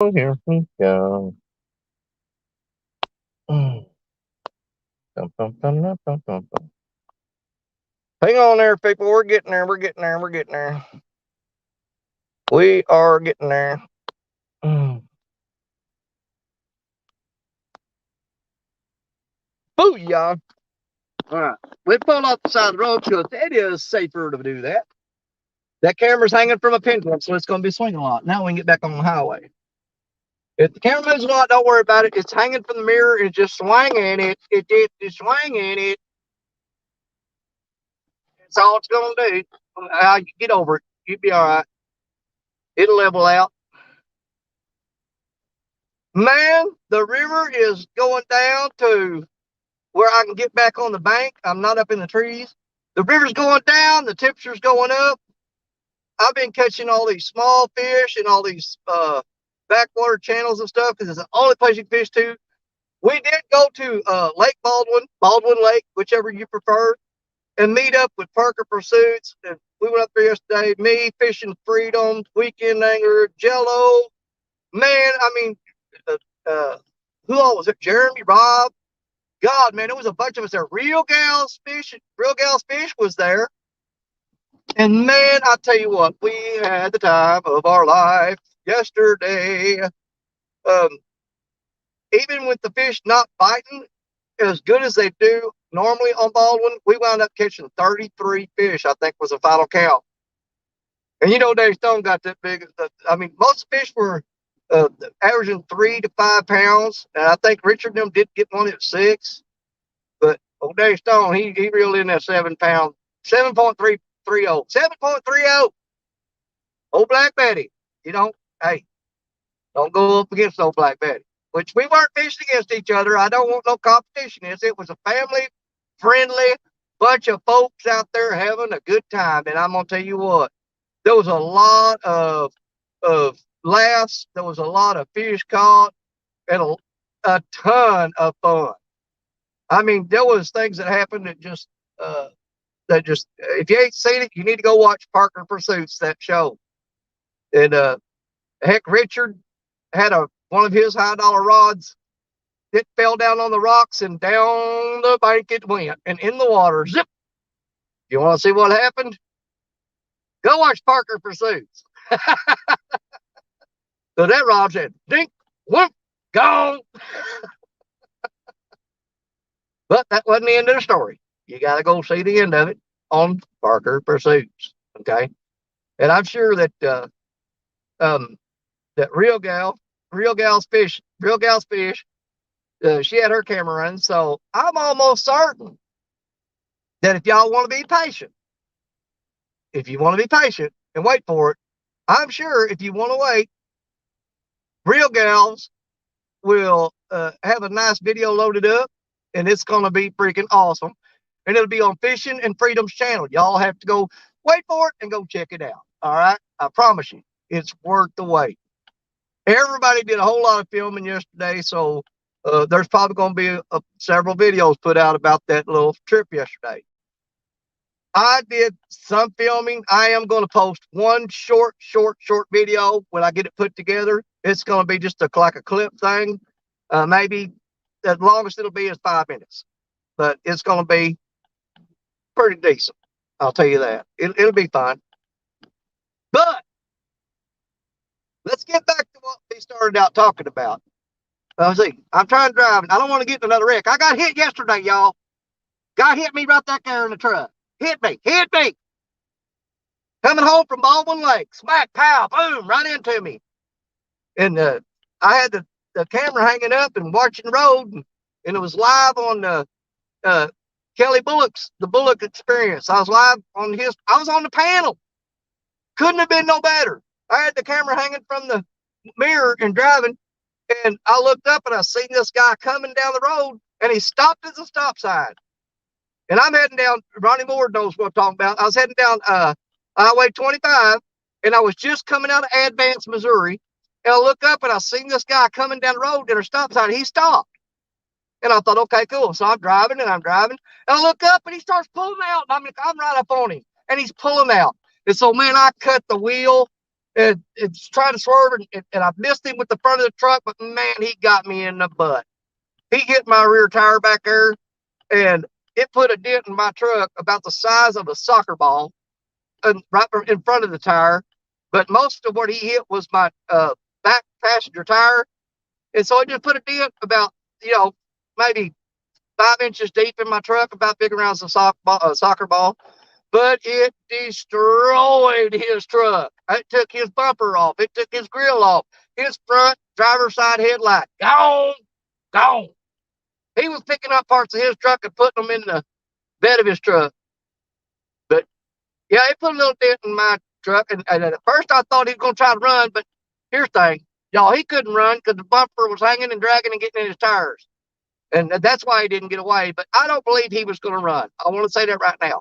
Here we go. Dum, dum, dum, dum, dum, dum, dum. Hang on there, people. We're getting there. We're getting there. We're getting there. We are getting there. Booyah. All right. We pulled off the side of the road because it is safer to do that. That camera's hanging from a pendulum, so it's going to be swinging a lot. Now we can get back on the highway. If the camera moves a lot, don't worry about it. It's hanging from the mirror and just swinging it. It's swinging it. That's all it's going to do. You get over it. You'll be all right. It'll level out. Man, the river is going down to where I can get back on the bank. I'm not up in the trees. The river's going down. The temperature's going up. I've been catching all these small fish and all these backwater channels and stuff because it's the only place you can fish to. We did go to Lake Baldwin Lake, whichever you prefer, and meet up with Parker Pursuits. And we went up there yesterday. Me, Fishing Freedom, Weekend Angler, Jello. Man, I mean, who all was it? Jeremy, Rob. God, man, it was a bunch of us there. Real Gals Fish was there. And man, I tell you what, we had the time of our life yesterday. Um, Even with the fish not biting as good as they do normally on Baldwin, we wound up catching 33 fish, I think was the final count. And you know, Dave Stone got that big. I mean, most fish were averaging 3 to 5 pounds. And I think Richard and them did get one at 6. But old Dave Stone, he reeled in that 7-pound, 7.330. 7.30. Old Black Betty. You know, hey, don't go up against old Black Betty. Which we weren't fishing against each other. I don't want no competition. It was a family friendly bunch of folks out there having a good time. And I'm gonna tell you what, there was a lot of laughs. There was a lot of fish caught, and a ton of fun. I mean, there was things that happened that just if you ain't seen it, you need to go watch Parker Pursuits, that show. And heck, Richard had one of his high dollar rods. It fell down on the rocks and down the bank it went and in the water. Zip. You want to see what happened? Go watch Parker Pursuits. So that rod said, dink, whoop, gone. But that wasn't the end of the story. You got to go see the end of it on Parker Pursuits. Okay. And I'm sure that that Real Gals Fish, she had her camera running. So I'm almost certain that if y'all want to be patient, and wait for it, I'm sure if you want to wait, Real Gals will have a nice video loaded up, and it's going to be freaking awesome. And it'll be on Fishing and Freedom's channel. Y'all have to go wait for it and go check it out. All right? I promise you, it's worth the wait. Everybody did a whole lot of filming yesterday, so there's probably going to be several videos put out about that little trip yesterday. I did some filming. I am going to post one short video when I get it put together. It's going to be just like a clip thing. Maybe the longest it'll be is 5 minutes, but it's going to be pretty decent. I'll tell you that. It'll be fun. But let's get back to what we started out talking about. See, I'm trying to drive. I don't want to get in another wreck. I got hit yesterday, y'all. Guy hit me right back there in the truck. Hit me. Coming home from Baldwin Lake. Smack, pow, boom, right into me. And I had the camera hanging up and watching the road, and it was live on Kelly Bullock's, the Bullock Experience. I was live on I was on the panel. Couldn't have been no better. I had the camera hanging from the mirror and driving, and I looked up and I seen this guy coming down the road, and he stopped at the stop sign. And I'm heading down, Ronnie Moore knows what I'm talking about. I was heading down Highway 25, and I was just coming out of Advance, Missouri. And I look up and I seen this guy coming down the road at a stop sign. He stopped. And I thought, okay, cool. So I'm driving. And I look up and he starts pulling out. And I'm right up on him. And he's pulling out. And so, man, I cut the wheel and it's trying to swerve, and I missed him with the front of the truck, but man, he got me in the butt. He hit my rear tire back there, and it put a dent in my truck about the size of a soccer ball, and right in front of the tire. But most of what he hit was my back passenger tire, and so it just put a dent about, maybe 5 inches deep in my truck, about big around as a soccer ball. But it destroyed his truck. It took his bumper off. It took his grill off. His front driver's side headlight gone, gone. He was picking up parts of his truck and putting them in the bed of his truck. But yeah, it put a little dent in my truck. And at first I thought he was going to try to run, but here's the thing, y'all, he couldn't run because the bumper was hanging and dragging and getting in his tires. And that's why he didn't get away. But I don't believe he was going to run. I want to say that right now.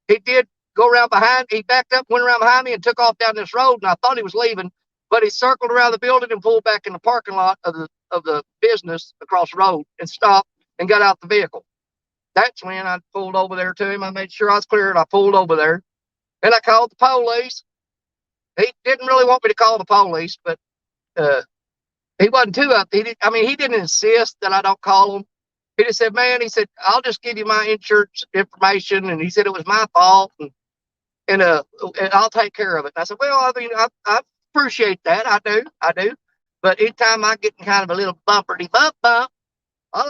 He did go around behind. He backed up, went around behind me, and took off down this road. And I thought he was leaving, but he circled around the building and pulled back in the parking lot of the business across the road and stopped and got out the vehicle. That's when I pulled over there to him. I made sure I was clear, and I pulled over there, and I called the police. He didn't really want me to call the police, but he wasn't too up. He didn't insist that I don't call them. He just said, man, he said, I'll just give you my insurance information. And he said, it was my fault. And I'll take care of it. And I said, well, I appreciate that. I do. But anytime I get in kind of a little bumperty bump, I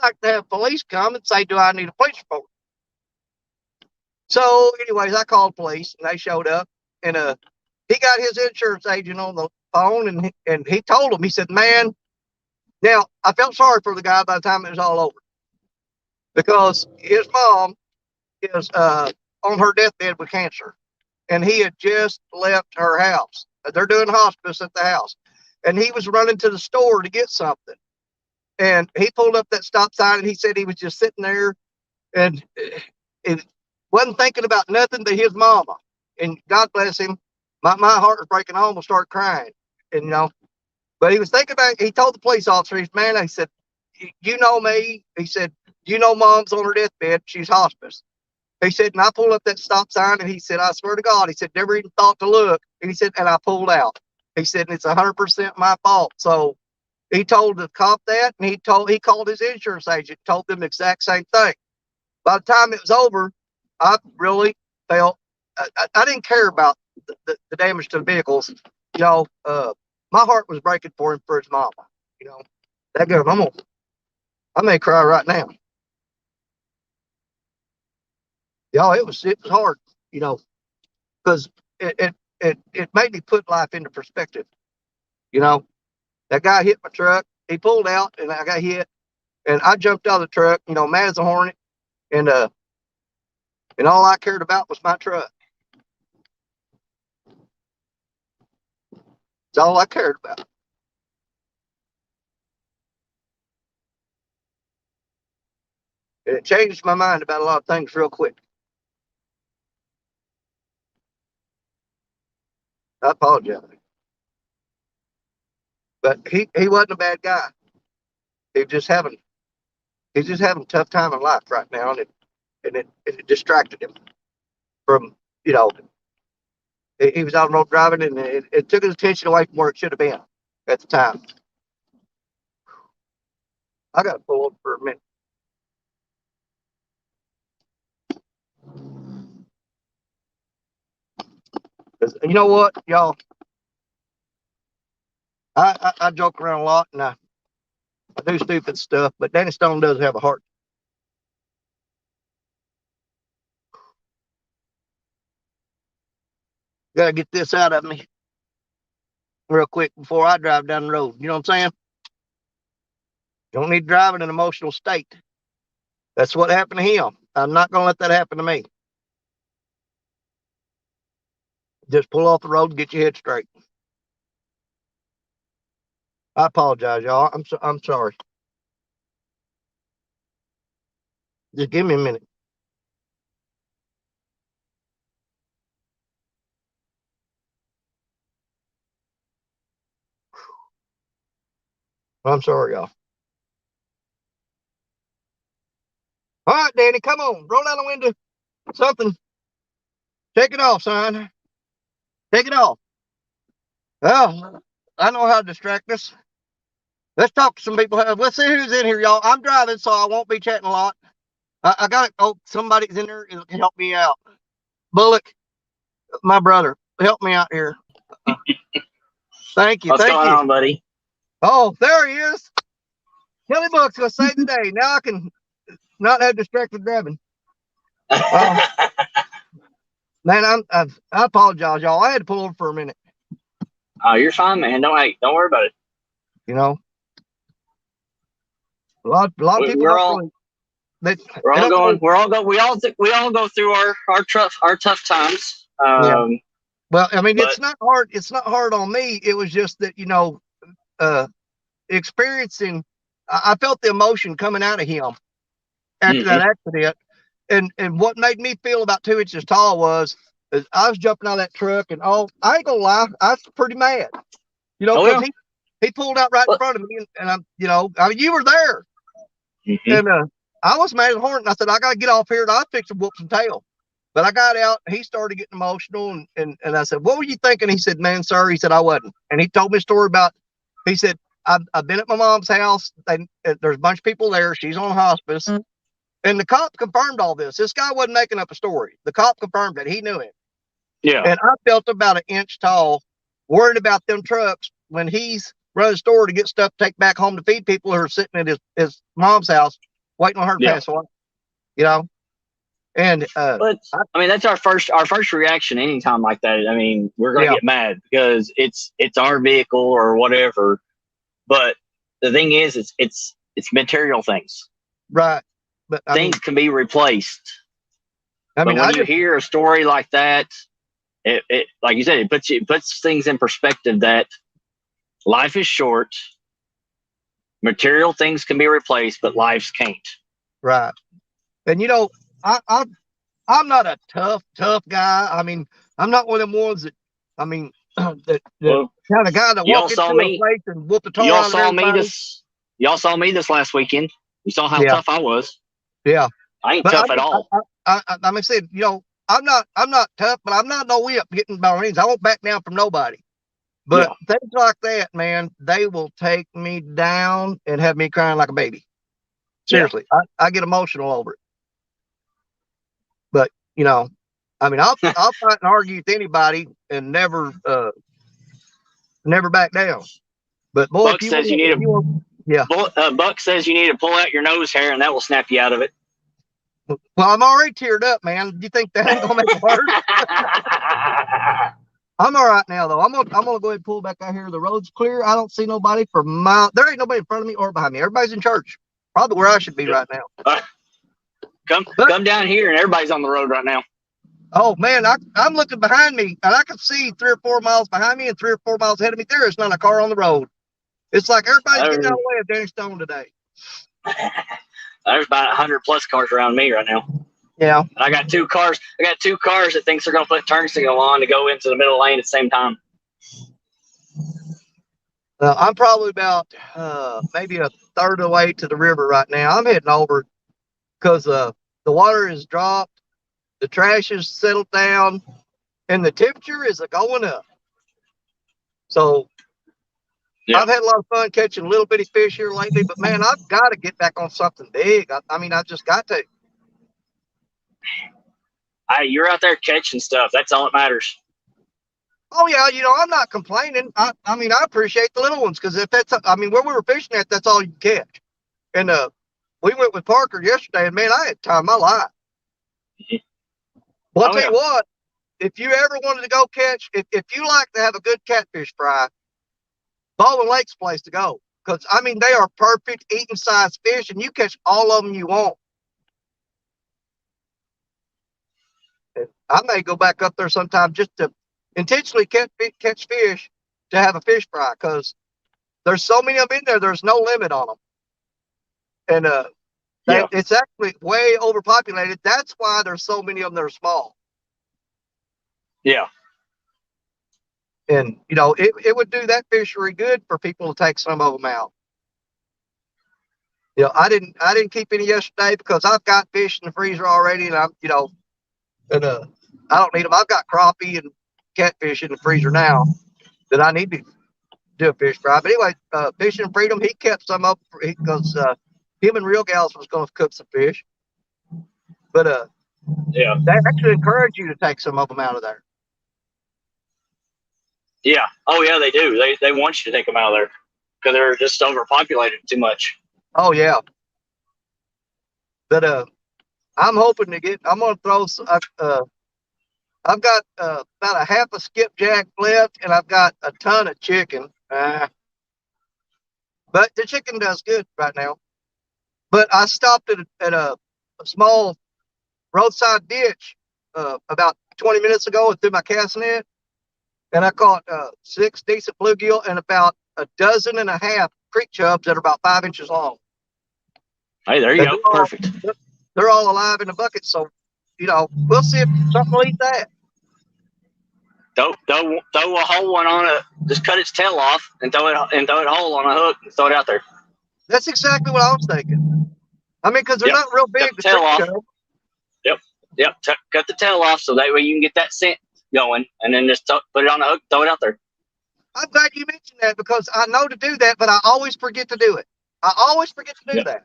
like to have police come and say, do I need a police report? So anyways, I called police and they showed up, and he got his insurance agent on the phone, and he told him, he said, man, now I felt sorry for the guy by the time it was all over, because his mom is on her deathbed with cancer, and he had just left her house. They're doing hospice at the house, and he was running to the store to get something, and he pulled up that stop sign, and he said he was just sitting there, and it wasn't thinking about nothing but his mama. And God bless him, my heart was breaking. I almost started crying, and but he was thinking about. He told the police officer, he's, man, he said, you know me. He said, mom's on her deathbed. She's hospice. He said, and I pulled up that stop sign, and he said, I swear to God, he said, never even thought to look. And he said, and I pulled out. He said, and it's 100% my fault. So he told the cop that, and he called his insurance agent, told them the exact same thing. By the time it was over, I really felt, I didn't care about the damage to the vehicles. My heart was breaking for him, for his mama. That girl, I may cry right now. Y'all, it was hard, because it made me put life into perspective. That guy hit my truck. He pulled out, and I got hit, and I jumped out of the truck, mad as a hornet, and all I cared about was my truck. It's all I cared about. And it changed my mind about a lot of things real quick. I apologize. But he wasn't a bad guy. He's just having a tough time in life right now, and it distracted him from, he was on the road driving, and it took his attention away from where it should have been at the time. I got to pull over for a minute. You know what, y'all? I joke around a lot, and I do stupid stuff, but Danny Stone does have a heart. Got to get this out of me real quick before I drive down the road. You know what I'm saying? Don't need to drive in an emotional state. That's what happened to him. I'm not going to let that happen to me. Just pull off the road and get your head straight. I apologize, y'all. I'm sorry. Just give me a minute. I'm sorry, y'all. All right, Danny, come on. Roll down the window. Something. Take it off, son. Take it off. Well, I know how to distract us. Let's talk to some people. Let's see who's in here, y'all. I'm driving, so I won't be chatting a lot. I got somebody's in there that can help me out. Bullock, my brother, help me out here. Thank you. What's thank going you. on, buddy? Oh, there he is. Kelly Buck's gonna save the day. Now I can not have distracted driving. Man, I apologize, y'all. I had to pull over for a minute. Oh, you're fine, man. Don't worry about it. You know, a lot of people We're don't all really. We all go through our tough times. Yeah. Well, I mean, but it's not hard. It's not hard on me. It was just that, experiencing. I felt the emotion coming out of him after that accident, and what made me feel about 2 inches tall was I was jumping out of that truck, and I ain't gonna lie, I was pretty mad. Because he pulled out right in front of me, and I'm, I mean, you were there, and I was mad as a hornet. And I said, I gotta get off here, and I fixed to whoop some tail. But I got out. He started getting emotional, and I said, "What were you thinking?" He said, "Man, sir," he said, "I wasn't." And he told me a story about. He said, "I've been at my mom's house. There's a bunch of people there. She's on hospice." And the cop confirmed all this. This guy wasn't making up a story. The cop confirmed that he knew him. Yeah. And I felt about 1 inch tall, worried about them trucks when he's running the store to get stuff to take back home to feed people who are sitting at his mom's house waiting on her to pass away. And but I mean, that's our first reaction anytime like that. I mean, we're gonna get mad because it's our vehicle or whatever. But the thing is, it's material things. Right. But things can be replaced. But when you hear a story like that, it like you said, it puts things in perspective that life is short. Material things can be replaced, but lives can't. Right. And I'm not a tough guy. I mean, I'm not one of them ones that, I mean, that kind of guy that walk into a place and whoop the tar out of everybody. Y'all saw me this last weekend. You saw how tough I was. Yeah. I ain't tough at all. I said, I'm not tough, but I'm not no whip getting by means. I won't back down from nobody. But things like that, man, they will take me down and have me crying like a baby. Seriously, I get emotional over it. But I mean, I'll fight and argue with anybody and never back down. But boy, Buck says you need Buck says you need to pull out your nose hair, and that will snap you out of it. Well, I'm already teared up, man. Do you think that ain't gonna make it worse? I'm all right now, though. I'm gonna go ahead and pull back out here. The road's clear. I don't see nobody for miles. There ain't nobody in front of me or behind me. Everybody's in church. Probably where I should be right now. Come down here, and everybody's on the road right now. Oh man, I'm looking behind me, and I can see 3 or 4 miles behind me and 3 or 4 miles ahead of me. There is not a car on the road. It's like everybody's getting out of the way of Danny Stone today. There's about 100 plus cars around me right now. Yeah. And I got two cars that thinks they're going to put turn signal on to go into the middle lane at the same time. I'm probably about maybe a third of the way to the river right now. I'm heading over because the water has dropped, the trash has settled down, and the temperature is going up. So I've had a lot of fun catching little bitty fish here lately, but man, I've got to get back on something big. I mean, I've just got to. You're out there catching stuff. That's all that matters. Oh yeah, I'm not complaining. I mean, I appreciate the little ones because if that's, I mean, where we were fishing at, that's all you catch. And we went with Parker yesterday, and man, I had time of my life. Well, I'll tell you what, if you ever wanted to go catch, if you like to have a good catfish fry, Baldwin Lake's the place to go. Because, I mean, they are perfect eating size fish, and you catch all of them you want. And I may go back up there sometime just to intentionally catch fish to have a fish fry, because there's so many of them in there, there's no limit on them. And it's actually way overpopulated. That's why there's so many of them that are small. Yeah. And, it would do that fishery good for people to take some of them out. I didn't keep any yesterday because I've got fish in the freezer already, and I don't need them. I've got crappie and catfish in the freezer now that I need to do a fish fry. But anyway, Fishing Freedom, he kept some up because him and Real Gals was going to cook some fish. But Yeah. they actually encourage you to take some of them out of there. Yeah. Oh, yeah, they do. They want you to take them out of there because they're just overpopulated too much. Oh, yeah. But I'm hoping to get, I'm going to throw, I've got about a half a skipjack left, and I've got a ton of chicken. But the chicken does good right now. But I stopped at a small roadside ditch about 20 minutes ago and threw my cast net, and I caught 6 decent bluegill and about a dozen and a half creek chubs that are about 5 inches long. Hey, there you go. Perfect. They're all alive in the bucket, so we'll see if something will eat that. Throw a whole one on it. Just cut its tail off and throw it whole on a hook and throw it out there. That's exactly what I was thinking. I mean, because they're not real big. Cut the tail off. Yep. Cut the tail off so that way you can get that scent going, and then just put it on the hook, throw it out there. I'm glad you mentioned that because I know to do that, but I always forget to do it. I always forget to do that.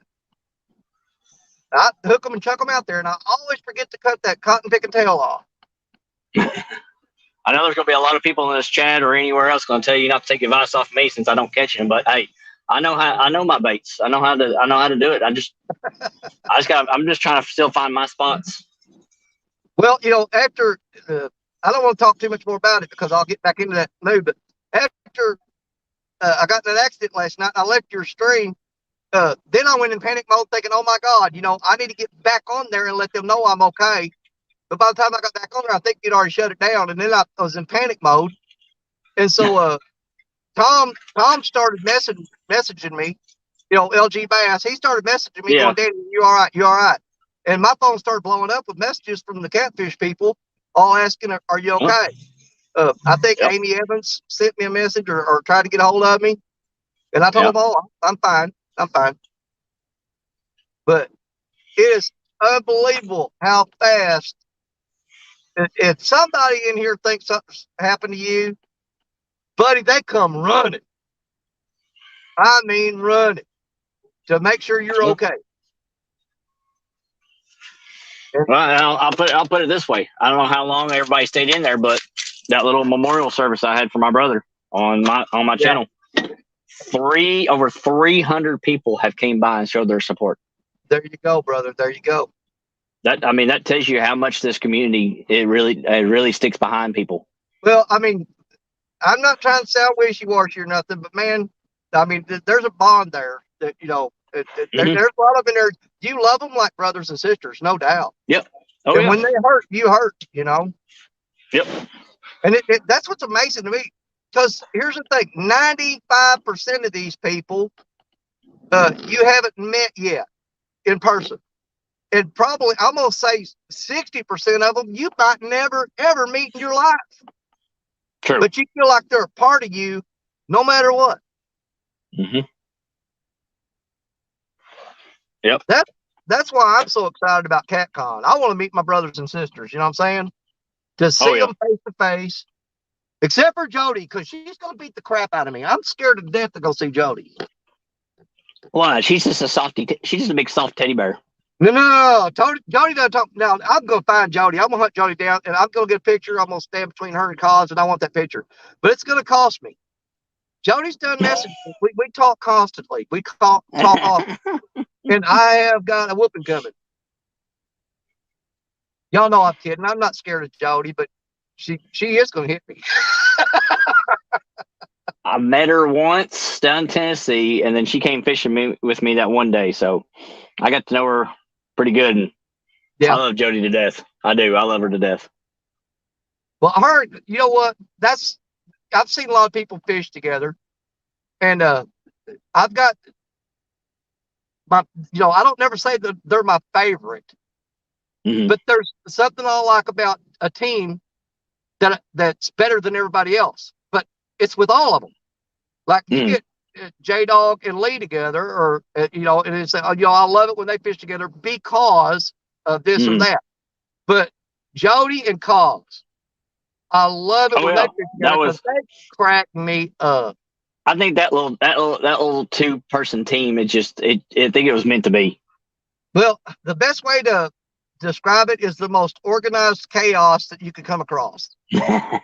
I hook them and chuck them out there, and I always forget to cut that cotton picking tail off. I know there's going to be a lot of people in this chat or anywhere else going to tell you not to take advice off me since I don't catch them. But hey, I know my baits. I know how to do it. I'm just trying to still find my spots. Well, after I don't want to talk too much more about it because I'll get back into that mood. But after I got in that accident last night, I left your stream. Then I went in panic mode thinking, oh my God, I need to get back on there and let them know I'm okay. But by the time I got back on there, I think you'd already shut it down. And then I was in panic mode. And so Tom started messaging me, LG Bass. He started messaging me going, Danny, you all right? You all right? And my phone started blowing up with messages from the catfish people all asking, are you okay? I think Amy Evans sent me a message or tried to get a hold of me. And I told them all, I'm fine. I'm fine. But it is unbelievable how fast, if somebody in here thinks something's happened to you, buddy, they come running. I mean, running to make sure you're okay. Well, I'll put it this way. I don't know how long everybody stayed in there, but that little memorial service I had for my brother on my channel, over 300 people have came by and showed their support. There you go, brother. There you go. That tells you how much this community it really sticks behind people. Well, I mean, I'm not trying to sound wishy-washy or nothing, but man, I mean, there's a bond there that there's a lot of in there. You love them like brothers and sisters, no doubt. Yep. Oh, and when they hurt, you hurt. Yep. And that's what's amazing to me. Because here's the thing: 95% of these people, you haven't met yet in person, and probably I'm gonna say 60% of them you might never ever meet in your life. True. But you feel like they're a part of you, no matter what. Mm-hmm. Yep. That's why I'm so excited about CatCon. I want to meet my brothers and sisters. You know what I'm saying? To see them face to face. Except for Jody, because she's going to beat the crap out of me. I'm scared to death to go see Jody. Why? She's just a softie. She's just a big soft teddy bear. No. Jody doesn't talk. Now, I'm going to find Jody. I'm going to hunt Jody down, and I'm going to get a picture. I'm going to stand between her and Cos, and I want that picture. But it's going to cost me. Jody's done messaging. We talk constantly. We talk often. And I have got a whooping coming. Y'all know I'm kidding. I'm not scared of Jody, but she is going to hit me. I met her once down in Tennessee, and then she came fishing with me that one day. So I got to know her pretty good. And I love Jody to death. I do. I love her to death. Well, you know what? I've seen a lot of people fish together, and I've got my, I don't never say that they're my favorite, but there's something I like about a team that's better than everybody else. But it's with all of them. Like you get J-Dog and Lee together, or and it's I love it when they fish together because of this or that. But Jody and Cogs, I love it when they fish that together because was. they crack me up. I think that little 2-person team. I think it was meant to be. Well, the best way to describe it is the most organized chaos that you could come across. Yep.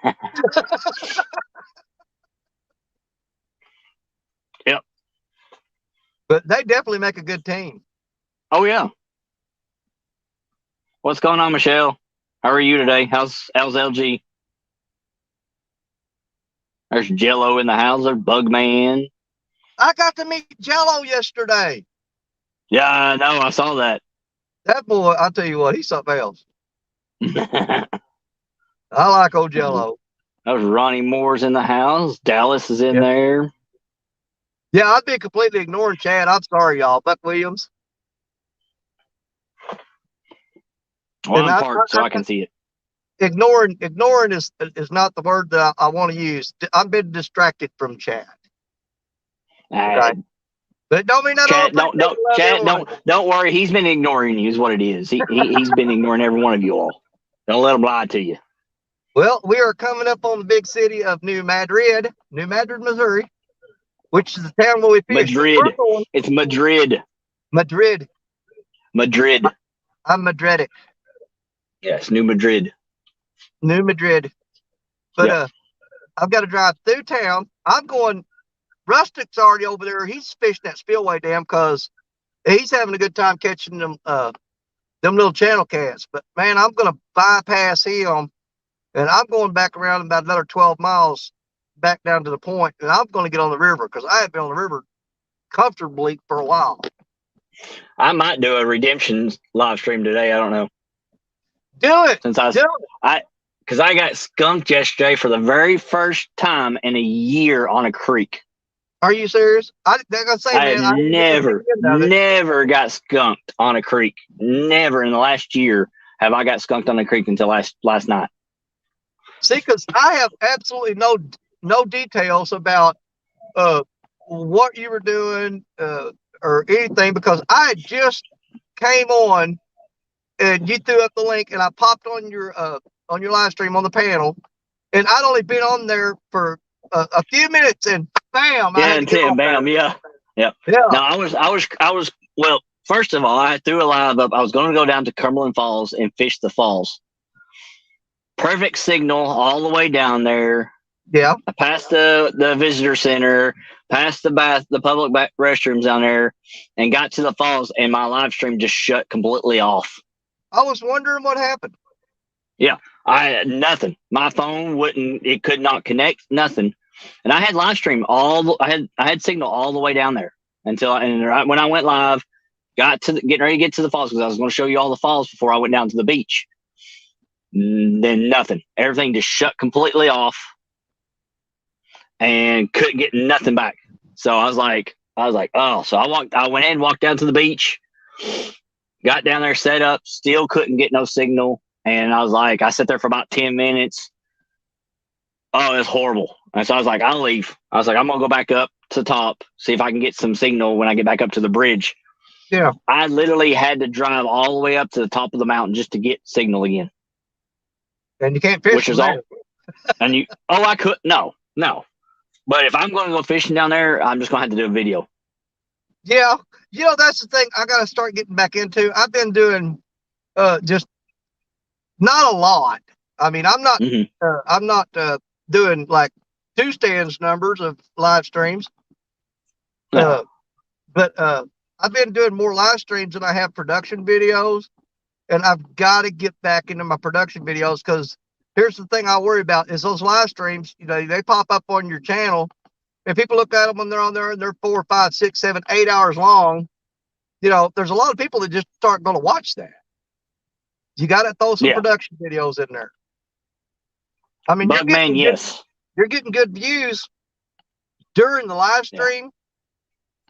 But they definitely make a good team. Oh yeah. What's going on, Michelle? How are you today? How's LG? There's Jello in the house. There's Bugman. I got to meet Jello yesterday. Yeah, I know. I saw that. That boy, I'll tell you what, he's something else. I like old Jello. There's Ronnie Moore's in the house. Dallas is in there. Yeah, I've been completely ignoring Chad. I'm sorry, y'all. Buck Williams. Well, I'm parked, so I can see it. Ignoring is not the word that I want to use. I've been distracted from Chad. Okay. But don't mean that. Chad, don't worry. He's been ignoring you. Is what it is. He's been ignoring every one of you all. Don't let him lie to you. Well, we are coming up on the big city of New Madrid, Missouri, which is the town where we fish. Madrid. It's Madrid. Madrid. I'm Madridic. Yes, New Madrid. But I've got to drive through town. I'm going. Rustic's already over there. He's fishing that spillway dam because he's having a good time catching them little channel cats. But man, I'm going to bypass him, and I'm going back around about another 12 miles back down to the point, and I'm going to get on the river because I have been on the river comfortably for a while. I might do a redemption live stream today. I don't know. Do it. Because I got skunked yesterday for the very first time in a year on a creek. Are you serious? I never got skunked on a creek. Never in the last year have I got skunked on a creek until last night. See, because I have absolutely no details about what you were doing or anything because I had just came on and you threw up the link and I popped on your live stream on the panel, and I'd only been on there for a few minutes and bam, yeah. No, I was well. First of all, I threw a live up. I was going to go down to Cumberland Falls and fish the falls. Perfect signal all the way down there. Yeah. I passed the visitor center, past the public restrooms down there, and got to the falls, and my live stream just shut completely off. I was wondering what happened. Yeah, I had nothing. My phone it could not connect, nothing. And I had live stream I had signal all the way down there when I went live, getting ready to get to the falls because I was going to show you all the falls before I went down to the beach. Then nothing. Everything just shut completely off and couldn't get nothing back. So I was like, oh, so I went ahead and walked down to the beach, got down there, set up, still couldn't get no signal. And I was like, I sat there for about 10 minutes. Oh, it's horrible. And so I was like, I'll leave. I was like, I'm going to go back up to the top, see if I can get some signal when I get back up to the bridge. Yeah. I literally had to drive all the way up to the top of the mountain just to get signal again. And you can't fish. Which is all. And I could. No. But if I'm going to go fishing down there, I'm just going to have to do a video. Yeah. That's the thing I got to start getting back into. I've been doing just not a lot. I mean, I'm not doing like 2 stands numbers of live streams. No. But I've been doing more live streams than I have production videos. And I've got to get back into my production videos because here's the thing I worry about is those live streams, they pop up on your channel and people look at them when they're on there and they're 4, 5, 6, 7, 8 hours long. There's a lot of people that just aren't going to watch that. You got to throw some production videos in there. I mean, you're getting good views during the live stream,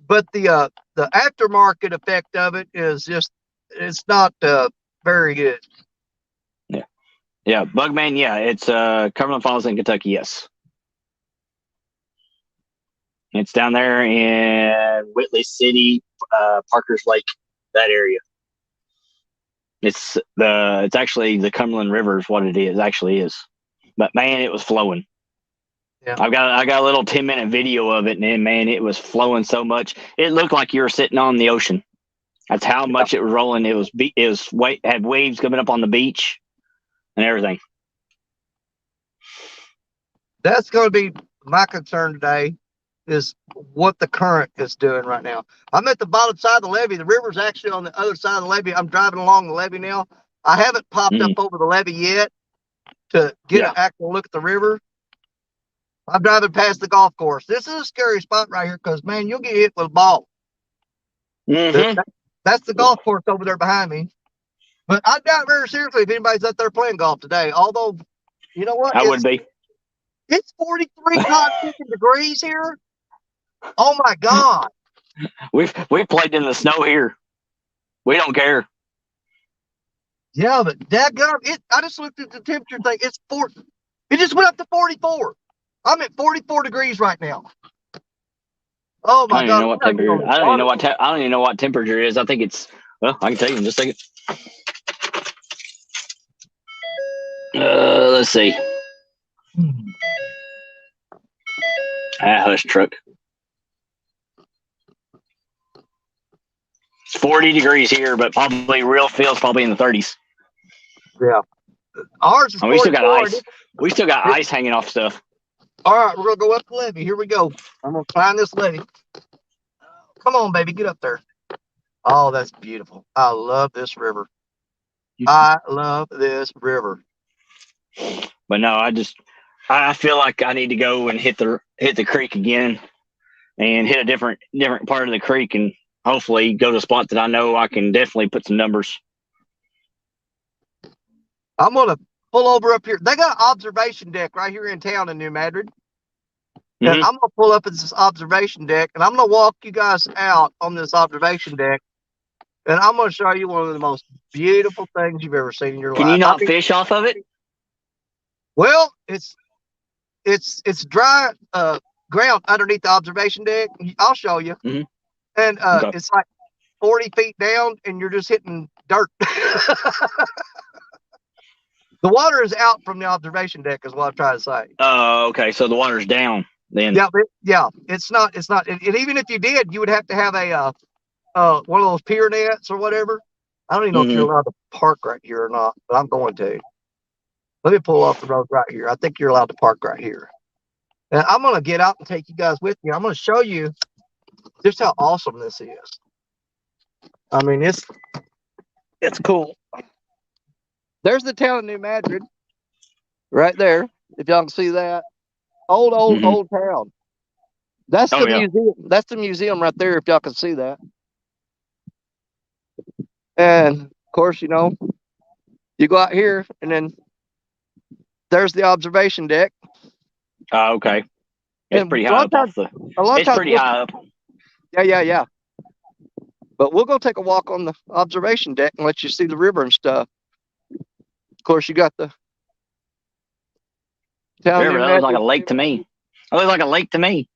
but the aftermarket effect of it is just, it's not very good. Yeah, Bugman, it's Cumberland Falls in Kentucky, yes. It's down there in Whitley City, Parker's Lake, that area. It's actually the Cumberland River is what it is, actually is. but man, it was flowing. Yeah. I got a little 10-minute video of it, and man, it was flowing so much. It looked like you were sitting on the ocean. That's how much it was rolling. Had waves coming up on the beach and everything. That's going to be my concern today, is what the current is doing right now. I'm at the bottom side of the levee. The river's actually on the other side of the levee. I'm driving along the levee now. I haven't popped up over the levee yet to get an actual look at the river. I'm driving past the golf course. This is a scary spot right here because, man, you'll get hit with a ball. That's the golf course over there behind me. But I doubt very seriously if anybody's out there playing golf today. Although, you know what? I would be. It's 43 degrees here. Oh my God. We've played in the snow here. We don't care. Yeah, but dadgum, I just looked at the temperature thing. It just went up to 44. I'm at 44 degrees right now. Oh my God. I don't even know what temperature it is. I think it's, well, I can tell you in just a second. Let's see. Hush truck. It's 40 degrees here, but probably real feels probably in the 30s. Yeah. Ours is we still got ice. We still got ice hanging off stuff. All right, we're going to go up the levee. Here we go. I'm going to climb this levee. Come on, baby. Get up there. Oh, that's beautiful. I love this river. I love this river. But no, I feel like I need to go and hit the creek again and hit a different part of the creek and hopefully go to a spot that I know I can definitely put some numbers. I'm going to pull over up here. They got an observation deck right here in town in New Madrid. And I'm going to pull up at this observation deck and I'm going to walk you guys out on this observation deck. And I'm going to show you one of the most beautiful things you've ever seen in your life. Can you not fish off of it? Well, it's dry ground underneath the observation deck. I'll show you. And it's like 40 feet down and you're just hitting dirt. The water is out from the observation deck is what I'm trying to say. Oh, okay. So the water's down then. Yeah. It's not. And even if you did, you would have to have one of those pier nets or whatever. I don't even know if you're allowed to park right here or not, but I'm going to. Let me pull off the road right here. I think you're allowed to park right here. And I'm going to get out and take you guys with me. I'm going to show you just how awesome this is. I mean, it's cool. There's the town of New Madrid right there. If y'all can see that. Old town. That's the museum. That's the museum right there, if y'all can see that. And of course, you know, you go out here and then there's the observation deck. Oh, okay. It's pretty high up. It's pretty high up. Yeah. But we'll go take a walk on the observation deck and let you see the river and stuff. Of course, you got the river. That looks like a lake to me. That looks like a lake to me.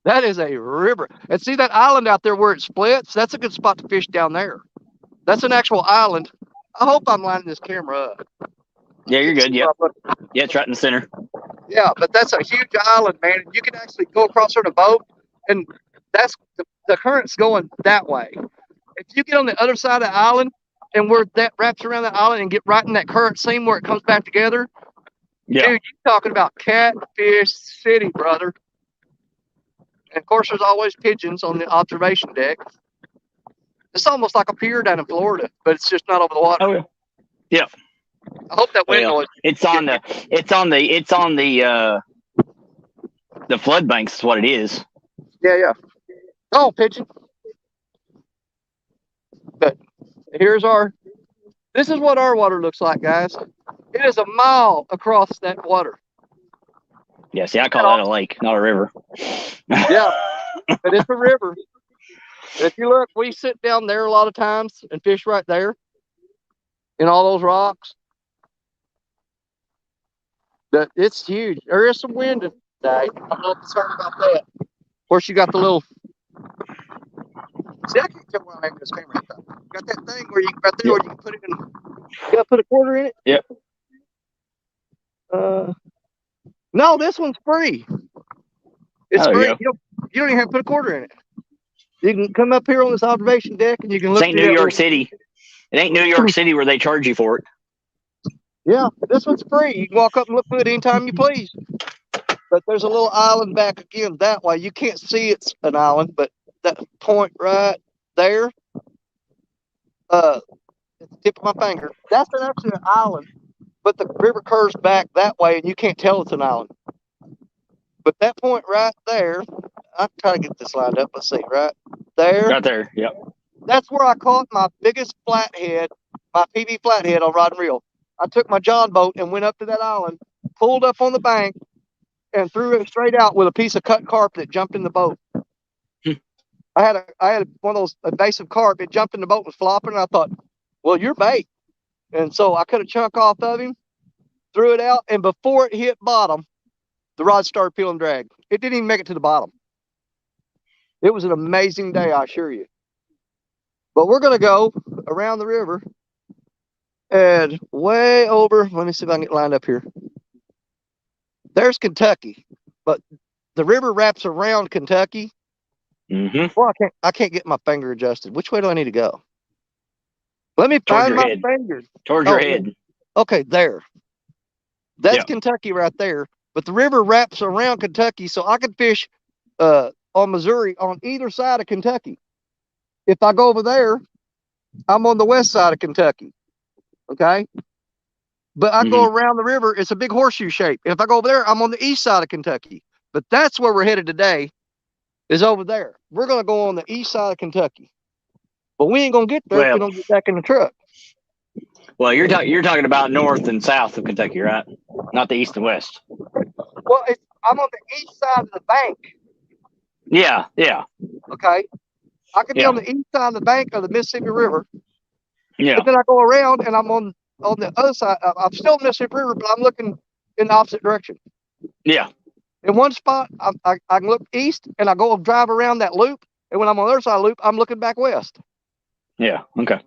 That is a river. And see that island out there where it splits? That's a good spot to fish down there. That's an actual island. I hope I'm lining this camera up. Yeah, you're good. Yeah, it's right in the center. Yeah, but that's a huge island, man. You can actually go across there in a boat, and that's the current's going that way. If you get on the other side of the island, and where that wraps around the island and get right in that current seam where it comes back together, dude, you're talking about catfish city, brother. And of course, there's always pigeons on the observation deck. It's almost like a pier down in Florida, but it's just not over the water. Oh, yeah. I hope that wind noise. It's on the flood banks is what it is. Yeah. Oh, pigeon. But this is what our water looks like, guys. It is a mile across that water. Yeah, see, I call that a lake, not a river. Yeah, but it's a river. If you look, we sit down there a lot of times and fish right there in all those rocks. But it's huge. There is some wind today. I'm not concerned about that. Of course, you got the little. See, I can't tell where I'm having this camera. You got that thing where you right there where you can put it in. You got to put a quarter in it. Yep. No, this one's free. It's Oh, there you free. go. You don't even have to put a quarter in it. You can come up here on this observation deck and you can This look ain't through New that York little. City. It ain't New York City where they charge you for it. Yeah, this one's free. You can walk up and look through it anytime you please. But there's a little island back again that way. You can't see it's an island, but that point right there, at the tip of my finger, that's actually an island. But the river curves back that way, and you can't tell it's an island. But that point right there, I'm trying to get this lined up. Let's see, right there. Right there. Yep. That's where I caught my biggest flathead, my PV flathead on rod and reel. I took my John boat and went up to that island, pulled up on the bank, and threw it straight out with a piece of cut carp that jumped in the boat. I had one of those invasive carp. It jumped in the boat and was flopping, and I thought, well, you're bait. And so I cut a chunk off of him, threw it out, and before it hit bottom, the rod started peeling drag. It didn't even make it to the bottom. It was an amazing day, I assure you. But we're going to go around the river and way over. Let me see if I can get lined up here. There's Kentucky, but the river wraps around Kentucky. Mm-hmm. Well, I can't get my finger adjusted. Which way do I need to go? Let me find my finger. Towards your head. Okay, there. That's Kentucky right there. But the river wraps around Kentucky, so I could fish on Missouri on either side of Kentucky. If I go over there, I'm on the west side of Kentucky. Okay? But I go around the river, it's a big horseshoe shape. If I go over there, I'm on the east side of Kentucky. But that's where we're headed today, is over there. We're going to go on the east side of Kentucky. But we ain't going to get there if we don't get back in the truck. Well, you're talking about north and south of Kentucky, right? Not the east and west. Well, I'm on the east side of the bank. Yeah. Okay? I could be on the east side of the bank of the Mississippi River. Yeah. But then I go around and I'm on the other side. I'm still in Mississippi River, but I'm looking in the opposite direction. Yeah. In one spot, I can look east and I go drive around that loop. And when I'm on the other side of the loop, I'm looking back west. Yeah. Okay.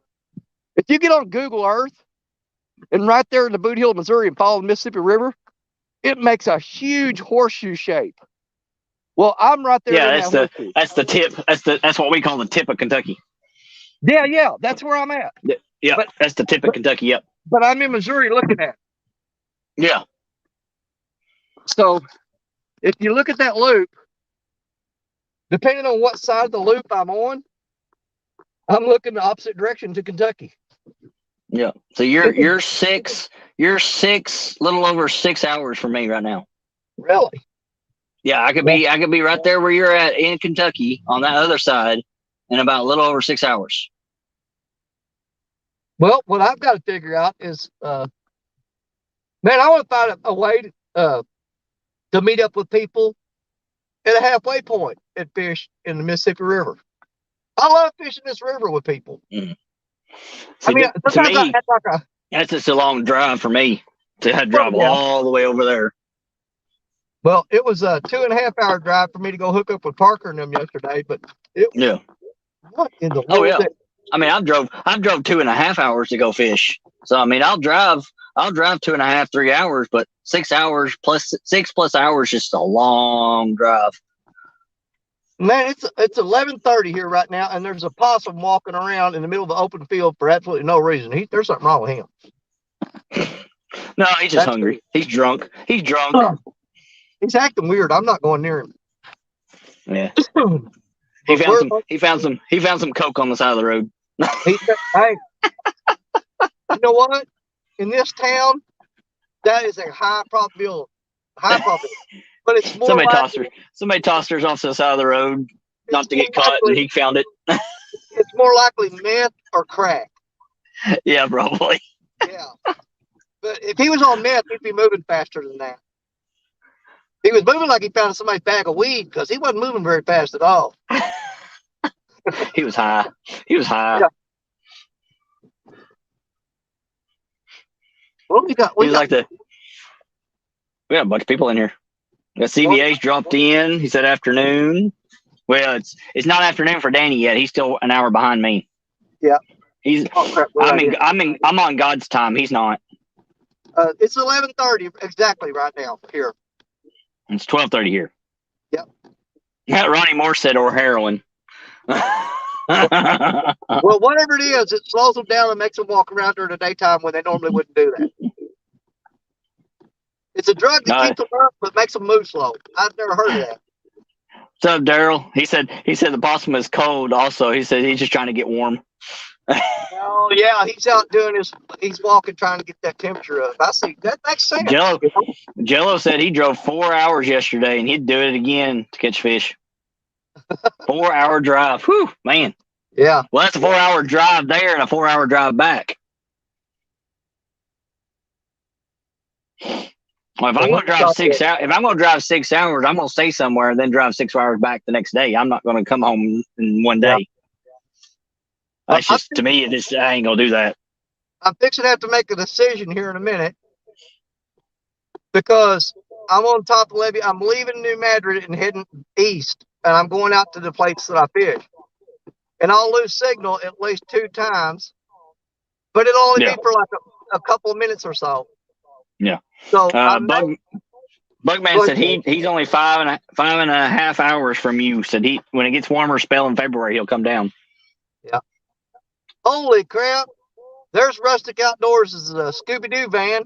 If you get on Google Earth and right there in the Boot Hill, Missouri, and follow the Mississippi River, it makes a huge horseshoe shape. Well, I'm right there. Yeah, that's the tip. That's what we call the tip of Kentucky. Yeah, that's where I'm at. Yeah, that's the tip of Kentucky. Yep. But I'm in Missouri looking at it. Yeah. So if you look at that loop, depending on what side of the loop I'm on, I'm looking the opposite direction to Kentucky. Yeah. So you're little over 6 hours from me right now. Really? Yeah, I could be right there where you're at in Kentucky on that other side in about a little over 6 hours. Well, what I've got to figure out is, man, I want to find a way to meet up with people at a halfway point and fish in the Mississippi River. I love fishing this river with people. Mm. See, I mean, to me, that's just a long drive for me to drive all the way over there. Well, it was a 2.5 hour drive for me to go hook up with Parker and them yesterday, but what in the world? I mean, I've drove 2.5 hours to go fish. So I mean, I'll drive 2.5, 3 hours, but 6 hours plus 6+ hours, just a long drive. Man, it's 11:30 here right now, and there's a possum walking around in the middle of the open field for absolutely no reason. There's something wrong with him. No, he's just hungry. He's drunk. He's drunk. He's acting weird. I'm not going near him. Yeah. He found some Coke on the side of the road. Hey, you know what? In this town, that is a high probability. But it's more somebody tossed hers off to the side of the road, not to get caught, and he found it. It's more likely meth or crack. Yeah, probably. Yeah. But if he was on meth, he'd be moving faster than that. He was moving like he found somebody's bag of weed, because he wasn't moving very fast at all. He was high. Yeah. Well, we got a bunch of people in here. The CVA's dropped in. He said afternoon. Well, it's not afternoon for Danny yet. He's still an hour behind me. Yeah. I'm on God's time. He's not. It's 11:30 exactly right now here. It's 12:30 here. Yep. Ronnie Moore said, or heroin. Well, whatever it is, it slows them down and makes them walk around during the daytime when they normally wouldn't do that. It's a drug that keeps them up but makes them move slow. I've never heard of that. What's up, Daryl? He said the possum is cold. Also, he said he's just trying to get warm. Oh yeah, he's out doing his. He's walking, trying to get that temperature up. I see that makes sense. Jello said he drove 4 hours yesterday, and he'd do it again to catch fish. 4-hour drive. Whew, man. Yeah. Well, that's a 4-hour drive there and a 4-hour drive back. Well, if I'm going to drive 6 hours, I'm going to stay somewhere and then drive 6 hours back the next day. I'm not going to come home in one day. Yeah. That's just, to me, I ain't going to do that. I'm fixing to have to make a decision here in a minute because I'm on top of Levy. I'm leaving New Madrid and heading east, and I'm going out to the place that I fish. And I'll lose signal at least 2 times, but it'll only be for like a couple of minutes or so. Yeah. So Bugman said he's only 5.5 hours from you. Said when it gets warmer spell in February, he'll come down. Yeah. Holy crap! There's Rustic Outdoors' Scooby-Doo van.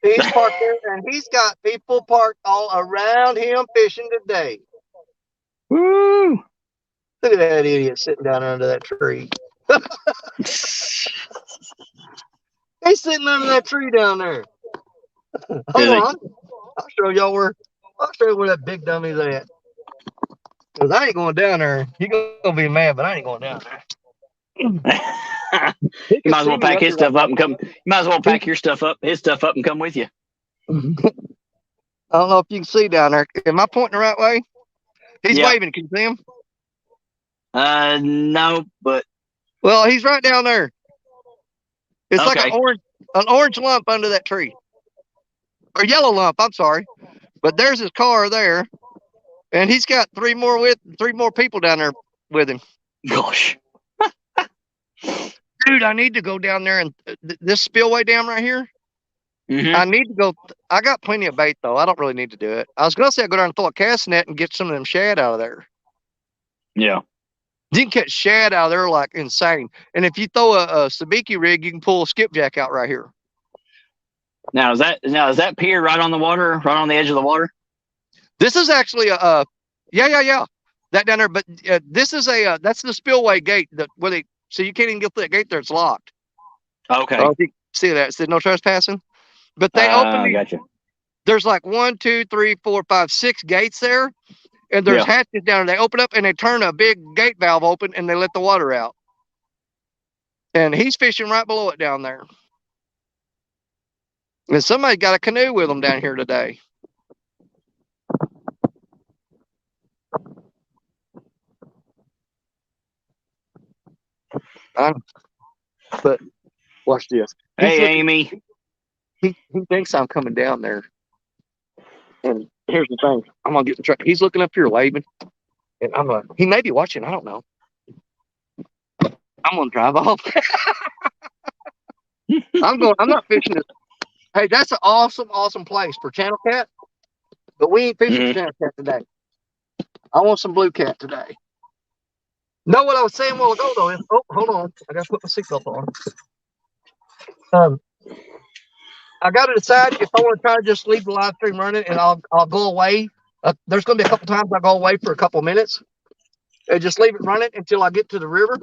He's parked there, and he's got people parked all around him fishing today. Woo! Look at that idiot sitting down under that tree. He's sitting under that tree down there. Hold on. I'll show y'all where that big dummy's at. Because I ain't going down there. You're going to be mad, but I ain't going down there. You might as well pack his stuff up and come. You might as well pack his stuff up and come with you. I don't know if you can see down there. Am I pointing the right way? He's waving. Can you see him? No, but well, he's right down there. It's like an orange lump under that tree, or yellow lump. I'm sorry, but there's his car there, and he's got 3 more people down there with him. Gosh. Dude, I need to go down there and this spillway dam right here. Mm-hmm. I need to go. I got plenty of bait though. I don't really need to do it. I was gonna say I'd go down and throw a cast net and get some of them shad out of there. Yeah. You can catch shad out of there like insane. And if you throw a sabiki rig, you can pull a skipjack out right here. Now is that pier right on the water, right on the edge of the water? This is actually yeah. That down there, but this is that's the spillway gate so you can't even get through that gate there. It's locked. Okay. Oh, you see that? It said no trespassing. But they open. Gotcha. There's like 1, 2, 3, 4, 5, 6 gates there, and there's hatches down there. They open up and they turn a big gate valve open and they let the water out. And he's fishing right below it down there. And somebody got a canoe with them down here today. But watch this. Hey, Amy. He thinks I'm coming down there. And here's the thing. I'm going to get the truck. He's looking up here waving. And he may be watching. I don't know. I'm going to drive off. I'm not fishing this. Hey, that's an awesome place for channel cat. But we ain't fishing channel cat today. I want some blue cat today. Know what I was saying a while ago, though? Hold on. I got to put my seatbelt on. I got to decide if I want to try to just leave the live stream running and I'll go away. There's going to be a couple times I go away for a couple of minutes and just leave it running until I get to the river.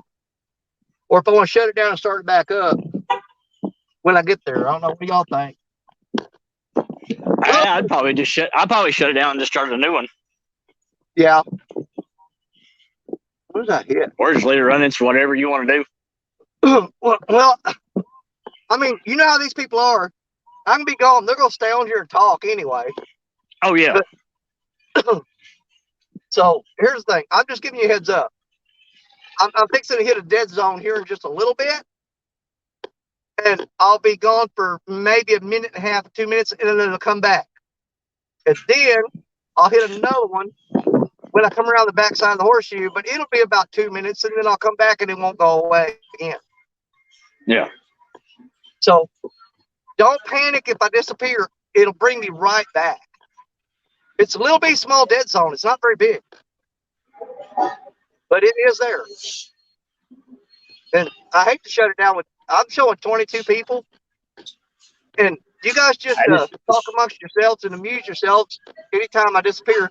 Or if I want to shut it down and start it back up when I get there. I don't know. What do y'all think? I'd probably shut it down and just start a new one. Yeah. What was that hit? Or just let it run into whatever you want to do. Well, I mean, you know how these people are. I can be gone. They're going to stay on here and talk anyway. Oh, yeah. So here's the thing. I'm just giving you a heads up. I'm fixing to hit a dead zone here in just a little bit. And I'll be gone for maybe a minute and a half, 2 minutes, and then it'll come back. And then I'll hit another one when I come around the backside of the horseshoe, but it'll be about 2 minutes, and then I'll come back and it won't go away again. Yeah. So Don't panic if I disappear. It'll bring me right back. It's a little bitty small dead zone. It's not very big, but it is there. And I hate to shut it down with. I'm showing 22 people, and you guys just talk amongst yourselves and amuse yourselves anytime I disappear.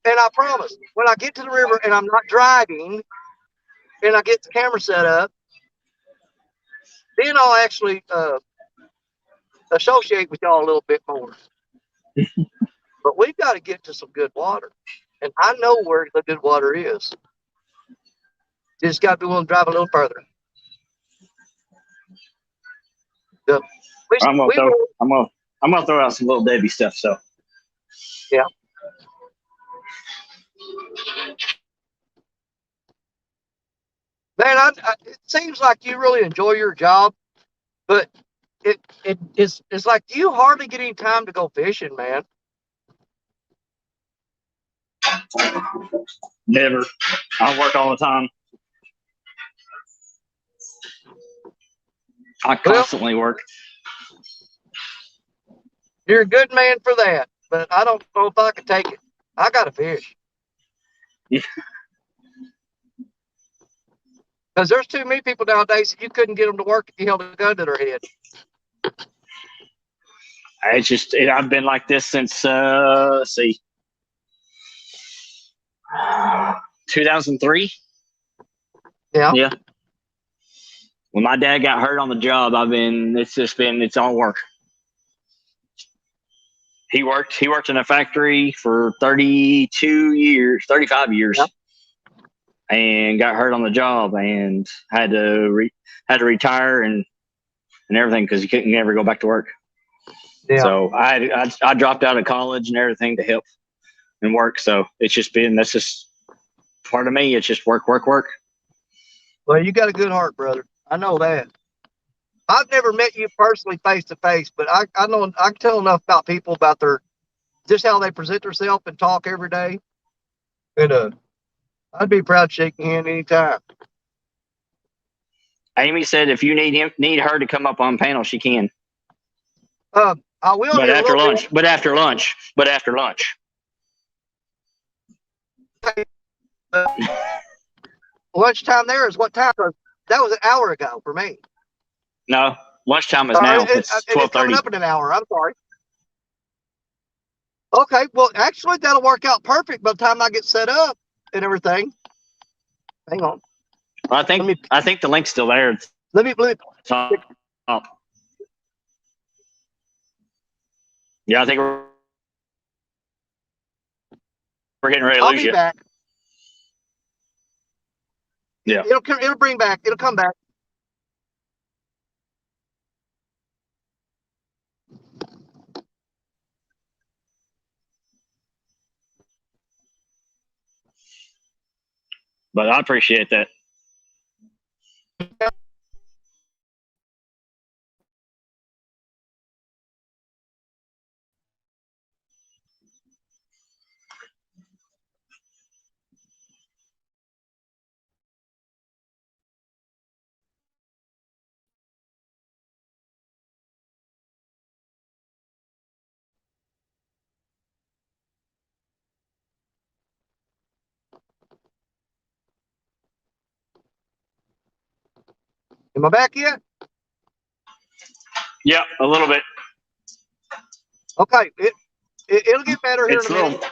And I promise, when I get to the river and I'm not driving, and I get the camera set up, then I'll actually associate with y'all a little bit more. But we've got to get to some good water, and I know where the good water is. You just got to be willing to drive a little further. So, I'm gonna throw out some little Debbie stuff. So yeah. Man, it seems like you really enjoy your job, but it's like you hardly get any time to go fishing, man. never. I work all the time. I constantly work. You're a good man for that, but I don't know if I could take it. I got to fish. Because there's too many people nowadays that you couldn't get them to work if you held a gun to their head. It's just I've been like this since let's see, 2003. Yeah. When my dad got hurt on the job, it's all work. He worked in a factory for 35 years, yep. And got hurt on the job and had to retire and everything because he couldn't ever go back to work. Yeah. So I dropped out of college and everything to help and work. So that's just part of me. It's just work. Well, you got a good heart, brother. I know that. I've never met you personally face to face, but I know I can tell enough about people about just how they present themselves and talk every day. And I'd be proud to shake your hand anytime. Amy said if you need her to come up on panel, she can. I will. But after lunch. But after lunch. Lunchtime there is what time? That was an hour ago for me. No, lunchtime is now. It's 12:30. It's coming up in an hour. I'm sorry. Okay, well, actually, that'll work out perfect by the time I get set up and everything. Hang on. I think the link's still there. Let me. Oh. Yeah, I think we're getting ready to lose you. I'll be back. Yeah. It'll come back. But I appreciate that. Am I back yet? Yeah, a little bit. Okay, it'll get better here in a minute.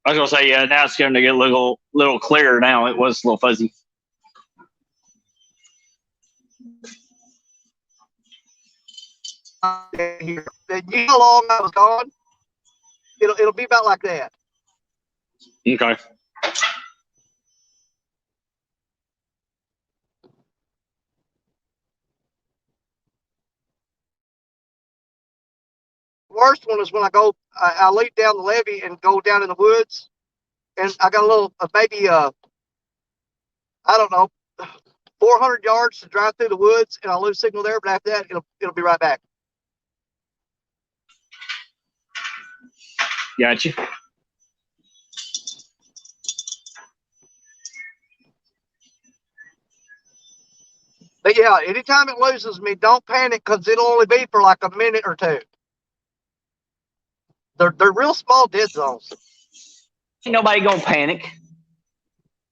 I was gonna say, yeah, now it's going to get a little clearer now. It was a little fuzzy. Here, you know how long I was gone? It'll be about like that. Okay. Worst one is when I leap down the levee and go down in the woods, and I got a little maybe I don't know 400 yards to drive through the woods, and I'll lose signal there. But after that, it'll be right back. Gotcha. But But yeah, anytime it loses me, don't panic because it'll only be for like a minute or two. They're real small dead zones. Ain't nobody gonna panic.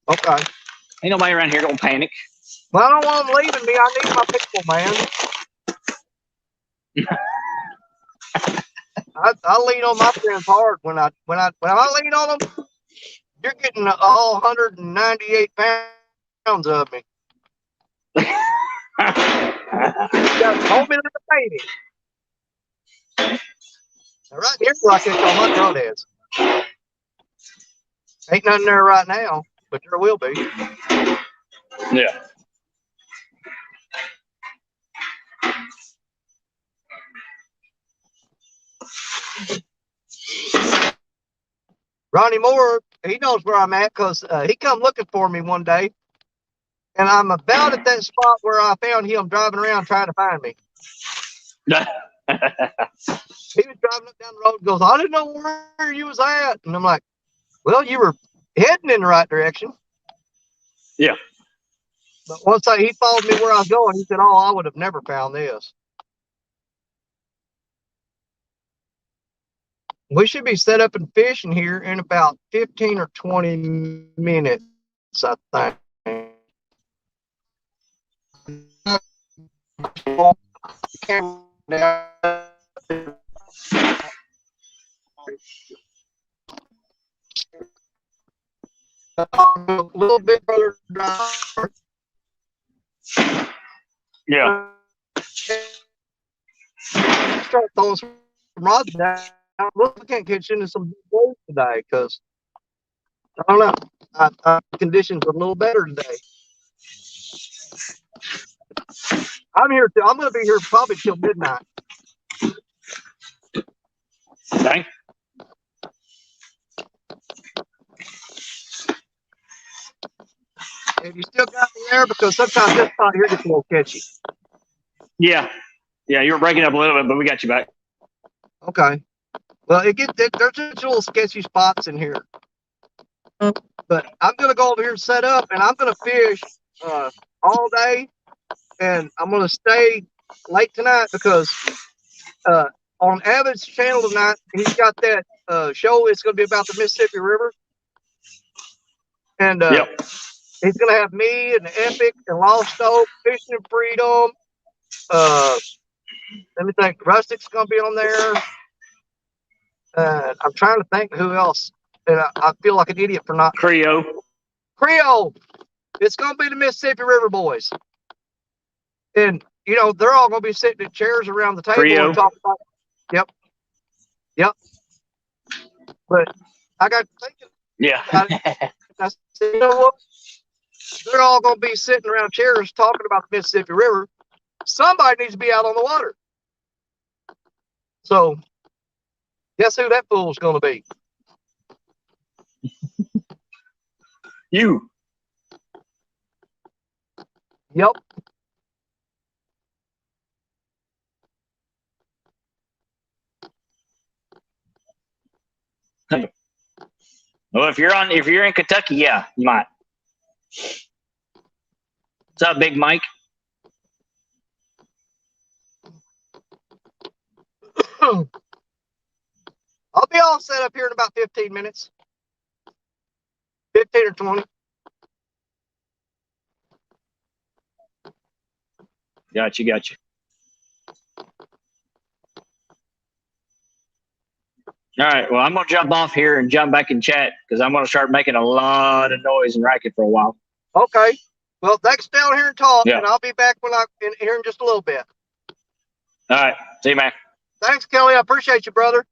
Okay. Ain't nobody around here gonna panic. Well, I don't want them leaving me. I need my people, man. I lean on my friends hard when I lean on them. You're getting all 198 pounds of me. Hold me like a baby. Now, right here where I catch all my crawdads. Ain't nothing there right now, but there will be. Yeah. Ronnie Moore, he knows where I'm at because he come looking for me one day, and I'm about at that spot where I found him driving around trying to find me. He was driving up down the road and goes, I didn't know where you was at. And I'm like, well, you were heading in the right direction. Yeah. But once he followed me where I was going, he said, oh, I would have never found this. We should be set up and fishing here in about 15 or 20 minutes, I think. A little bit further down. Yeah. Start throwing some rods down. Look, I can't catch into some big waves today because I don't know. Conditions are a little better today. I'm going to be here probably till midnight. Okay. Have you still got me there? Because sometimes this spot here gets a little catchy. Yeah. Yeah, you were breaking up a little bit, but we got you back. Okay. Well, there's just little sketchy spots in here. But I'm going to go over here and set up, and I'm going to fish all day, and I'm going to stay late tonight because on Avid's channel tonight, he's got that show. It's going to be about the Mississippi River. And Yep. he's going to have me and Epic and Lost Oak, Fishing and Freedom. Let me think. Rustic's going to be on there. I'm trying to think who else. And I feel like an idiot for not. Creole. It's going to be the Mississippi River boys. And, you know, they're all going to be sitting in chairs around the table and talking about it. Yep. But I got thinking. Yeah. I said, you know what? They're all going to be sitting around chairs talking about the Mississippi River. Somebody needs to be out on the water. So, guess who that fool's going to be? You. Yep. Well, if you're in Kentucky, yeah, you might. What's up, Big Mike? I'll be all set up here in about 15 minutes. 15 or 20. Gotcha. All right. Well, I'm going to jump off here and jump back in chat because I'm going to start making a lot of noise and racket for a while. Okay. Well, thanks down here and talk, Yeah. and I'll be back here in just a little bit. All right. See you, man. Thanks, Kelly. I appreciate you, brother.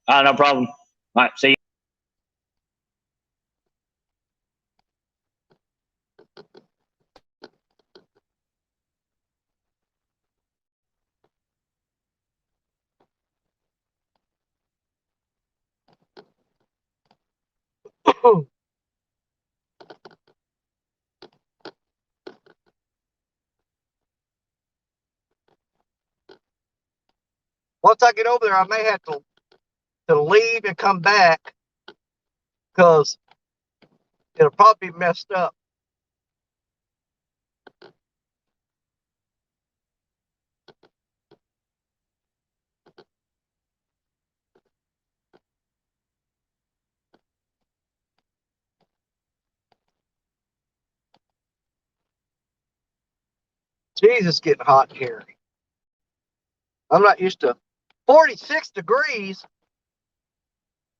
No problem. All right. See you. Once I get over there, I may have to leave and come back because it'll probably be messed up. Jesus, getting hot here. I'm not used to 46 degrees.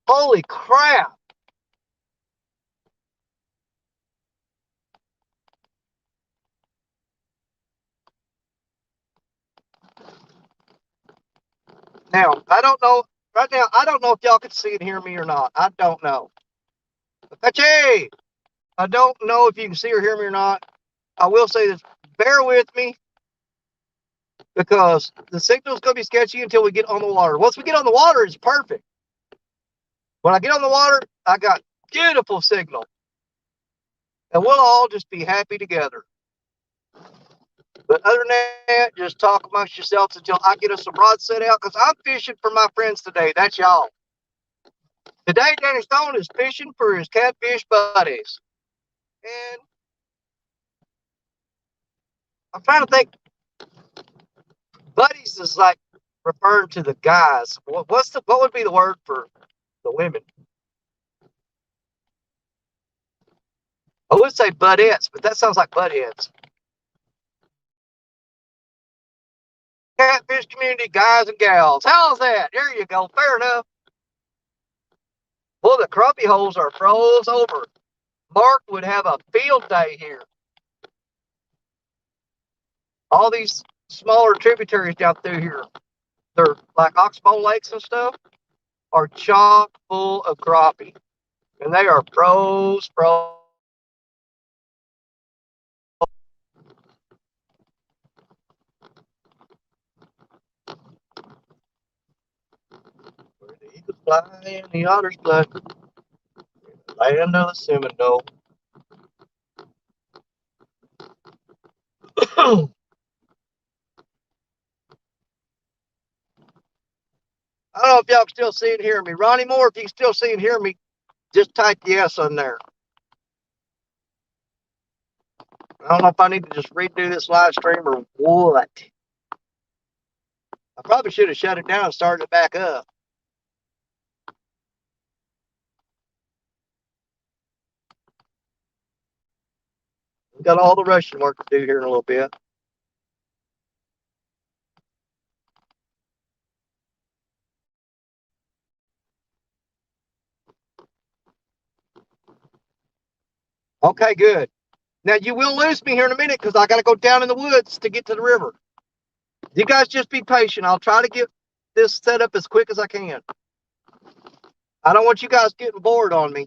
Holy crap. Now, I don't know. Right now, I don't know if y'all can see and hear me or not. I don't know. Apache! I don't know if you can see or hear me or not. I will say this. Bear with me because the signal's going to be sketchy until we get on the water. Once we get on the water, it's perfect. When I get on the water, I got beautiful signal. And we'll all just be happy together. But other than that, just talk amongst yourselves until I get us some rods set out because I'm fishing for my friends today. That's y'all. Today, Danny Stone is fishing for his catfish buddies. And I'm trying to think. Buddies is like referring to the guys. What would be the word for the women? I would say buddettes, but that sounds like buttheads. Catfish community, guys and gals. How's that? There you go. Fair enough. Well, the crappie holes are froze over. Mark would have a field day here. All these smaller tributaries down through here, they're like Oxbow lakes and stuff, are chock full of crappie. And they are froze. Where the eagles fly and the otters blood. Land of the Seminole. I don't know if y'all can still see and hear me. Ronnie Moore, if you can still see and hear me, just type yes on there. I don't know if I need to just redo this live stream or what. I probably should have shut it down and started it back up. We've got all the Russian work to do here in a little bit. Okay, good. Now you will lose me here in a minute because I got to go down in the woods to get to the river. You guys just be patient. I'll try to get this set up as quick as I can. I don't want you guys getting bored on me.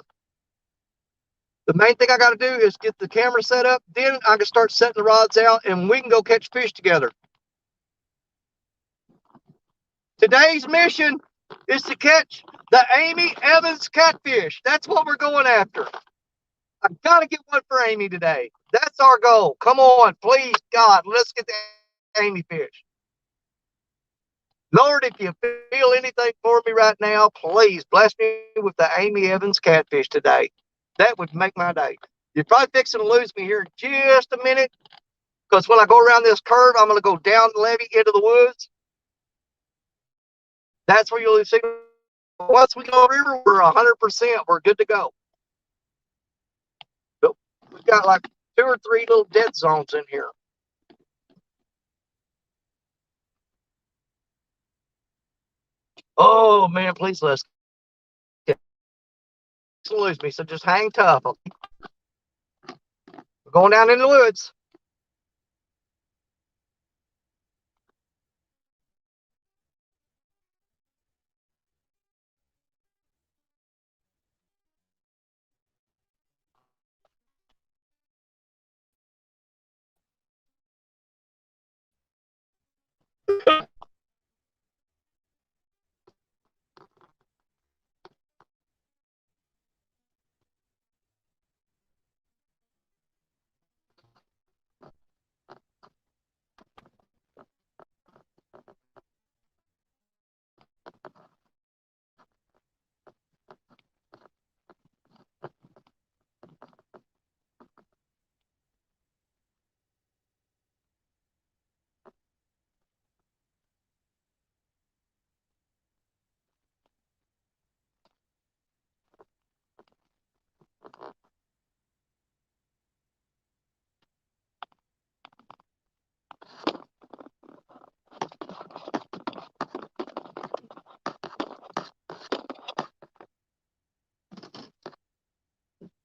The main thing I got to do is get the camera set up. Then I can start setting the rods out and we can go catch fish together. Today's mission is to catch the Amy Evans catfish. That's what we're going after. I've got to get one for Amy today. That's our goal. Come on, please, God, let's get the Amy fish. Lord, if you feel anything for me right now, please bless me with the Amy Evans catfish today. That would make my day. You're probably fixing to lose me here in just a minute because when I go around this curve, I'm going to go down the levee into the woods. That's where you'll see. Once we go river, we're 100%. We're good to go. But we've got like 2 or 3 little dead zones in here. Oh man, please let's lose me. So just hang tough. We're going down in the woods.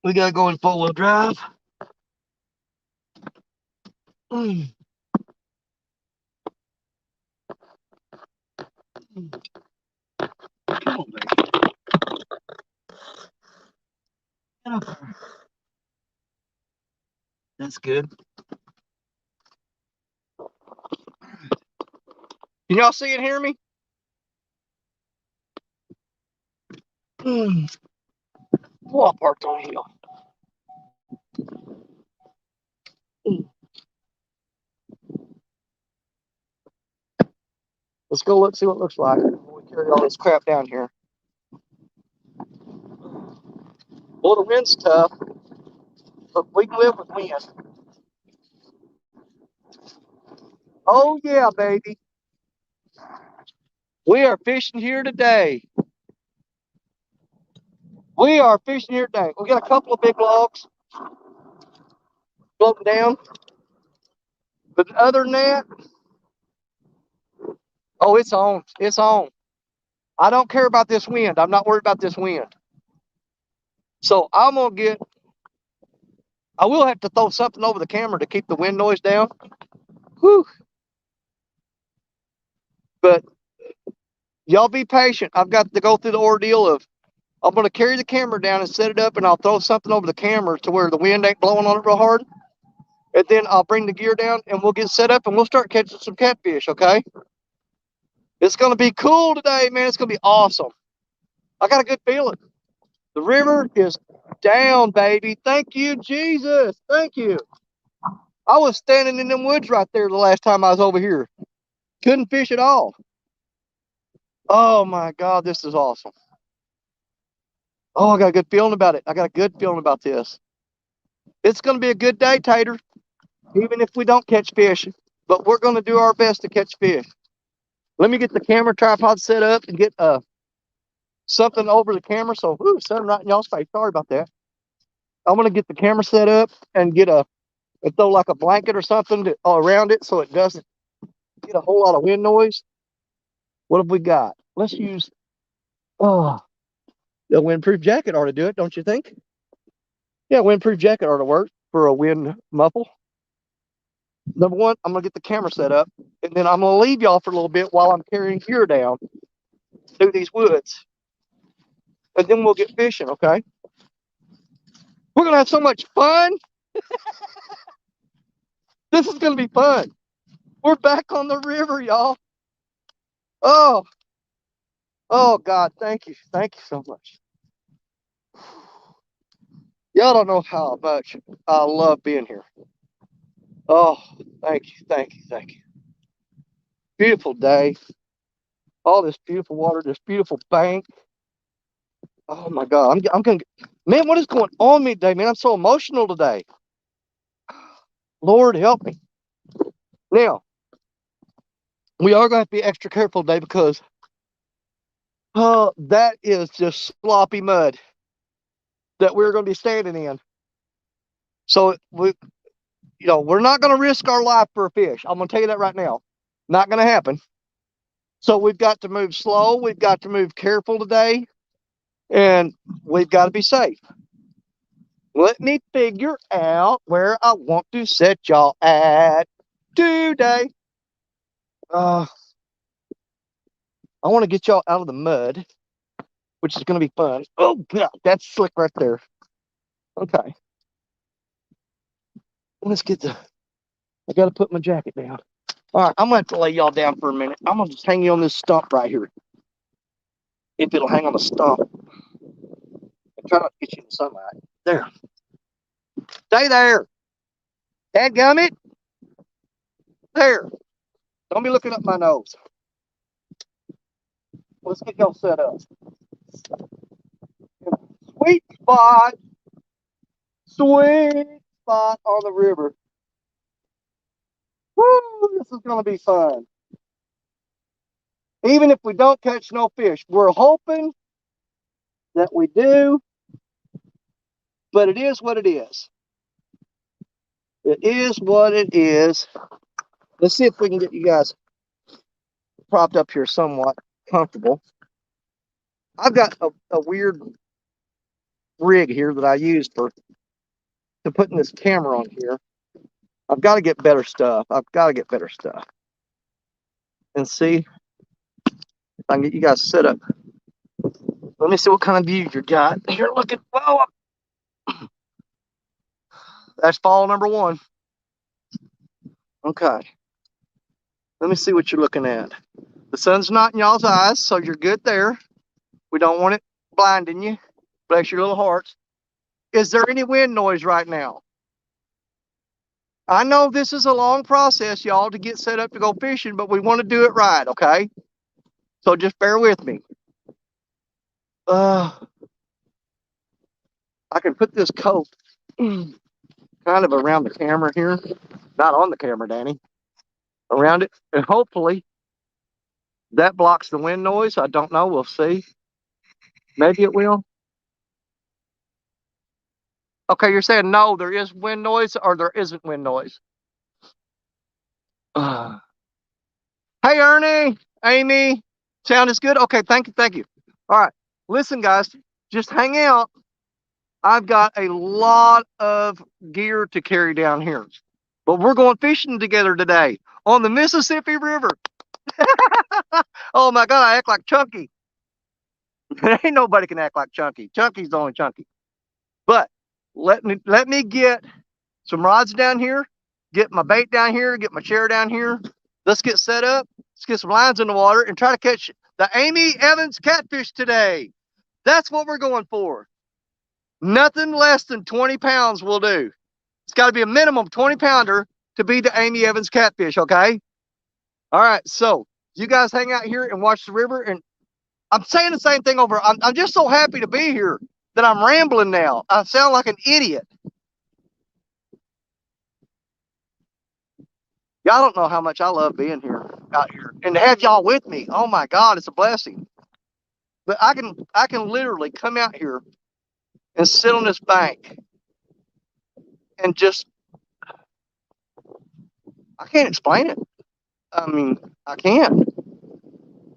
We gotta go in 4-wheel drive. Mm. Come on, baby. Get up there. That's good. Can y'all see and hear me? Mm. Oh, I parked on a hill. Mm. Let's go. Let's see what it looks like when we carry all this crap down here. Well, the wind's tough, but we can live with wind. Oh yeah, baby. We are fishing here today. We are fishing here today. We got a couple of big logs floating down. But other than that, oh, it's on. It's on. I don't care about this wind. I'm not worried about this wind. So I'm going to I will have to throw something over the camera to keep the wind noise down. Whew. But y'all be patient. I've got to go through the ordeal of, I'm going to carry the camera down and set it up, and I'll throw something over the camera to where the wind ain't blowing on it real hard. And then I'll bring the gear down and we'll get set up and we'll start catching some catfish, okay? It's going to be cool today, man. It's going to be awesome. I got a good feeling. The river is down, baby. Thank you, Jesus. Thank you. I was standing in them woods right there the last time I was over here. Couldn't fish at all. Oh, my God. This is awesome. Oh, I got a good feeling about it. I got a good feeling about this. It's going to be a good day, Tater, even if we don't catch fish. But we're going to do our best to catch fish. Let me get the camera tripod set up and get something over the camera. So, something right in y'all's face. Sorry about that. I'm going to get the camera set up and and throw like a blanket or something around it so it doesn't get a whole lot of wind noise. What have we got? Let's use, the windproof jacket ought to do it, don't you think? Yeah, windproof jacket ought to work for a wind muffle. Number one, I'm going to get the camera set up, and then I'm going to leave y'all for a little bit while I'm carrying gear down through these woods. And then we'll get fishing, okay? We're going to have so much fun. This is going to be fun. We're back on the river, y'all. Oh, oh, God, thank you. Thank you so much. Y'all don't know how much I love being here. Oh, thank you, thank you, thank you. Beautiful day. All this beautiful water, this beautiful bank. Oh my God, I'm gonna, man, what is going on me today, man? I'm so emotional today. Lord help me. Now, we are going to be extra careful today because that is just sloppy mud that we're going to be standing in. So we're not going to risk our life for a fish. I'm going to tell you that right now. Not going to happen. So we've got to move slow. We've got to move careful today, and we've got to be safe. Let me figure out where I want to set y'all at today. I want to get y'all out of the mud, which is going to be fun. Oh, God, that's slick right there. Okay. Let's get I got to put my jacket down. All right, I'm going to have to lay y'all down for a minute. I'm going to just hang you on this stump right here. If it'll hang on the stump. And try not to get you in the sunlight. There. Stay there. Dadgummit. There. Don't be looking up my nose. Let's get y'all set up. Sweet spot. Sweet spot on the river. Woo, this is going to be fun. Even if we don't catch no fish, we're hoping that we do, but it is what it is. It is what it is. Let's see if we can get you guys propped up here somewhat comfortable. I've got a weird rig here that I use to putting this camera on here. I've got to get better stuff. And see if I can get you guys set up. Let me see what kind of view you got. You're looking. Whoa, that's fall number 1. Okay. Let me see what you're looking at. The sun's not in y'all's eyes, so you're good there. We don't want it blinding you. Bless your little hearts. Is there any wind noise right now? I know this is a long process, y'all, to get set up to go fishing, but we want to do it right, okay? So just bear with me. I can put this coat kind of around the camera here. Not on the camera, Danny. Around it. And hopefully that blocks the wind noise. I don't know. We'll see. Maybe it will. Okay, you're saying no, there is wind noise or there isn't wind noise. Hey, Ernie, Amy, sound is good? Okay, thank you. All right, listen, guys, just hang out. I've got a lot of gear to carry down here, but we're going fishing together today on the Mississippi River. Oh my God, I act like Chunky. Ain't nobody can act like Chunky. Chunky's the only Chunky. But let me get some rods down here, get my bait down here, get my chair down here. Let's get set up. Let's get some lines in the water and try to catch the Amy Evans catfish today. That's what we're going for. Nothing less than 20 pounds will do. It's got to be a minimum 20 pounder to be the Amy Evans catfish, okay? All right, so you guys hang out here and watch the river. And I'm saying the same thing over. I'm just so happy to be here that I'm rambling now. I sound like an idiot. Y'all don't know how much I love being here, out here, and to have y'all with me. Oh my God, it's a blessing. But I can literally come out here and sit on this bank and just, I can't explain it. I mean, I can't.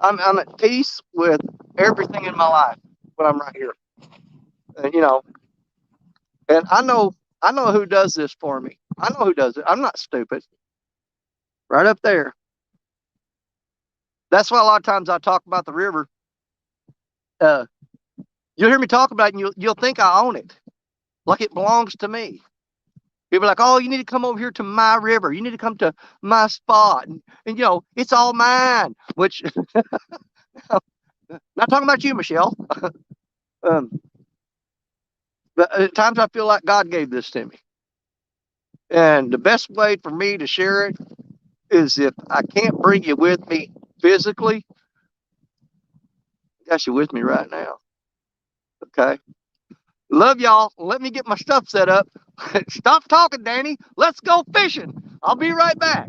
I'm at peace with everything in my life when I'm right here. And and I know who does this for me. I know who does it. I'm not stupid. Right up there. That's why a lot of times I talk about the river. Uh, you'll hear me talk about it, and you'll think I own it, like it belongs to me. People are like, oh, you need to come over here to my river. You need to come to my spot. And it's all mine, which, not talking about you, Michelle. um, but at times I feel like God gave this to me. And the best way for me to share it is if I can't bring you with me physically. I got you with me right now. Okay. Love y'all. Let me get my stuff set up. Stop talking, Danny. Let's go fishing. I'll be right back.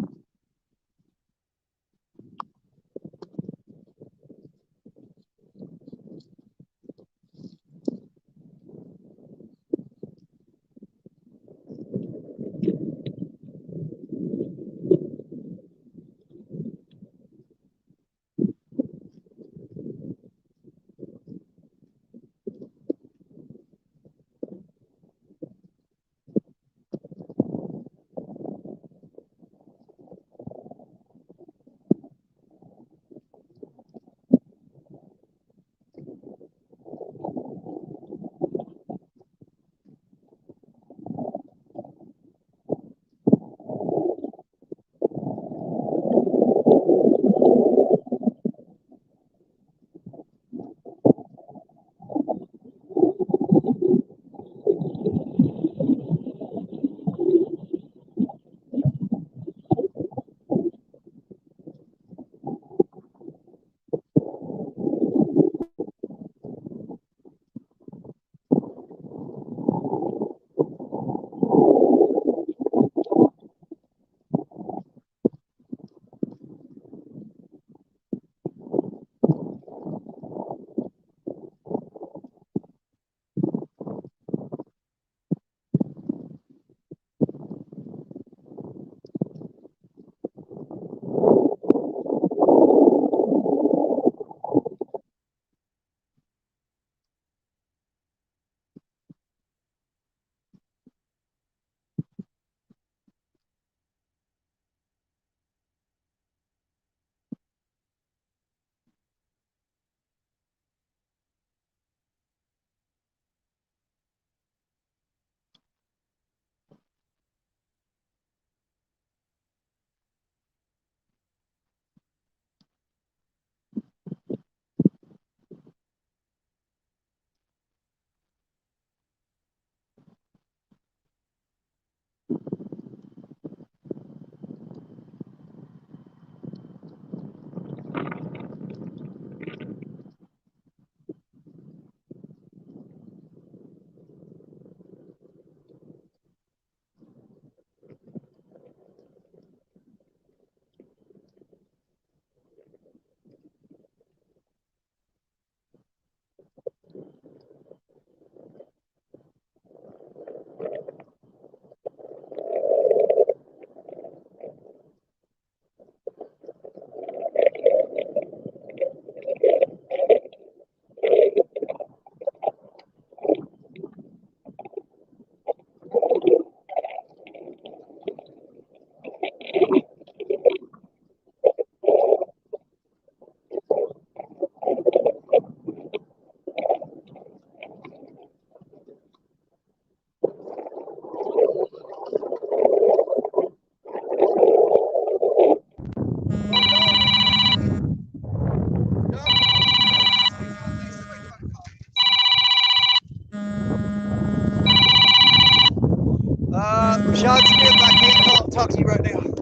Sean Smith, I can't talk to you right now.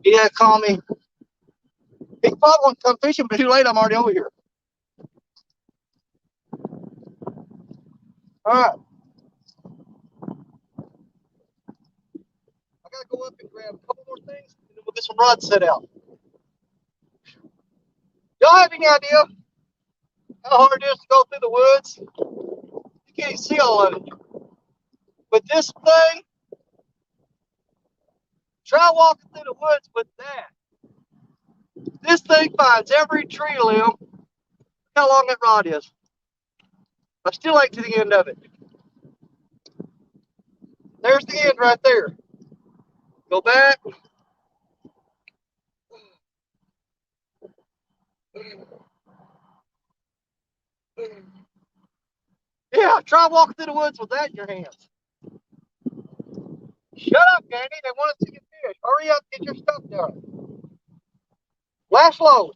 Yeah, call me. He probably won't come fishing, but too late. I'm already over here. All right. I gotta go up and grab a couple more things, and then we'll get some rods set out. Y'all have any idea how hard it is to go through the woods? You can't even see all of it. But this thing, try walking through the woods with that. This thing finds every tree limb. Look how long that rod is. I still ain't to the end of it. There's the end right there. Go back. Yeah, try walking through the woods with that in your hands. Shut up, Danny. They want to see you fish. Hurry up, get your stuff done. Last load.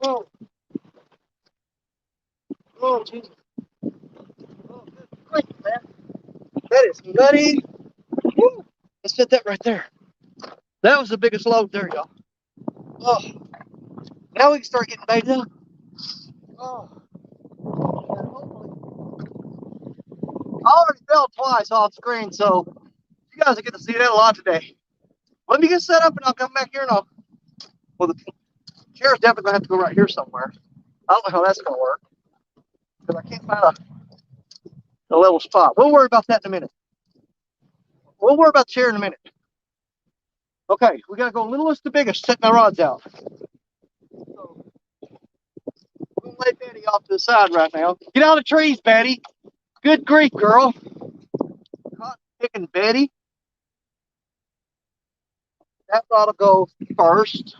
Oh, oh, Jesus. Oh, good grief, man. That is nutty. Woo. Let's set that right there. That was the biggest load there, y'all. Oh, now we can start getting baited up. Oh, I already fell twice off screen, so you guys will get to see that a lot today. Let me get set up and I'll come back here and well, the chair's definitely going to have to go right here somewhere. I don't know how that's going to work because I can't find a level spot. We'll worry about that in a minute. We'll worry about the chair in a minute. Okay, we got to go littlest to biggest, setting our rods out. So, we're going to lay Betty off to the side right now. Get out of the trees, Betty. Good grief, girl. Cotton picking Betty. That ought to go first.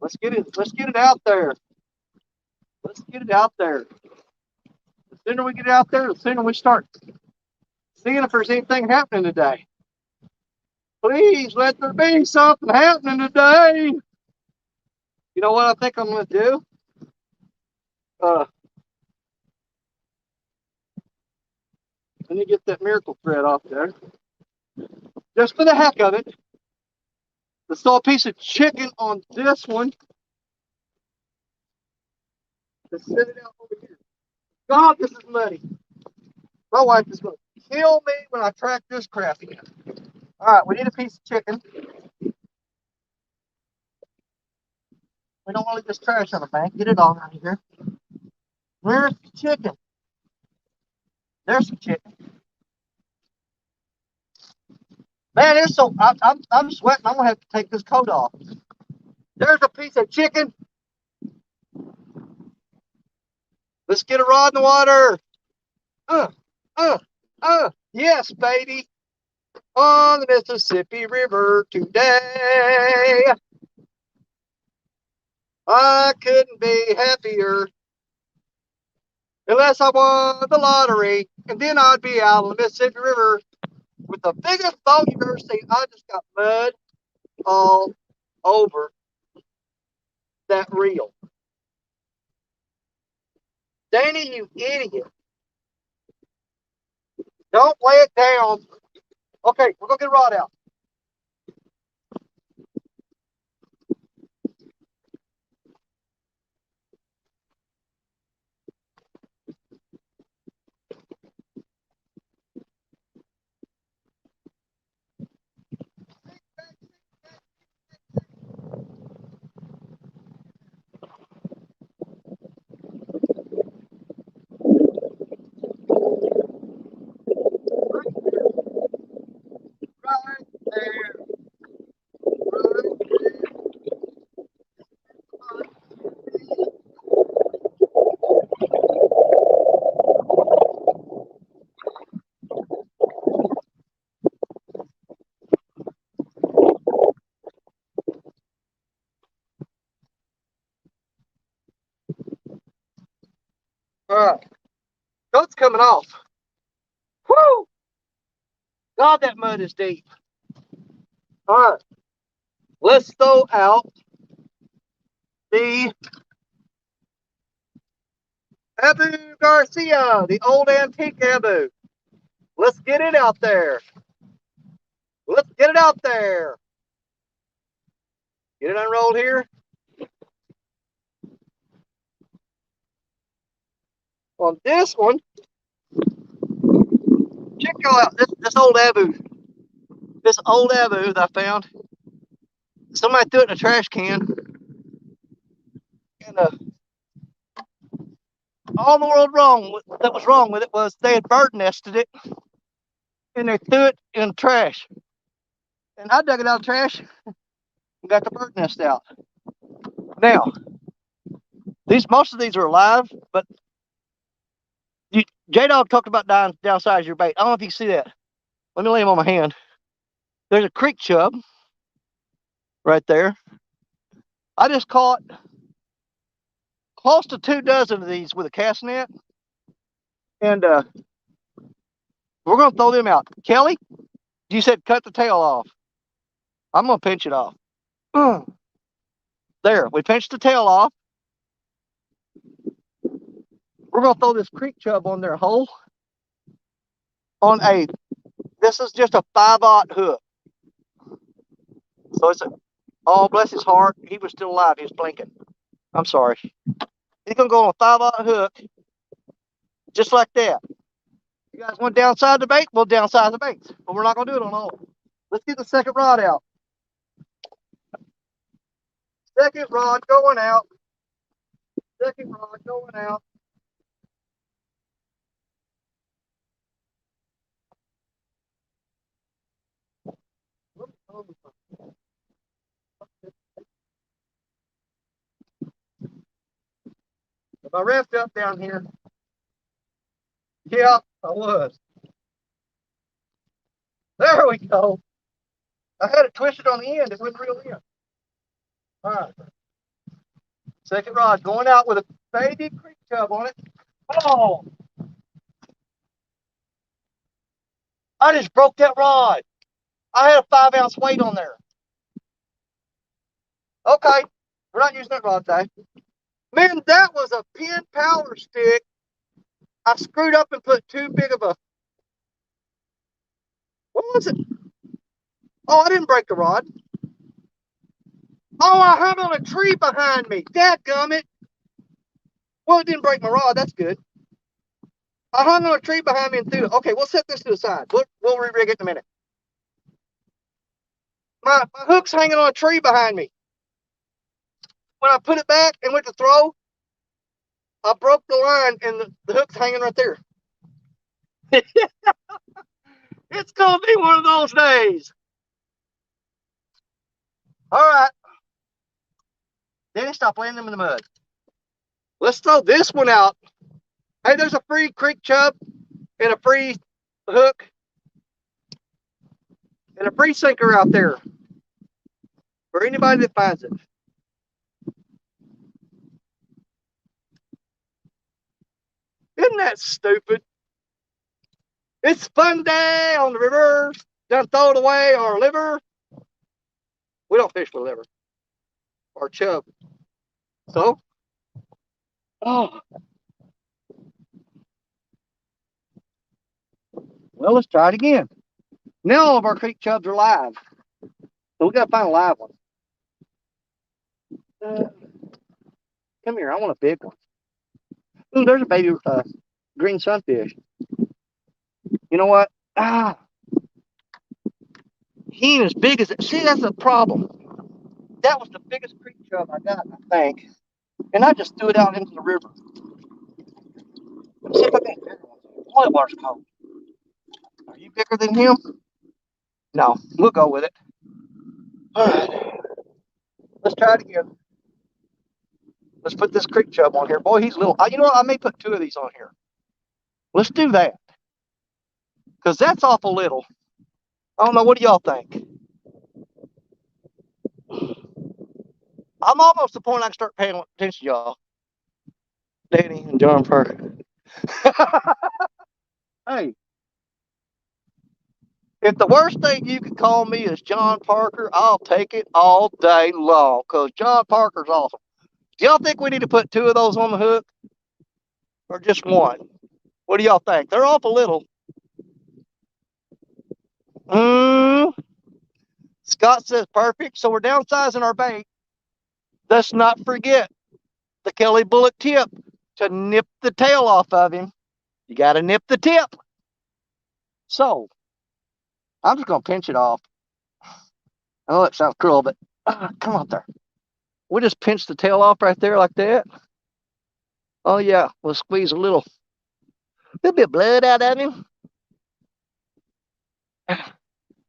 Let's get it out there. Let's get it out there. The sooner we get it out there, the sooner we start seeing if there's anything happening today. Please let there be something happening today. You know what I think I'm going to do? Let me get that miracle thread off there. Just for the heck of it. Let's throw a piece of chicken on this one. Let's set it out over here. God, this is muddy. My wife is going to kill me when I track this crap in. All right, we need a piece of chicken. We don't want to leave this trash on the bank. Get it all out of here. Where's the chicken? There's some chicken. Man, it's so I'm sweating. I'm gonna have to take this coat off. There's a piece of chicken. Let's get a rod in the water. Yes, baby. On the Mississippi River today. I couldn't be happier unless I won the lottery, and then I'd be out on the Mississippi River with the biggest boat you've ever seen. I just got mud all over that reel. Danny, you idiot. Don't lay it down. Okay, we're going to get a rod out. Right there. Right there. All right. Coat's coming off. Whoo! God, that mud is deep. All right. Let's throw out the Abu Garcia, the old antique Abu. Let's get it out there. Let's get it out there. Get it unrolled here. On this one, check out this old Abu. This old Abu that I found. Somebody threw it in a trash can. And all the world that was wrong with it was they had bird nested it and they threw it in trash. And I dug it out of the trash and got the bird nest out. Now, most of these are alive, but J-Dog talked about downsize your bait. I don't know if you can see that. Let me lay him on my hand. There's a creek chub right there. I just caught close to 2 dozen of these with a cast net. And we're going to throw them out. Kelly, you said cut the tail off. I'm going to pinch it off. There, we pinched the tail off. We're going to throw this creek chub on their hole on this is just a 5/0 hook. So it's oh, bless his heart. He was still alive. He was blinking. I'm sorry. He's going to go on a 5/0 hook just like that. You guys want to downsize the bait? We'll downsize the baits, but we're not going to do it on all. Let's get the second rod out. Second rod going out. Second rod going out. If I revved up down here. Yeah, I was. There we go. I had it twisted on the end. It wouldn't reel in. All right. Second rod going out with a baby creek chub on it. Oh, I just broke that rod. I had a 5-ounce weight on there. Okay, we're not using that rod today. Man, that was a pin power stick. I screwed up and put too big of a. What was it? Oh, I didn't break the rod. Oh, I hung on a tree behind me. Dadgummit. Well, it didn't break my rod. That's good. I hung on a tree behind me and threw it. Okay, we'll set this to the side. We'll re-rig it in a minute. My hook's hanging on a tree behind me. When I put it back and went to throw, I broke the line and the hook's hanging right there. It's going to be one of those days. All right. Danny, stop laying them in the mud. Let's throw this one out. Hey, there's a free creek chub and a free hook and a free sinker out there for anybody that finds it. Isn't that stupid? It's fun day on the river. Done throw it away our liver. We don't fish with liver or chub. So, oh, well, let's try it again. Now all of our creek chubs are live. So we got to find a live one. Come here. I want a big one. Ooh, there's a baby green sunfish. You know what? He ain't as big as it. See, that's the problem. That was the biggest creek chub I got, I think. And I just threw it out into the river. Let's see if I can get bigger ones. Boy, the water's cold. Are you bigger than him? No, we'll go with it. All right. Let's try it again. Let's put this creek chub on here. Boy, he's little. You know what? I may put 2 of these on here. Let's do that. Because that's awful little. I don't know. What do y'all think? I'm almost to the point I can start paying attention to y'all. Danny and John Parker. Hey, if the worst thing you could call me is John Parker, I'll take it all day long because John Parker's awesome. Do y'all think we need to put 2 of those on the hook or just 1? What do y'all think? They're awful little. Scott says perfect. So we're downsizing our bait. Let's not forget the Kelly Bullock tip to nip the tail off of him. You got to nip the tip. So I'm just going to pinch it off. I know that sounds cruel, but come on there. We just pinch the tail off right there like that. Oh, yeah. We'll squeeze a little bit of blood out of him.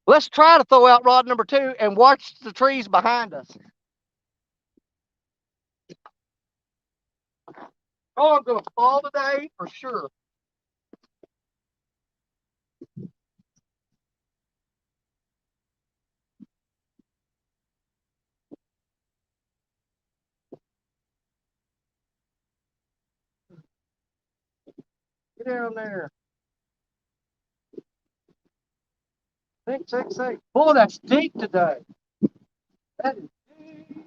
Let's try to throw out rod number 2 and watch the trees behind us. Oh, I'm going to fall today for sure. Get down there. Think. Boy, that's deep today. That is deep.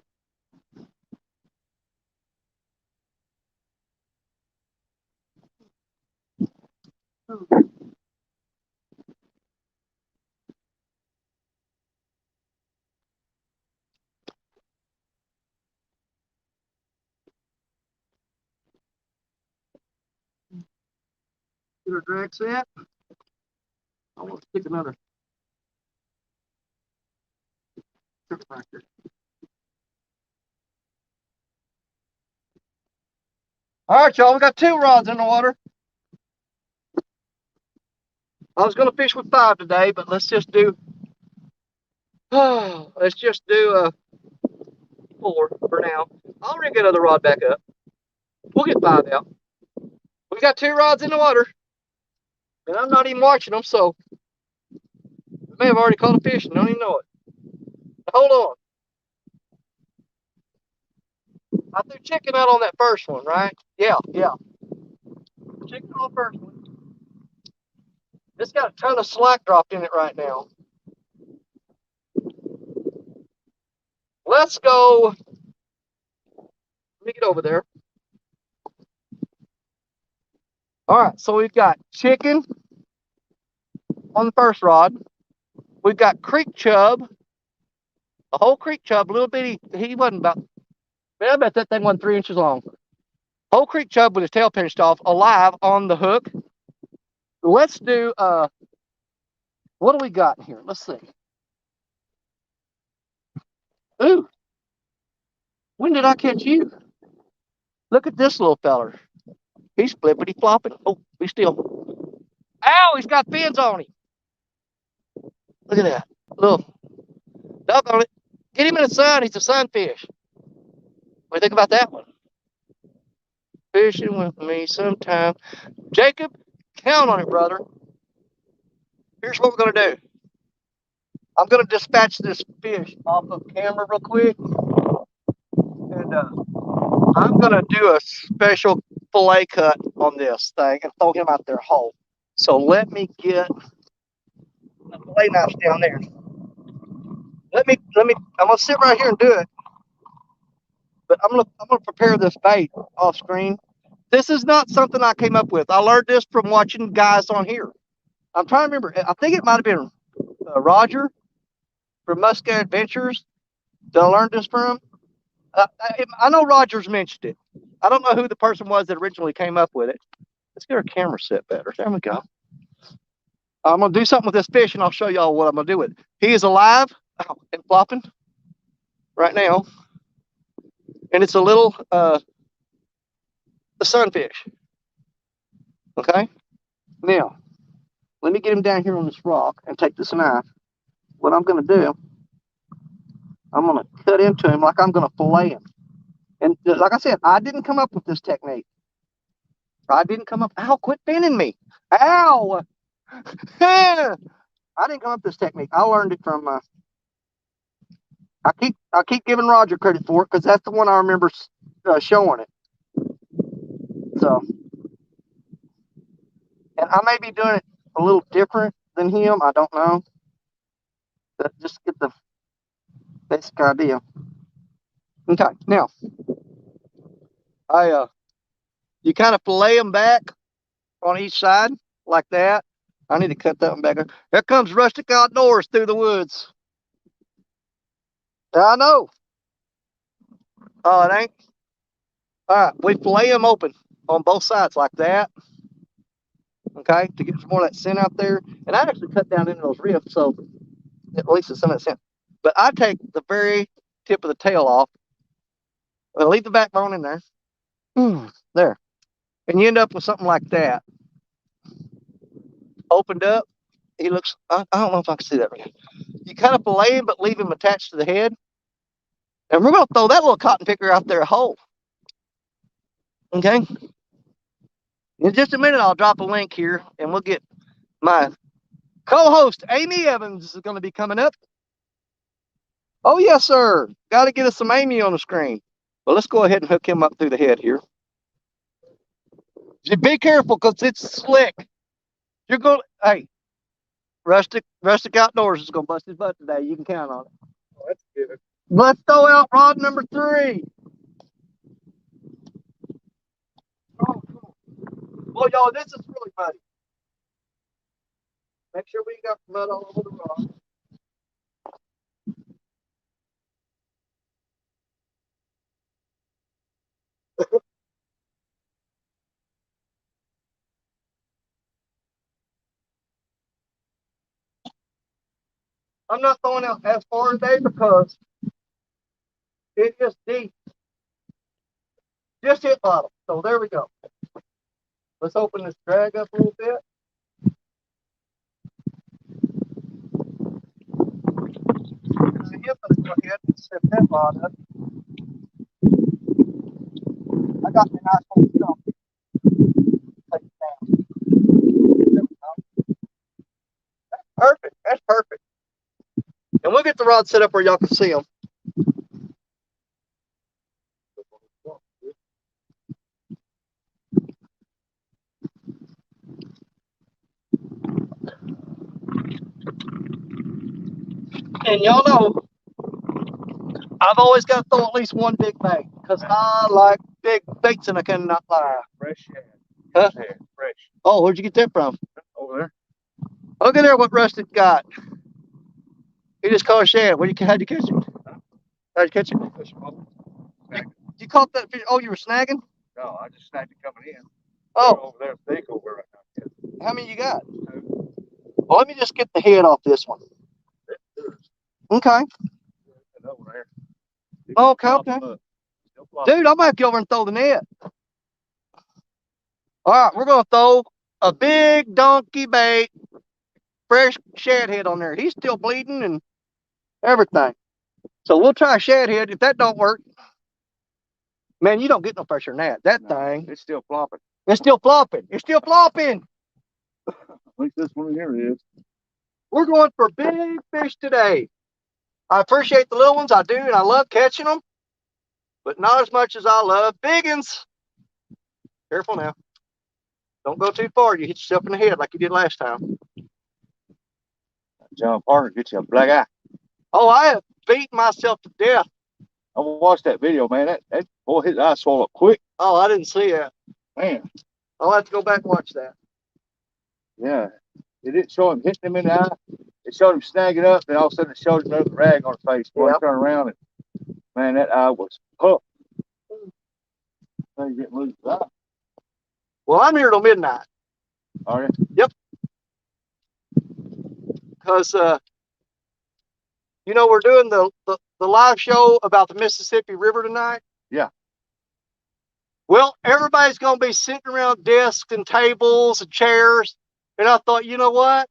Get our drag set. I want to stick another trip back here. All right, y'all, we got 2 rods in the water. I was going to fish with 5 today, but let's just do 4 for now. I'll rig another rod back up. We'll get 5 out. We got 2 rods in the water, and I'm not even watching them, so I may have already caught a fish and don't even know it. Hold on. I threw chicken out on that first one, right? Yeah. Chicken on the first one. It's got a ton of slack dropped in it right now. Let's go. Let me get over there. All right, so we've got chicken on the first rod. We've got creek chub, a whole creek chub, a little bitty. He wasn't about, man, I bet that thing wasn't 3 inches long. Whole creek chub with his tail pinched off, alive on the hook. Let's do, what do we got here? Let's see. Ooh, when did I catch you? Look at this little feller. He's flippity flopping. Oh, he's still. Ow, he's got fins on him. Look at that. Look. Doggone it. Get him in the sun. He's a sunfish. What do you think about that one? Fishing with me sometime. Jacob, count on it, brother. Here's what we're going to do. I'm going to dispatch this fish off of camera real quick. And I'm going to do a special fillet cut on this thing and throw him out there whole. So let me get the fillet knife down there. I'm going to sit right here and do it. But I'm gonna prepare this bait off screen. This is not something I came up with. I learned this from watching guys on here. I'm trying to remember. I think it might have been Roger from Muscat Adventures that I learned this from. I know Roger's mentioned it. I don't know who the person was that originally came up with it. Let's get our camera set better. There we go. I'm gonna do something with this fish, and I'll show y'all what I'm gonna do with it. He is alive and flopping right now, and it's a little sunfish. Okay. Now, let me get him down here on this rock and take this knife. What I'm going to do, I'm going to cut into him like I'm going to fillet him. And like I said, I didn't come up with this technique. I didn't come up. Ow, quit pinning me. Ow. I didn't come up with this technique. I learned it from, I keep giving Roger credit for it because that's the one I remember showing it. So, and I may be doing it a little different than him. I don't know. But just get the basic idea. Okay, now, you kind of fillet them back on each side like that. I need to cut that one back. Here comes Rustic Outdoors through the woods. I know. Oh, it ain't. All right, we fillet them open on both sides like that. Okay, to get some more of that scent out there. And I actually cut down into those ribs, so at least it's some of that scent. But I take the very tip of the tail off. I'll leave the backbone in there. There. And you end up with something like that. Opened up. He looks, I don't know if I can see that right now. You kind of fillet him, but leave him attached to the head. And we're going to throw that little cotton picker out there whole. Okay? In just a minute, I'll drop a link here, and we'll get my co-host, Amy Evans, is going to be coming up. Oh, yes, sir. Got to get us some Amy on the screen. Well, let's go ahead and hook him up through the head here. Be careful, because it's slick. You're going to, hey, Rustic Outdoors is going to bust his butt today. You can count on it. Oh, that's good. Let's throw out rod number 3. Oh, cool. Well, y'all, this is really muddy. Make sure we got mud all over the rod. I'm not throwing out as far today because it is deep. Just hit bottom. So there we go. Let's open this drag up a little bit. I'm going to go ahead and set that rod up. I got my nice little stump. Take it down. That's perfect. That's perfect. And we'll get the rod set up where y'all can see them. And y'all know, I've always got to throw at least one big bait because I like big baits and I cannot lie. Fresh shad. Huh? Fresh. Oh, where'd you get that from? Over there. Look at there what Rusted got. He just caught a shad. How'd you catch it? How'd you catch it? You caught that fish? Oh, you were snagging? No, I just snagged it coming in. Oh. Over there, big over right now. How many you got? Well, let me just get the head off this one. Okay. Over there. Okay. Dude, I might have to go over and throw the net. All right, we're going to throw a big donkey bait, fresh shad head on there. He's still bleeding and everything. So we'll try a shad head. If that don't work, man, you don't get no pressure in that. That thing. It's still flopping. It's still flopping. It's still flopping. At least this one here is. We're going for big fish today. I appreciate the little ones. I do, and I love catching them. But not as much as I love big ones. Careful now. Don't go too far. You hit yourself in the head like you did last time. John Parker get you a black eye. Oh, I have beaten myself to death. I watched that video, man. That boy, his eye swelled up quick. Oh, I didn't see that. Man. I'll have to go back and watch that. Yeah. It didn't show him hitting him in the eye. It showed him snagging up, and all of a sudden it showed him another rag on his face. Boy, he turned around and man, that eye was puffed. Getting loose. Well, I'm here till midnight. Are you? Yep. Because you know, we're doing the live show about the Mississippi River tonight. Yeah. Well, everybody's going to be sitting around desks and tables and chairs. And I thought, you know what?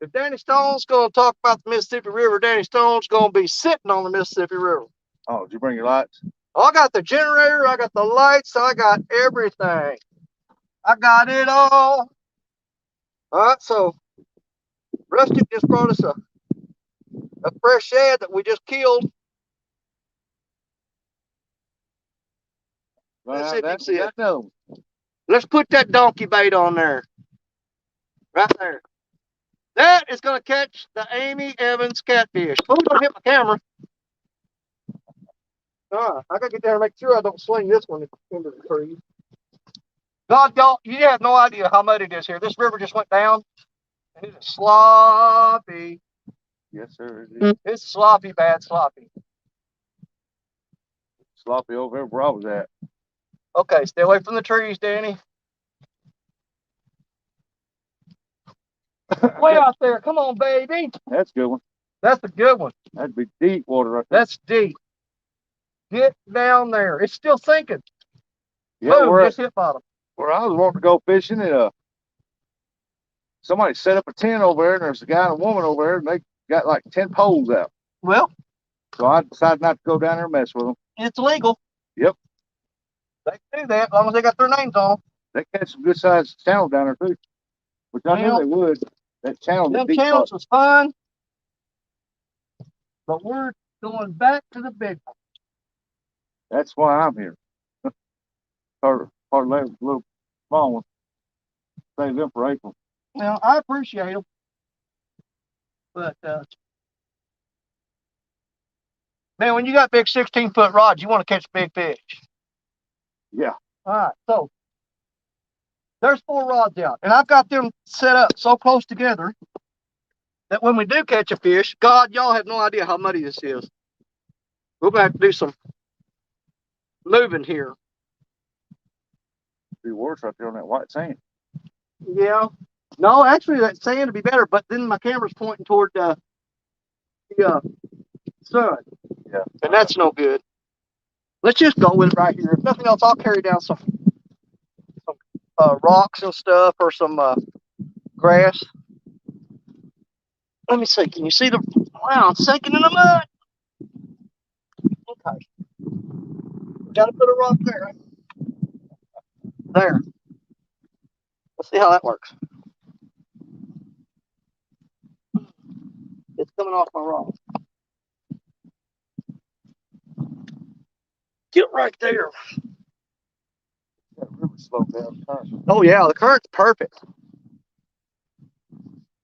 If Danny Stone's going to talk about the Mississippi River, Danny Stone's going to be sitting on the Mississippi River. Oh, did you bring your lights? Oh, I got the generator. I got the lights. I got everything. I got it all. All right, so Rustic just brought us a fresh shad that we just killed. Let's see if you can see it. No. Let's put that donkey bait on there. Right there. That is going to catch the Amy Evans catfish. Oh, don't hit my camera. All right, I got to get there and make sure I don't sling this one into the tree. God, y'all, you have no idea how muddy it is here. This river just went down, and it is sloppy. Yes, sir. It is. It's sloppy, bad sloppy. Sloppy over there where I was at. Okay, stay away from the trees, Danny. Way out there. Come on, baby. That's a good one. That's a good one. That'd be deep water right there. That's deep. Get down there. It's still sinking. Yeah, boom, just hit bottom. Where I was wanting to go fishing, and somebody set up a tent over there, and there's a guy and a woman over there, and they got like 10 poles out. Well, so I decided not to go down there and mess with them. It's legal. Yep. They can do that as long as they got their names on. They catch some good sized channel down there too, which I knew they would. That channel. Them channels was fun, but we're going back to the big one. That's why I'm here. Part of that little small one. Save them for April. Now, I appreciate them, but man, when you got big 16-foot rods, you want to catch big fish. Yeah. All right, so there's 4 rods out, and I've got them set up so close together that when we do catch a fish, God, y'all have no idea how muddy this is. We're going to have to do some moving here. It'd be worse right there on that white sand. Yeah. No, actually, that sand would be better, but then my camera's pointing toward the sun. Yeah. And that's no good. Let's just go with it right here. If nothing else, I'll carry down some rocks and stuff or some grass. Let me see. Can you see the... Wow, I'm sinking in the mud. Okay. Got to put a rock there. There. Let's see how that works. It's coming off my rock. Get right there. That river slowed down. Oh, yeah, the current's perfect.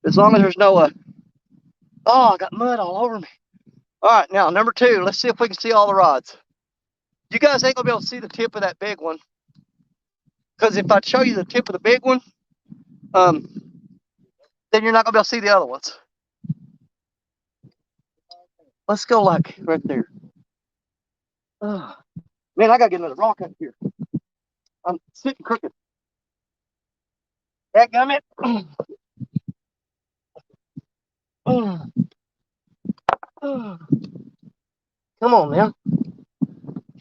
As long as there's no... Oh, I got mud all over me. All right, now, number 2. Let's see if we can see all the rods. You guys ain't going to be able to see the tip of that big one. Because if I show you the tip of the big one, then you're not going to be able to see the other ones. Let's go like right there. Man, I got to get another rock up here. I'm sitting crooked. That gummit. Come on now.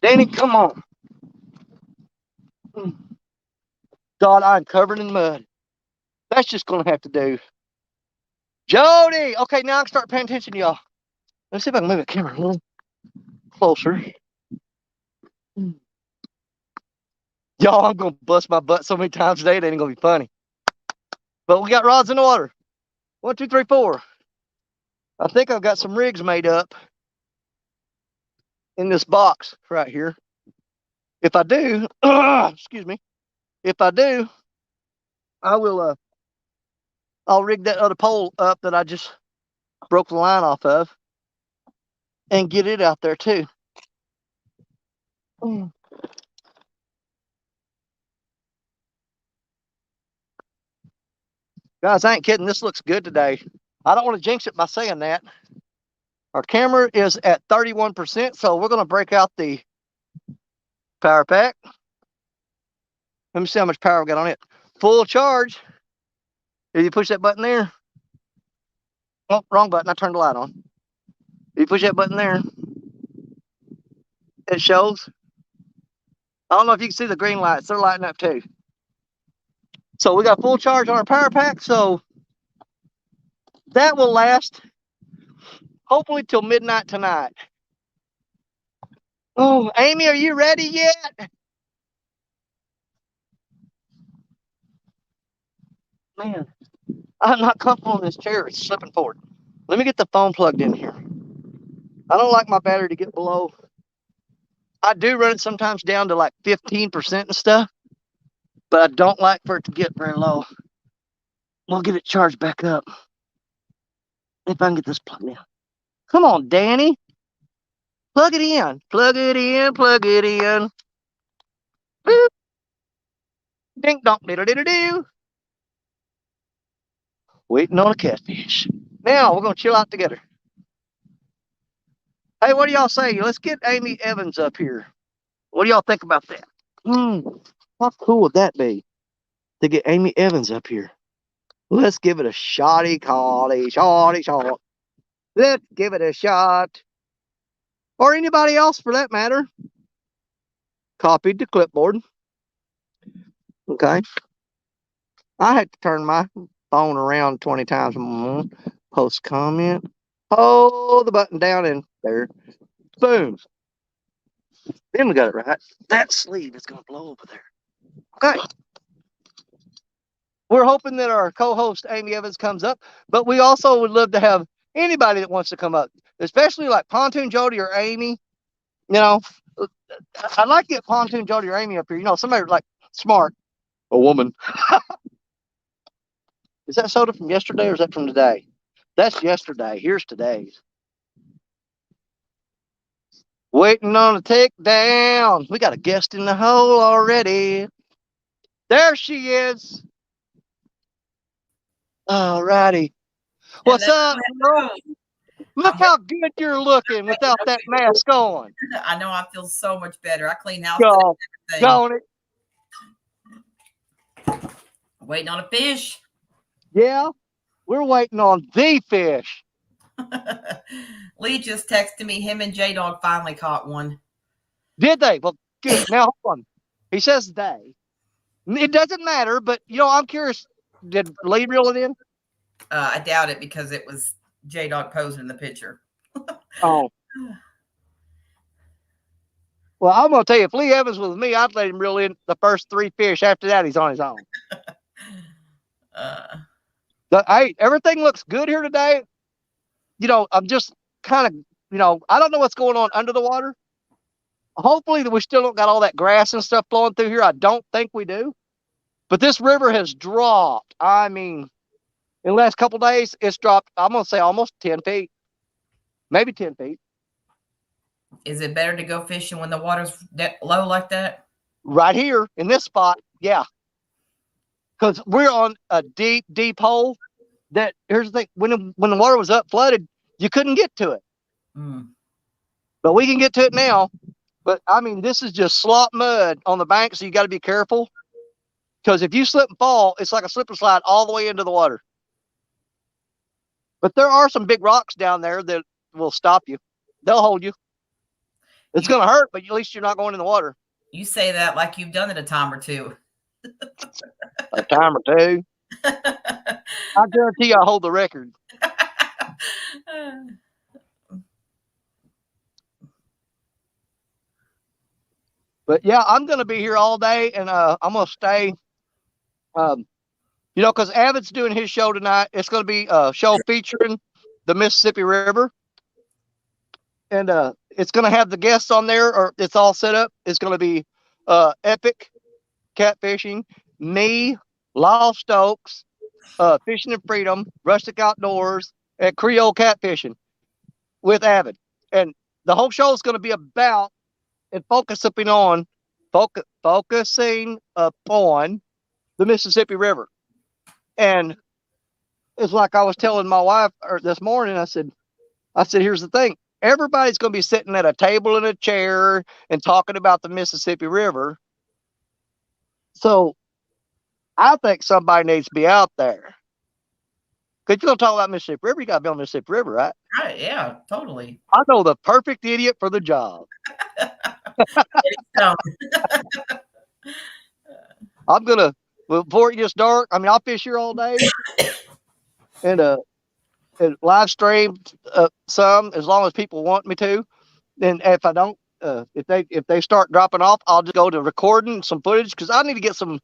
Danny, come on. God, I'm covered in mud. That's just going to have to do. Jody! Okay, now I can start paying attention to y'all. Let's see if I can move the camera a little closer. Y'all, I'm going to bust my butt so many times today, it ain't going to be funny. But we got rods in the water. 1, 2, 3, 4. I think I've got some rigs made up in this box right here. If I do, excuse me. If I do, I will, I'll rig that other pole up that I just broke the line off of and get it out there too. Guys, I ain't kidding. This looks good today. I don't want to jinx it by saying that. Our camera is at 31%, so we're going to break out the power pack. Let me see how much power we got on it. Full charge. If you push that button there. Oh, wrong button. I turned the light on. If you push that button there, it shows. I don't know if you can see the green lights. They're lighting up too. So we got full charge on our power pack. So that will last hopefully till midnight tonight. Oh, Amy, are you ready yet? Man, I'm not comfortable in this chair. It's slipping forward. Let me get the phone plugged in here. I don't like my battery to get below. I do run it sometimes down to like 15% and stuff, but I don't like for it to get very low. We'll get it charged back up. If I can get this plugged in. Come on, Danny. Plug it in. Plug it in. Plug it in. Boop. Ding dong diddle diddle doo. Waiting on a catfish. Now we're gonna chill out together. Hey, what do y'all say? Let's get Amy Evans up here. What do y'all think about that? How cool would that be to get Amy Evans up here? Let's give it a shotty, collie, shotty, shot. Let's give it a shot. Or anybody else for that matter. Copied to clipboard. Okay. I had to turn my phone around 20 times. Post comment. Hold the button down and there. Boom. Then we got it right. That sleeve is going to blow over there. Okay. We're hoping that our co-host Amy Evans comes up, but we also would love to have anybody that wants to come up, especially like Pontoon Jody or Amy. You know, I'd like to get Pontoon Jody or Amy up here. You know, somebody like smart. A woman. Is that soda from yesterday or is that from today? That's yesterday. Here's today's. Waiting on a takedown. We got a guest in the hole already. There she is. All righty. What's up, girl? Look how good you're looking without that mask on. I know. I feel so much better. I clean house. Don't it? Waiting on a fish. Yeah, we're waiting on the fish. Lee just texted me. Him and J Dog finally caught one. Did they? Well, good. Now, hold on. He says they. It doesn't matter, but, I'm curious. Did Lee reel it in? I doubt it because it was J Dog posing in the picture. Oh. Well, I'm going to tell you, if Lee Evans was with me, I'd let him reel in the first 3 fish. After that, he's on his own. Hey, everything looks good here today. I'm just kind of, I don't know what's going on under the water. Hopefully we still don't got all that grass and stuff flowing through here. I don't think we do. But this river has dropped. I mean, in the last couple of days, it's dropped, I'm going to say almost 10 feet. Maybe 10 feet. Is it better to go fishing when the water's low like that? Right here in this spot, yeah. Because we're on a deep, deep hole that, here's the thing, when the water was up flooded, you couldn't get to it. But we can get to it now. But, I mean, this is just slop mud on the bank, so you got to be careful. Because if you slip and fall, it's like a slip and slide all the way into the water. But there are some big rocks down there that will stop you. They'll hold you. It's going to hurt, but at least you're not going in the water. You say that like you've done it a time or two. A time or two. I guarantee I hold the record. But yeah, I'm going to be here all day, and I'm going to stay. Because Avid's doing his show tonight. It's going to be a show featuring the Mississippi River. And it's going to have the guests on there, or it's all set up. It's going to be Epic Catfishing, me, Lyle Stokes, Fishing and Freedom, Rustic Outdoors, and Creole Catfishing with Avid. And the whole show is going to be about and focusing upon the Mississippi River. And it's like I was telling my wife this morning, I said, here's the thing. Everybody's going to be sitting at a table and a chair and talking about the Mississippi River. So I think somebody needs to be out there. Because you're going to talk about Mississippi River, you got to be on Mississippi River, right? Right, yeah, totally. I know the perfect idiot for the job. I'm going to, before it gets dark, I mean, I'll fish here all day and live stream some as long as people want me to. And if I don't, if they start dropping off, I'll just go to recording some footage because I need to get some.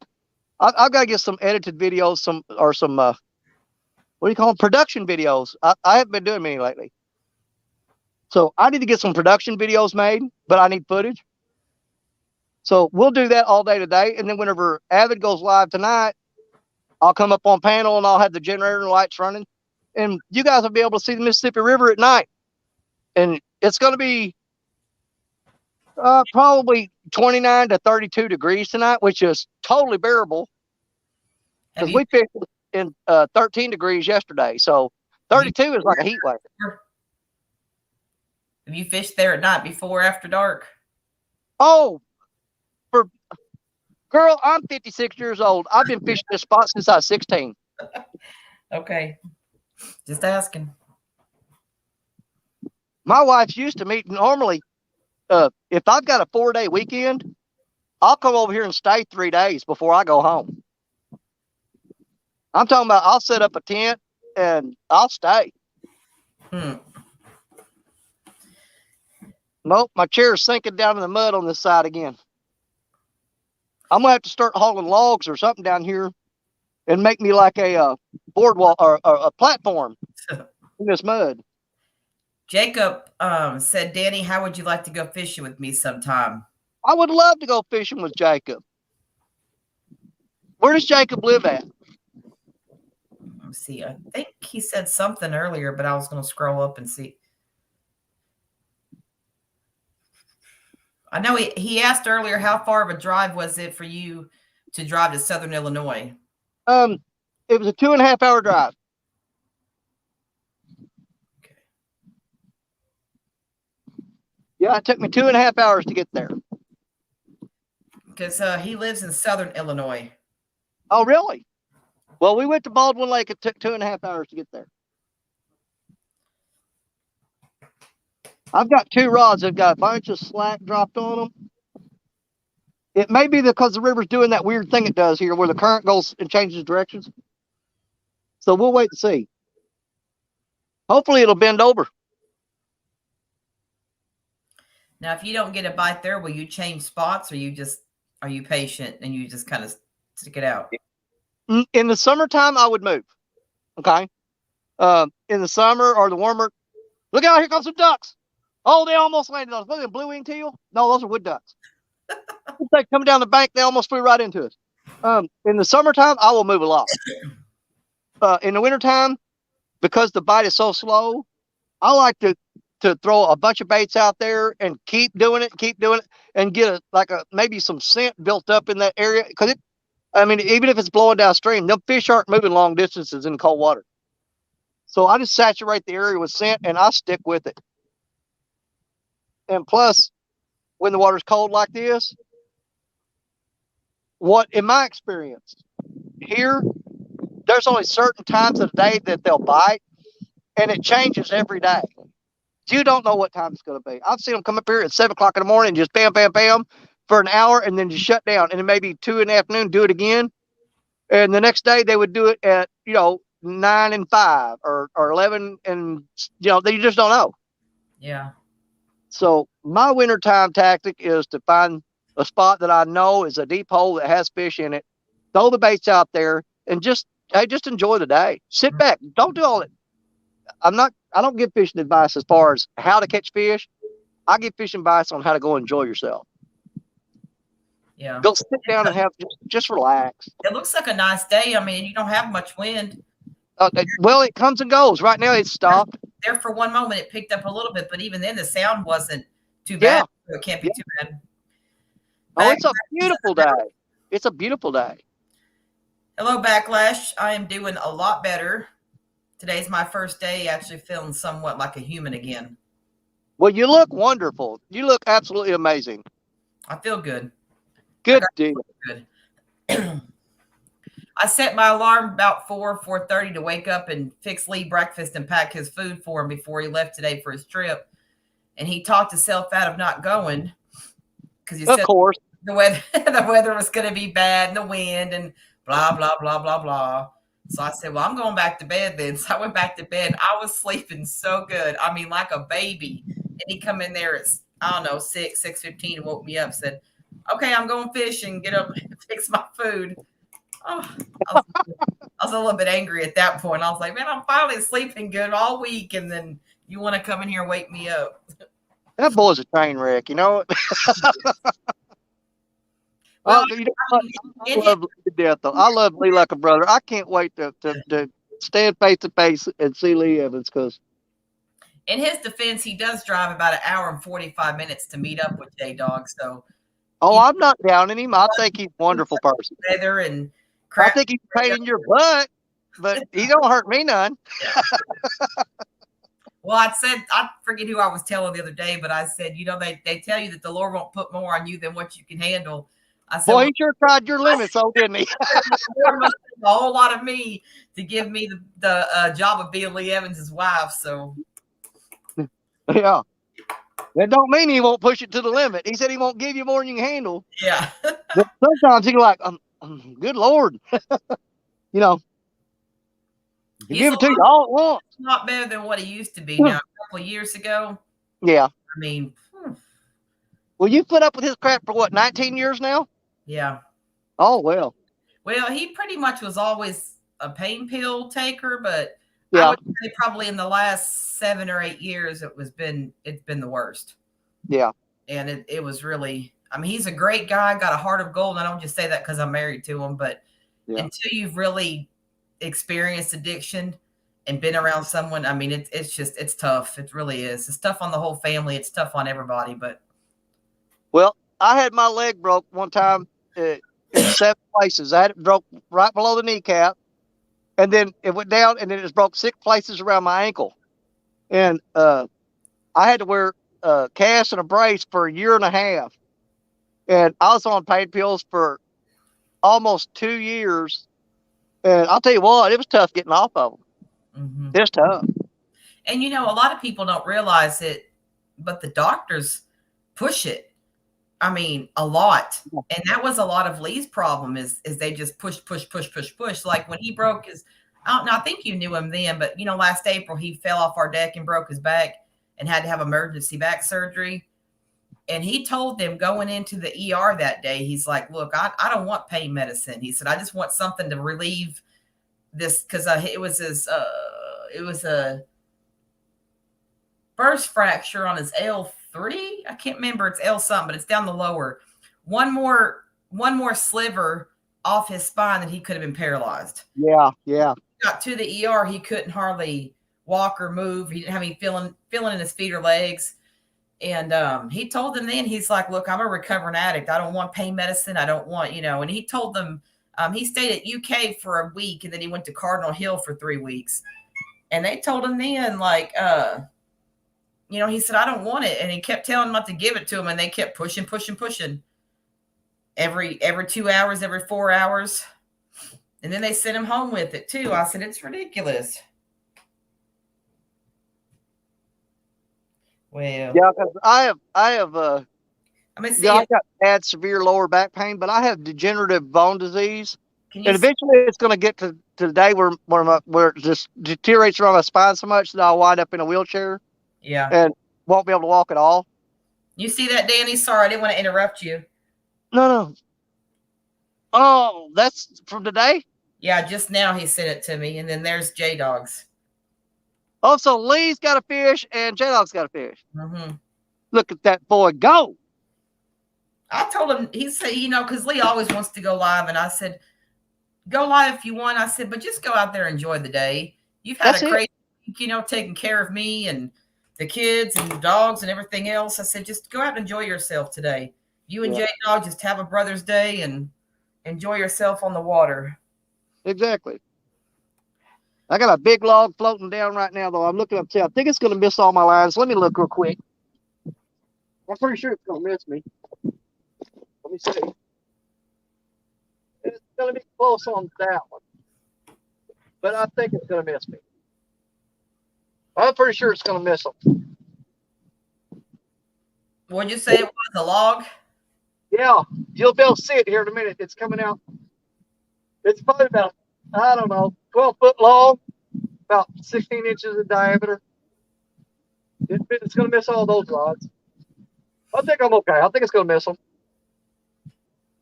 I've got to get some edited videos, some what do you call them? Production videos. I haven't been doing many lately, so I need to get some production videos made. But I need footage, so we'll do that all day today. And then whenever Avid goes live tonight, I'll come up on panel and I'll have the generator lights running, and you guys will be able to see the Mississippi River at night. And it's going to be probably 29 to 32 degrees tonight, which is totally bearable. Because we fished in 13 degrees yesterday. So 32 is like a heat wave. Have you fished there at night before or after dark? Oh, girl, I'm 56 years old. I've been fishing this spot since I was 16. Okay. Just asking. My wife's used to me. Normally, if I've got a 4-day weekend, I'll come over here and stay 3 days before I go home. I'm talking about I'll set up a tent and I'll stay. Nope, my chair's sinking down in the mud on this side again. I'm going to have to start hauling logs or something down here and make me like a boardwalk or a platform in this mud. Jacob said, Danny, how would you like to go fishing with me sometime? I would love to go fishing with Jacob. Where does Jacob live at? Let's see. I think he said something earlier, but I was going to scroll up and see. I know he asked earlier, how far of a drive was it for you to drive to Southern Illinois? It was a 2.5 hour drive. Okay. Yeah, it took me 2.5 hours to get there. Because he lives in Southern Illinois. Oh, really? Well, we went to Baldwin Lake. It took 2.5 hours to get there. I've got 2 rods. They've got a bunch of slack dropped on them. It may be because the river's doing that weird thing it does here where the current goes and changes directions. So we'll wait and see. Hopefully it'll bend over. Now, if you don't get a bite there, will you change spots, or are you patient and you just kind of stick it out? In the summertime, I would move. Okay. In the summer or the warmer, look out, here comes some ducks. Oh, they almost landed on us. Look at the blue-winged teal. No, those are wood ducks. They come down the bank, they almost flew right into us. In the summertime, I will move a lot. In the wintertime, because the bite is so slow, I like to throw a bunch of baits out there and keep doing it, and get maybe some scent built up in that area. Because even if it's blowing downstream, them fish aren't moving long distances in cold water. So I just saturate the area with scent and I stick with it. And plus, when the water's cold like this, in my experience, here, there's only certain times of the day that they'll bite, and it changes every day. You don't know what time it's going to be. I've seen them come up here at 7 o'clock in the morning, just bam, bam, bam for an hour, and then just shut down. And then maybe 2 in the afternoon, do it again. And the next day they would do it at, 9 and 5 or 11. And, you just don't know. Yeah. So my wintertime tactic is to find a spot that I know is a deep hole that has fish in it, throw the baits out there, and just enjoy the day. Sit back. Don't do all it. I don't give fishing advice as far as how to catch fish. I give fishing advice on how to go enjoy yourself. Yeah. Go sit down and just relax. It looks like a nice day. I mean, you don't have much wind. Well, it comes and goes. Right now, it's stopped. There for one moment, it picked up a little bit, but even then, the sound wasn't too bad. So it can't be too bad. It's a beautiful day. It's a beautiful day. Hello, Backlash. I am doing a lot better. Today's my first day actually feeling somewhat like a human again. Well, you look wonderful. You look absolutely amazing. I feel good. Good deal. Good. I set my alarm about 4:30 to wake up and fix Lee breakfast and pack his food for him before he left today for his trip. And he talked himself out of not going because he said the weather was going to be bad and the wind and blah, blah, blah, blah, blah. So I said, well, I'm going back to bed then. So I went back to bed. I was sleeping so good. I mean, like a baby. And he come in there at, 6:15 and woke me up, said, okay, I'm going fishing, get up and fix my food. Oh, I was a little bit angry at that point. I was like, man, I'm finally sleeping good all week. And then you want to come in here and wake me up. That boy's a train wreck, you know? Well, I love Lee to death, though. I love Lee like a brother. I can't wait to stand face to face and see Lee Evans because. In his defense, he does drive about 1 hour and 45 minutes to meet up with J-Dog. So. Oh, I'm not downing him. I think he's a wonderful person. Weather and crap. I think he's a pain in your butt, but he don't hurt me none. Yeah. Well, I forget who I was telling the other day, but I said, they tell you that the Lord won't put more on you than what you can handle. I said, boy, he sure tried your limits, didn't he? A whole lot of me to give me the job of being Lee Evans' wife. So, yeah, that don't mean he won't push it to the limit. He said he won't give you more than you can handle. Yeah. But sometimes he's like, good Lord, he give it to you all at once. Not better than what he used to be now. A couple of years ago. Yeah. I mean. Well, you put up with his crap for what, 19 years now? Yeah. Oh, well. Well, he pretty much was always a pain pill taker, but yeah. I would say probably in the last 7 or 8 years, it's been the worst. Yeah. And it was really, I mean, he's a great guy, got a heart of gold. And I don't just say that because I'm married to him, but until you've really experienced addiction and been around someone, I mean, it's tough. It really is. It's tough on the whole family. It's tough on everybody, but. Well, I had my leg broke one time in 7 places. I had it broke right below the kneecap, and then it went down, and then it was broke 6 places around my ankle. And I had to wear a cast and a brace for 1.5 years. And I was on pain pills for almost 2 years. And I'll tell you what, it was tough getting off of them. Mm-hmm. It's tough. And you know, a lot of people don't realize it, but the doctors push it. I mean, a lot. And that was a lot of Lee's problem is they just push. Like when he broke his, I don't know, I think you knew him then, but you know, last April he fell off our deck and broke his back and had to have emergency back surgery. And he told them going into the ER that day, he's like, look, I don't want pain medicine. He said, I just want something to relieve this because it was a burst fracture on his L3. I can't remember. It's L something, but it's down the lower. One more sliver off his spine and he could have been paralyzed. Yeah. Got to the ER, he couldn't hardly walk or move. He didn't have any feeling in his feet or legs. And he told them then, he's like, look, I'm a recovering addict. I don't want pain medicine. I don't want, and he told them, he stayed at UK for a week and then he went to Cardinal Hill for 3 weeks. And they told him then, like, he said, I don't want it. And he kept telling them not to give it to him. And they kept pushing. Every 2 hours, every 4 hours. And then they sent him home with it too. I said, it's ridiculous. Well, yeah, because I have I got bad severe lower back pain, but I have degenerative bone disease, and eventually it's going to get to the day where it just deteriorates around my spine so much that I'll wind up in a wheelchair. Yeah, and won't be able to walk at all. You see that, Danny? Sorry, I didn't want to interrupt you. No. Oh, that's from today? Yeah, just now he sent it to me, and then there's J-Dog's. Oh, so Lee's got a fish and J-Dog's got a fish. Mm-hmm. Look at that boy go. I told him, he said, because Lee always wants to go live, and I said, go live if you want. I said, but just go out there and enjoy the day. You've had a great week, taking care of me and the kids and the dogs and everything else. I said, just go out and enjoy yourself today. You and J-Dog just have a brother's day and enjoy yourself on the water. Exactly. I got a big log floating down right now, though. I'm looking up there. I think it's going to miss all my lines. Let me look real quick. I'm pretty sure it's going to miss me. Let me see. It's going to be close on that one. But I think it's going to miss me. I'm pretty sure it's going to miss them. What'd you say it was, a log? Yeah. You'll be able to see it here in a minute. It's coming out. It's probably about, 12-foot long, about 16 inches in diameter. It's going to miss all those rods. I think I'm okay. I think it's going to miss them. As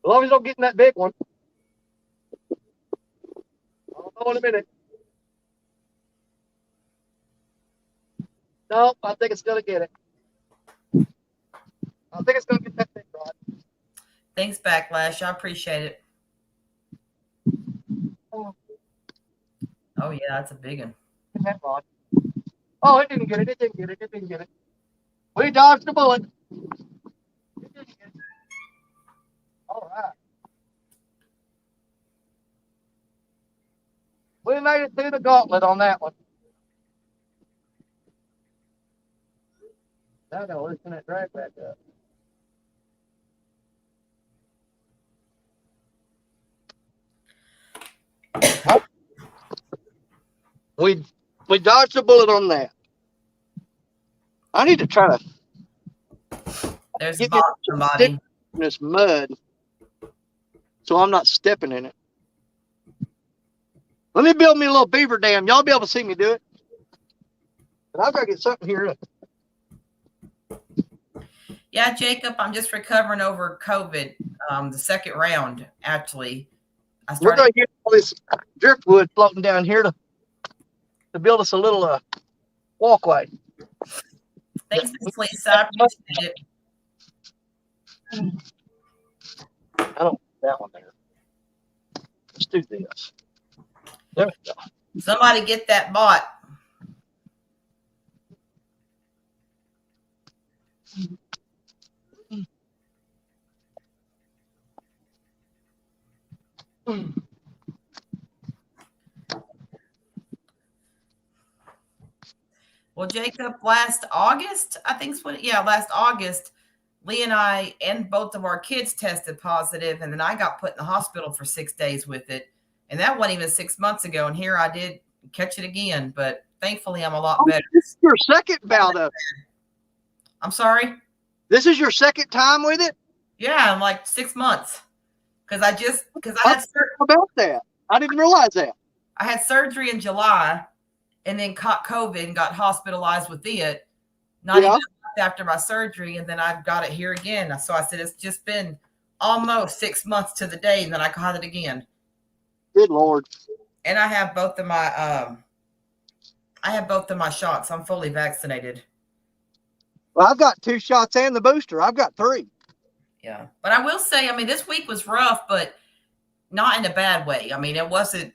long as I don't get in that big one. I'll know in a minute. No, I think it's going to get it. I think it's going to get that big rod. Thanks, Backlash. I appreciate it. Oh, yeah, that's a big one. That rod. Oh, it didn't get it. It didn't get it. We dodged the bullet. It didn't get it. All right. We made it through the gauntlet on that one. Now I gotta loosen that drag back up. We dodged a bullet on that. I need to try to There's get somebody in this mud so I'm not stepping in it. Let me build me a little beaver dam. Y'all be able to see me do it. But I've got to get something here. Yeah, Jacob, I'm just recovering over COVID. The second round, actually. We're going to get all this driftwood floating down here to build us a little walkway. Thanks, Miss Lisa. I appreciate it. I don't want that one there. Let's do this. There we go. Somebody get that bot. Well, Jacob, last August, last August, Lee and I and both of our kids tested positive, and then I got put in the hospital for 6 days with it. And that wasn't even 6 months ago. And here I did catch it again. But thankfully, I'm a lot better. This is your second bout of it. I'm sorry? This is your second time with it? Yeah, in like 6 months. Because I had about that. I didn't realize that. I had surgery in July and then caught COVID and got hospitalized with it. Not even a month after my surgery, and then I got it here again. So I said it's just been almost 6 months to the day, and then I caught it again. Good Lord. And I have both of my shots. I'm fully vaccinated. Well, I've got 2 shots and the booster. I've got 3. Yeah. But I will say, I mean, this week was rough, but not in a bad way. I mean, it wasn't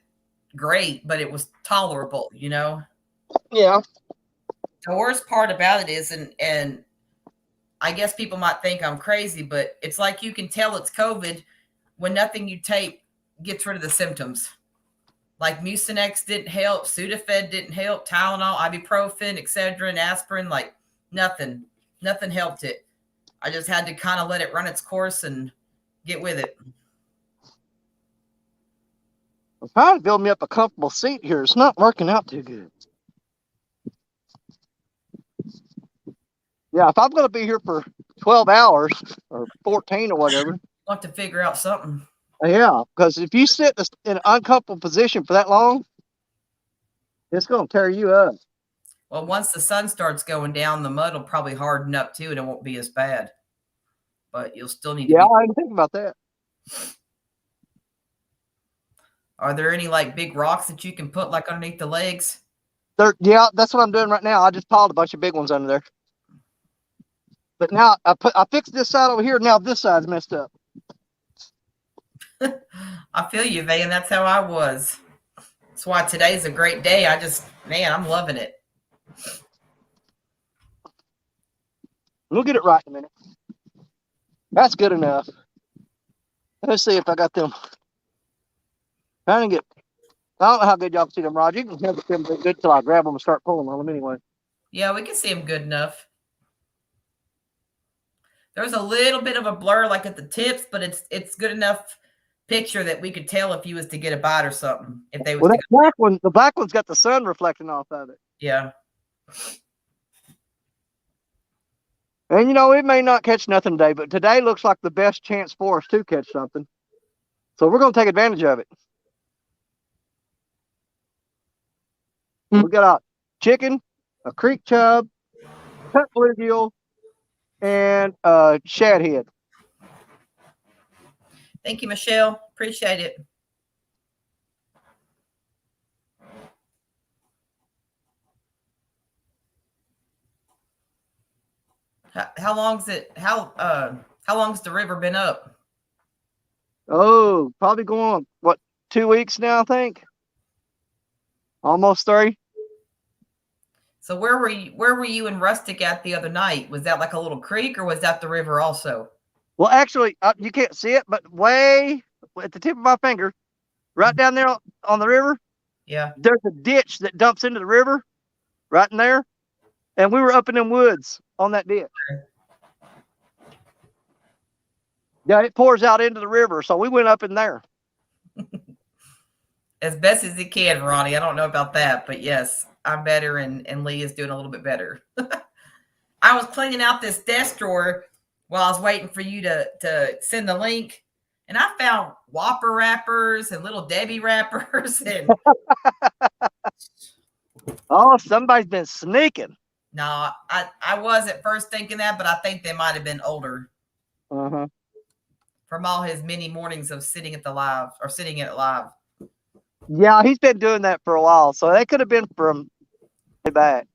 great, but it was tolerable, you know? Yeah. The worst part about it is, and I guess people might think I'm crazy, but it's like you can tell it's COVID when nothing you take gets rid of the symptoms. Like Mucinex didn't help, Sudafed didn't help, Tylenol, ibuprofen, Excedrin, aspirin, like nothing helped it. I just had to kind of let it run its course and get with it. I'm trying to build me up a comfortable seat here. It's not working out too good. Yeah, if I'm going to be here for 12 hours or 14 or whatever. I'll have to figure out something. Yeah, because if you sit in an uncomfortable position for that long, it's going to tear you up. Well, once the sun starts going down, the mud will probably harden up too, and it won't be as bad. But you'll still need to. Yeah, I didn't think about that. Are there any like big rocks that you can put like underneath the legs? Yeah, that's what I'm doing right now. I just piled a bunch of big ones under there. But now I fixed this side over here. Now this side's messed up. I feel you, Van. That's how I was. That's why today's a great day. I'm loving it. We'll get it right in a minute. That's good enough. Let's see if I got them. I don't know how good y'all can see them, Rod. You can never see them good till I grab them and start pulling on them anyway. Yeah, we can see them good enough. There's a little bit of a blur like at the tips, but it's good enough picture that we could tell if you was to get a bite or something. If they was the black one's got the sun reflecting off of it. Yeah. And you know, it may not catch nothing today, but today looks like the best chance for us to catch something. So we're going to take advantage of it. We got a chicken, a creek chub, cut bluegill, and a shad head. Thank you, Michelle. Appreciate it. How long's the river been up? Oh, probably going on 2 weeks now, I think. Almost 3. So where were you and Rustic at the other night? Was that like a little creek or was that the river also? Well, actually, you can't see it, but way at the tip of my finger, right down there on the river, yeah, there's a ditch that dumps into the river right in there. And we were up in them woods on that ditch. Yeah, it pours out into the river, so we went up in there. As best as it can, Ronnie. I don't know about that, but yes, I'm better, and Lee is doing a little bit better. I was cleaning out this desk drawer while I was waiting for you to send the link, and I found Whopper wrappers and Little Debbie wrappers. And oh, somebody's been sneaking. No, I was at first thinking that, but I think they might have been older. Uh-huh. From all his many mornings of sitting at it live. Yeah, he's been doing that for a while, so they could have been from way back.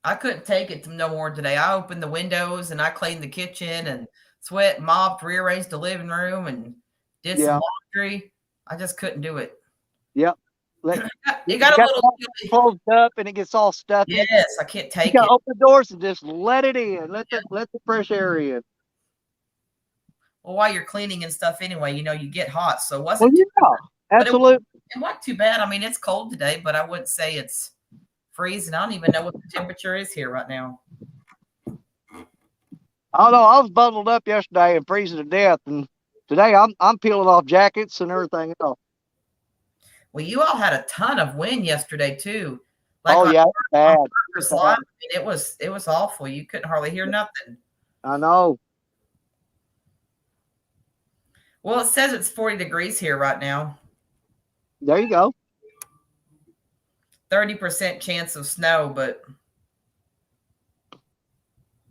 I couldn't take it no more today. I opened the windows and I cleaned the kitchen and sweat, mopped, rearranged the living room and did some laundry. I just couldn't do it. Yep. You got a little closed up and it gets all stuffy. Yes, I can't take it. You gotta open the doors and just let it in. Let the fresh air in. Well, while you're cleaning and stuff anyway, you get hot. So it wasn't absolutely. It wasn't too bad. I mean, it's cold today, but I wouldn't say it's freezing. I don't even know what the temperature is here right now. I don't know. I was bundled up yesterday and freezing to death, and Today I'm peeling off jackets and everything else. Well, you all had a ton of wind yesterday too. Like oh yeah, bad. I mean, it was awful. You couldn't hardly hear nothing. I know. Well, it says it's 40 degrees here right now. There you go. 30% chance of snow, but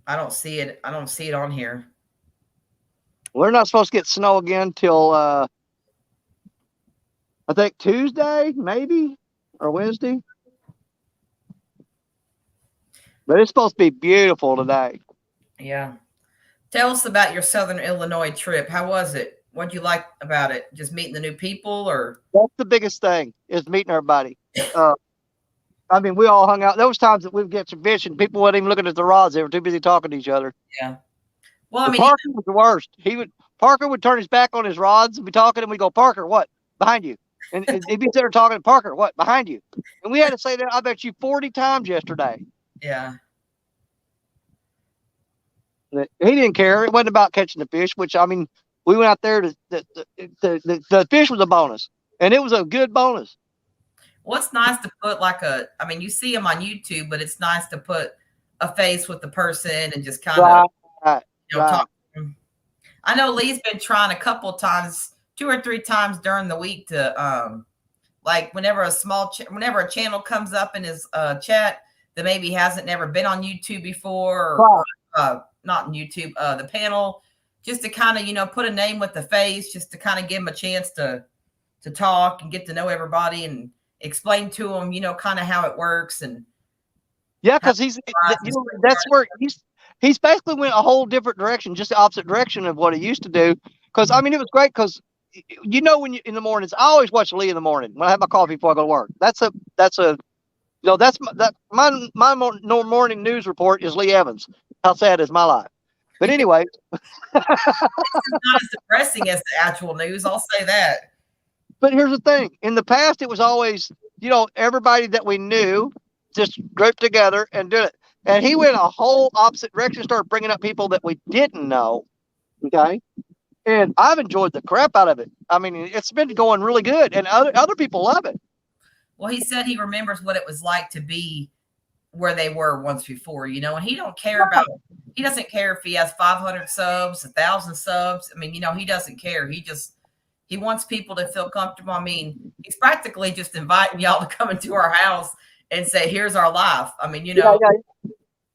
I don't see it. I don't see it on here. We're not supposed to get snow again till I think Tuesday, maybe, or Wednesday. But it's supposed to be beautiful today. Yeah. Tell us about your Southern Illinois trip. How was it? What'd you like about it? Just meeting the new people, or? That's the biggest thing, is meeting everybody. I mean, we all hung out. There was times that we'd get some fish and people weren't even looking at the rods. They were too busy talking to each other. Yeah. Well, I mean, Parker was the worst. Parker would turn his back on his rods and be talking, and we go, Parker, what? Behind you. And he'd be there talking to Parker, what? Behind you. And we had to say that, I bet you, 40 times yesterday. Yeah. He didn't care. It wasn't about catching the fish, which, I mean, we went out there the fish was a bonus, and it was a good bonus. Well, it's nice to put I mean, you see them on YouTube, but it's nice to put a face with the person and just kind of talk to them. I know Lee's been trying a couple of times, 2 or 3 times during the week to, like whenever a channel comes up in his chat that maybe hasn't never been on YouTube before, or not on YouTube, the panel, just to kind of, put a name with the face, just to kind of give him a chance to talk and get to know everybody and explain to them, kind of how it works. And yeah, because that's where he's basically went a whole different direction, just the opposite direction of what he used to do. Because I mean, it was great because when you in the mornings, I always watch Lee in the morning when I have my coffee before I go to work. My morning news report is Lee Evans. How sad is my life? But anyway, it's not as depressing as the actual news. I'll say that. But here's the thing. In the past, it was always, everybody that we knew just grouped together and did it. And he went a whole opposite direction, started bringing up people that we didn't know. Okay. And I've enjoyed the crap out of it. I mean, it's been going really good, and other people love it. Well, he said he remembers what it was like to be where they were once before, and he doesn't care if he has 500 subs, 1,000 subs. I mean, he doesn't care. He wants people to feel comfortable. I mean, he's practically just inviting y'all to come into our house and say, here's our life. I mean,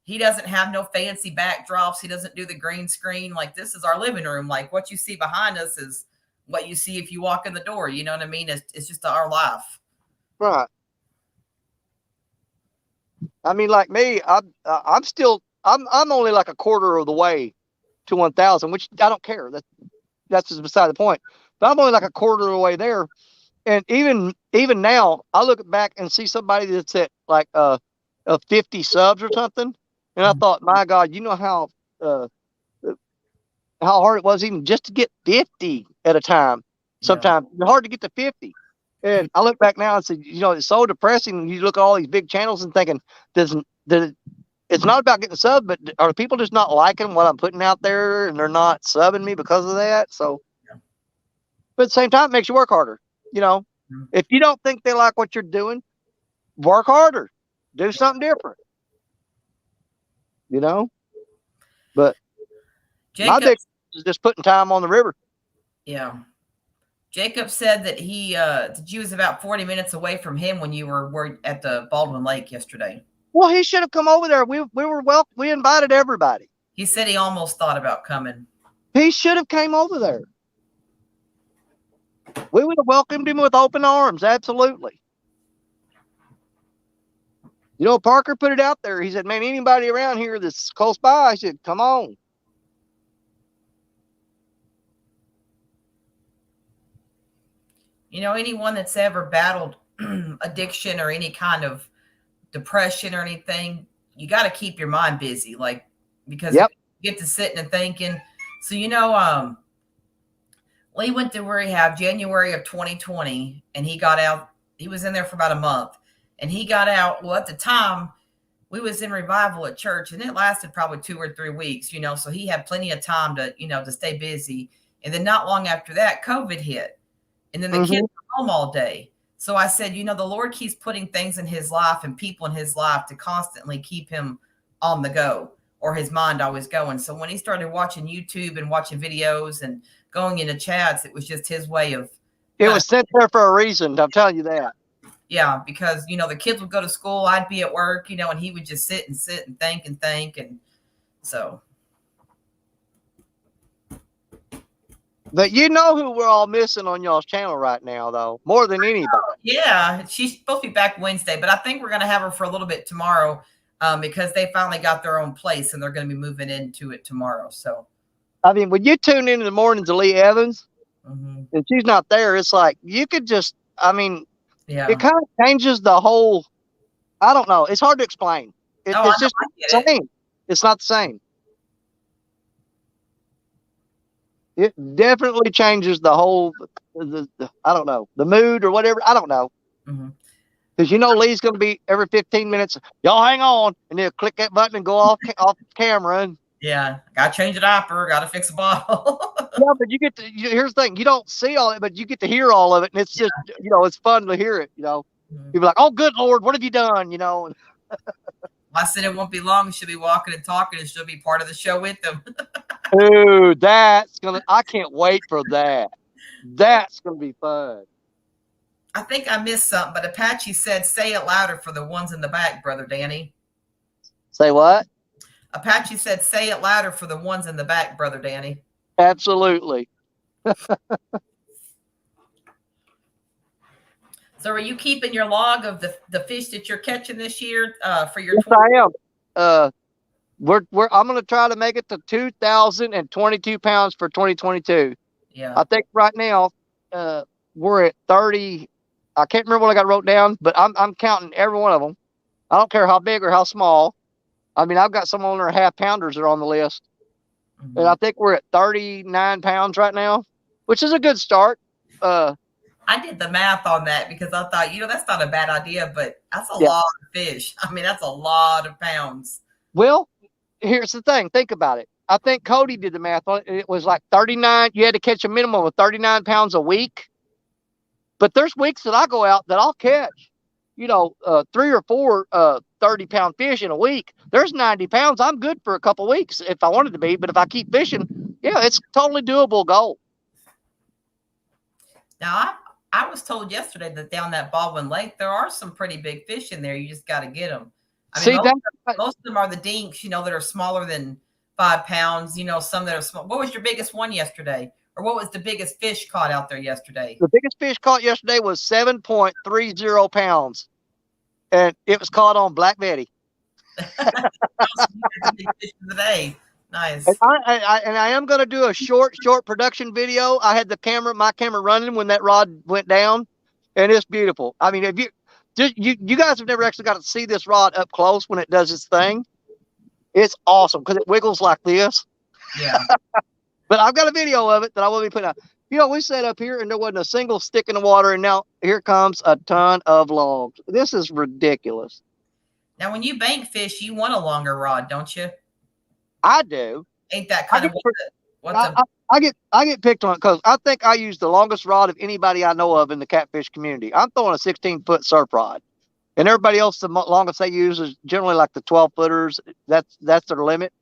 he doesn't have no fancy backdrops. He doesn't do the green screen. Like, this is our living room. Like, what you see behind us is what you see if you walk in the door. You know what I mean? It's just our life. Right. I mean, like me, I'm only like a quarter of the way to 1,000, which I don't care. That's just beside the point. But I'm only like a quarter of the way there. And even now, I look back and see somebody that's at like 50 subs or something. And I thought, my God, how hard it was even just to get 50 at a time. Sometimes it's hard to get to 50. And I look back now and say, it's so depressing. You look at all these big channels and thinking, it's not about getting subbed, but are people just not liking what I'm putting out there and they're not subbing me because of that? So, but at the same time, it makes you work harder. If you don't think they like what you're doing, work harder, do something different. But my big is just putting time on the river. Yeah. Jacob said that you was about 40 minutes away from him when you were at the Baldwin Lake yesterday. Well, he should have come over there. We invited everybody. He said he almost thought about coming. He should have came over there. We would have welcomed him with open arms. Absolutely. Parker put it out there. He said, man, anybody around here that's close by, I said, come on. Anyone that's ever battled addiction or any kind of depression or anything, you got to keep your mind busy, because you get to sitting and thinking. So, Lee went to rehab January of 2020, and he got out. He was in there for about a month, and he got out. Well, at the time, we was in revival at church, and it lasted probably 2 or 3 weeks, so he had plenty of time to, to stay busy. And then not long after that, COVID hit. And then the kids were home all day. So I said, the Lord keeps putting things in his life and people in his life to constantly keep him on the go, or his mind always going. So when he started watching YouTube and watching videos and going into chats, it was just his way of. It was sent there for a reason. I'm telling you that. Yeah, because, the kids would go to school. I'd be at work, and he would just sit and think. And so. But you know who we're all missing on y'all's channel right now, though, more than anybody. Yeah, she's supposed to be back Wednesday, but I think we're going to have her for a little bit tomorrow because they finally got their own place and they're going to be moving into it tomorrow. So, I mean, when you tune in the mornings to Lee Evans and she's not there, it's like you could just, it kind of changes the whole. I don't know. It's hard to explain. It's just the same. It's not the same. It definitely changes the whole, I don't know, the mood or whatever. I don't know. Because Lee's going to be every 15 minutes. Y'all hang on. And they'll click that button and go off camera. And yeah. Got to change a diaper. Got to fix a bottle. Yeah, but you get to, here's the thing. You don't see all it, but you get to hear all of it. And it's just, it's fun to hear it, You'll be like, oh, good Lord, what have you done? I said it won't be long. She'll be walking and talking and she'll be part of the show with them. Dude, I can't wait for that. That's going to be fun. I think I missed something, but Apache said, say it louder for the ones in the back, Brother Danny. Say what? Apache said, say it louder for the ones in the back, Brother Danny. Absolutely. So are you keeping your log of the fish that you're catching this year for your? Yes, I am. I'm going to try to make it to 2,022 pounds for 2022. Yeah. I think right now we're at 30. I can't remember what I got wrote down, but I'm counting every one of them. I don't care how big or how small. I've got some on their half pounders that are on the list. And I think we're at 39 pounds right now, which is a good start. I did the math on that because I thought, that's not a bad idea, but that's a lot of fish. That's a lot of pounds. Well, here's the thing. Think about it. I think Cody did the math on it. It was like 39. You had to catch a minimum of 39 pounds a week. But there's weeks that I go out that I'll catch, 3 or 4 30-pound fish in a week. There's 90 pounds. I'm good for a couple weeks if I wanted to be. But if I keep fishing, it's totally doable goal. Now, I was told yesterday that down that Baldwin Lake, there are some pretty big fish in there. You just got to get them. Most of them are the dinks, that are smaller than 5 pounds, some that are small. What was your biggest one yesterday? Or what was the biggest fish caught out there yesterday? The biggest fish caught yesterday was 7.30 pounds. And it was caught on Black Betty. Nice. And I am going to do a short production video. I had my camera running when that rod went down, and it's beautiful. If you guys have never actually got to see this rod up close when it does its thing. It's awesome because it wiggles like this. Yeah. But I've got a video of it that I will be putting out. We sat up here and there wasn't a single stick in the water, and now here comes a ton of logs. This is ridiculous. Now, when you bank fish, you want a longer rod, don't you? I do. Ain't that kind of I get picked on because I think I use the longest rod of anybody I know of in the catfish community. I'm throwing a 16-foot surf rod, and everybody else the longest they use is generally like the 12-footers. That's their limit.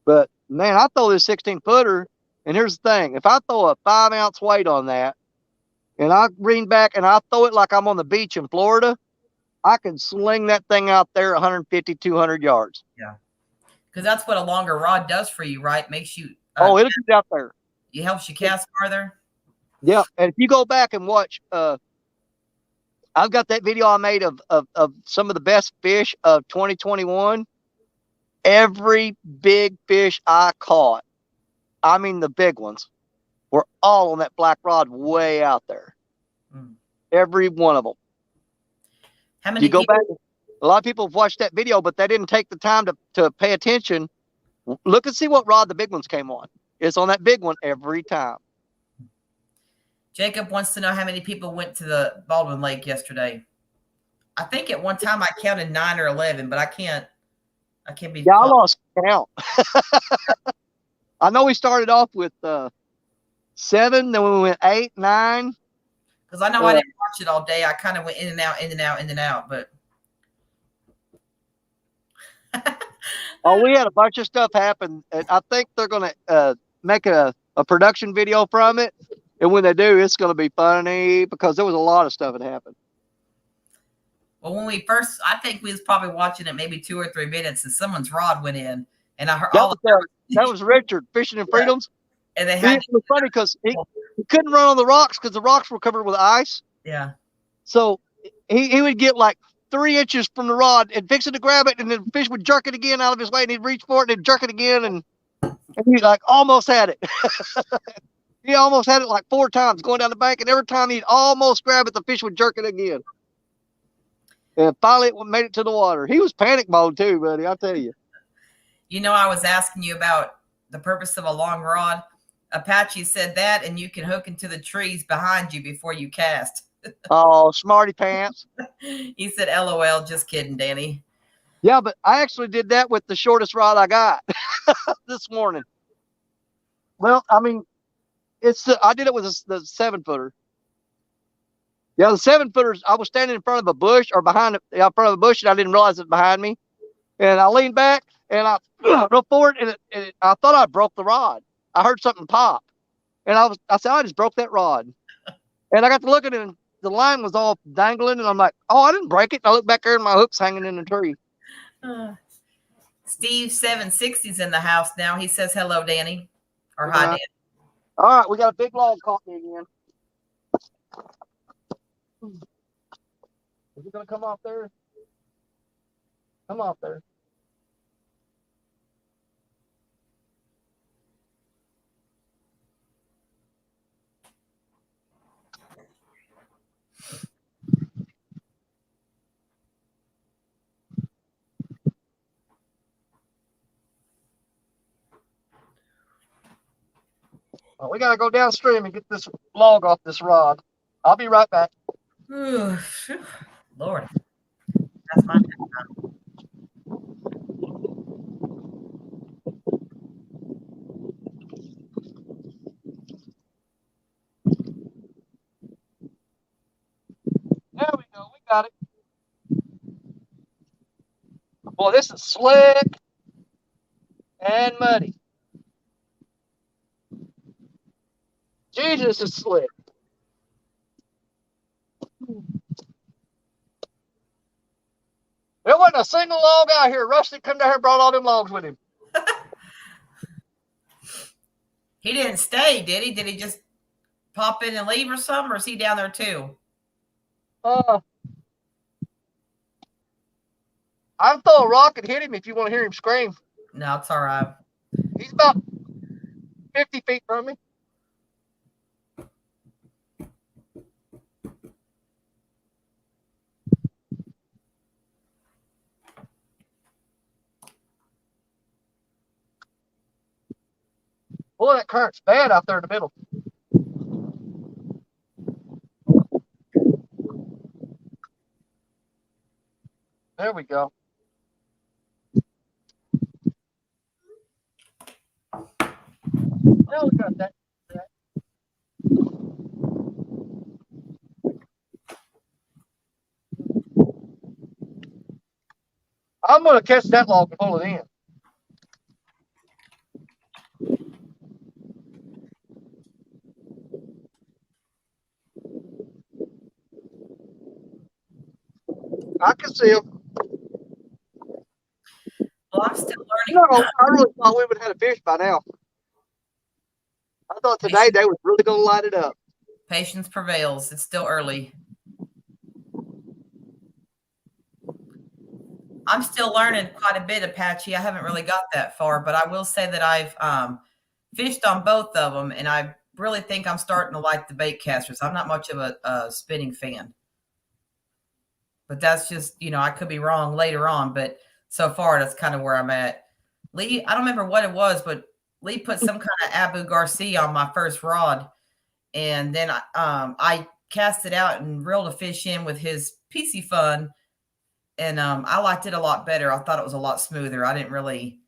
But man, I throw this 16-footer, and here's the thing: if I throw a 5-ounce weight on that, and I lean back and I throw it like I'm on the beach in Florida, I can sling that thing out there 150, 200 yards. Yeah. Because that's what a longer rod does for you, right? Makes you. It'll get out there. It helps you cast farther. Yeah, and if you go back and watch, I've got that video I made of some of the best fish of 2021. Every big fish I caught, the big ones, were all on that black rod way out there. Every one of them. How many? You go back. A lot of people have watched that video, but they didn't take the time to pay attention. Look and see what rod the big ones came on. It's on that big one every time. Jacob wants to know how many people went to the Baldwin Lake yesterday. I think at one time I counted 9 or 11, but I can't be. Yeah, I lost count. I know we started off with 7, then we went 8, 9. Because I know I didn't watch it all day. I kind of went in and out, in and out, in and out. But we had a bunch of stuff happen, and I think they're going to make a production video from it. And when they do, it's going to be funny because there was a lot of stuff that happened. Well, when we first, I think we was probably watching it maybe 2 or 3 minutes, and someone's rod went in, and I heard that was Richard Fishing in Freedoms. And they had it was funny because he couldn't run on the rocks because the rocks were covered with ice. Yeah. So he would get like 3 inches from the rod and fixing to grab it, and then the fish would jerk it again out of his way, and he'd reach for it and jerk it again, and he like almost had it. He almost had it like 4 times going down the bank, and every time he'd almost grab it, the fish would jerk it again. And finally, it made it to the water. He was panic mode too, buddy. I'll tell you. You know, I was asking you about the purpose of a long rod. Apache said that, and you can hook into the trees behind you before you cast. Oh, smarty pants. He said, LOL, just kidding, Danny. Yeah, but I actually did that with the shortest rod I got this morning. Well, I mean, I did it with the 7-footer. Yeah, the 7-footers, I was standing in front of a bush or in front of a bush, and I didn't realize it was behind me. And I leaned back, and I went forward, and I thought I broke the rod. I heard something pop, and I said, I just broke that rod. And I got to looking, and the line was all dangling, and I'm like, oh, I didn't break it. And I look back there, and my hook's hanging in the tree. Steve 760's in the house now. He says, hello, Danny. Or hi, Danny. All right, we got a big log caught me again. Is it going to come off there? Come off there. Well, we got to go downstream and get this log off this rod. I'll be right back. Lord, that's my time. There we go. We got it. Boy, this is slick and muddy. Jesus, is slick. There wasn't a single log out here. Rusty come down here and brought all them logs with him. He didn't stay, did he? Did he just pop in and leave or something? Or is he down there too? I'll throw a rock and hit him if you want to hear him scream. No, it's all right. He's about 50 feet from me. Boy, that current's bad out there in the middle. There we go. Well, we got that. I'm going to catch that log and pull it in. I can see him. Well, I'm still learning. No, I really thought we would have had a fish by now. I thought today they was really going to light it up. Patience prevails. It's still early. I'm still learning quite a bit, Apache. I haven't really got that far, but I will say that I've fished on both of them, and I really think I'm starting to like the bait casters. I'm not much of a spinning fan. But that's just, I could be wrong later on, but so far that's kind of where I'm at. Lee, I don't remember what it was, but Lee put some kind of Abu Garcia on my first rod, and then I cast it out and reeled a fish in with his PC Fun, and I liked it a lot better. I thought it was a lot smoother. I didn't really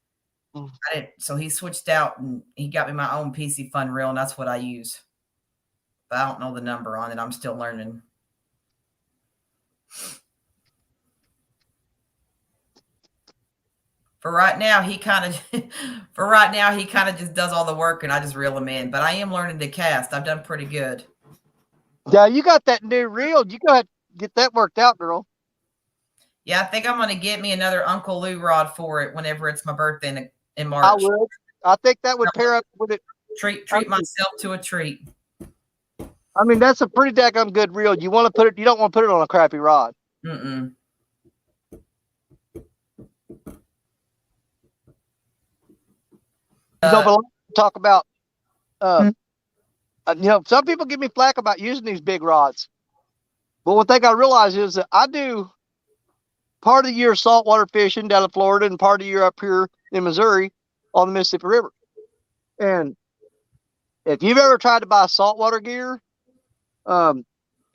So he switched out and he got me my own PC Fun reel, and that's what I use. But I don't know the number on it. I'm still learning. For right now, he kind of just does all the work, and I just reel him in. But I am learning to cast. I've done pretty good. Yeah, you got that new reel. You got to get that worked out, girl. Yeah, I think I'm going to get me another Uncle Lou rod for it whenever it's my birthday in March. I would. I think that would pair up with it. Treat myself to a treat. I mean, that's a pretty daggone good reel. You want to put it. You don't want to put it on a crappy rod. Mm-mm. Talk about, some people give me flack about using these big rods. But one thing I realize is that I do part of the year saltwater fishing down in Florida and part of the year up here in Missouri on the Mississippi River. And if you've ever tried to buy saltwater gear,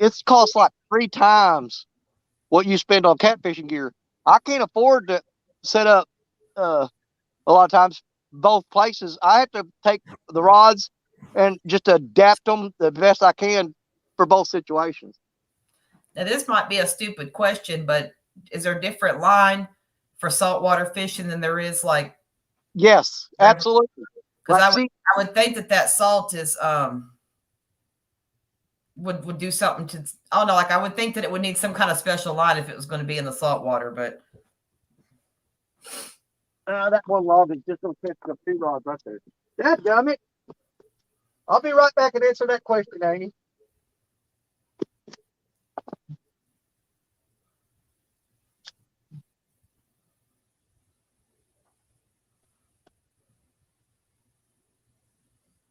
it's cost like 3 times what you spend on catfishing gear. I can't afford to set up a lot of times both places. I have to take the rods and just adapt them the best I can for both situations. Now, this might be a stupid question, but is there a different line for saltwater fishing than there is like? Yes, absolutely. Because I would think that salt is would do something to. Oh no, like I would think that it would need some kind of special line if it was going to be in the saltwater, but. That one log is just going to catch the 2 rods right there. Dadgummit. I'll be right back and answer that question, Amy.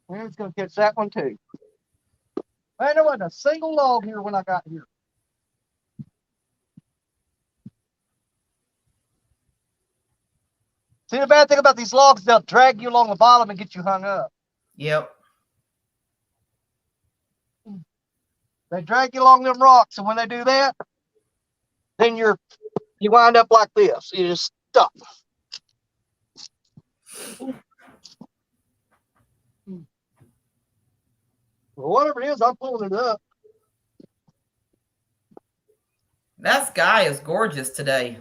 And it's going to catch that one too. Man, there wasn't a single log here when I got here. See, the bad thing about these logs, they'll drag you along the bottom and get you hung up. Yep. They drag you along them rocks, and when they do that, then you wind up like this. You're just stuck. Well, whatever it is, I'm pulling it up. That sky is gorgeous today.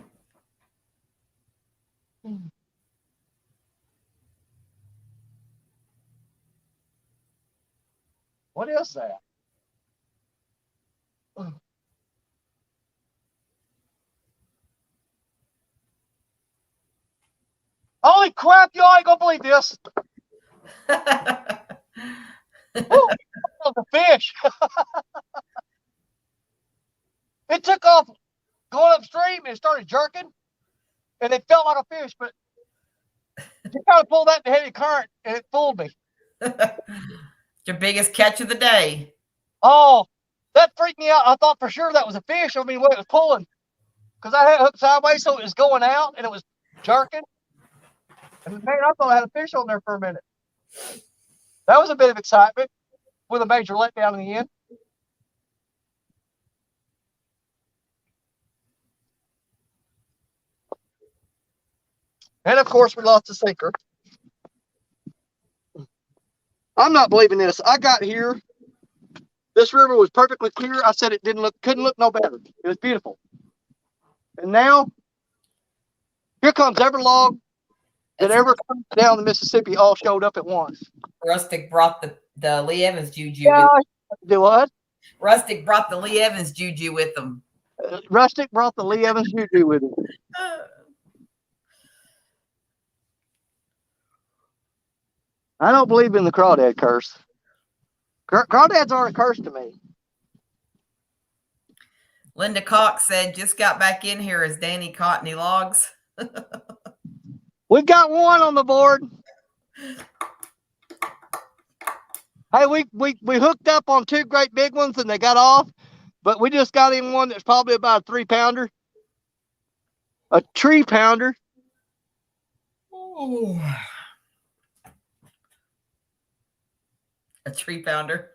What is that? Holy crap, y'all ain't gonna believe this. Oh, the fish. It took off going upstream and it started jerking, and it felt like a fish, but you kind of pulled that in the heavy current and it fooled me. Your biggest catch of the day. Oh, that freaked me out. I thought for sure that was a fish. I mean, when it was pulling, because I had it hooked sideways, so it was going out and it was jerking. And man, I thought I had a fish on there for a minute. That was a bit of excitement with a major letdown in the end. And of course, we lost the sinker. I'm not believing this. I got here. This river was perfectly clear. I said it couldn't look no better. It was beautiful. And now, here comes every log that ever comes down the Mississippi all showed up at once. Rustic brought the Lee Evans juju. Yeah, do what? Rustic brought the Lee Evans juju with him. Rustic brought the Lee Evans juju with him. I don't believe in the crawdad curse. Crawdads aren't a curse to me. Linda Cox said, just got back in here. Has Danny caught any logs? We've got one on the board. Hey, we hooked up on 2 great big ones and they got off, but we just got in one that's probably about a 3-pounder. A tree pounder. Ooh. A 3-pounder.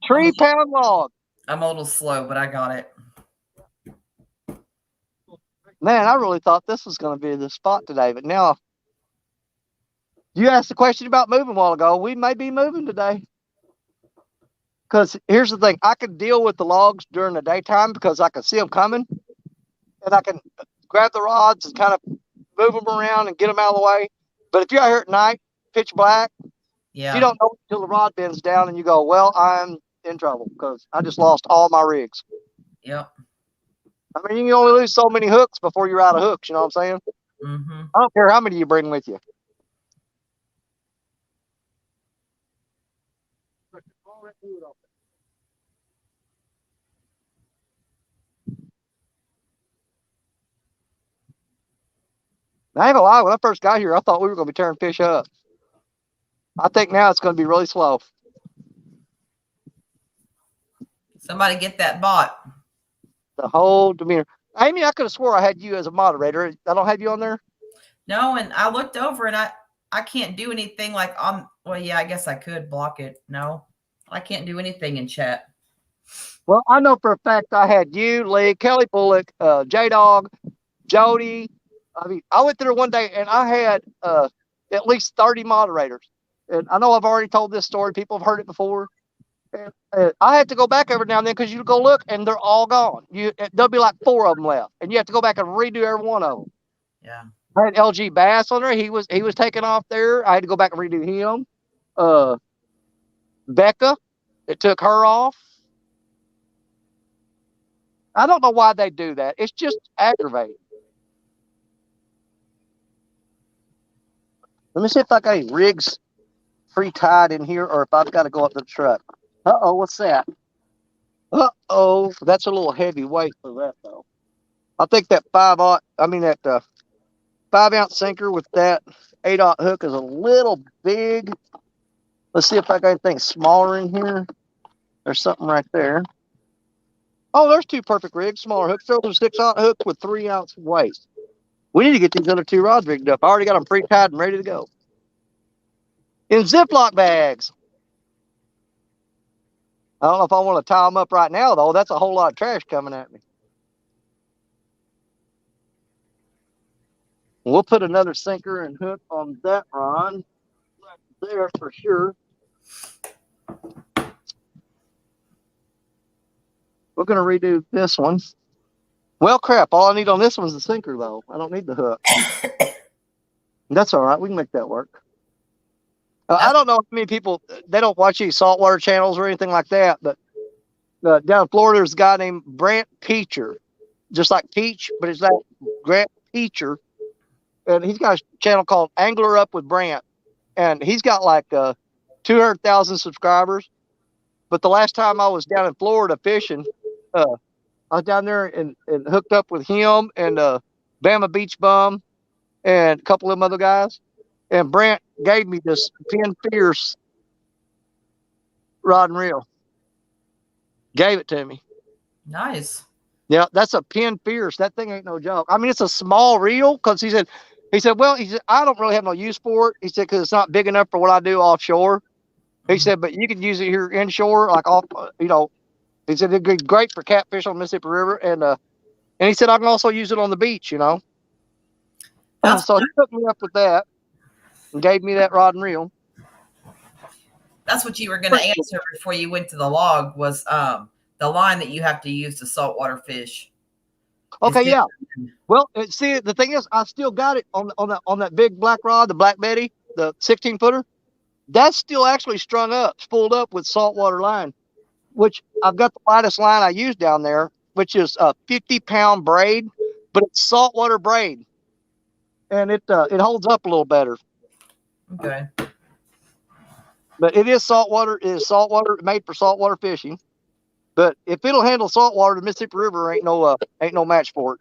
3-pound log. I'm a little slow, but I got it. Man, I really thought this was going to be the spot today, but now You asked the question about moving a while ago. We may be moving today. Because here's the thing. I can deal with the logs during the daytime because I can see them coming. And I can grab the rods and kind of move them around and get them out of the way. But if you're out here at night, pitch black, Yeah. you don't know until the rod bends down and you go, well, I'm in trouble because I just lost all my rigs. Yep. I mean, you can only lose so many hooks before you're out of hooks. You know what I'm saying? Mm-hmm. I don't care how many you bring with you. I ain't gonna lie, when I first got here, I thought we were gonna be tearing fish up. I think now it's gonna be really slow. Somebody get that bot. The whole demeanor. Amy, I could have swore I had you as a moderator. I don't have you on there? No, and I looked over and I can't do anything like on, well, yeah, I guess I could block it. No, I can't do anything in chat. Well, I know for a fact I had you, Lee, Kelly Bullock, J-Dog, Jody. I mean, I went through one day and I had at least 30 moderators. And I know I've already told this story. People have heard it before. And I had to go back every now and then because you go look and they're all gone. There'll be like 4 of them left. And you have to go back and redo every one of them. Yeah. I had LG Bass on there. He was taken off there. I had to go back and redo him. Becca, it took her off. I don't know why they do that. It's just aggravating. Let me see if I got any rigs pre-tied in here or if I've got to go up to the truck. Uh-oh, what's that? Uh-oh, that's a little heavy weight for that, though. I think that 5-ounce sinker with that 8-aught hook is a little big. Let's see if I got anything smaller in here. There's something right there. Oh, there's 2 perfect rigs, smaller hooks. Those are 6-aught hooks with 3-ounce weight. We need to get these other 2 rods rigged up. I already got them pre-tied and ready to go. In Ziploc bags. I don't know if I want to tie them up right now, though. That's a whole lot of trash coming at me. We'll put another sinker and hook on that rod right there for sure. We're going to redo this one. Well, crap. All I need on this one's the sinker, though. I don't need the hook. That's all right. We can make that work. I don't know how many people, they don't watch any saltwater channels or anything like that, but down in Florida, there's a guy named Brant Peacher, just like Peach, but it's that Grant Peacher. And he's got a channel called Angler Up with Brant. And he's got like 200,000 subscribers. But the last time I was down in Florida fishing, I was down there and hooked up with him and Bama Beach Bum and a couple of them other guys. And Brant gave me this Penn Fierce rod and reel. Gave it to me. Nice. Yeah, that's a Penn Fierce. That thing ain't no joke. I mean, it's a small reel because he said, well, I don't really have no use for it. He said, because it's not big enough for what I do offshore. He said, but you can use it here inshore, like off, he said it'd be great for catfish on Mississippi River. And he said, I can also use it on the beach, So he hooked me up with that and gave me that rod and reel. That's what you were going to answer before you went to the log was the line that you have to use to saltwater fish. Okay, yeah. Well, see, the thing is, I still got it on that big black rod, the Black Betty, the 16-footer. That's still actually strung up, spooled up with saltwater line, which I've got the lightest line I use down there, which is a 50-pound braid, but it's saltwater braid, and it holds up a little better. Okay. But it is saltwater. It is saltwater made for saltwater fishing. But if it'll handle saltwater, the Mississippi River ain't no match for it.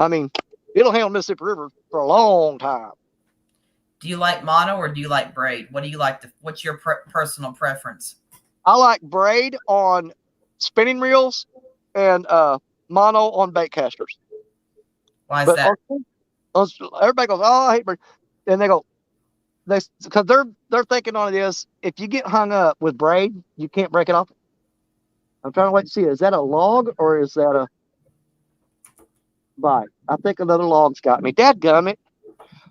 I mean, it'll handle Mississippi River for a long time. Do you like mono or do you like braid? What do you like? What's your personal preference? I like braid on spinning reels and mono on bait casters. Why is that? Everybody goes, oh, I hate braid. And they go, because they're thinking on it is, if you get hung up with braid, you can't break it off. I'm trying to wait to see, is that a log or is that a bite? I think another log's got me. Dadgummit.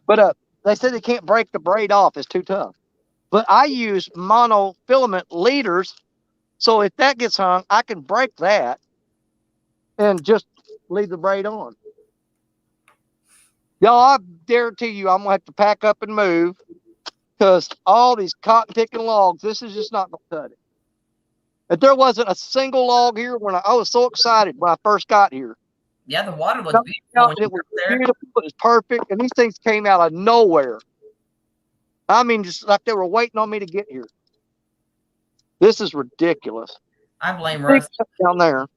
But they said they can't break the braid off. It's too tough. But I use monofilament leaders. So if that gets hung, I can break that and just leave the braid on. Y'all, I guarantee you I'm going to have to pack up and move because all these cotton picking logs, this is just not going to cut it. If there wasn't a single log here when I was so excited when I first got here. Yeah, the water looks beautiful. It was beautiful. It was perfect. And these things came out of nowhere. I mean, just like they were waiting on me to get here. This is ridiculous. I blame Russ. Down there.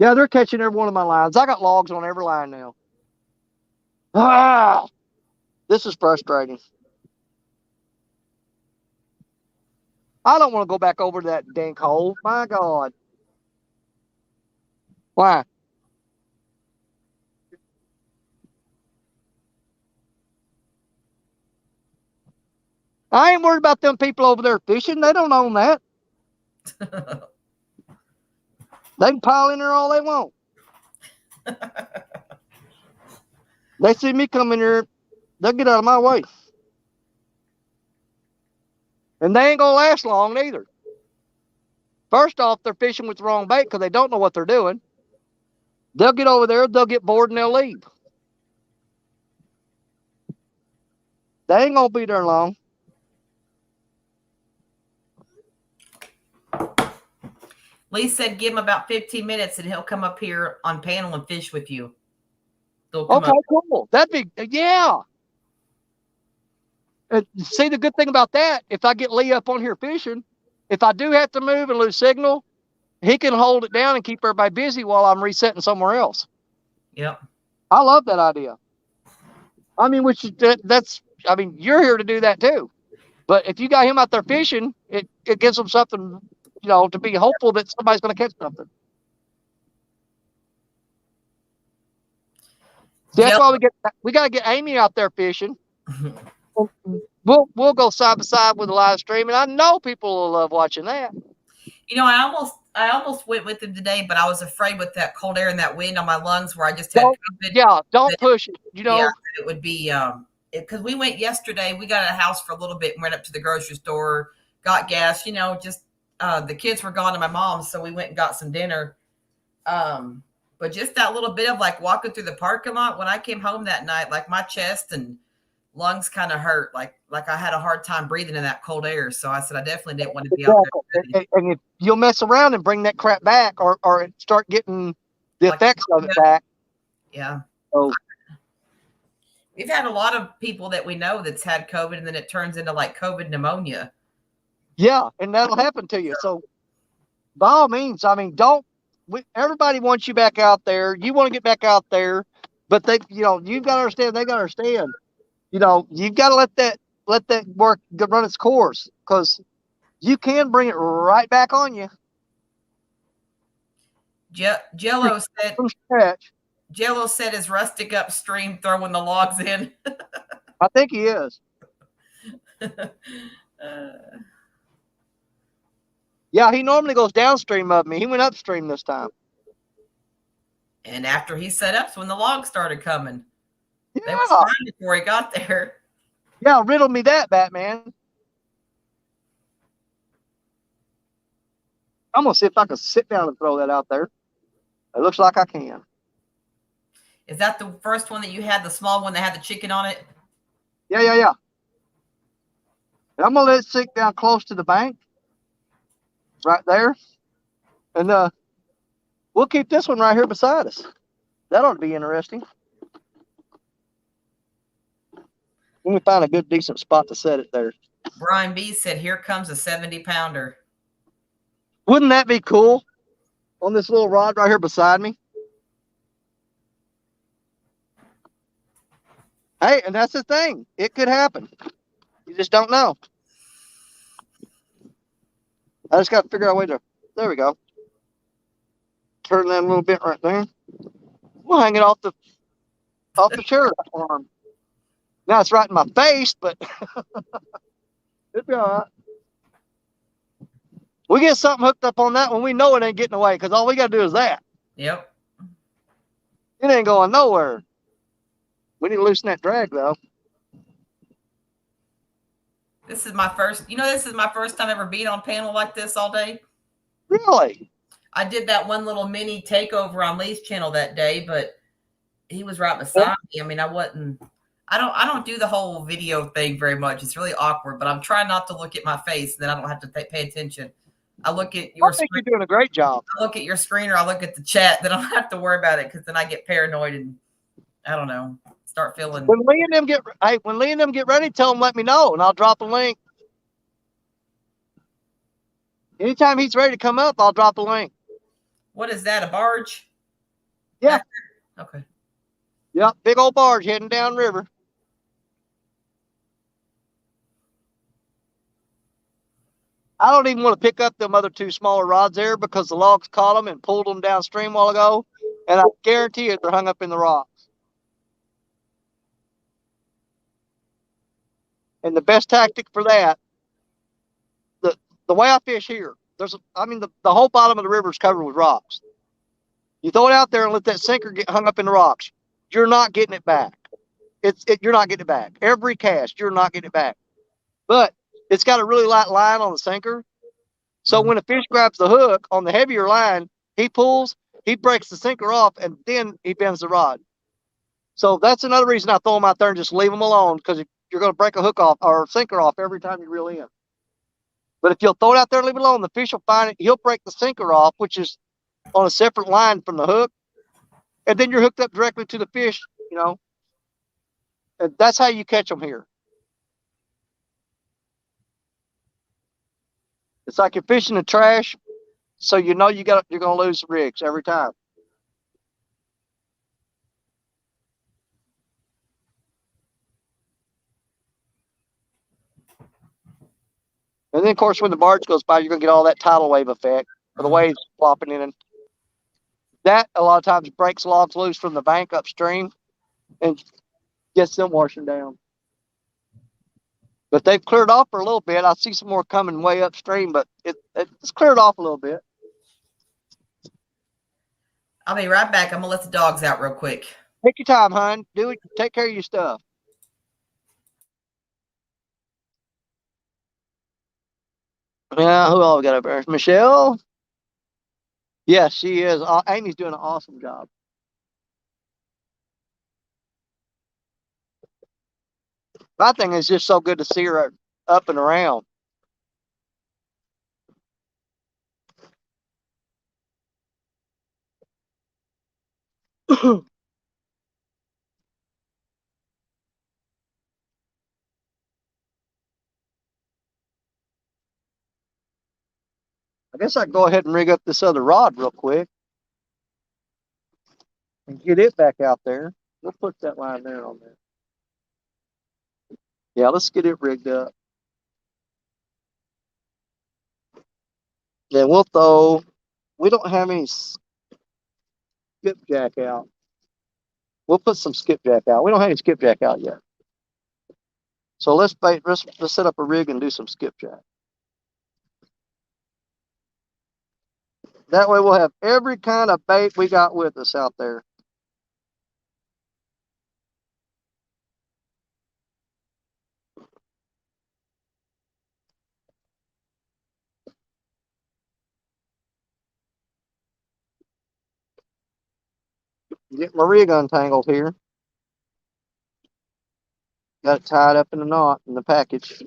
Yeah, they're catching every one of my lines. I got logs on every line now. Ah, this is frustrating. I don't want to go back over to that dank hole. My God. Why? I ain't worried about them people over there fishing. They don't own that. They can pile in there all they want. They see me coming here, they'll get out of my way. And they ain't going to last long either. First off, they're fishing with the wrong bait because they don't know what they're doing. They'll get over there, they'll get bored, and they'll leave. They ain't going to be there long. Lee said give him about 15 minutes and he'll come up here on panel and fish with you. Okay, cool. That'd be, yeah. See, the good thing about that, if I get Lee up on here fishing, if I do have to move and lose signal, he can hold it down and keep everybody busy while I'm resetting somewhere else. Yep. I love that idea. I mean, I mean, you're here to do that too. But if you got him out there fishing, it gives him something, to be hopeful that somebody's going to catch something. See, that's why we got to get Amy out there fishing. We'll go side by side with the live stream, and I know people will love watching that. I almost went with him today, but I was afraid with that cold air and that wind on my lungs where I just had COVID. Yeah, don't push it. Yeah, it would be because we went yesterday. We got a house for a little bit and went up to the grocery store, got gas. Just the kids were gone to my mom's, so we went and got some dinner. But just that little bit of like walking through the parking lot when I came home that night, like my chest and lungs kind of hurt, like I had a hard time breathing in that cold air. So I said I definitely didn't want to be out there. And if you'll mess around and bring that crap back, or start getting the effects of it back. Yeah. So we've had a lot of people that we know that's had COVID, and then it turns into like COVID pneumonia. Yeah, and that'll happen to you. So by all means, I mean, everybody wants you back out there. You want to get back out there, but you've got to understand, they got to understand. You've got to let that work run its course, because you can bring it right back on you. Jello said is Rustic upstream throwing the logs in. I think he is. Yeah, he normally goes downstream of me. He went upstream this time. And after he set up, when the logs started coming. Yeah. They was fine before he got there. Yeah, riddle me that, Batman. I'm going to see if I can sit down and throw that out there. It looks like I can. Is that the first one that you had, the small one that had the chicken on it? Yeah. And I'm going to let it sink down close to the bank. Right there. And we'll keep this one right here beside us. That ought to be interesting. Let me find a good, decent spot to set it there. Brian B said, here comes a 70-pounder. Wouldn't that be cool? On this little rod right here beside me. Hey, and that's the thing. It could happen. You just don't know. I just got to figure out a way to, there we go. Turn that a little bit right there. We'll hang it off the chair arm. Now it's right in my face, but it'll be all right. We get something hooked up on that one, we know it ain't getting away, because all we got to do is that. Yep. It ain't going nowhere. We need to loosen that drag though. This is my first, this is my first time ever being on panel like this all day. Really? I did that one little mini takeover on Lee's channel that day, but he was right beside me. I mean, I don't do the whole video thing very much. It's really awkward, but I'm trying not to look at my face. Then I don't have to pay attention. I look at your I think you're doing a great job. I look at your screen or I look at the chat. Then I don't have to worry about it because then I get paranoid and I don't know, start feeling. When Lee and them get ready, tell them let me know and I'll drop a link. Anytime he's ready to come up, I'll drop a link. What is that? A barge? Yeah. Okay. Yep, big old barge heading down river. I don't even want to pick up them other two smaller rods there because the logs caught them and pulled them downstream a while ago. And I guarantee you they're hung up in the rocks. And the best tactic for that, the way I fish here, the whole bottom of the river is covered with rocks. You throw it out there and let that sinker get hung up in the rocks. You're not getting it back. You're not getting it back. Every cast, you're not getting it back. But it's got a really light line on the sinker. So when a fish grabs the hook on the heavier line, he pulls, he breaks the sinker off, and then he bends the rod. So that's another reason I throw them out there and just leave them alone, because you're going to break a hook off or a sinker off every time you reel in. But if you'll throw it out there and leave it alone, the fish will find it. He'll break the sinker off, which is on a separate line from the hook. And then you're hooked up directly to the fish, And that's how you catch them here. It's like you're fishing the trash, so you're going to lose rigs every time. And then, of course, when the barge goes by, you're going to get all that tidal wave effect, or the waves flopping in. And that, a lot of times, breaks logs loose from the bank upstream and gets them washing down. But they've cleared off for a little bit. I see some more coming way upstream, but it's cleared off a little bit. I'll be right back. I'm going to let the dogs out real quick. Take your time, hon. Do it. Take care of your stuff. Yeah, who all we got over there? Michelle? Yes, she is. Amy's doing an awesome job. My thing is just so good to see her up and around. I guess I can go ahead and rig up this other rod real quick and get it back out there. We'll put that line there on there. Yeah, let's get it rigged up. Then we'll throw, we don't have any skipjack out. We'll put some skipjack out. We don't have any skipjack out yet. So let's set up a rig and do some skipjack. That way we'll have every kind of bait we got with us out there. Get my rig untangled here. Got it tied up in a knot in the package.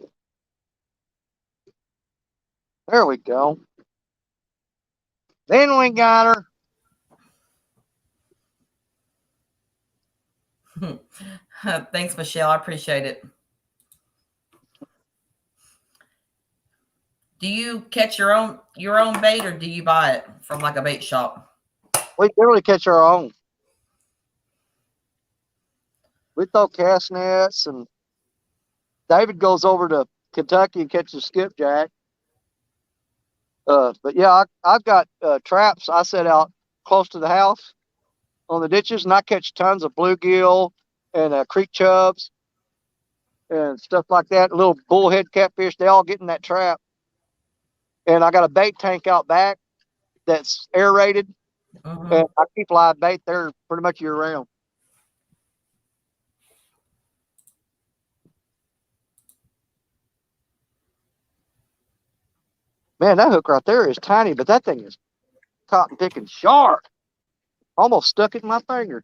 There we go. Then we got her. Thanks, Michelle. I appreciate it. Do you catch your own bait, or do you buy it from like a bait shop? We generally catch our own. We throw cast nets, and David goes over to Kentucky and catches skipjack. But yeah, I've got traps I set out close to the house on the ditches, and I catch tons of bluegill and creek chubs and stuff like that. Little bullhead catfish, they all get in that trap. And I got a bait tank out back that's aerated, and I keep live bait there pretty much year round. Man, that hook right there is tiny, but that thing is cotton picking sharp. Almost stuck it in my finger.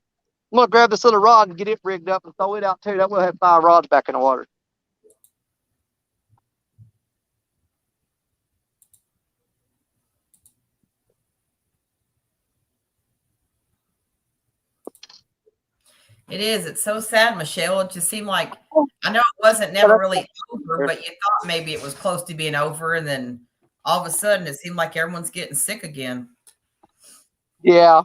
I'm gonna grab this little rod and get it rigged up and throw it out too. That will have 5 rods back in the water. It is. It's so sad, Michelle. It just seemed like, I know it wasn't never really over, but you thought maybe it was close to being over, and then all of a sudden it seemed like everyone's getting sick again. Yeah.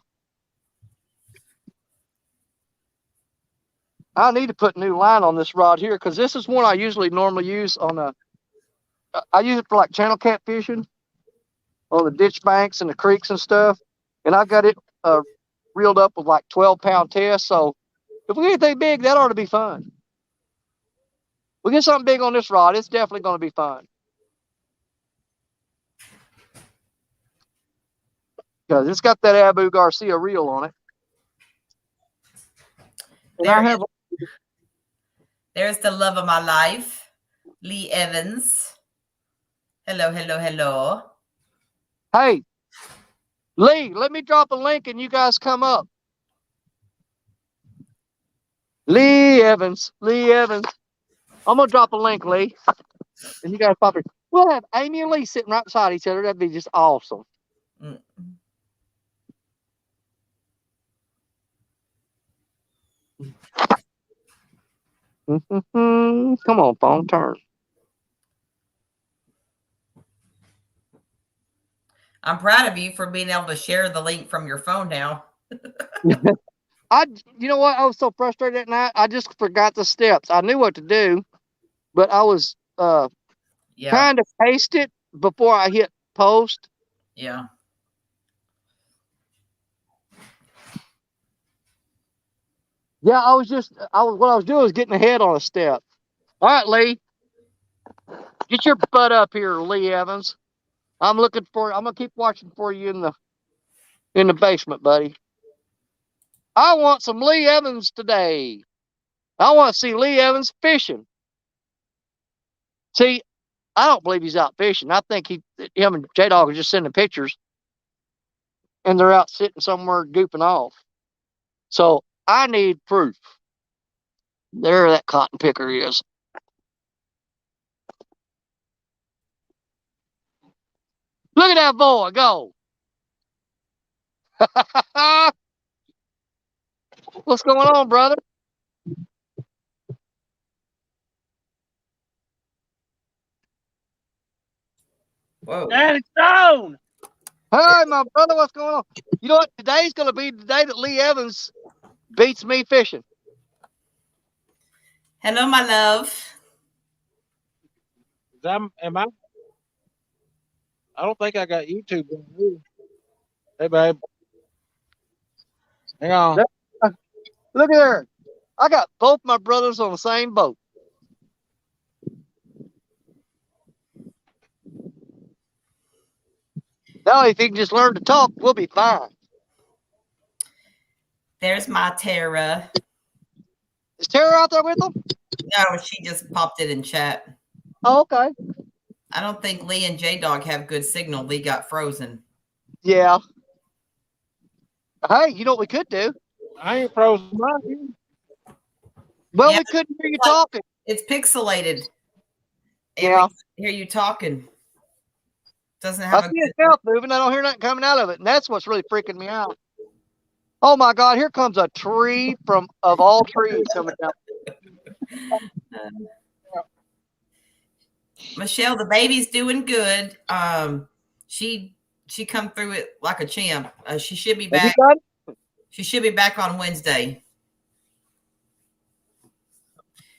I need to put new line on this rod here because this is one I normally use on I use it for like channel cat fishing on the ditch banks and the creeks and stuff. And I've got it reeled up with like 12-pound test. So if we get anything big, that ought to be fun. We get something big on this rod, it's definitely going to be fun. Because it's got that Abu Garcia reel on it. And there's the love of my life, Lee Evans. Hello, hello, hello. Hey, Lee, let me drop a link and you guys come up. Lee Evans. I'm going to drop a link, Lee. And you guys pop it. We'll have Amy and Lee sitting right beside each other. That'd be just awesome. Mm. Come on, phone, turn. I'm proud of you for being able to share the link from your phone now. You know what? I was so frustrated that night. I just forgot the steps. I knew what to do, but I was trying to paste it before I hit post. Yeah. Yeah, what I was doing was getting ahead on a step. All right, Lee. Get your butt up here, Lee Evans. I'm gonna keep watching for you in the basement, buddy. I want some Lee Evans today. I want to see Lee Evans fishing. See, I don't believe he's out fishing. I think him and J-Dog are just sending pictures and they're out sitting somewhere goofing off. So I need proof. There that cotton picker is. Look at that boy go. What's going on, brother? Whoa. Daddy Stone. Hey, my brother, what's going on? You know what? Today's going to be the day that Lee Evans beats me fishing. Hello, my love. Am I? I don't think I got YouTube. Hey, babe. Hang on. Look at there. I got both my brothers on the same boat. Now, if he can just learn to talk, we'll be fine. There's my Tara. Is Tara out there with them? No, she just popped it in chat. Oh, okay. I don't think Lee and J-Dog have good signal. Lee got frozen. Yeah. Hey, you know what we could do? I ain't frozen. Well, yeah, we couldn't hear you talking. It's pixelated. Yeah. Hear you talking. Doesn't have I see itself moving. I don't hear nothing coming out of it. And that's what's really freaking me out. Oh my God, here comes a tree of all trees coming down. Michelle, the baby's doing good. She come through it like a champ. She should be back. She should be back on Wednesday.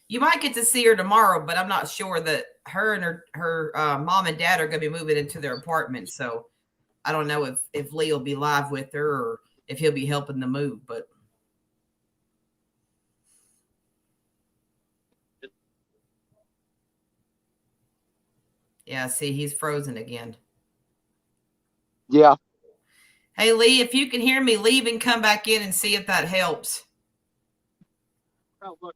You might get to see her tomorrow, but I'm not sure that her and her mom and dad are going to be moving into their apartment. So I don't know if Lee will be live with her or if he'll be helping the move. But yeah, see, he's frozen again. Yeah. Hey, Lee, if you can hear me, leave and come back in and see if that helps. Oh, look.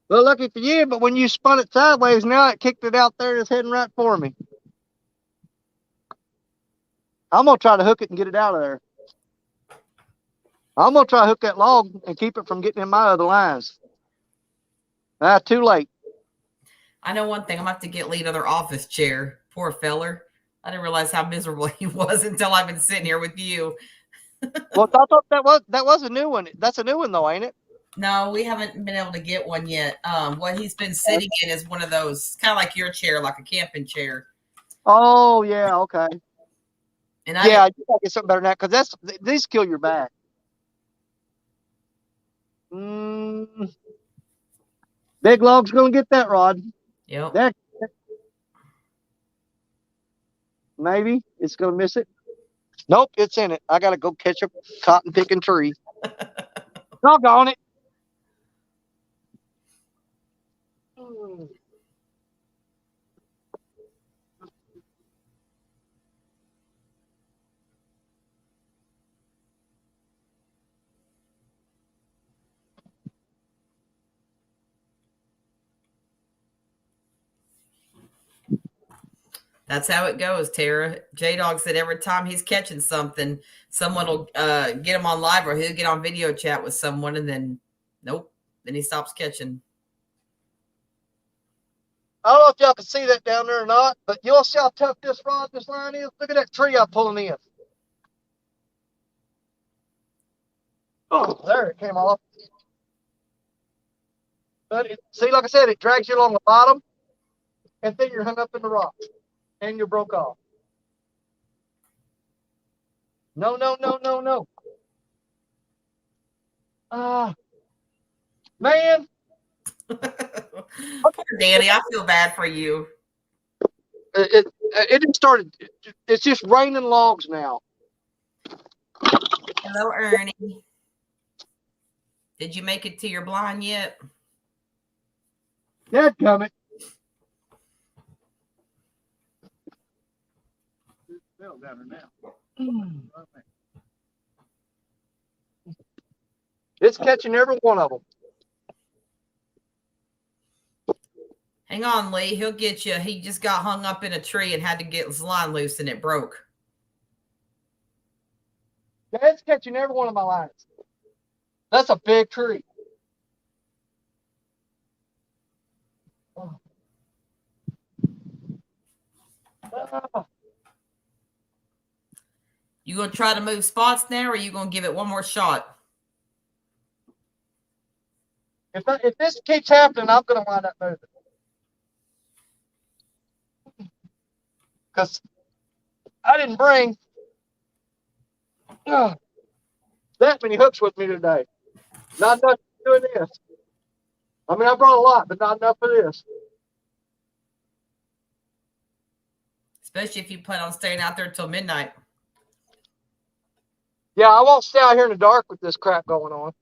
Well, lucky for you, but when you spun it sideways, now it kicked it out there. It's heading right for me. I'm going to try to hook it and get it out of there. I'm going to try to hook that log and keep it from getting in my other lines. Too late. I know one thing. I'm going to have to get Lee another office chair. Poor feller. I didn't realize how miserable he was until I've been sitting here with you. Well, I thought that was a new one. That's a new one, though, ain't it? No, we haven't been able to get one yet. What he's been sitting in is one of those, kind of like your chair, like a camping chair. Oh, yeah, okay. And I gotta get something better than that, because these kill your back. Big log's gonna get that rod. Yep. Maybe it's gonna miss it. Nope, it's in it. I gotta go catch a cotton picking tree. Doggone it. That's how it goes, Tara. J-Dog said every time he's catching something, someone will get him on live, or he'll get on video chat with someone, and then nope, then he stops catching. I don't know if y'all can see that down there or not, but you'll see how tough this line is. Look at that tree I'm pulling in. Oh, there it came off. But see, like I said, it drags you along the bottom, and then you're hung up in the rocks, and you broke off. No. Man. Poor Danny, I feel bad for you. It just started. It's just raining logs now. Hello, Ernie. Did you make it to your blind yet? Dad coming. It's catching every one of them. Hang on, Lee. He'll get you. He just got hung up in a tree and had to get his line loose, and it broke. Dad's catching every one of my lines. That's a big tree. You gonna try to move spots now, or are you gonna give it one more shot? If this keeps happening, I'm gonna wind up moving. Because I didn't bring that many hooks with me today. Not enough for doing this. I mean, I brought a lot, but not enough for this. Especially if you plan on staying out there till midnight. Yeah, I won't stay out here in the dark with this crap going on.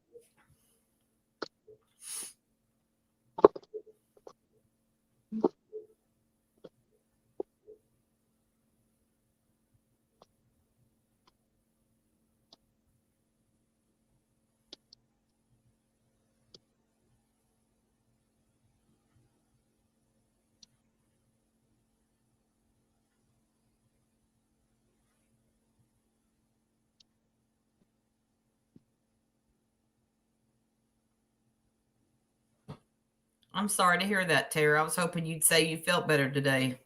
I'm sorry to hear that, Tara. I was hoping you'd say you felt better today.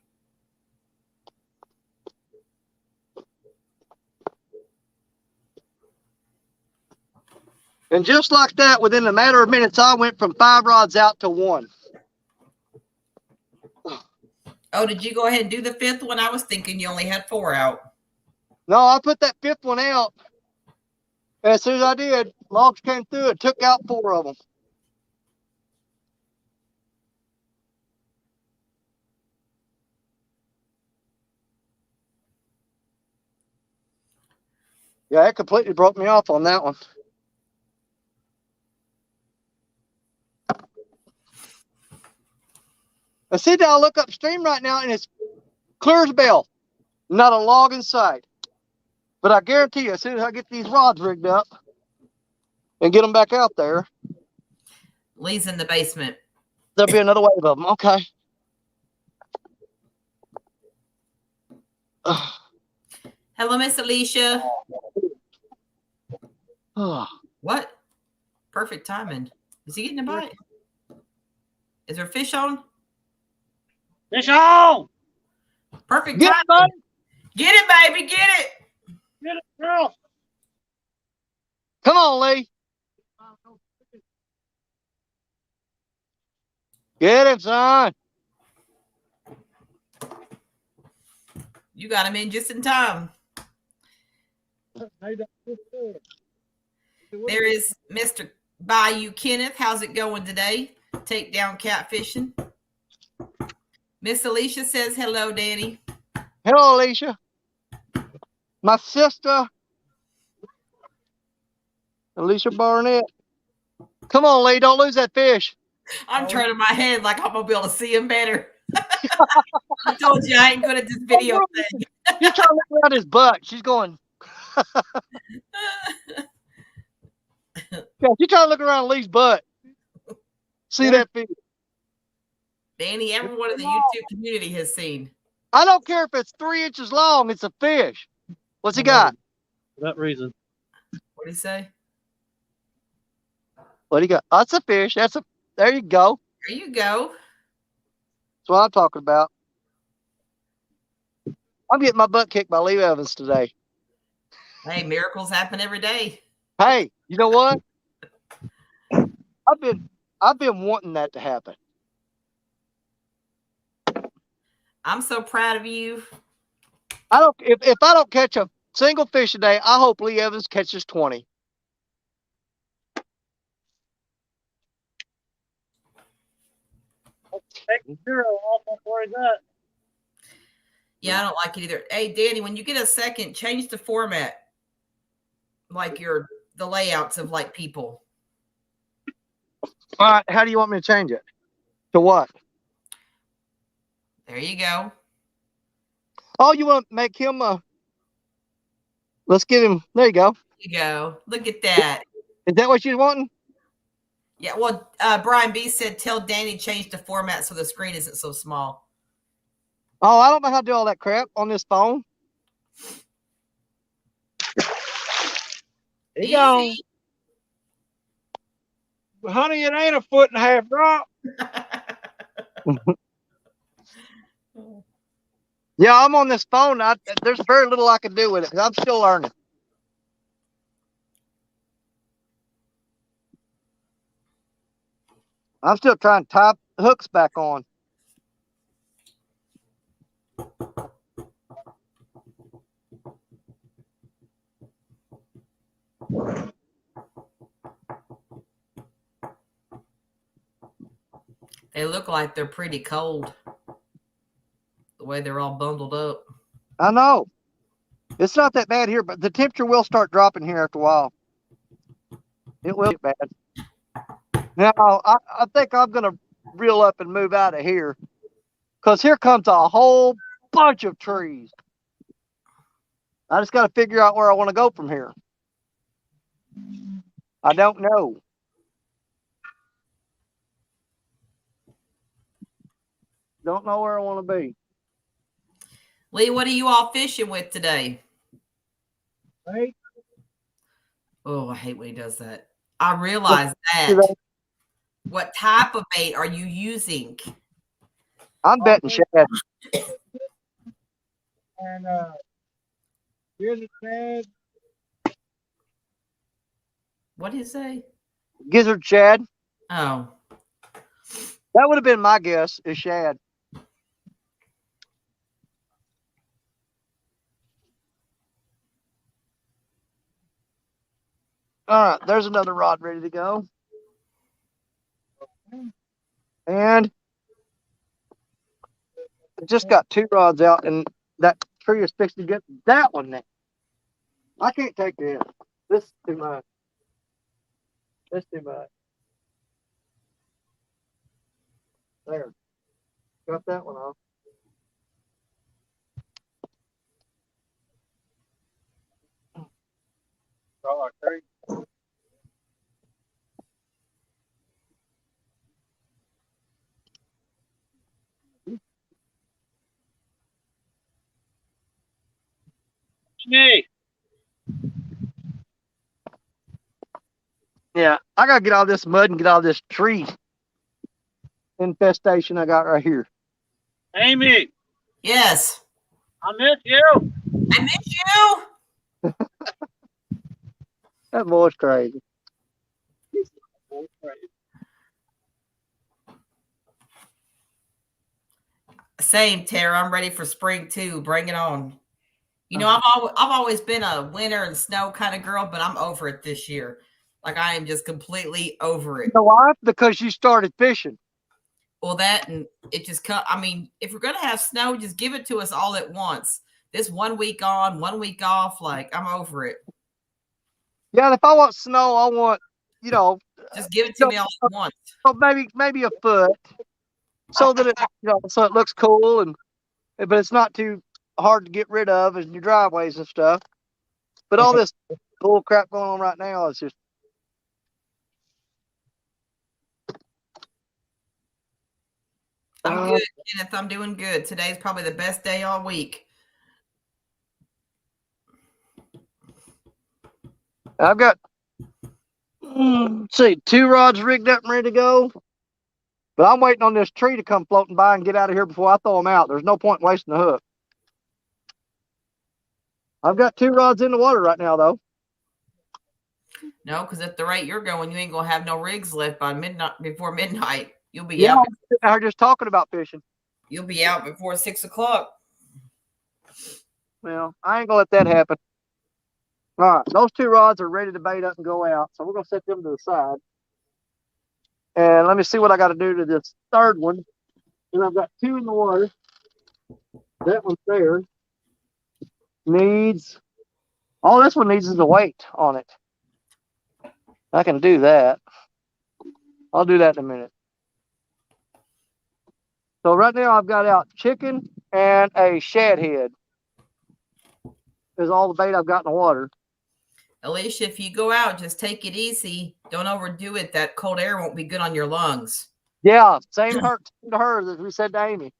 And just like that, within a matter of minutes, I went from 5 rods out to 1. Oh, did you go ahead and do the 5th one? I was thinking you only had 4 out. No, I put that 5th one out. And as soon as I did, logs came through and took out 4 of them. Yeah, it completely broke me off on that one. I see that I look upstream right now and it's clear as a bell. Not a log in sight. But I guarantee you, as soon as I get these rods rigged up and get them back out there. Lee's in the basement. There'll be another wave of them. Okay. Hello, Miss Alicia. Oh. What? Perfect timing. Is he getting a bite? Is there fish on? Fish on! Perfect Get timing. it, Get it, baby. Get it. Get it, girl! come on, Lee. Get him, son. You got him in just in time. There is Mr. Bayou Kenneth. How's it going today? Take down catfishing. Miss Alicia says hello, Danny. Hello, Alicia. My sister, Alicia Barnett. Come on, Lee. Don't lose that fish. I'm turning my head like I'm going to be able to see him better. I told you I ain't good at this video thing. She's trying to look around his butt. She's going. Yeah, she's trying to look around Lee's butt. See that fish. Danny, everyone in the YouTube community has seen. I don't care if it's 3 inches long. It's a fish. What's he got? For that reason. What did he say? What do you got? Oh, that's a fish. There you go. There you go. That's what I'm talking about. I'm getting my butt kicked by Lee Evans today. Hey, miracles happen every day. Hey, you know what? I've been wanting that to happen. I'm so proud of you. If I don't catch a single fish a day, I hope Lee Evans catches 20. Take 0 off where he's at. Yeah, I don't like it either. Hey, Danny, when you get a second, change the format. Like the layouts of like people. All right, how do you want me to change it? To what? There you go. Oh, you want to make him let's get him. There you go. There you go. Look at that. Is that what you're wanting? Yeah, well, Brian B said, tell Danny change the format so the screen isn't so small. Oh, I don't know how to do all that crap on this phone. There you go. Honey, it ain't a 1.5 drop. Yeah, I'm on this phone. There's very little I can do with it because I'm still learning. I'm still trying to tie hooks back on. They look like they're pretty cold. The way they're all bundled up. I know. It's not that bad here, but the temperature will start dropping here after a while. It will get bad. Now, I think I'm going to reel up and move out of here because here comes a whole bunch of trees. I just got to figure out where I want to go from here. I don't know. Don't know where I want to be. Lee, what are you all fishing with today? Right? Oh, I hate when he does that. I realize that. What type of bait are you using? I'm betting shad. And here's a shad. What did he say? Gizzard shad. Oh. That would have been my guess, is shad. All right, there's another rod ready to go. And I just got 2 rods out, and that tree is fixing to get that one now. I can't take this. This is too much. This is too much. There. Got that one off. Oh, me. Yeah, I gotta get all this mud and get all this tree infestation I got right here. Amy, Yes. I miss you. I miss you. That boy's crazy. Same, Tara. I'm ready for spring too. Bring it on. You know, I've always been a winter and snow kind of girl, but I'm over it this year. Like I am just completely over it. You know why? Because you started fishing. Well, that and it just come. I mean, if we're gonna have snow, just give it to us all at once. This 1 week on, 1 week off. Like I'm over it. Yeah, if I want snow, I want, you know, just give it to me all at once. So maybe a foot, so that it, so it looks cool but it's not too hard to get rid of in your driveways and stuff. But all this bull crap going on right now is just. I'm good, Kenneth. I'm doing good. Today's probably the best day all week. I've got, let's see, 2 rods rigged up and ready to go. But I'm waiting on this tree to come floating by and get out of here before I throw them out. There's no point wasting the hook. I've got 2 rods in the water right now, though. No, because at the rate you're going, you ain't gonna have no rigs left by midnight. Before midnight, you'll be out. I'm just talking about fishing. You'll be out before 6 o'clock. Well, I ain't gonna let that happen. All right, those 2 rods are ready to bait up and go out, so we're gonna set them to the side. And let me see what I got to do to this 3rd one. And I've got 2 in the water. That one's there. All this one needs is a weight on it. I can do that. I'll do that in a minute. So right now I've got out chicken and a shad head. Is all the bait I've got in the water. Alicia, if you go out, just take it easy. Don't overdo it. That cold air won't be good on your lungs. Yeah, same to her as we said to Amy.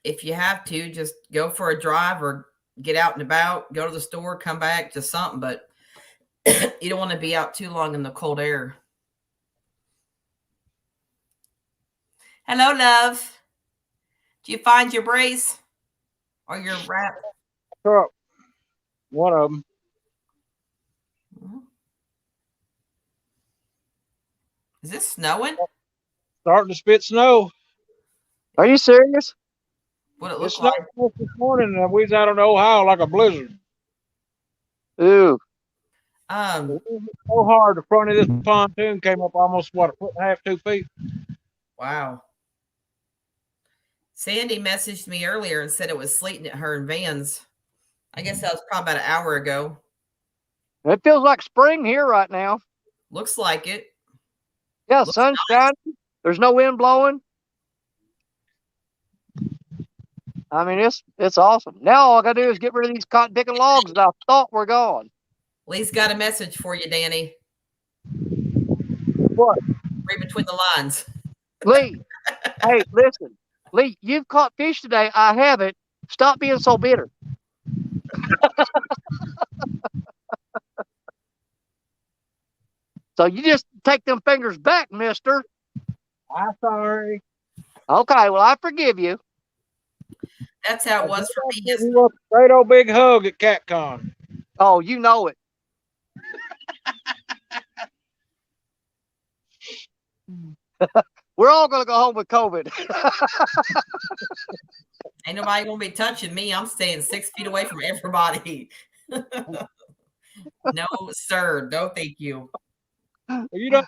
If you have to, just go for a drive or get out and about, go to the store, come back, just something. But you don't want to be out too long in the cold air. Hello, love. Do you find your brace or your wrap? Sure. One of them. Is this snowing? Starting to spit snow. Are you serious? What it It looks snowed like? this morning, and we was out in Ohio like a blizzard. Ooh. So hard, the front of this pontoon came up almost, what, 1.5 to 2 feet? Wow. Sandy messaged me earlier and said it was sleeting at her in Vans. I guess that was probably about an hour ago. It feels like spring here right now. Looks like it. Yeah, Looks sun's nice. shining. There's no wind blowing. I mean, it's awesome. Now all I gotta do is get rid of these cotton picking logs that I thought were gone. Lee's got a message for you, Danny. What? Read between the lines. Lee, hey, listen. Lee, you've caught fish today. I haven't. Stop being so bitter. So you just take them fingers back, mister. I'm sorry. Okay, well, I forgive you. That's how it was for me. He wants a great old big hug at CatCon. Oh, you know it. We're all going to go home with COVID. Ain't nobody going to be touching me. I'm staying 6 feet away from everybody. No, sir. No, thank you. You don't.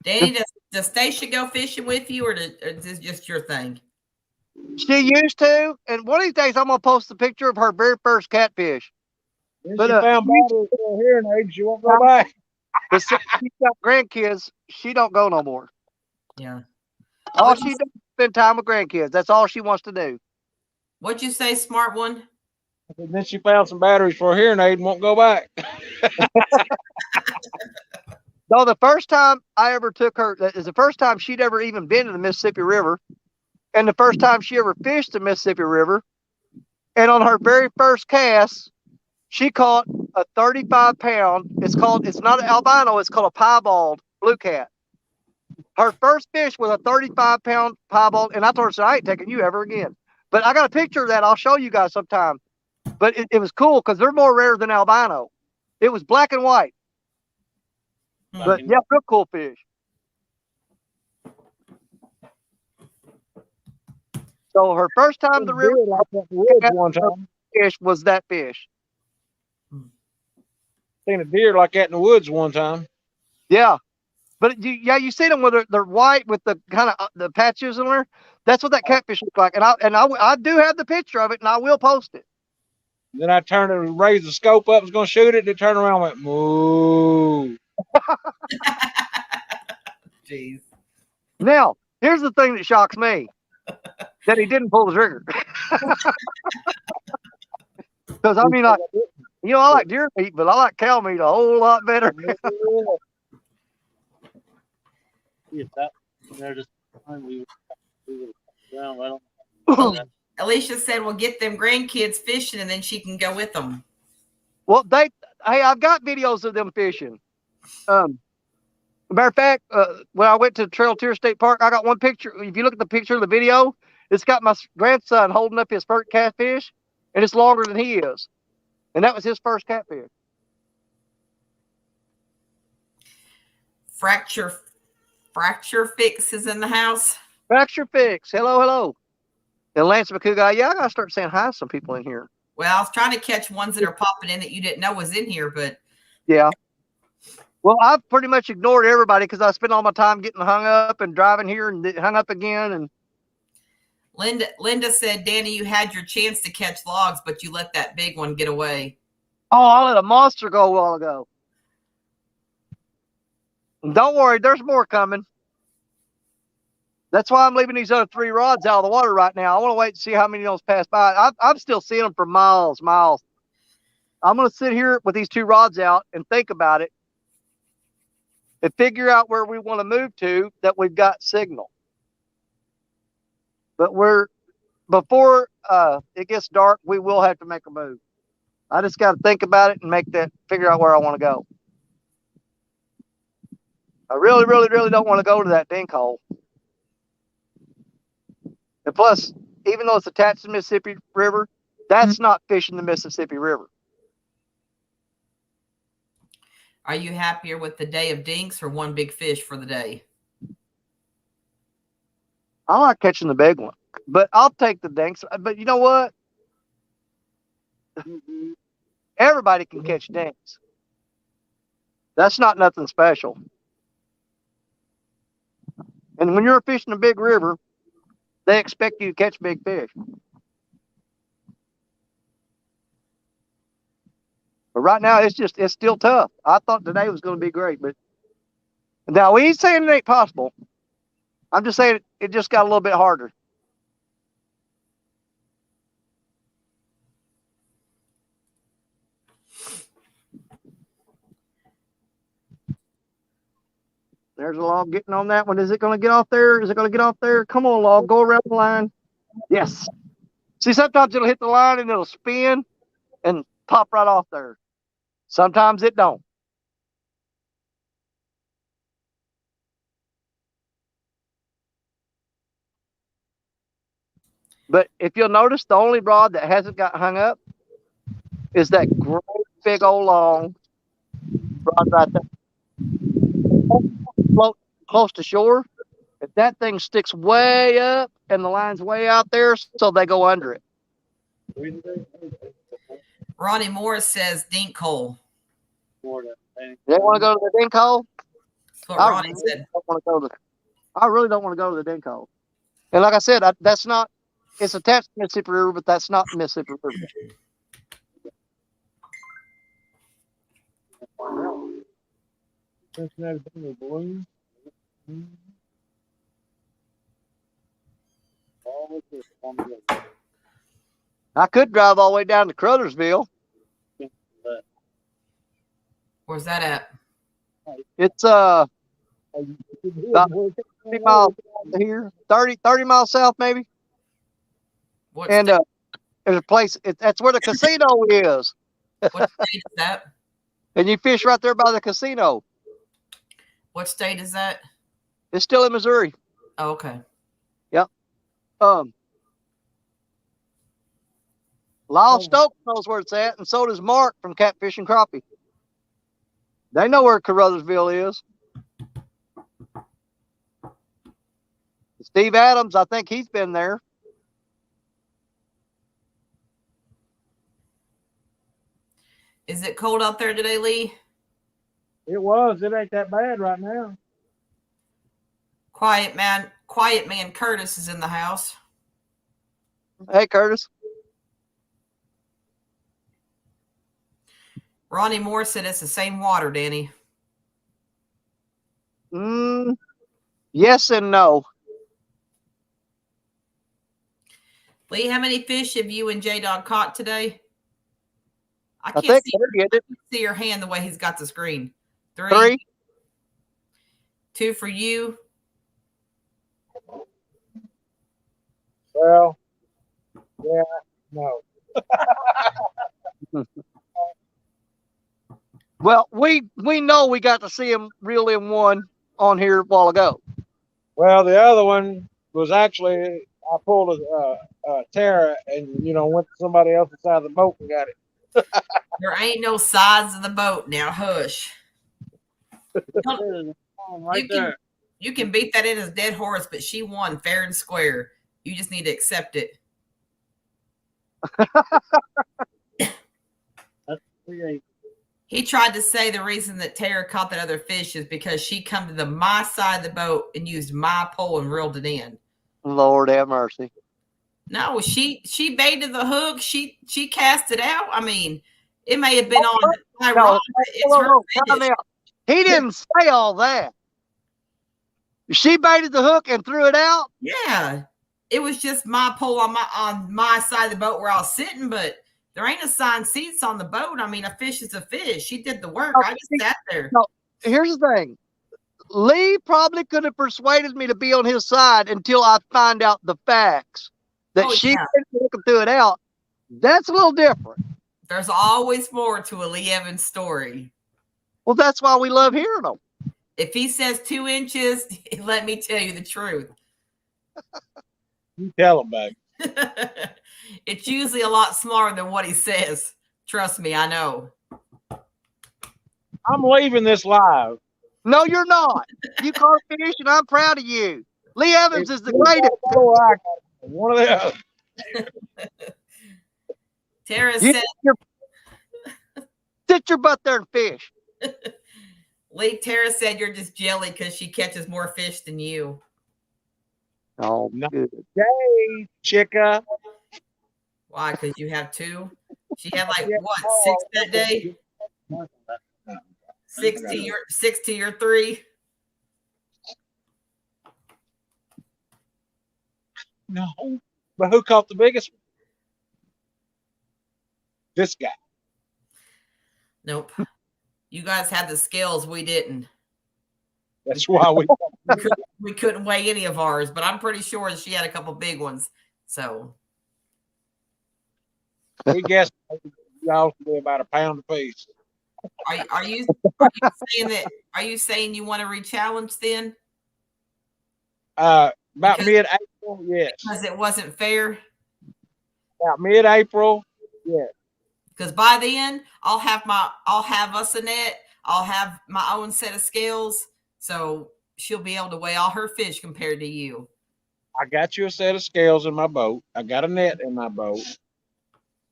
Danny, does Stacia go fishing with you, or is this just your thing? She used to, and one of these days I'm going to post a picture of her very first catfish. Then But, she found batteries for a hearing aid. She won't go back. But since she's got grandkids, she don't go no more. Yeah. All she does is spend time with grandkids. That's all she wants to do. What'd you say, smart one? And then she found some batteries for a hearing aid and won't go back. No, the first time I ever took her, that is the first time she'd ever even been to the Mississippi River. and the first time she ever fished the Mississippi River. And on her very first cast, she caught a 35-pound. It's not an albino. It's called a piebald blue cat. Her first fish was a 35-pound piebald, and I told her, I ain't taking you ever again. But I got a picture of that. I'll show you guys sometime. But it was cool because they're more rare than albino. It was black and white. But yeah, real cool fish. So her first time the river fish was that fish. Seen a deer like that in the woods one time. Yeah. But you see them where they're white with the kind of the patches in there. That's what that catfish looks like. And I do have the picture of it, and I will post it. Then I turned and raised the scope up, was going to shoot it, and turned around and went, moo. Jeez. Now, here's the thing that shocks me. That he didn't pull the trigger. Because, I mean, I like deer meat, but I like cow meat a whole lot better. Alicia said, "Well, get them grandkids fishing, and then she can go with them." Well, hey, I've got videos of them fishing. Matter of fact, when I went to Trail Tier State Park, I got one picture. If you look at the picture of the video, it's got my grandson holding up his first catfish, and it's longer than he is. And that was his first catfish. Fracture Fix is in the house. Fracture Fix. Hello. And Lance McCougar, yeah, I got to start saying hi to some people in here. Well, I was trying to catch ones that are popping in that you didn't know was in here, but. Yeah. Well, I've pretty much ignored everybody because I spend all my time getting hung up and driving here and hung up again. And Linda said, "Danny, you had your chance to catch logs, but you let that big one get away." Oh, I let a monster go a while ago. And don't worry, there's more coming. That's why I'm leaving these other 3 rods out of the water right now. I want to wait and see how many of those pass by. I'm still seeing them for miles. I'm going to sit here with these 2 rods out and think about it and figure out where we want to move to that we've got signal. But before it gets dark, we will have to make a move. I just got to think about it and figure out where I want to go. I really, really, really don't want to go to that dink hole. And plus, even though it's attached to the Mississippi River, that's not fishing the Mississippi River. Are you happier with the day of dinks or one big fish for the day? I like catching the big one, but I'll take the dinks. But you know what? Everybody can catch dinks. That's not nothing special. And when you're fishing a big river, they expect you to catch big fish. But right now, it's still tough. I thought today was going to be great, but now we ain't saying it ain't possible. I'm just saying it just got a little bit harder. There's a log getting on that one. Is it going to get off there? Is it going to get off there? Come on, log. Go around the line. Yes. See, sometimes it'll hit the line and it'll spin and pop right off there. Sometimes it don't. But if you'll notice, the only rod that hasn't got hung up is that great big old long rod right there. Float close to shore. If that thing sticks way up and the line's way out there, so they go under it. Ronnie Morris says dink hole. They want to go to the dink hole? That's what Ronnie said. I really don't want to go to the dink hole. And like I said, that's not, it's attached to Mississippi River, but that's not the Mississippi River. I could drive all the way down to Crothersville. Where's that at? It's about 50 miles of here, 30 miles south maybe. What And state, there's a place. That's where the casino is. what state is that? And you fish right there by the casino. What state is that? It's still in Missouri. Oh, okay. Lyle Stokes knows where it's at, and so does Mark from Catfish and Crappie. They know where Carruthersville is. Steve Adams, I think he's been there. Is it cold out there today, Lee? It was. It ain't that bad right now. Quiet man Curtis is in the house. Hey, Curtis. Ronnie Moore said it's the same water, Danny. Yes and no. Lee, how many fish have you and J-Dog caught today? I I can't think see your hand the way he's got the screen. 3. 2 for you. Well, yeah, no. Well, we know we got to see him reel in one on here a while ago. Well, the other one was actually I pulled a Tara and went to somebody else's side of the boat and got it. There ain't no sides of the boat now. Hush. Right there. You can beat that in as dead horse, but she won fair and square. You just need to accept it. He tried to say the reason that Tara caught that other fish is because she come to my side of the boat and used my pole and reeled it in. Lord have mercy. No, she baited the hook. She cast it out. I mean, it may have been on my rod, but it's her fish. He didn't say all that. She baited the hook and threw it out? Yeah. It was just my pole on my side of the boat where I was sitting, but there ain't assigned seats on the boat. I mean, a fish is a fish. She did the work. I just sat there. No, here's the thing. Lee probably could have persuaded me to be on his side until I find out the facts. That she threw it out. That's a little different. There's always more to a Lee Evans story. Well, that's why we love hearing them. If he says 2 inches, let me tell you the truth. You tell him, baby. It's usually a lot smaller than what he says. Trust me, I know. I'm leaving this live. No, you're not. You caught fish, and I'm proud of you. Lee Evans is the greatest. One of the other. Tara said, sit your butt there and fish. Tara said you're just jelly because she catches more fish than you. Oh, no. Good. Hey, chicka. Why? Because you have 2? She had like, what, 6 that day? 6 to your 3? No. But who caught the biggest one? This guy. Nope. You guys had the scales. We didn't. That's why we couldn't weigh any of ours, but I'm pretty sure she had a couple big ones. So we guessed y'all to be about a pound apiece. Are you saying you want to re-challenge then? About mid-April, yes. Because it wasn't fair. About mid-April, yes. Because by then I'll have us a net. I'll have my own set of scales, so she'll be able to weigh all her fish compared to you. I got you a set of scales in my boat. I got a net in my boat.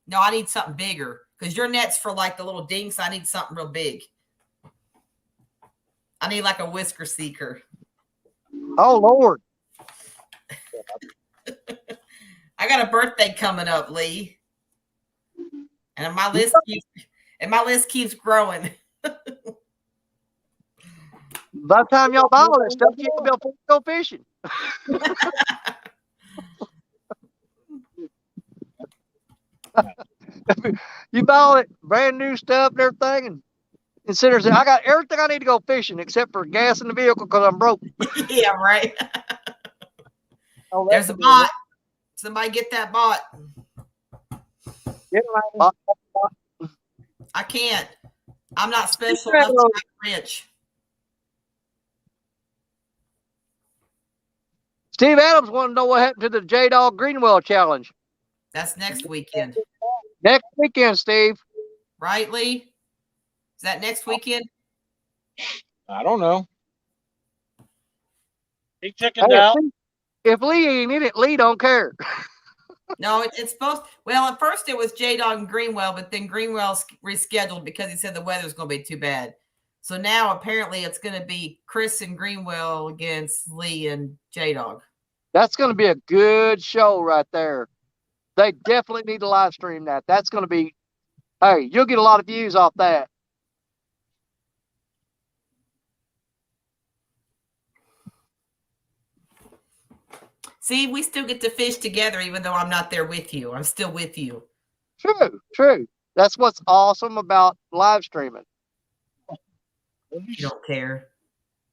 No, I need something bigger because your net's for like the little dinks. I need something real big. I need like a whisker seeker. Oh, Lord. I got a birthday coming up, Lee. And my list keeps growing. By the time y'all buy all that stuff, you ain't gonna be able to go fishing. You buy all that brand new stuff and everything, and sit there and say, I got everything I need to go fishing except for gas in the vehicle because I'm broke. Yeah, right. Oh, There's a bot. Somebody get that bot. Get I can't. I'm not special enough to make French. Steve Adams wanted to know what happened to the J-Dog Greenwell challenge. That's next weekend. Next weekend, Steve. Right, Lee? Is that next weekend? I don't know. He chickened out. If Lee ain't in it, Lee don't care. No, it's supposed. Well, at first it was J-Dog and Greenwell, but then Greenwell rescheduled because he said the weather's going to be too bad. So now apparently it's going to be Chris and Greenwell against Lee and J-Dog. That's going to be a good show right there. They definitely need to live stream that. That's going to be, hey, you'll get a lot of views off that. See, we still get to fish together, even though I'm not there with you. I'm still with you. True. That's what's awesome about live streaming. You don't care.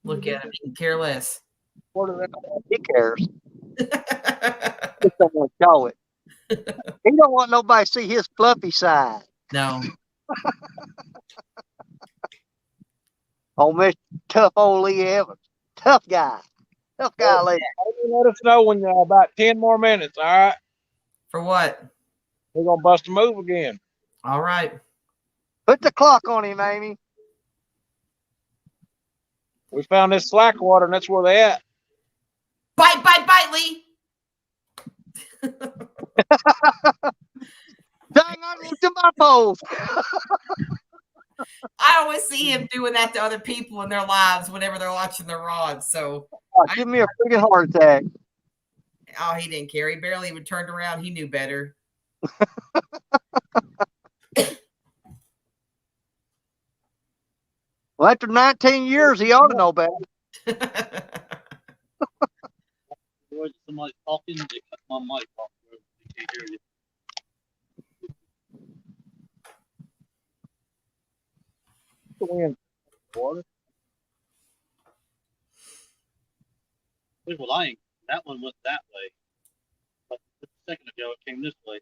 Look at him. He can care less. He cares. He don't want to show it. He don't want nobody to see his fluffy side. No. Oh, Mr. Tough old Lee Evans. Tough guy. Tough guy, Lee. Let us know when about 10 more minutes, all right? For what? We're going to bust a move again. All right. Put the clock on him, Amy. We found this slack water, and that's where they at. Bite, Lee. Dang, I looked at my post. I always see him doing that to other people in their lives whenever they're watching their rods. So Give me a freaking heart attack. Oh, he didn't care. He barely even turned around. He knew better. Well, after 19 years, he ought to know better. Somebody talking, they cut my mic off. They can't hear you. The wind, water. Well, I ain't. That one went that way. But a second ago, it came this way.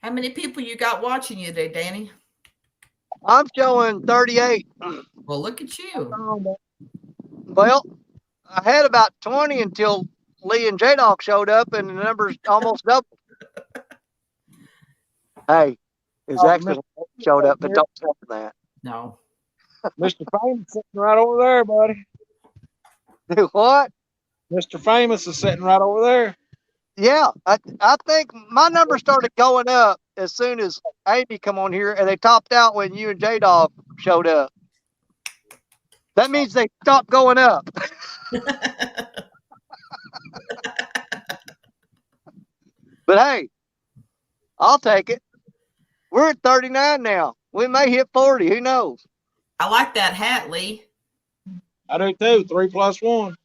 How many people you got watching you today, Danny? I'm showing 38. Well, look at you. Well, I had about 20 until Lee and J-Dog showed up, and the numbers almost doubled. Hey, it's actually showed up, but don't tell them that. No. Mr. Famous sitting right over there, buddy. Do what? Mr. Famous is sitting right over there. Yeah, I think my numbers started going up as soon as Amy come on here, and they topped out when you and J-Dog showed up. That means they stopped going up. But hey, I'll take it. We're at 39 now. We may hit 40. Who knows? I like that hat, Lee. I do too. 3 + 1.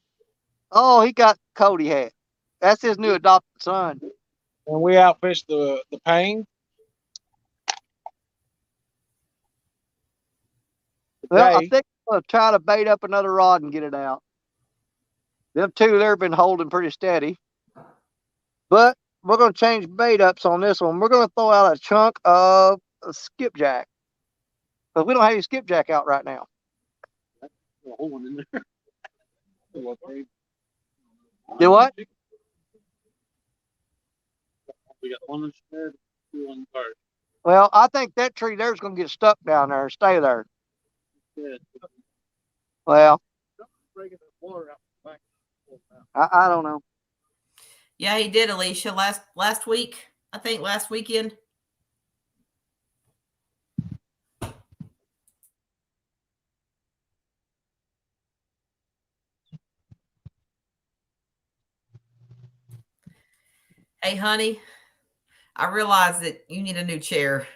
Oh, he got Cody hat. That's his new adopted son. And we outfished the pain. Well, I think I'm going to try to bait up another rod and get it out. Them two there have been holding pretty steady. But we're going to change bait ups on this one. We're going to throw out a chunk of a skipjack. Because we don't have any skipjack out right now. A whole one in there. Do what? We got one in the shed, 2 on the cart. Well, I think that tree there's going to get stuck down there and stay there. Yeah. Well, I don't know. Yeah, he did, Alicia, last week. I think last weekend. Hey, honey, I realize that you need a new chair.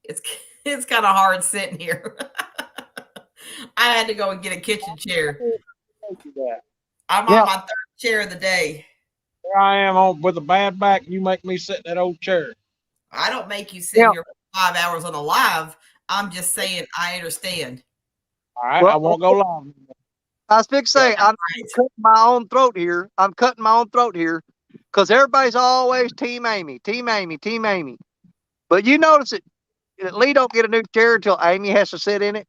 It's kind of hard sitting here. I had to go and get a kitchen chair. I'm on my 3rd chair of the day. Here I am with a bad back. You make me sit in that old chair. I don't make you sit here for 5 hours on a live. I'm just saying I understand. All right, well, I won't go long. I was fixing to say, I'm cutting my own throat here. I'm cutting my own throat here because everybody's always Team Amy, Team Amy, Team Amy. But you notice that Lee don't get a new chair until Amy has to sit in it.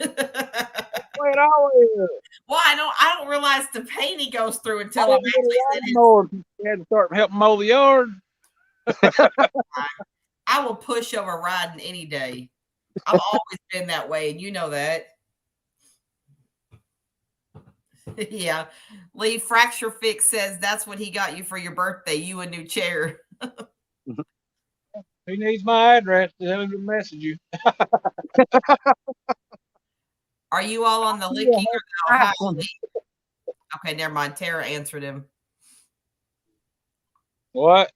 Wait, always. Well, I don't realize the pain he goes through until I'm actually sitting. You had to start helping mow the yard. I will push over riding any day. I've always been that way, and you know that. Yeah. Lee Fracture Fix says that's what he got you for your birthday, you a new chair. He needs my address to have him to message you. Are you all on the Licking or the Ohio League? Okay, never mind. Tara answered him. What?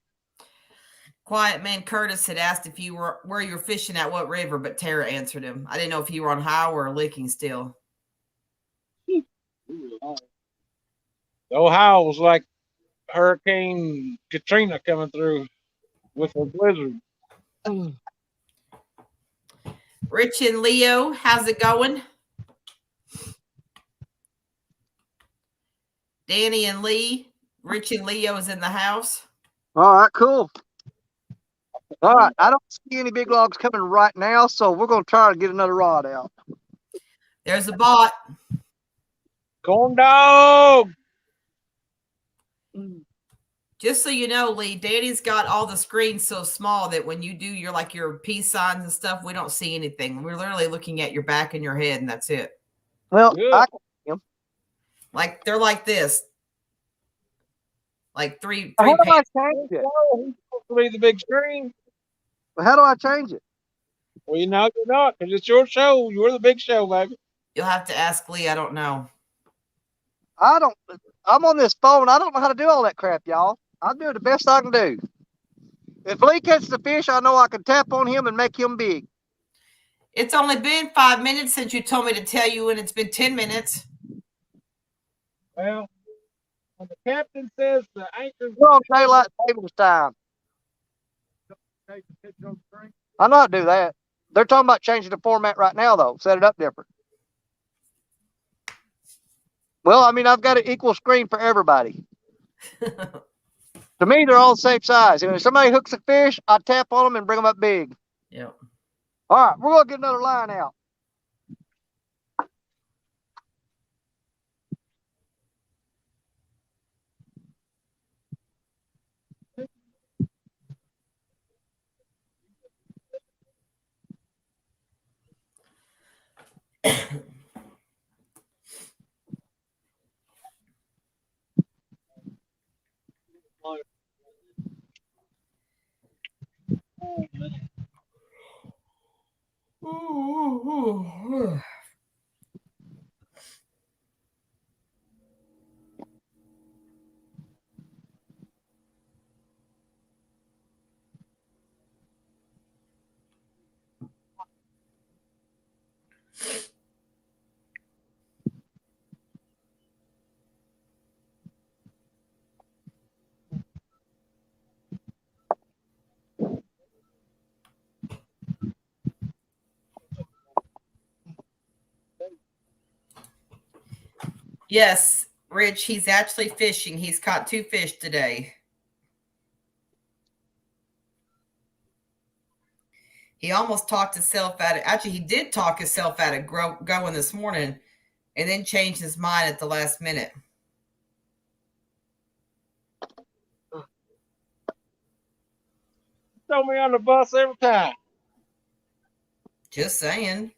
Quiet Man Curtis had asked if you were where you were fishing at what river, but Tara answered him. I didn't know if you were on Ohio or Licking still. Ohio was like Hurricane Katrina coming through with a blizzard. Rich and Leo, how's it going? Danny and Lee, Rich and Leo is in the house. All right, cool. All right, I don't see any big logs coming right now, so we're going to try to get another rod out. There's a bot. Corn dog. Just so you know, Lee, Danny's got all the screens so small that when you do your peace signs and stuff, we don't see anything. We're literally looking at your back and your head, and that's it. Well, I can see them. Like they're like this. Like three How do I pages. change it? He's supposed to be the big screen. How do I change it? Well, you know you're not, because it's your show. You're the big show, baby. You'll have to ask Lee. I don't know. I'm on this phone. I don't know how to do all that crap, y'all. I'll do the best I can do. If Lee catches the fish, I know I can tap on him and make him big. It's only been 5 minutes since you told me to tell you, and it's been 10 minutes. Well, when the captain says the anchor's We're on daylight savings time. I know how to do that. They're talking about changing the format right now, though. Set it up different. Well, I mean, I've got an equal screen for everybody. To me, they're all the same size. And if somebody hooks a fish, I tap on them and bring them up big. Yep. All right, we're going to get another line out. Yes, Rich, he's actually fishing. He's caught 2 fish today. He almost talked himself out of, actually, he did talk himself out of going this morning and then changed his mind at the last minute. throw me on the bus every time. Just saying.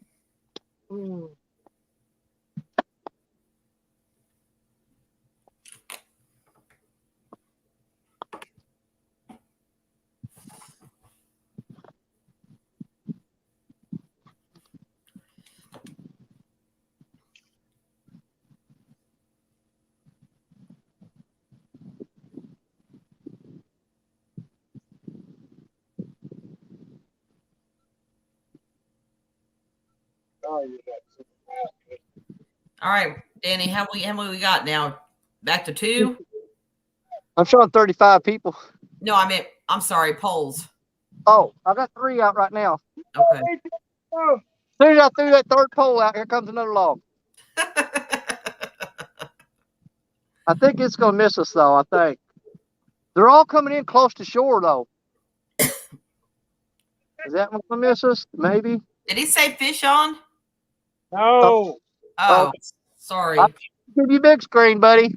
All right, Danny, how many we got now? Back to 2? I'm showing 35 people. No, I'm sorry, polls. Oh, I got 3 out right now. Okay. As soon as I threw that third pole out, here comes another log. I think it's gonna miss us though. I think they're all coming in close to shore though. Is that one gonna miss us? Maybe. Did he say fish on? No. Oh, Okay. sorry. I'll give you big screen, buddy.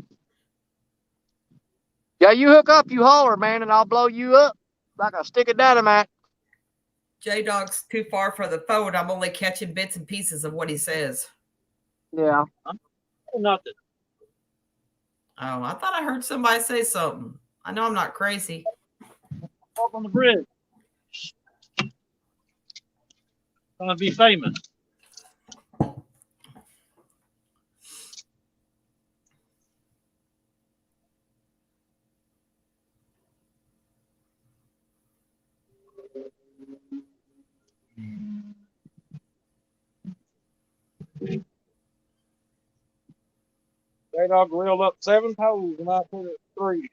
Yeah, you hook up, you holler, man, and I'll blow you up like a stick of dynamite. J-Dog's too far for the phone. I'm only catching bits and pieces of what he says. Yeah. Nothing. Oh, I thought I heard somebody say something. I know I'm not crazy. Walk on the bridge. Gonna be famous. J-Dog reeled up 7 poles and I put it 3.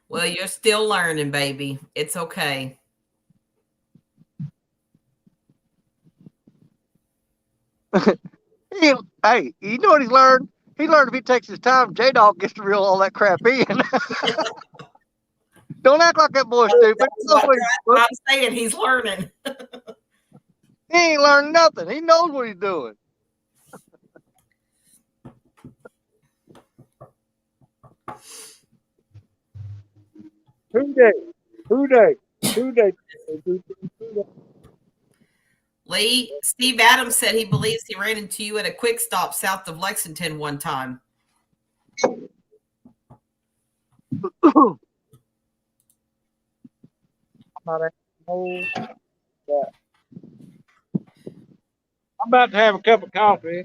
Well, you're still learning, baby. It's okay. Hey, you know what he's learned? He learned if he takes his time, J-Dog gets to reel all that crap in. Don't act like that boy's stupid. I'm saying he's learning. He ain't learned nothing. He knows what he's doing. Who day? Lee, Steve Adams said he believes he ran into you at a quick stop south of Lexington one time. I'm about to have a cup of coffee.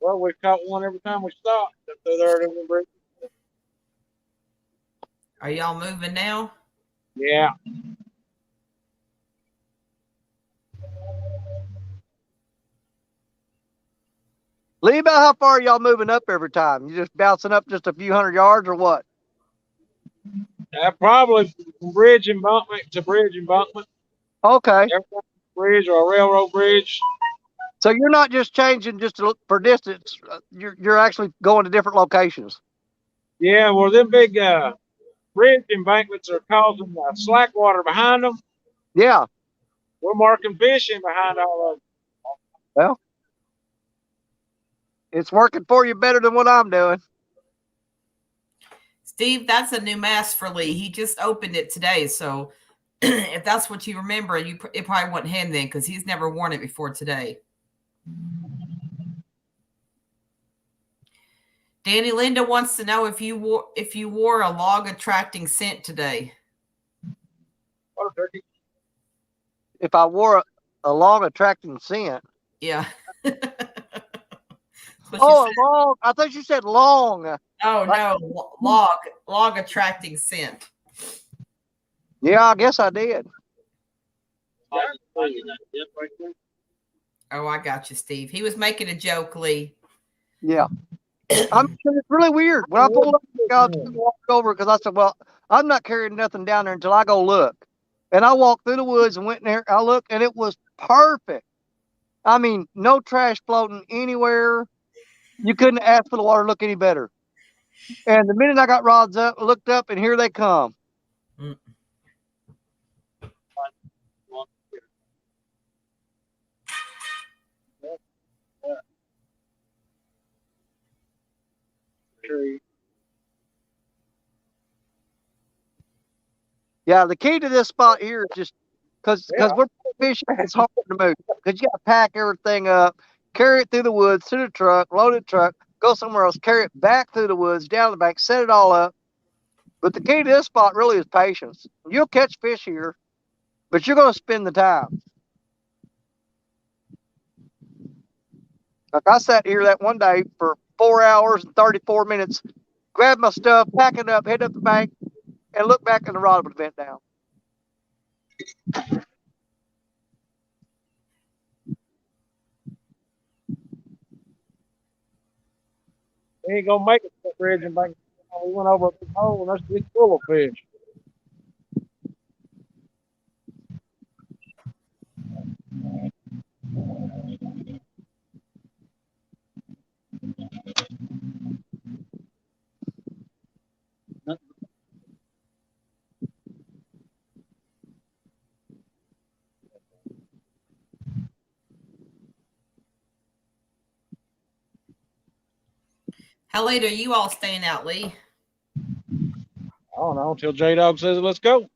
Well, we caught one every time we stopped up there at the bridge. Are y'all moving now? Yeah. Lee, about how far are y'all moving up every time? You just bouncing up just a few hundred yards or what? Probably from bridge embankment to bridge embankment. Okay. Bridge or a railroad bridge. So you're not just changing just for distance. You're actually going to different locations. Yeah, well, them big bridge embankments are causing slack water behind them. Yeah. We're marking fishing behind all of them. Well, it's working for you better than what I'm doing. Steve, that's a new mast for Lee. He just opened it today. So if that's what you remember, it probably wasn't him then because he's never worn it before today. Danny Linda wants to know if you wore a log attracting scent today. Oh, turkey. If I wore a long attracting scent. Yeah. Oh, long. I thought you said long. Oh, no. Log attracting scent. Yeah, I guess I did. Oh, I got you, Steve. He was making a joke, Lee. Yeah. It's really weird. When I pulled up, I walked over because I said, well, I'm not carrying nothing down there until I go look. And I walked through the woods and went in there. I looked, and it was perfect. I mean, no trash floating anywhere. You couldn't ask for the water to look any better. And the minute I got rods up, looked up, and here they come. Mm. Yeah, the key to this spot here is just because we're fishing, it's hard to move because you got to pack everything up, carry it through the woods to the truck, load the truck, go somewhere else, carry it back through the woods, down the bank, set it all up. But the key to this spot really is patience. You'll catch fish here, but you're going to spend the time. Like I sat here that one day for 4 hours and 34 minutes, grabbed my stuff, pack it up, head up the bank, and look back and the rod would have bent down. We ain't gonna make it to the bridge and back. We went over a big hole and it's full of fish. How late are you all staying out, Lee? I don't know until J Dog says let's go.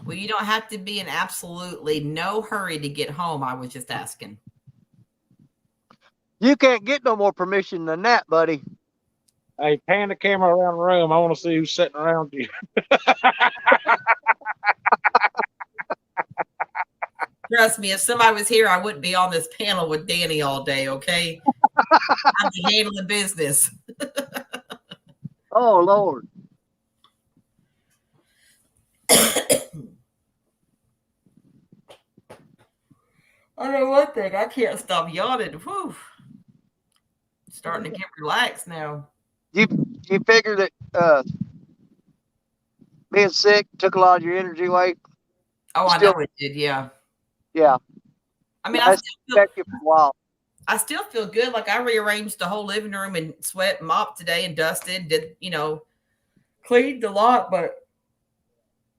Well, you don't have to be in absolutely no hurry to get home. I was just asking. You can't get no more permission than that, buddy. Hey, pan the camera around the room. I want to see who's sitting around you. Trust me, if somebody was here, I wouldn't be on this panel with Danny all day, okay? I'd be handling business. Oh, Lord. I know one thing. I can't stop yawning. Whew. Starting to get relaxed now. You figure that being sick took a lot of your energy away? Oh, I know it did, yeah. Yeah. I mean, I still feel, for a while. I still feel good. Like I rearranged the whole living room and swept and mopped today and dusted, did, cleaned a lot, but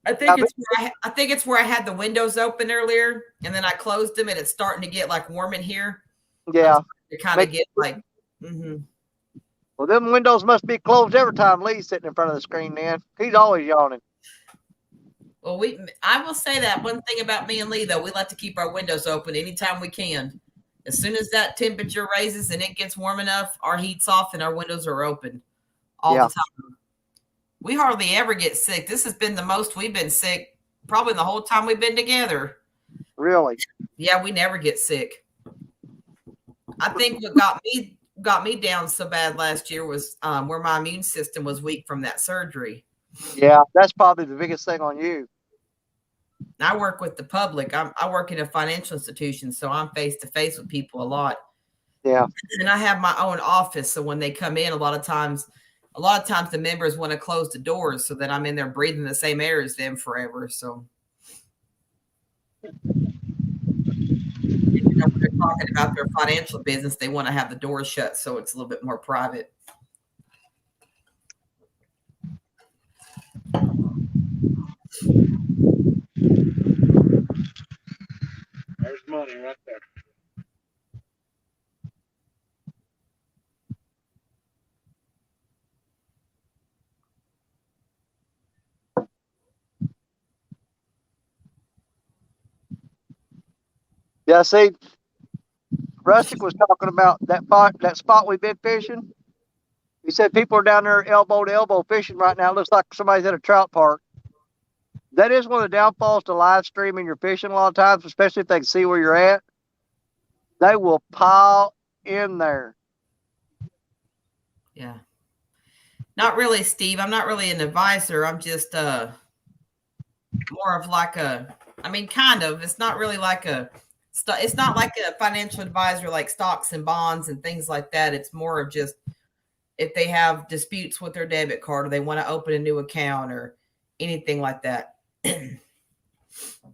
I think it's where I had the windows open earlier and then I closed them and it's starting to get like warm in here. Yeah. To kind of get like, Well, them windows must be closed every time Lee's sitting in front of the screen, then. He's always yawning. Well, I will say that one thing about me and Lee, though, we like to keep our windows open anytime we can. As soon as that temperature raises and it gets warm enough, our heat's off and our windows are open all the time. We hardly ever get sick. This has been the most we've been sick probably the whole time we've been together. Really? Yeah, we never get sick. I think what got me down so bad last year was where my immune system was weak from that surgery. Yeah, that's probably the biggest thing on you. I work with the public. I work in a financial institution, so I'm face to face with people a lot. Yeah. And I have my own office, so when they come in, a lot of times the members want to close the doors so that I'm in there breathing the same air as them forever. So when they're talking about their financial business, they want to have the doors shut so it's a little bit more private. There's money right there. Yeah, see, Rustic was talking about that spot we've been fishing. He said people are down there elbow to elbow fishing right now. It looks like somebody's at a trout park. That is one of the downfalls to live streaming your fishing a lot of times, especially if they can see where you're at. They will pile in there. Yeah. Not really, Steve. I'm not really an advisor. I'm just more of like kind of. It's not really like it's not like a financial advisor like stocks and bonds and things like that. It's more of just if they have disputes with their debit card or they want to open a new account or anything like that.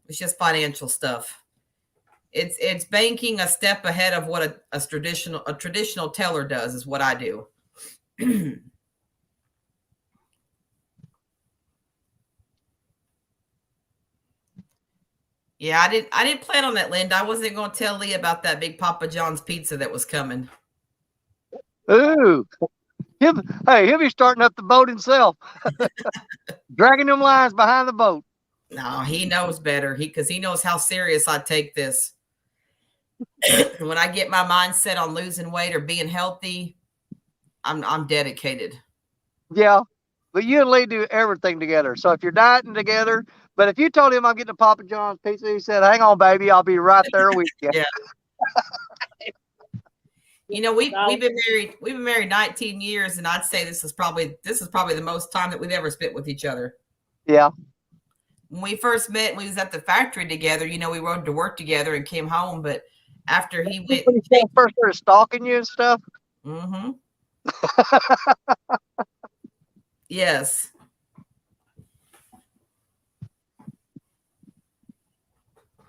It's just financial stuff. It's banking a step ahead of what a traditional teller does is what I do. Yeah, I didn't plan on that, Linda. I wasn't going to tell Lee about that big Papa John's pizza that was coming. Ooh. He'll be starting up the boat himself. Dragging them lines behind the boat. No, he knows better. Because he knows how serious I take this. When I get my mind set on losing weight or being healthy, I'm dedicated. Yeah, but you and Lee do everything together. So if you're dieting together, but if you told him I'm getting a Papa John's pizza, he said, "Hang on, baby, I'll be right there with you." Yeah. You know, we've been married 19 years, and I'd say this is probably the most time that we've ever spent with each other. Yeah. When we first met, we was at the factory together. You know, we rode to work together and came home. But after he went, when he first started stalking you and stuff. Mm-hmm. Yes.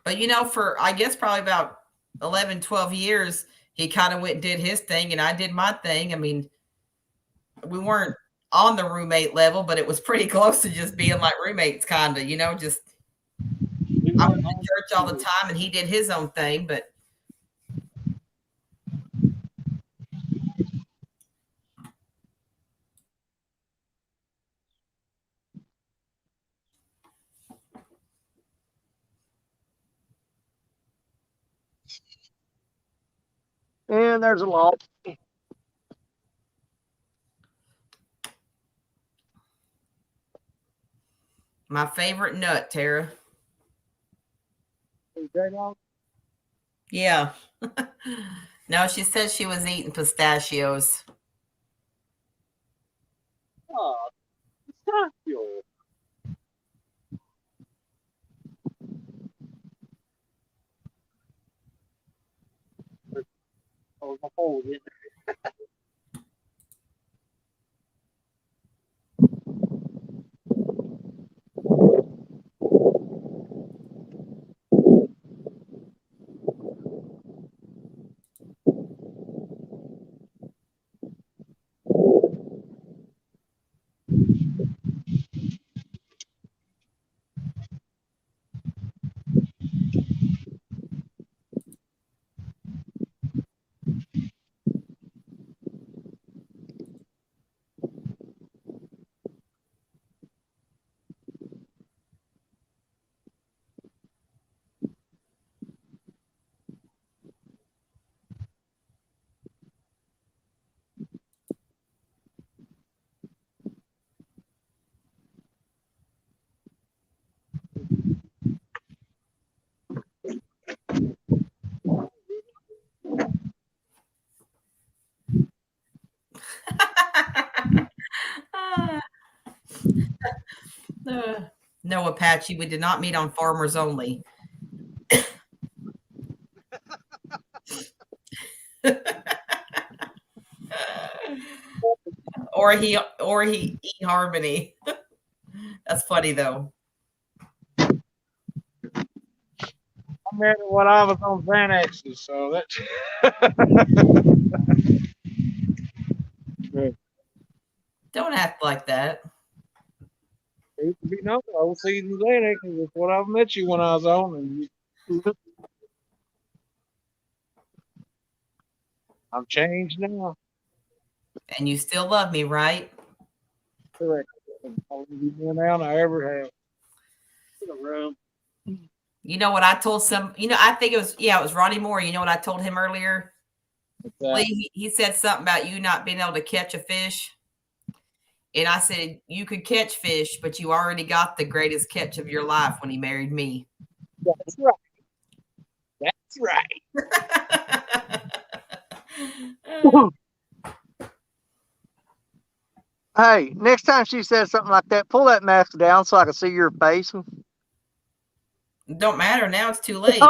But you know, for I guess probably about 11, 12 years, he kind of went and did his thing, and I did my thing. I mean, we weren't on the roommate level, but it was pretty close to just being like roommates, kind of, you know, just I went to church all the time and he did his own thing, but and there's a lot. My favorite nut, Tara. Yeah. No, she said she was eating pistachios. Oh, pistachio. Oh, my phone was in there. No, Apache, we did not meet on Farmers Only. or he eat harmony. That's funny though. I met her when I was on Xanaxes, so that's Don't act like that. it used to be no old season Xanaxes. That's what I met you when I was on, and I'm changed now. And you still love me, right? Correct. I'll be more now than I ever have. You know what I told I think it was Ronnie Moore. You know what I told him earlier? Lee, he said something about you not being able to catch a fish. And I said, you could catch fish, but you already got the greatest catch of your life when he married me. That's right. That's right. Hey, next time she says something like that, pull that mask down so I can see your face. Don't matter. Now it's too late.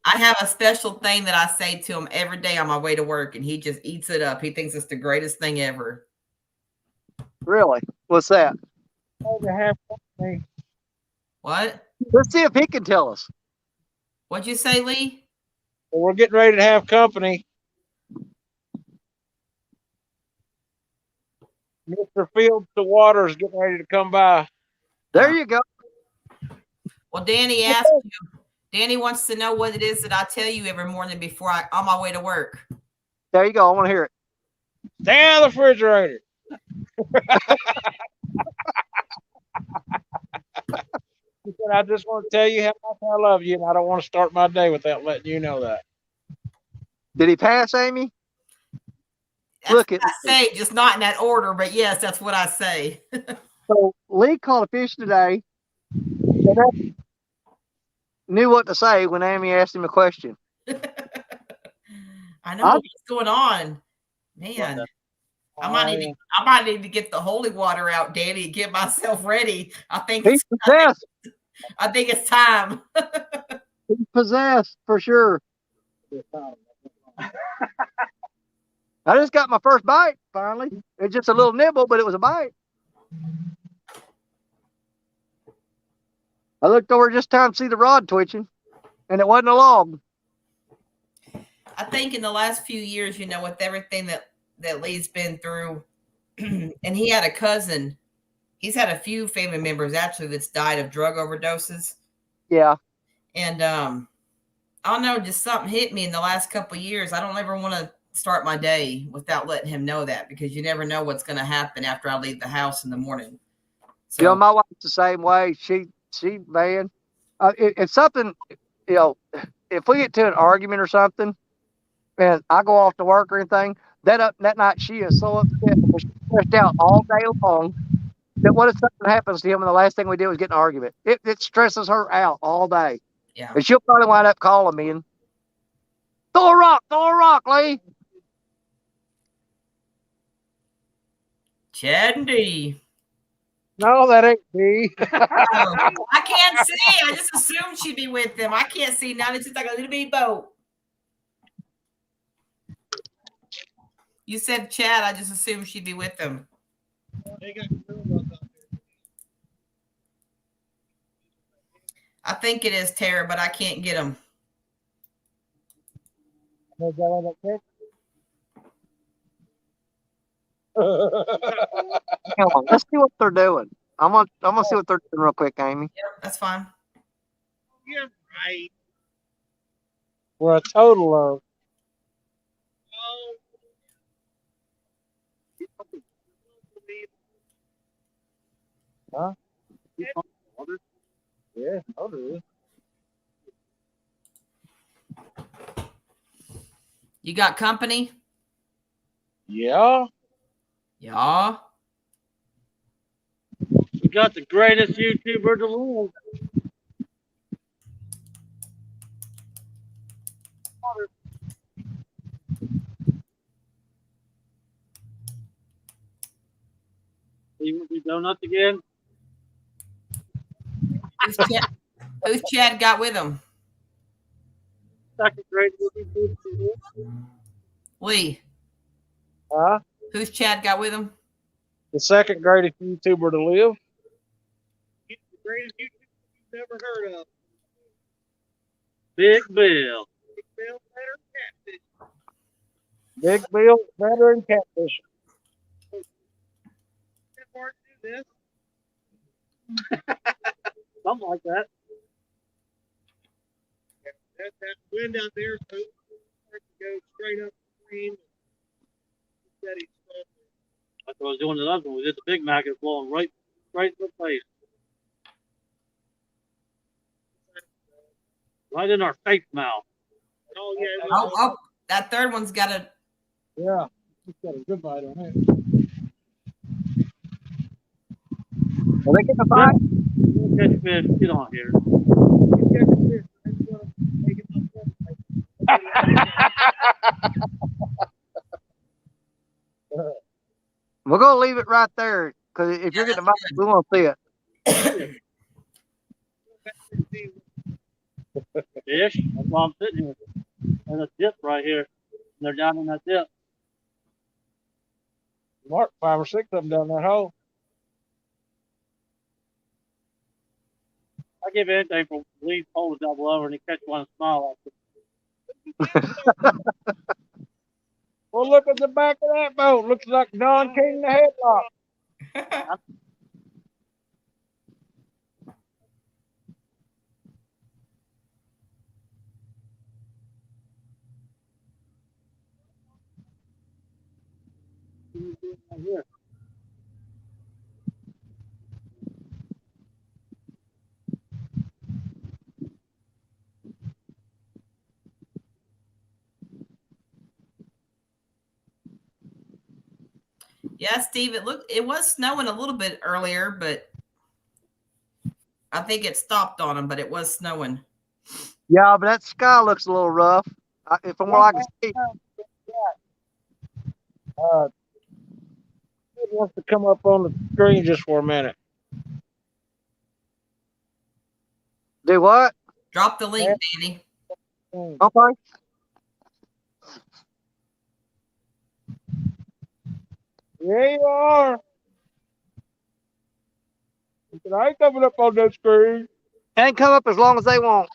I have a special thing that I say to him every day on my way to work, and he just eats it up. He thinks it's the greatest thing ever. Really? What's that? What? Let's see if he can tell us. What'd you say, Lee? Well, we're getting ready to have company. Mr. Fields to Water is getting ready to come by. There you go. Well, Danny asked you. Danny wants to know what it is that I tell you every morning before on my way to work. There you go. I want to hear it. Stay out of the refrigerator. He said, I just want to tell you how much I love you, and I don't want to start my day without letting you know that. Did he pass, Amy? That's Look what I say, just not in that order, but yes, that's what I say. So Lee caught a fish today. knew what to say when Amy asked him a question. I know what's going on, man. I might need to get the holy water out, Danny, and get myself ready. I think it's time. He's possessed for sure. I just got my first bite finally. It's just a little nibble, but it was a bite. I looked over just time to see the rod twitching, and it wasn't a log. I think in the last few years, with everything that Lee's been through, and he had a cousin. He's had a few family members actually that's died of drug overdoses. Yeah. And I don't know, just something hit me in the last couple of years. I don't ever want to start my day without letting him know that, because you never know what's going to happen after I leave the house in the morning. So, my wife's the same way. She man, it's something, if we get to an argument or something, and I go off to work or anything, that night she is so upset because she's stressed out all day long that what if something happens to him and the last thing we did was get in an argument? It stresses her out all day. Yeah. And she'll probably wind up calling me and throw a rock, Lee. Chad and D. No, that ain't D. I can't see. I just assumed she'd be with them. I can't see now. It's just like a little bitty boat. You said Chad. I just assumed she'd be with them. I think it is Tara, but I can't get them. Let's see what they're doing. I'm gonna see what they're doing real quick, Amy. Yep, that's fine. You're right. For a total of. Huh? Yeah, I'll do it. You got company? Yeah. Yeah. We got the greatest YouTuber to live. You want the donuts again? Who's Chad got with him? Second greatest YouTuber to live. Lee. Huh? Who's Chad got with him? The second greatest YouTuber to live. He's the greatest YouTuber you've ever heard of. Big Bill. Big Bill, better catfish. Big Bill, better than catfish. Hard to do this. Something like that. That wind out there is hard to go straight up the stream. That's what I was doing the other one. We did the Big Mac, it's blowing right in the face. Right in our face mouth. Oh yeah. Oh, that third one's got a. Yeah, it's got a good bite on it. Are they getting a bite? Catch fish, get on here. We're gonna leave it right there because if you're getting a bite, we want to see it. Fish. That's why I'm sitting here. And a dip right here. And they're down in that dip. Mark 5 or 6 of them down that hole. I give anything for Lee's pole to double over and he catch one and smile at it. Well, look at the back of that boat. Looks like Don King the headlock. Here. Yeah, Steve, it was snowing a little bit earlier, but I think it stopped on them, but it was snowing. Yeah, but that sky looks a little rough. From what I can see. It wants to come up on the screen just for a minute. Do what? Drop the link, Danny. Okay. There you are. I ain't coming up on that screen. Can't come up as long as they want.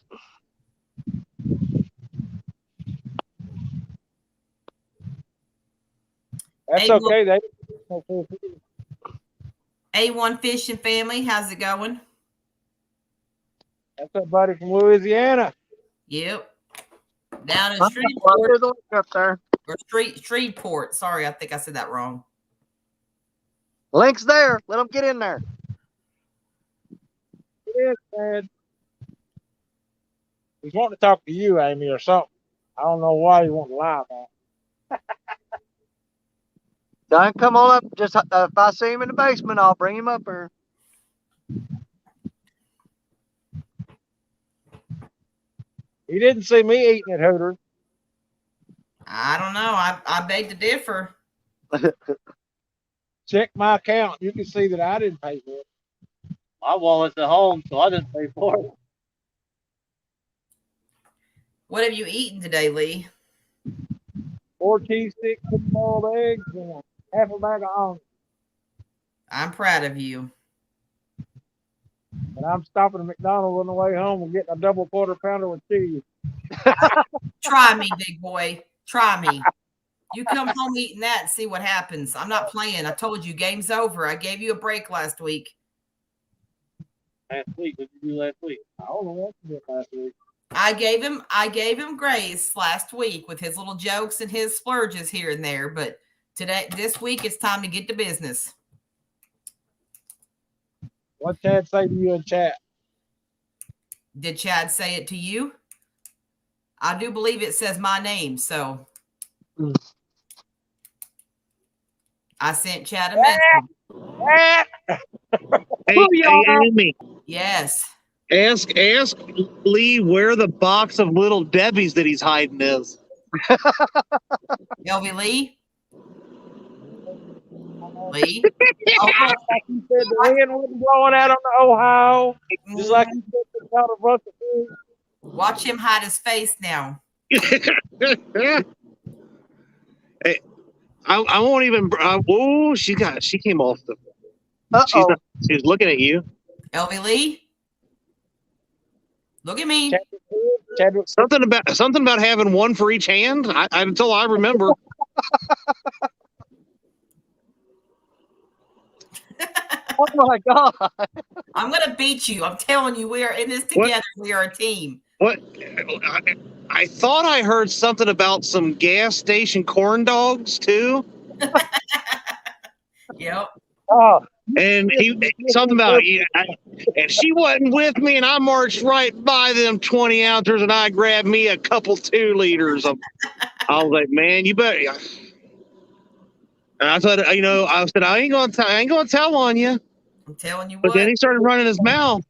That's Hey, okay. A1 Fishing family, how's it going? That's a buddy from Louisiana. Yep. Down in Shreveport. Up there. Or Shreveport. Sorry, I think I said that wrong. Link's there. Let them get in there. It is, man. He's wanting to talk to you, Amy, or something. I don't know why he won't lie about it. Don't come on up. Just if I see him in the basement, I'll bring him up here. He didn't see me eating at Hooters. I don't know. I beg to differ. Check my account. You can see that I didn't pay for it. My wallet's at home, so I didn't pay for it. What have you eaten today, Lee? 4 cheese sticks, 2 boiled eggs, and half a bag of onions. I'm proud of you. And I'm stopping at McDonald's on the way home and getting a double quarter pounder with cheese. Try me, big boy. Try me. You come home eating that and see what happens. I'm not playing. I told you, game's over. I gave you a break last week. Last week, what did you do last week? I don't know what to do last week. I gave him grace last week with his little jokes and his splurges here and there, but this week it's time to get to business. What Chad say to you in chat? Did Chad say it to you? I do believe it says my name, so I sent Chad a message. Hey, Amy. Yes. Ask Lee where the box of little Debbie's that he's hiding is. LV Lee? Lee? Like he said, the wind wasn't blowing out on the Ohio. Just like he said, the out of us. Watch him hide his face now. Hey, I won't even. She came off the. She's looking at you. LV Lee? Look at me. Something about having one for each hand. Until I remember. Oh my God! I'm gonna beat you. I'm telling you, we are in this together. What? We are a team. What? I thought I heard something about some gas station corn dogs too. Yep. Oh. And something about and she wasn't with me, and I marched right by them 20 ounces, and I grabbed me a couple 2 liters. I was like, man, you better. And I said, I ain't gonna tell on you. I'm telling you. But then he started running his mouth,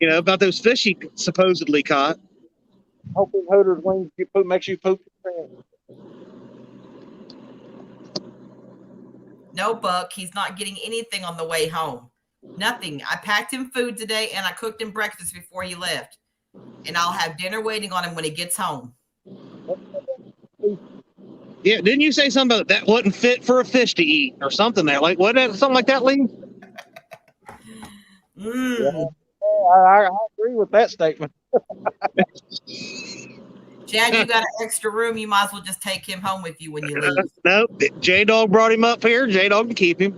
about those fish he supposedly caught. Hoping Hooters wings makes you poop your pants. No, Buck, he's not getting anything on the way home. Nothing. I packed him food today, and I cooked him breakfast before he left. And I'll have dinner waiting on him when he gets home. Yeah, didn't you say something about that wasn't fit for a fish to eat or something there? Like, what? Something like that, Lee? Yeah, I agree with that statement. Chad, you got an extra room. You might as well just take him home with you when you leave. Nope. J-Dog brought him up here. J-Dog can keep him.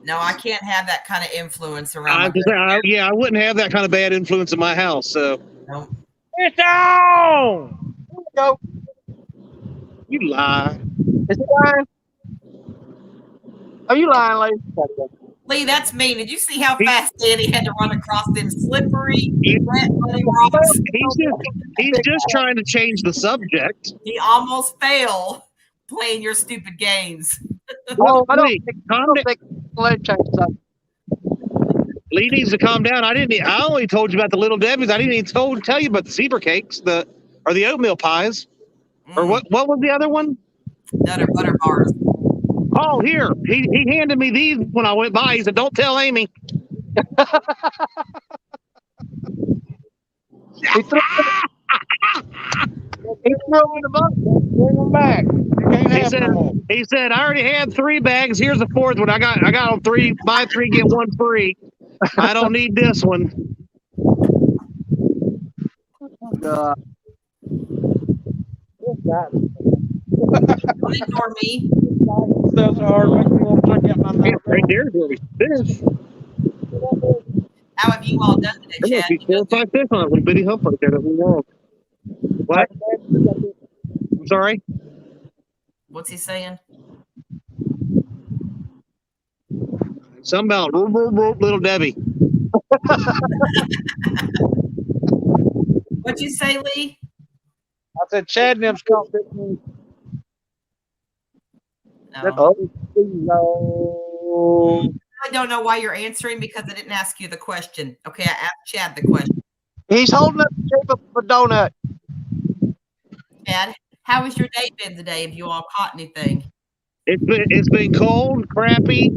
No, I can't have that kind of influence around. I wouldn't have that kind of bad influence in my house. So. No. It's on! Here we go. You lie. Is he lying? Are you lying, Lee? Lee, that's me. Did you see how fast Danny had to run across them slippery, wet, muddy rocks? He's just trying to change the subject. He almost fell playing your stupid games. Well, I don't think change the subject. Lee needs to calm down. I only told you about the Little Debbie's. I didn't even tell you about the zebra cakes, the oatmeal pies, or what was the other one? Nutter butter bars. Oh, here he handed me these when I went by. He said, "Don't tell Amy." He threw them in the bucket. Bring them back. You can't He have said, no more. "He said I already had 3 bags. Here's the 4th one. I got on 3. Buy 3 get 1 free. I don't need this one." Don't ignore me. Stuff so hard, makes me want to check out my Yeah, mouth. right there's where we fish. How have you all done today, There must Chad? be 4 or 5 fish on that little bitty hump right there. That we want. What? I'm sorry. What's he saying? Something about Little Debbie. What'd you say, Lee? I said, Chad and them's caught 15. No. No. I don't know why you're answering because I didn't ask you the question. Okay, I asked Chad the question. He's holding up the shape of a donut. Chad, how has your day been today? Have you all caught anything? It's been cold, crappy,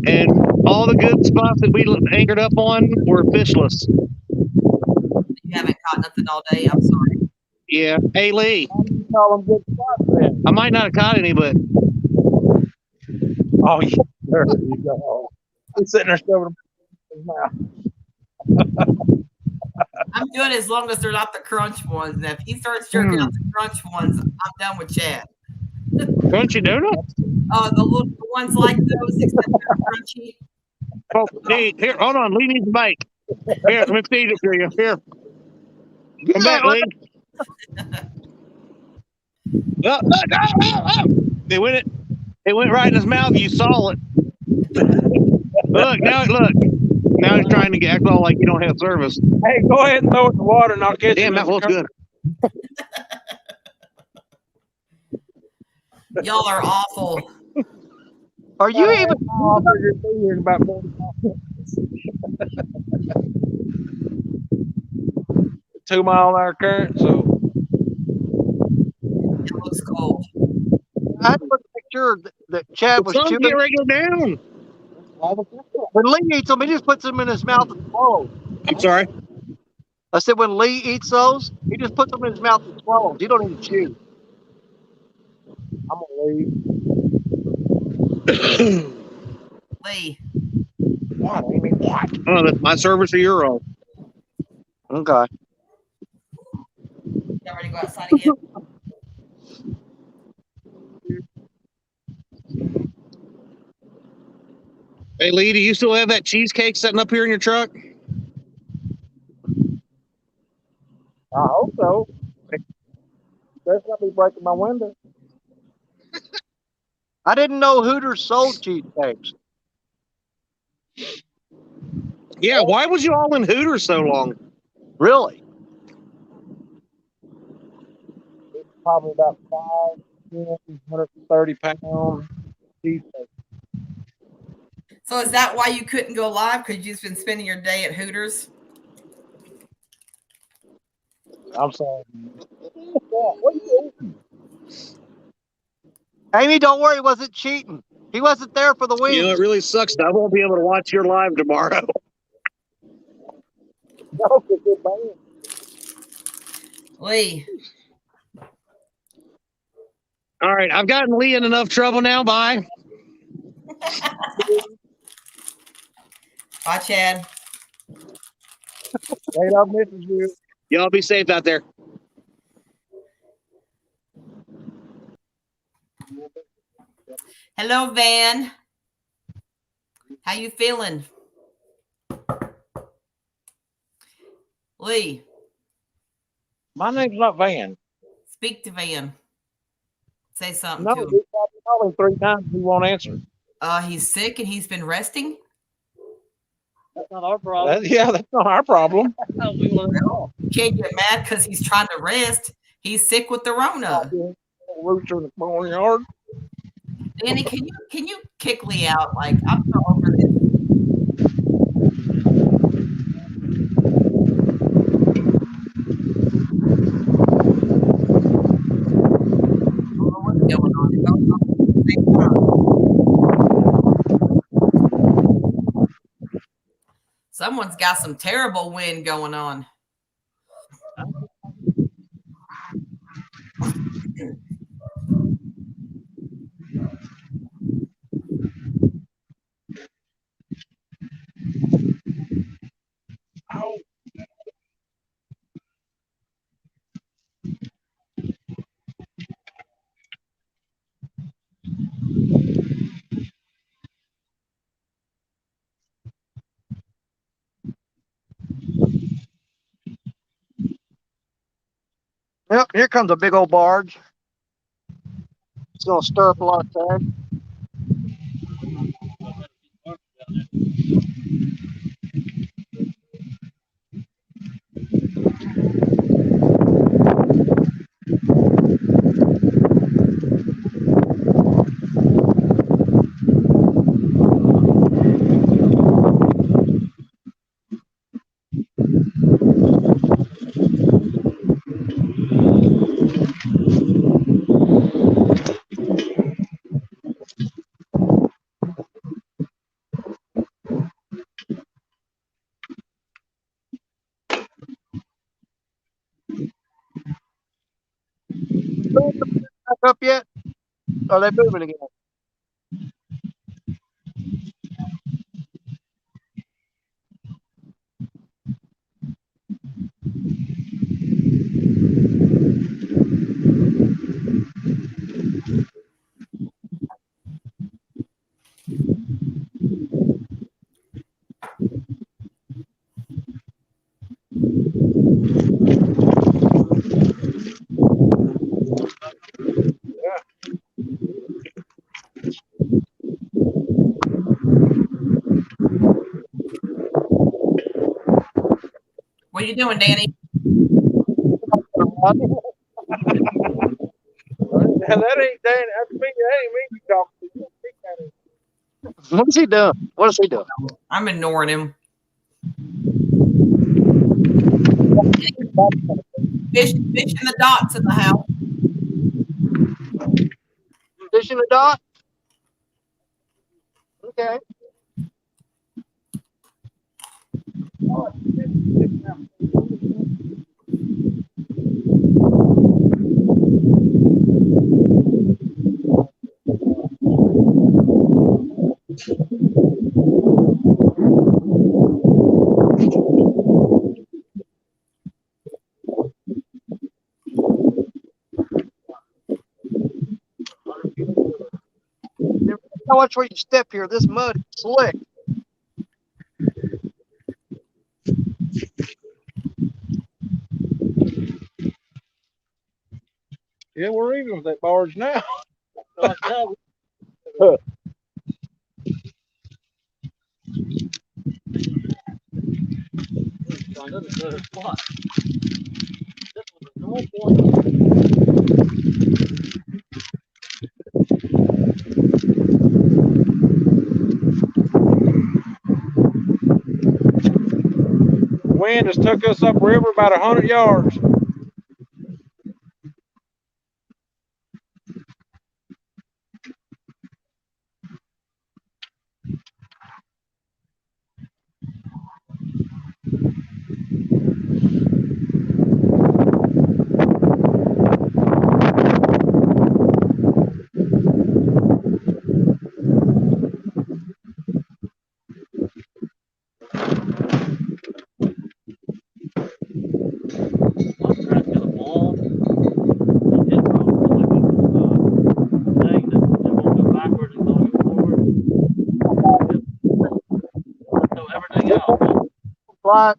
and all the good spots that we anchored up on were fishless. You haven't caught nothing all day. I'm sorry. Yeah. Hey Lee, You call them good spots then. I might not have caught any, but Oh, yeah. There you go. He's sitting there shoving them in his mouth. I'm good as long as they're not the crunch ones. And if he starts jerking out the crunch ones, I'm done with Chad. crunchy donuts. The little ones like those, except they're crunchy. Oh, hey, here, hold on. Lee needs a bite. Here, let me feed it for you. Here, come back, Lee. Oh, It went right in his mouth. You saw it. Look. Now he's trying to act all like you don't have service. Hey, go ahead and throw it in the water and I'll catch Damn, you. that looks good. Y'all are awful. Are you even? I'll figure it be here in about 45 minutes. 2 mile an hour current, so It looks cold. I had to make sure that Chad was Some chewing. get ready to go down. When Lee eats them, he just puts them in his mouth and swallows. I'm sorry. I said when Lee eats those, he just puts them in his mouth and swallows. You don't even chew. I'm gonna leave. Lee, What? Amy? What? Oh, that's my service or your own. Okay. y'all ready to go outside again? Hey, Lee, do you still have that cheesecake sitting up here in your truck? I hope so. That's not be breaking my window. I didn't know Hooters sold cheesecakes. Yeah, why was you all in Hooters so long? Really? It's probably about 5, 10, 130 pounds. So is that why you couldn't go live? Because you've been spending your day at Hooters? I'm sorry. What are you doing? Amy, don't worry, he wasn't cheating. He wasn't there for the wins. You know, it really sucks. I won't be able to watch your live tomorrow. No, it's a good band. Lee, All right, I've gotten Lee in enough trouble now. Bye. bye, Chad. Hey, I misses you. Y'all be safe out there. Hello, Van. How you feeling? Lee, My name's not Van. speak to Van. Say something No, to him. we probably called him 3 times. He won't answer. He's sick and he's been resting. That's not our problem. That's not our problem. We want to know. You can't get mad because he's trying to rest. He's sick with the Rona. Rooster in the barnyard. Danny, can you kick Lee out? Like, I'm so over this. Someone's got some terrible wind going on. Yep, here comes a big old barge. It's gonna stir up a lot of tag. Back up yet? Are they moving again? What are you doing, Danny? That ain't Danny. That's me. That ain't me you talking to. What is he doing? What is he doing? I'm ignoring him. Fishing the dots in the house. Fishing the dot? Okay. How much where you step here? This mud is slick. Yeah, we're even with that barge now. Another good spot. This was a no point. Wind has took us upriver about 100 yards.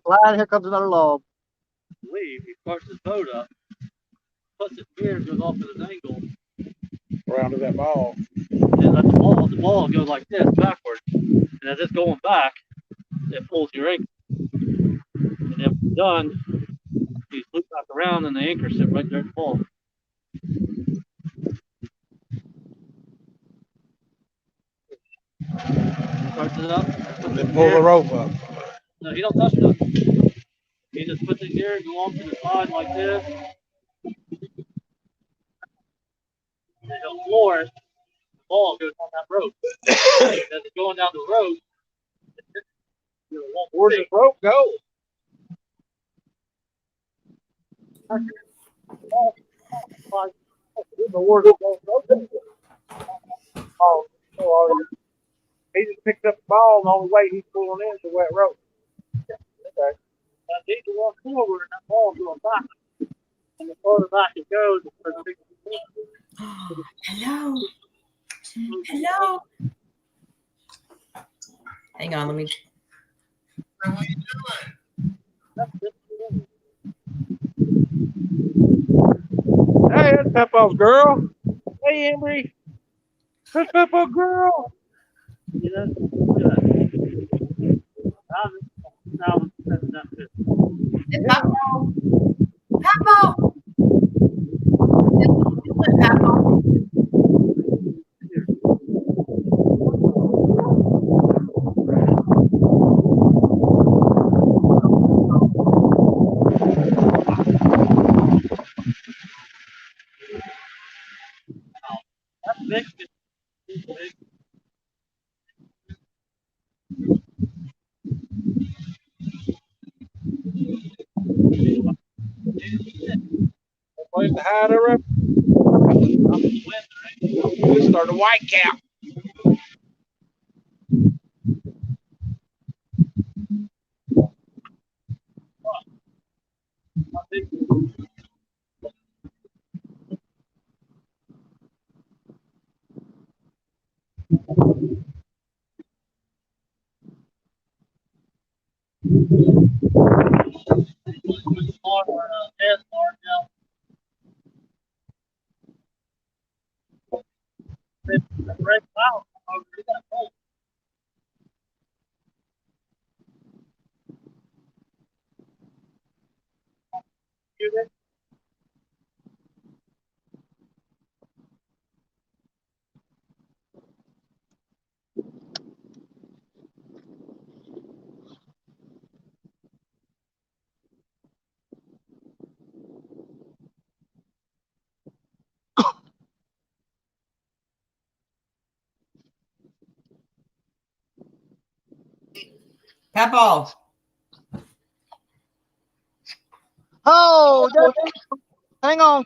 Slide, here comes another log. Leave. He starts his boat up, puts it here, goes off at an angle. Around to that ball. And let the ball goes like this backwards. And as it's going back, it pulls your anchor. And then when it's done, you loop back around and the anchor sit right there at the ball. Starts it up. Then pull the rope up. No, he don't touch nothing. He just puts it here, go off to the side like this. And he'll floor it. The ball goes on that rope. As it's going down the rope, Where'd this rope go? Oh, he just picked up the ball, and the only way he's pulling in is a wet rope. Okay. Now, these are one forward, and that ball's going back. And the further back it goes, the further it goes. Hello. Hello. Hang on, let me. What are you doing? Hey, that's Peppo's girl. Hey, Embry. That's Peppo's girl. You know? Now, that's it. It's Peppo. Peppo. Peppo. That's big. It's big. Place to hide her up. Just start a white cap. Peppo. Oh, hang on.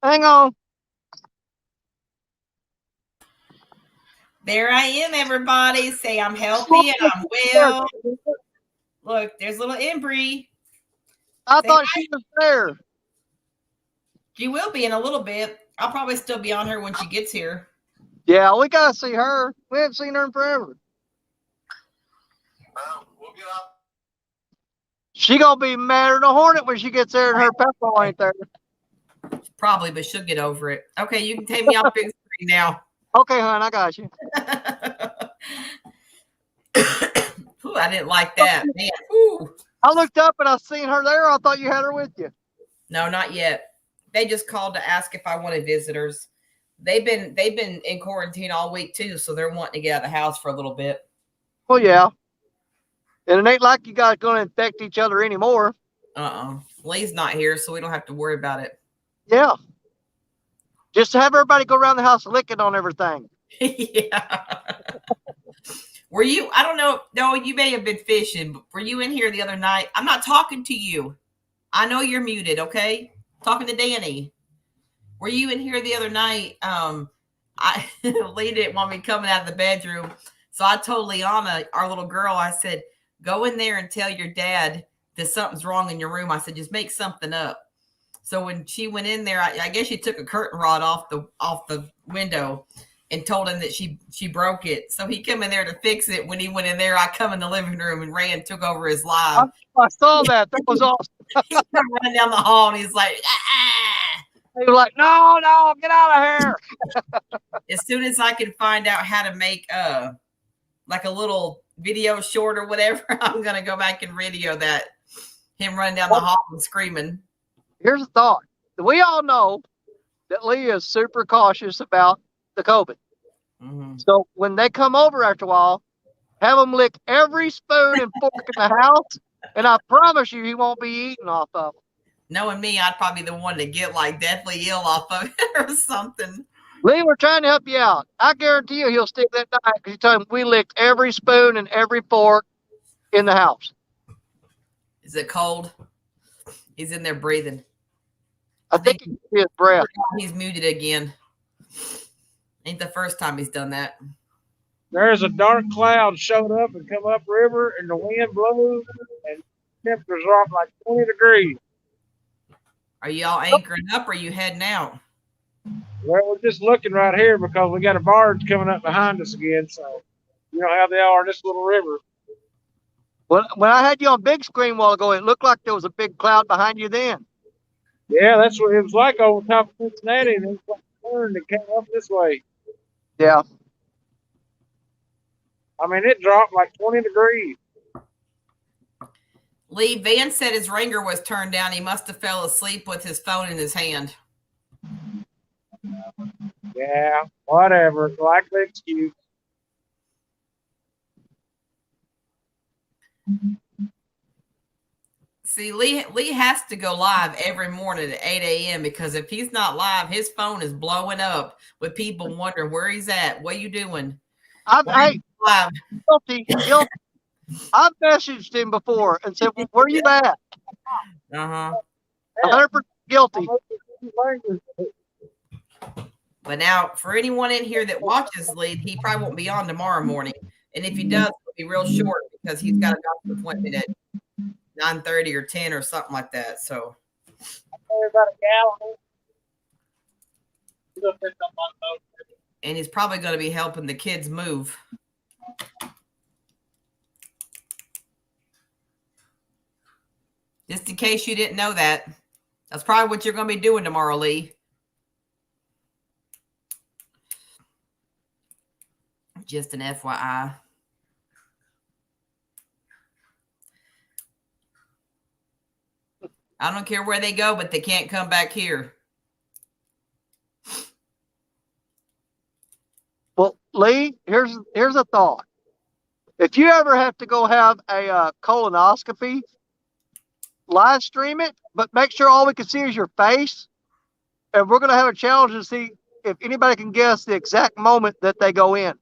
Hang on. There I am, everybody. Say I'm healthy and I'm well. Look, there's little Embry. I thought she was there. She will be in a little bit. I'll probably still be on her when she gets here. Yeah, we gotta see her. We haven't seen her in forever. We'll get up. She gonna be madder than a hornet when she gets there and her Peppo ain't there. Probably, but she'll get over it. Okay, you can take me off big screen now. Okay, hon, I got you. Ooh, I didn't like that. Man. Ooh. I looked up and I seen her there. I thought you had her with you. No, not yet. They just called to ask if I wanted visitors. They've been in quarantine all week too, so they're wanting to get out of the house for a little bit. Well, yeah. And it ain't like you guys gonna infect each other anymore. Lee's not here, so we don't have to worry about it. Yeah. Just have everybody go around the house licking on everything. Yeah. Were you? I don't know. No, you may have been fishing, but were you in here the other night? I'm not talking to you. I know you're muted. Okay, talking to Danny. Were you in here the other night? Lee didn't want me coming out of the bedroom, so I told Liana, our little girl, I said, "Go in there and tell your dad that something's wrong in your room." I said, "Just make something up." So when she went in there, I guess she took a curtain rod off the window and told him that she broke it. So he come in there to fix it. When he went in there, I come in the living room and ran, took over his live. I saw that. That was awesome. He come running down the hall and he's like, ah. He was like, no, get out of here. As soon as I can find out how to make like a little video short or whatever, I'm gonna go back and video that. Him running down the hall and screaming. Here's a thought. We all know that Lee is super cautious about the COVID. Mm-hmm. So when they come over after a while, have them lick every spoon and fork in the house, and I promise you he won't be eating off of them. Knowing me, I'd probably be the one to get like deathly ill off of it or something. Lee, we're trying to help you out. I guarantee you he'll stick that diet because you told him we licked every spoon and every fork. in the house. Is it cold? He's in there breathing. I think he can see his breath. He's muted again. Ain't the first time he's done that. There's a dark cloud showed up and come up river, and the wind blows, and temperatures drop like 20 degrees. Are y'all anchoring up or are you heading out? Well, we're just looking right here because we got a barge coming up behind us again. So, you know how they are in this little river. When I had you on big screen a while ago, it looked like there was a big cloud behind you then. Yeah, that's what it was like over top of Cincinnati, and it was like turned and came up this way. Yeah. I mean, it dropped like 20 degrees. Lee, Van said his ringer was turned down. He must have fell asleep with his phone in his hand. Yeah, whatever. Likely excuse. See, Lee has to go live every morning at 8 a.m. because if he's not live, his phone is blowing up with people wondering where he's at. What are you doing? Hey, live. Guilty. I've messaged him before and said, well, where are you at? 100% guilty. But now, for anyone in here that watches Lee, he probably won't be on tomorrow morning. And if he does, it'll be real short because he's got a doctor's appointment at 9:30 or 10 or something like that. So, about a gallon. and he's probably going to be helping the kids move. Just in case you didn't know that, that's probably what you're going to be doing tomorrow, Lee. Just an FYI. I don't care where they go, but they can't come back here. Well, Lee, here's a thought. If you ever have to go have a colonoscopy, live stream it, but make sure all we can see is your face. And we're going to have a challenge to see if anybody can guess the exact moment that they go in.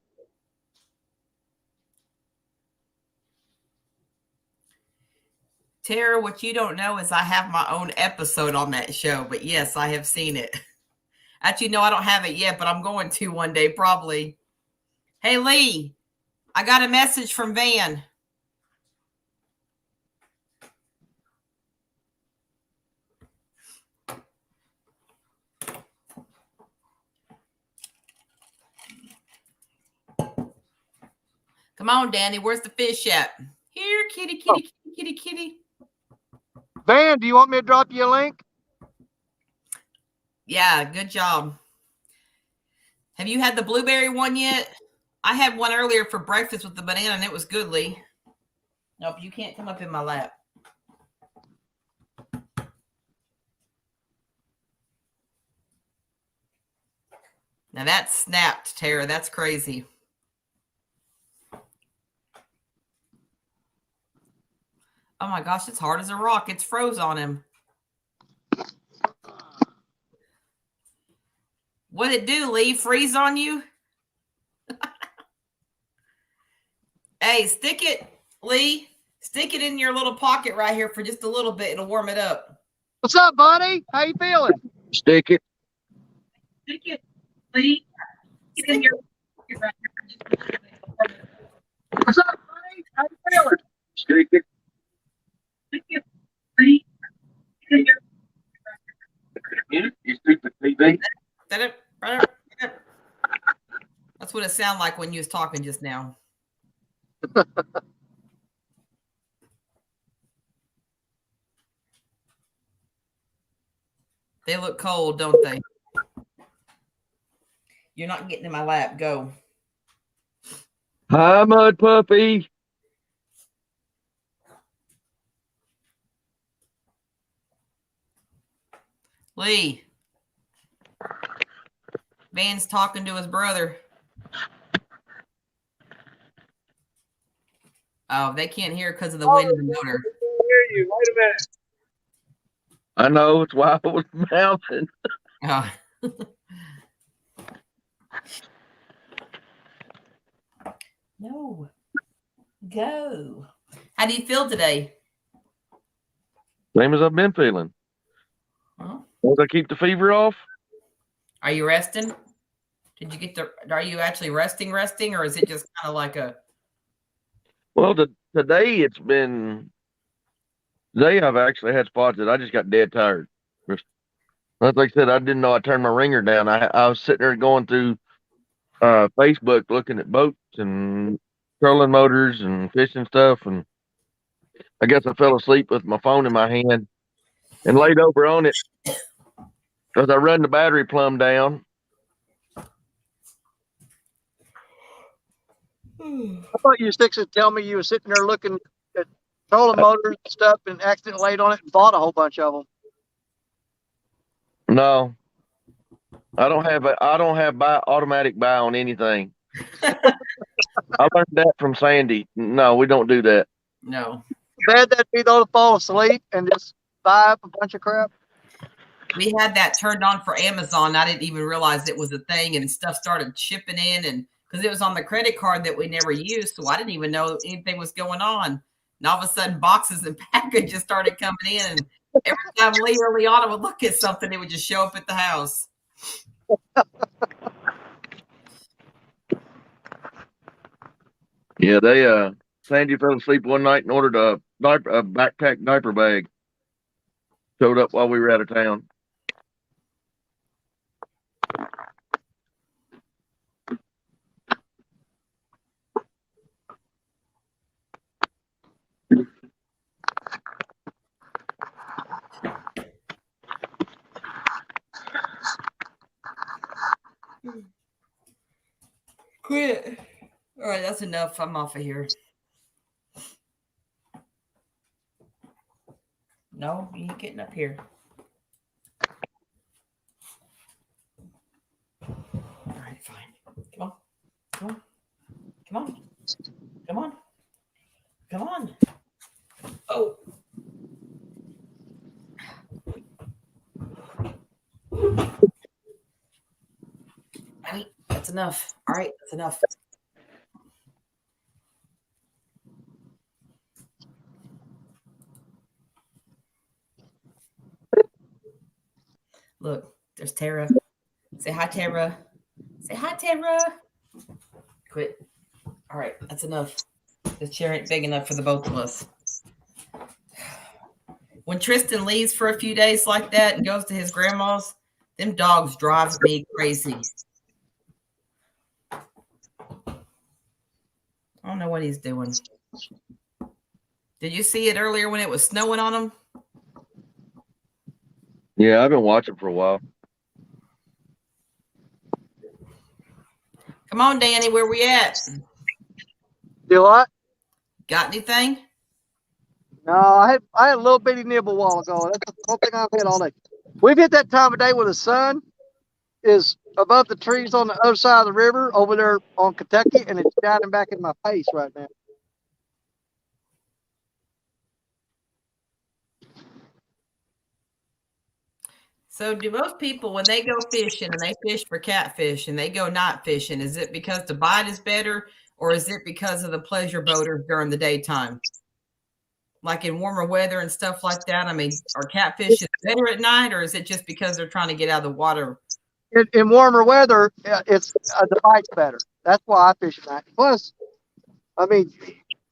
Tara, what you don't know is I have my own episode on that show, but yes, I have seen it. Actually, no, I don't have it yet, but I'm going to one day, probably. Hey, Lee, I got a message from Van. Come on, Danny, where's the fish at? Here, kitty, kitty, kitty, kitty, kitty. Van, do you want me to drop you a link? Yeah, good job. Have you had the blueberry one yet? I had one earlier for breakfast with the banana, and it was good, Lee. Nope, you can't come up in my lap. Now that snapped, Tara. That's crazy. Oh my gosh, it's hard as a rock. It's froze on him. What'd it do, Lee? Freeze on you? Hey, stick it, Lee. Stick it in your little pocket right here for just a little bit. It'll warm it up. What's up, buddy? How you feeling? Stick it. Stick it, Lee. Get in your pocket right here. What's up, buddy? How you feeling? Stick it. Stick it, Lee. Get in your You stick the TV. That's what it sounded like when you was talking just now. They look cold, don't they? You're not getting in my lap. Go. Hi, mud puppy. Lee. Van's talking to his brother. Oh, they can't hear because of the wind in the motor. Hear you. Wait a minute. I know, it's why I was mouthing. Oh. No. Go. How do you feel today? Same as I've been feeling. Huh? Once I keep the fever off. Are you resting? Did you get the? Are you actually resting, or is it just kind of like a? Well, today it's been. Today I've actually had spots that I just got dead tired. Like I said, I didn't know I turned my ringer down. I was sitting there going through Facebook looking at boats and trolling motors and fishing stuff, and I guess I fell asleep with my phone in my hand and laid over on it because I run the battery plumb down. I thought you was fixing to tell me you were sitting there looking at trolling motors and stuff and accidentally laid on it and bought a whole bunch of them. No, I don't have automatic buy on anything. I learned that from Sandy. No, we don't do that. No. Bad that'd be though to fall asleep and just buy up a bunch of crap. We had that turned on for Amazon. I didn't even realize it was a thing, and stuff started shipping in, and because it was on the credit card that we never used, so I didn't even know anything was going on. And all of a sudden, boxes and packages started coming in, and every time Lee or Liana would look at something, it would just show up at the house. Yeah, Sandy fell asleep one night and ordered a backpack diaper bag. Showed up while we were out of town. Quit. All right, that's enough. I'm off of here. No, you ain't getting up here. All right, fine. Come on. Come on. Come on. Come on. Come on. Oh. Honey, that's enough. All right, that's enough. Look, there's Tara. Say hi, Tara. Say hi, Tara. Quit. All right, that's enough. This chair ain't big enough for the both of us. When Tristan leaves for a few days like that and goes to his grandma's, them dogs drive me crazy. I don't know what he's doing. Did you see it earlier when it was snowing on him? Yeah, I've been watching for a while. Come on, Danny, where we at? Do what? Got anything? No, I had a little bitty nibble a while ago. That's the whole thing I've had all day. We've hit that time of day where the sun is above the trees on the other side of the river over there on Kentucky, and it's shining back in my face right now. So do most people, when they go fishing and they fish for catfish and they go night fishing, is it because the bite is better, or is it because of the pleasure boaters during the daytime? Like in warmer weather and stuff like that? I mean, are catfish better at night, or is it just because they're trying to get out of the water? In warmer weather, it's the bite's better. That's why I fish at night. Plus, I mean,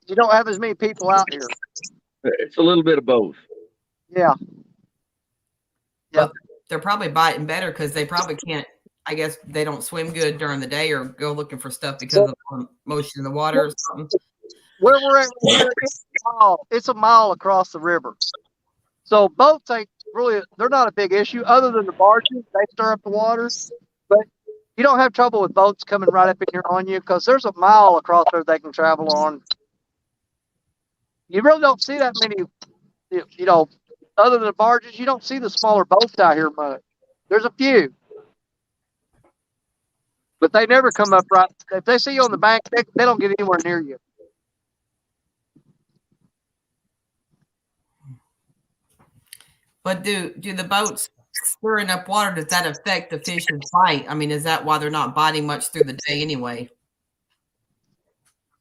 you don't have as many people out here. It's a little bit of both. Yeah. Well, they're probably biting better because they probably can't. I guess they don't swim good during the day or go looking for stuff because of the motion in the water or something. Where we're at, it's a mile across the river. So boats ain't really, they're not a big issue other than the barges. They stir up the water. But you don't have trouble with boats coming right up in here on you because there's a mile across there they can travel on. You really don't see that many, other than the barges, you don't see the smaller boats out here much. There's a few. But they never come up right. If they see you on the bank, they don't get anywhere near you. But do the boats stirring up water, does that affect the fish's bite? I mean, is that why they're not biting much through the day anyway?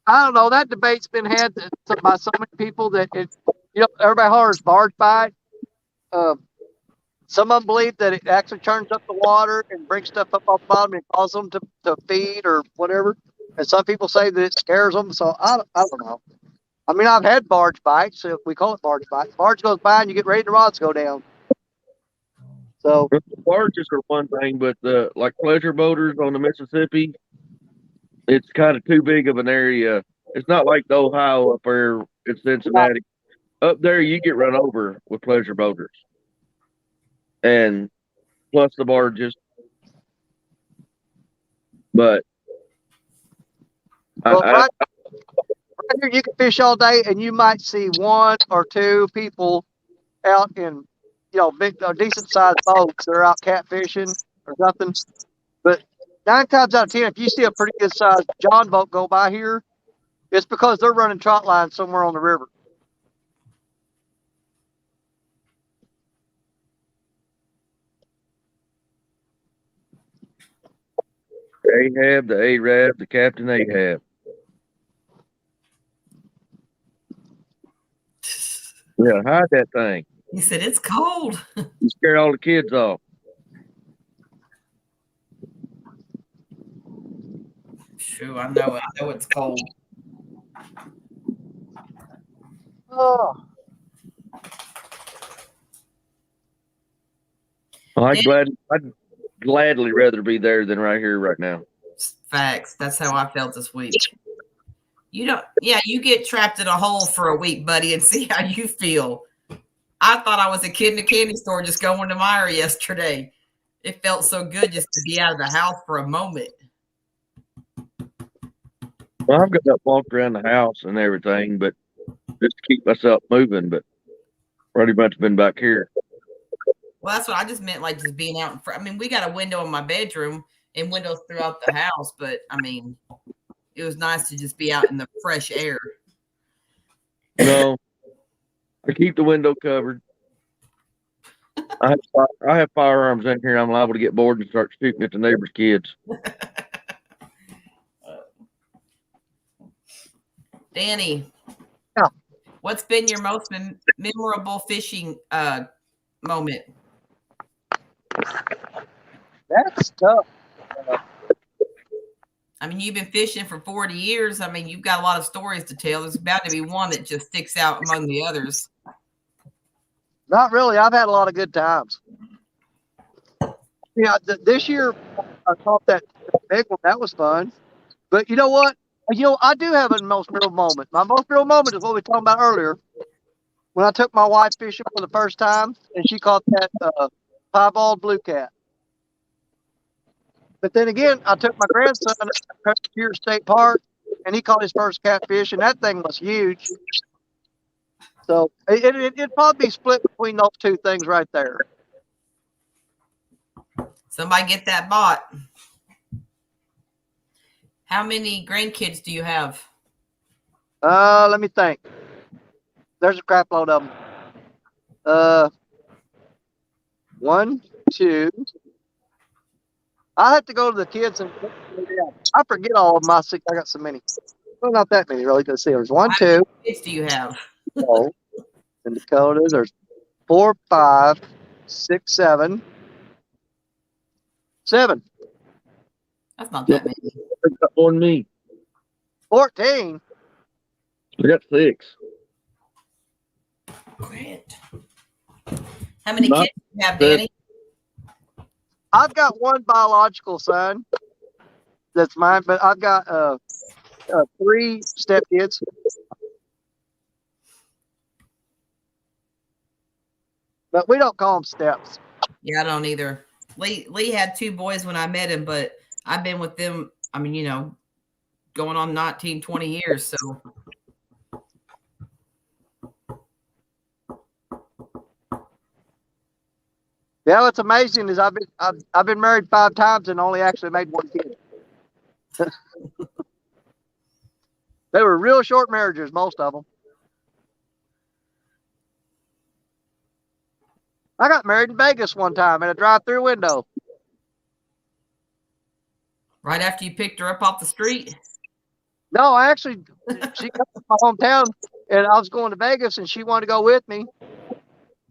I don't know. That debate's been had by so many people that everybody hollers barge bite. Some of them believe that it actually turns up the water and brings stuff up off the bottom and causes them to feed or whatever. And some people say that it scares them. So I don't know. I mean, I've had barge bites. So we call it barge bite. Barge goes by and you get ready, the rods go down. So barges are one thing, but like pleasure boaters on the Mississippi, it's kind of too big of an area. It's not like the Ohio up there in Cincinnati. Up there, you get run over with pleasure boaters, and plus the barges. But right here, you can fish all day, and you might see one or two people out in, big, decent sized boats. They're out catfishing or something. But 9 times out of 10, if you see a pretty good sized John boat go by here, it's because they're running trot lines somewhere on the river. Ahab, the Arab, the Captain Ahab. Yeah, hide that thing. He said it's cold. You scare all the kids off. Shoot, I know it's cold. Oh. I'd gladly rather be there than right here right now. Facts. That's how I felt this week. You get trapped in a hole for a week, buddy, and see how you feel. I thought I was a kid in a candy store just going to Meijer yesterday. It felt so good just to be out of the house for a moment. Well, I've got that walk around the house and everything, but just to keep myself moving, but pretty much been back here. Well, that's what I just meant, like just being out in front. I mean, we got a window in my bedroom and windows throughout the house, but I mean, it was nice to just be out in the fresh air. No, I keep the window covered. I have firearms in here. I'm liable to get bored and start shooting at the neighbor's kids. Danny. Yeah. What's been your most memorable fishing moment? That's tough. I mean, you've been fishing for 40 years. I mean, you've got a lot of stories to tell. There's bound to be one that just sticks out among the others. Not really. I've had a lot of good times. Yeah, this year I caught that big one. That was fun. But you know what? I do have a most real moment. My most real moment is what we were talking about earlier. When I took my wife fishing for the first time, and she caught that piebald blue cat. But then again, I took my grandson to Pier State Park, and he caught his first catfish, and that thing was huge. So it'd probably be split between those two things right there. Somebody get that bought. How many grandkids do you have? Let me think. There's a crap load of them. 1, 2. I have to go to the kids and I forget all of them. I got so many. Well, not that many really. Let's see. There's 1, 2. How many kids do you have? In Dakota, there's 4, 5, 6, 7. 7. That's not that many. On me. 14. I got 6. Great. How many kids do you have, Danny? I've got one biological son that's mine, but I've got 3 stepkids. But we don't call them steps. Yeah, I don't either. Lee had 2 boys when I met him, but I've been with them, I mean, going on 19, 20 years. So yeah, what's amazing is I've been married 5 times and only actually made 1 kid. They were real short marriages, most of them. I got married in Vegas one time in a drive-through window. right after you picked her up off the street? No, actually, she come to my hometown, and I was going to Vegas, and she wanted to go with me.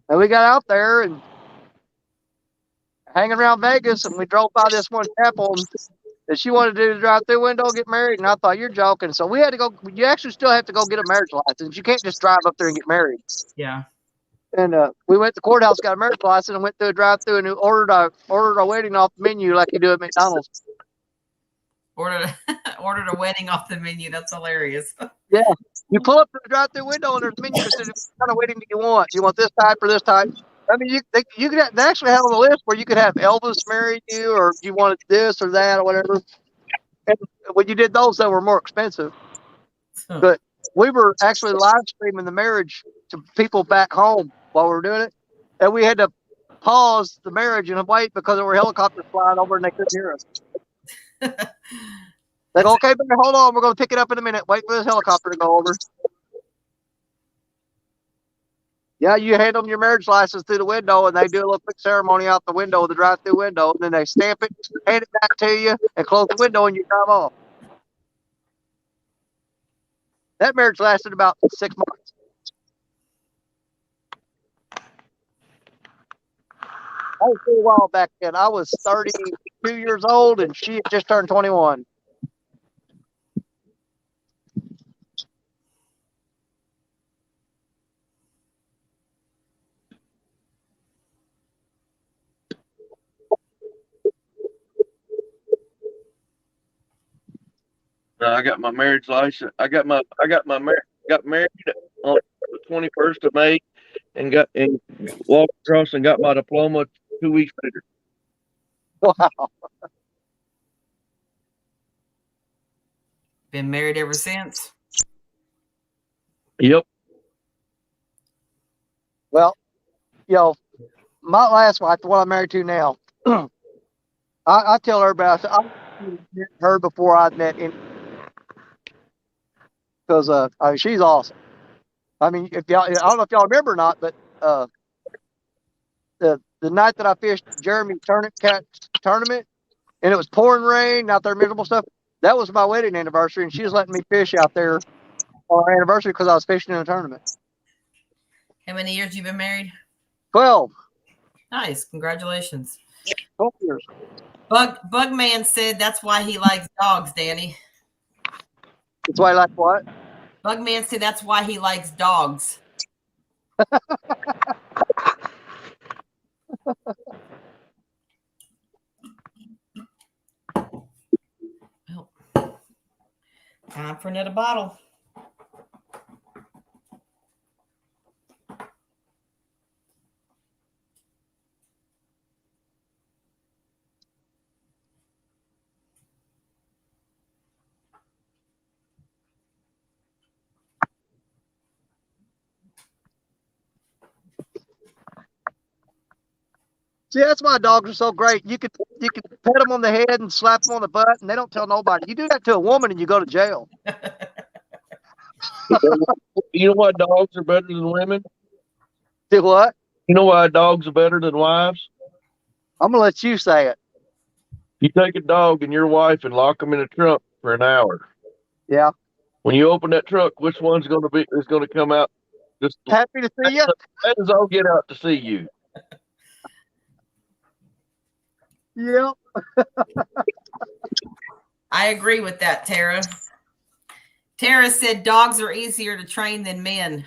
And we got out there and hanging around Vegas, and we drove by this one chapel, and she wanted to do the drive-through window, get married, and I thought, you're joking. So we had to go. You actually still have to go get a marriage license. You can't just drive up there and get married. Yeah. And we went to the courthouse, got a marriage license, and went through a drive-through and ordered our wedding off the menu like you do at McDonald's. Ordered a wedding off the menu. That's hilarious. Yeah. You pull up to the drive-through window, and there's a menu that says, what kind of wedding do you want? You want this type or this type? I mean, they actually had on the list where you could have Elvis marry you, or you wanted this or that or whatever. And when you did those, they were more expensive. But we were actually live streaming the marriage to people back home while we were doing it. And we had to pause the marriage and wait because there were helicopters flying over and they couldn't hear us. They go, okay, baby, hold on. We're going to pick it up in a minute. Wait for this helicopter to go over. Yeah, you hand them your marriage license through the window, and they do a little quick ceremony out the window of the drive-through window, and then they stamp it, hand it back to you, and close the window, and you drive off. That marriage lasted about 6 months. That was pretty wild back then. I was 32 years old, and she had just turned 21. I got my marriage license. got married on the 21st of May, and walked across and got my diploma 2 weeks later. Wow. Been married ever since. Yep. Well, my last wife, the one I'm married to now, I tell her about I met her before I'd met him, because I mean, she's awesome. I mean, I don't know if y'all remember or not, but the night that I fished Jeremy's catch tournament, and it was pouring rain out there, miserable stuff. That was my wedding anniversary, and she was letting me fish out there on our anniversary because I was fishing in a tournament. How many years you been married? 12. Nice, congratulations. 12 years. Bugman said that's why he likes dogs, Danny. That's why I like what? Bugman said that's why he likes dogs. Well, time for another bottle. See, that's why dogs are so great. You could pet them on the head and slap them on the butt, and they don't tell nobody. You do that to a woman, and you go to jail. You know why dogs are better than women? Do what? You know why dogs are better than wives? I'm gonna let you say it. You take a dog and your wife and lock them in a trunk for an hour. Yeah. When you open that trunk, which one's going to come out? Just happy to see you. That is all get out to see you. Yep. I agree with that, Tara. Tara said dogs are easier to train than men.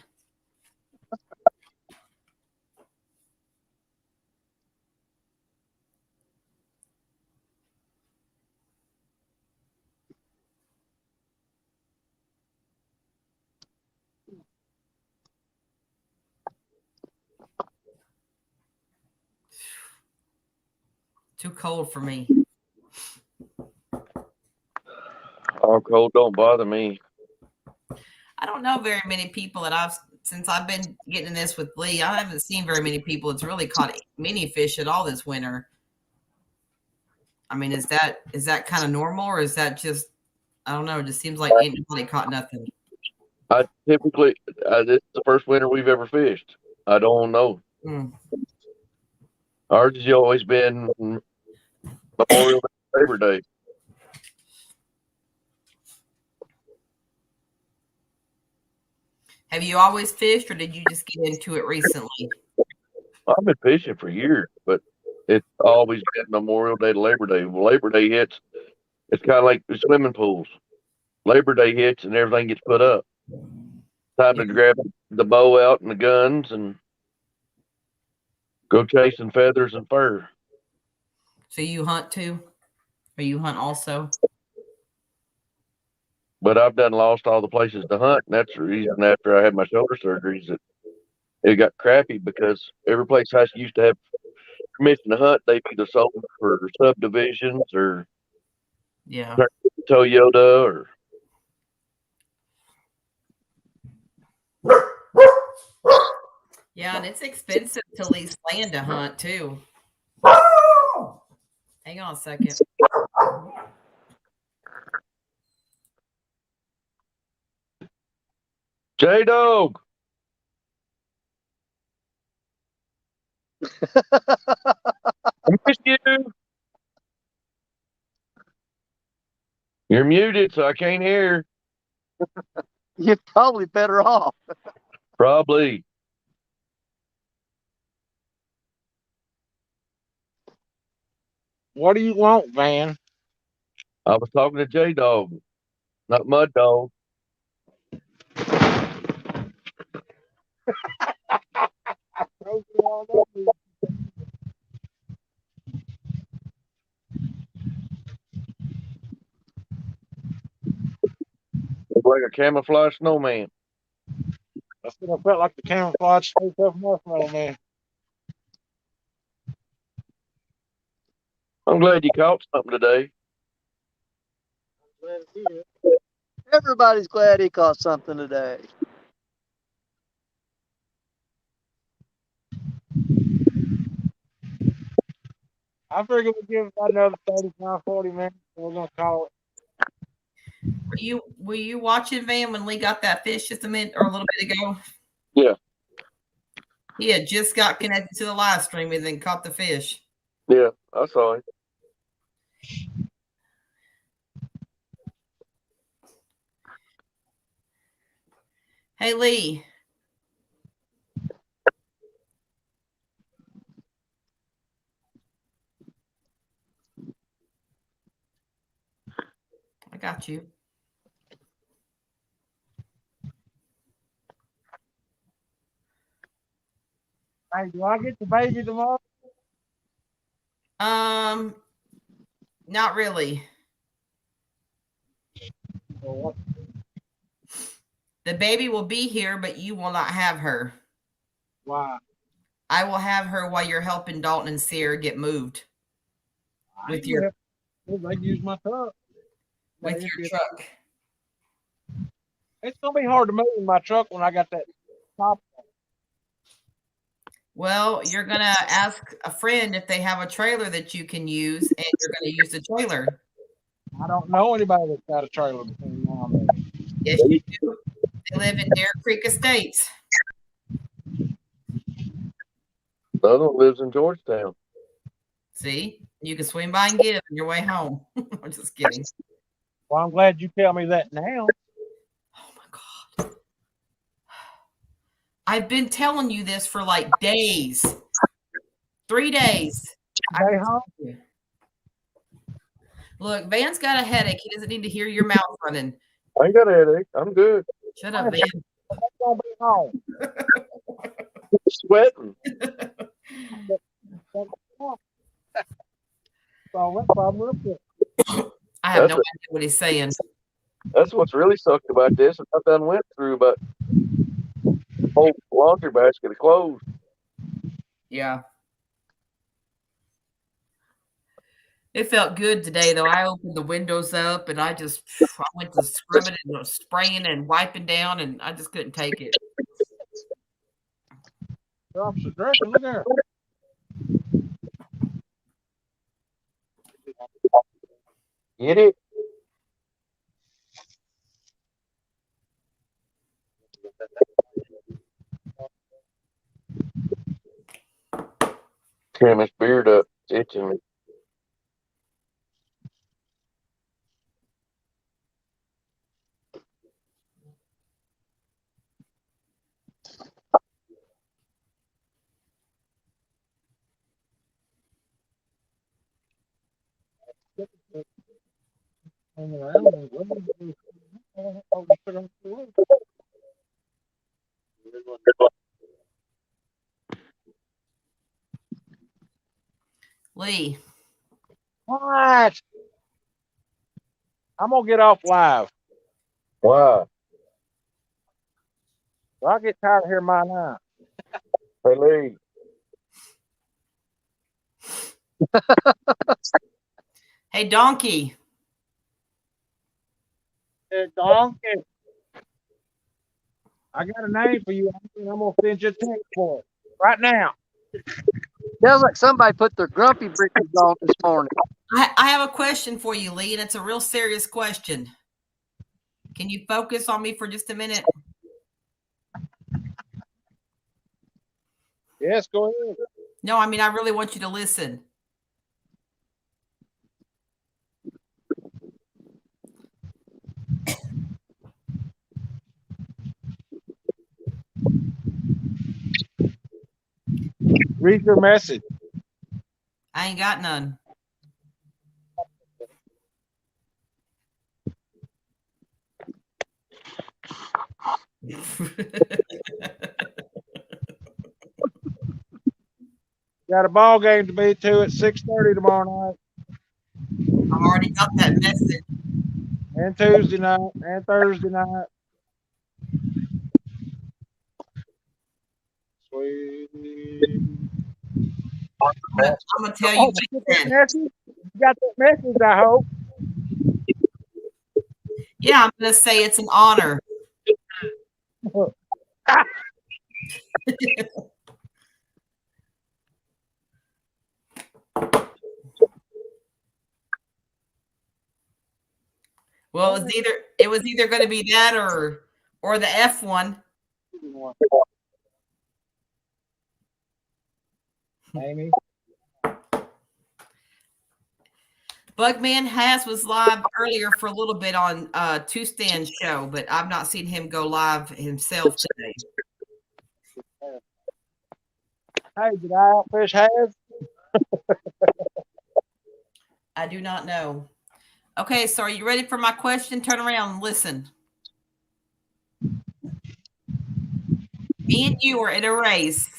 Too cold for me. All cold don't bother me. I don't know very many people that since I've been getting in this with Lee, I haven't seen very many people that's really caught mini fish at all this winter. I mean, is that kind of normal, or is that just, I don't know, it just seems like ain't nobody caught nothing. I typically, this is the first winter we've ever fished. I don't know. Ours has always been Memorial Day, Labor Day. Have you always fished, or did you just get into it recently? I've been fishing for years, but it's always been Memorial Day to Labor Day. When Labor Day hits, it's kind of like the swimming pools. Labor Day hits and everything gets put up. Time to grab the bow out and the guns and go chasing feathers and fur. So you hunt too? Or you hunt also? But I've done lost all the places to hunt, and that's the reason after I had my shoulder surgeries that it got crappy because every place I used to have permission to hunt, they'd either sold for subdivisions or Yeah. Toyota or Yeah, and it's expensive to lease land to hunt too. Hang on a second. J-Dog. I miss you. You're muted, so I can't hear. You're probably better off. Probably. What do you want, Van? I was talking to J-Dog, not Mud Dog. Look like a camouflage snowman. I said I felt like the camouflage Stay Tough Marshmallow Man. I'm glad you caught something today. Everybody's glad he caught something today. I figured we'd give it another 35, 40 minutes. We're gonna call it. Were you watching, Van, when Lee got that fish just a minute or a little bit ago? Yeah. He had just got connected to the live stream and then caught the fish. Yeah, I saw it. Hey, Lee. I got you. Hey, do I get the baby tomorrow? Not really. Or what? The baby will be here, but you will not have her. Why? I will have her while you're helping Dalton and Sierra get moved. With your They use my truck. With your truck. It's gonna be hard to move in my truck when I got that top. Well, you're gonna ask a friend if they have a trailer that you can use, and you're gonna use the trailer. I don't know anybody that's got a trailer between now and then. Yes, you do. They live in Deer Creek Estates. The other one lives in Georgetown. See, you can swing by and get it on your way home. I'm just kidding. Well, I'm glad you tell me that now. Oh my God. I've been telling you this for like days. 3 days. Stay home. Look, Van's got a headache. He doesn't need to hear your mouth running. I ain't got a headache. I'm good. Shut up, Van. I'm gonna be home. Sweating. So what problem is it? I have no idea what he's saying. That's what's really sucked about this. I've done went through about a whole laundry basket of clothes. Yeah. It felt good today, though. I opened the windows up and I went to scrubbing and spraying and wiping down, and I just couldn't take it. Drops of dressing. Look there. Get it? Trim his beard up. It's itching me. Lee. What? I'm gonna get off live. Why? I get tired of hearing my name. Hey, Lee. Hey, Donkey. Hey, Donkey. I got a name for you. I'm gonna send you a text for it right now. Sounds like somebody put their grumpy britches on this morning. I have a question for you, Lee, and it's a real serious question. Can you focus on me for just a minute? Yes, go ahead. No, I mean, I really want you to listen. Read your message. I ain't got none. Got a ball game to be to at 6:30 tomorrow night. I already got that message. And Tuesday night and Thursday night. Sweet. I'm gonna tell you. You got that message, I hope. Yeah, I'm gonna say it's an honor. Well, it was either going to be that or the F one. Amy. Bugman Has was live earlier for a little bit on Two Stand show, but I've not seen him go live himself today. Hey, did I outfish Has? I do not know. Okay, so are you ready for my question? Turn around and listen. Me and you are in a race,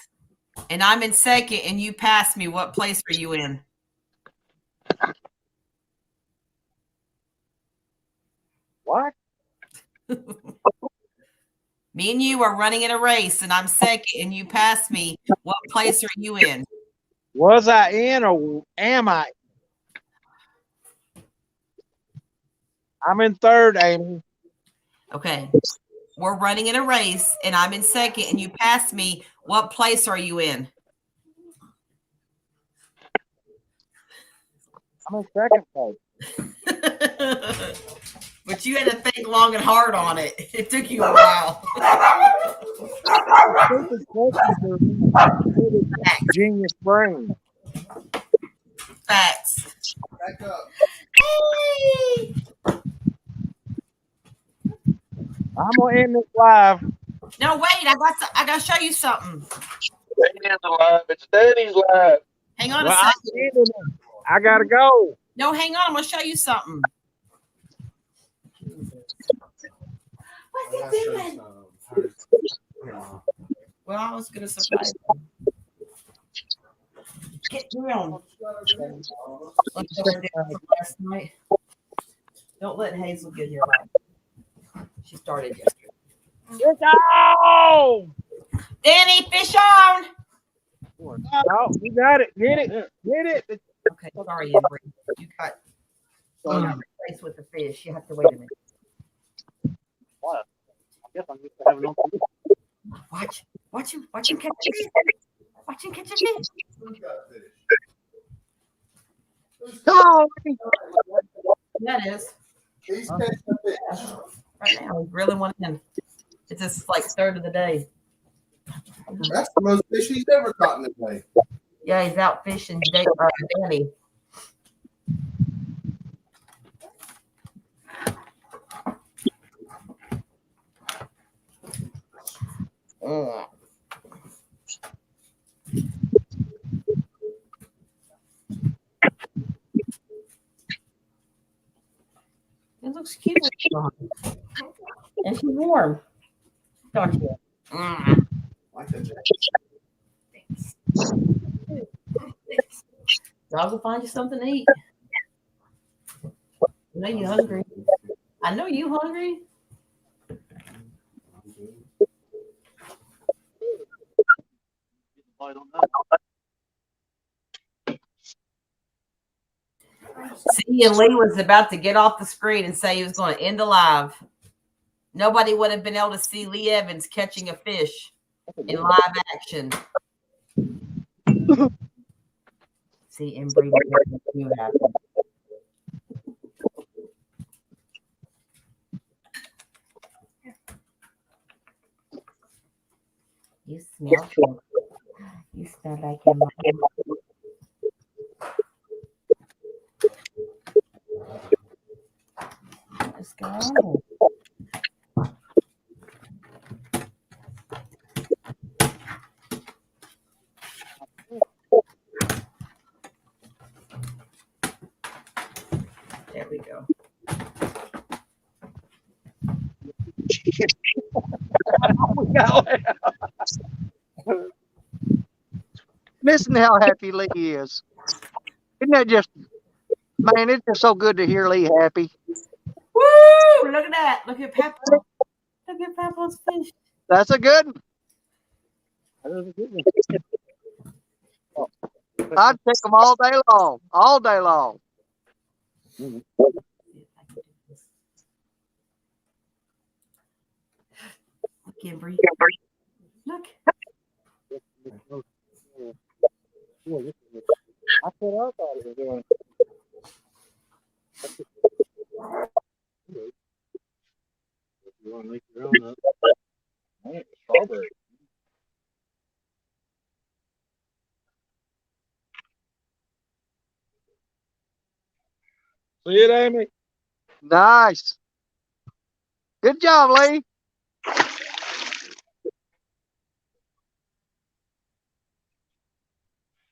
and I'm in second, and you pass me. What place are you in? What? Me and you are running in a race, and I'm second, and you pass me. What place are you in? Was I in or am I? I'm in third, Amy. Okay. We're running in a race, and I'm in second, and you pass me. What place are you in? I'm in second place. But you had to think long and hard on it. It took you a while. Genius brain. Facts. Back up. Hey! I'm gonna end this live. No, wait. I got to show you something. Daddy's live. It's Daddy's live. Hang on Well, a second. I gotta go. No, hang on. I'm going to show you something. What's he doing? Well, I was going to surprise him. Get down. Last night. Don't let Hazel get here. She started yesterday. Fish on! Danny, fish on! Oh, you got it. Get it. Get it. Okay, sorry, Amber. You got replaced with the fish. You have to wait a minute. What? I guess I'm used to having no fish. Watch him catch a fish. Watch him catch a fish. Come on. That is. He's catching a fish. Right now, he's reeling one in. It's just like third of the day. That's the most fish he's ever caught in a day. Yeah, he's out fishing Danny. looks cute. And she's warm. Don't you? Like that. Thanks. Dog will find you something to eat. I know you hungry. I know you hungry. See, and Lee was about to get off the screen and say he was going to end the live. Nobody would have been able to see Lee Evans catching a fish in live action. See, inbreeding do happen. You smell good. You smell like your mom. Let's go. There we go. Listen to how happy Lee is. Isn't that just, man, it's just so good to hear Lee happy. Woo! Look at that. Look at Papa. Look at Papa's fish. That's a good one. I'd take them all day long. All day long. Look, Embry. Look. I said I thought it was doing. You want to make your own up? Strawberry. See it, Amy? Nice. Good job, Lee.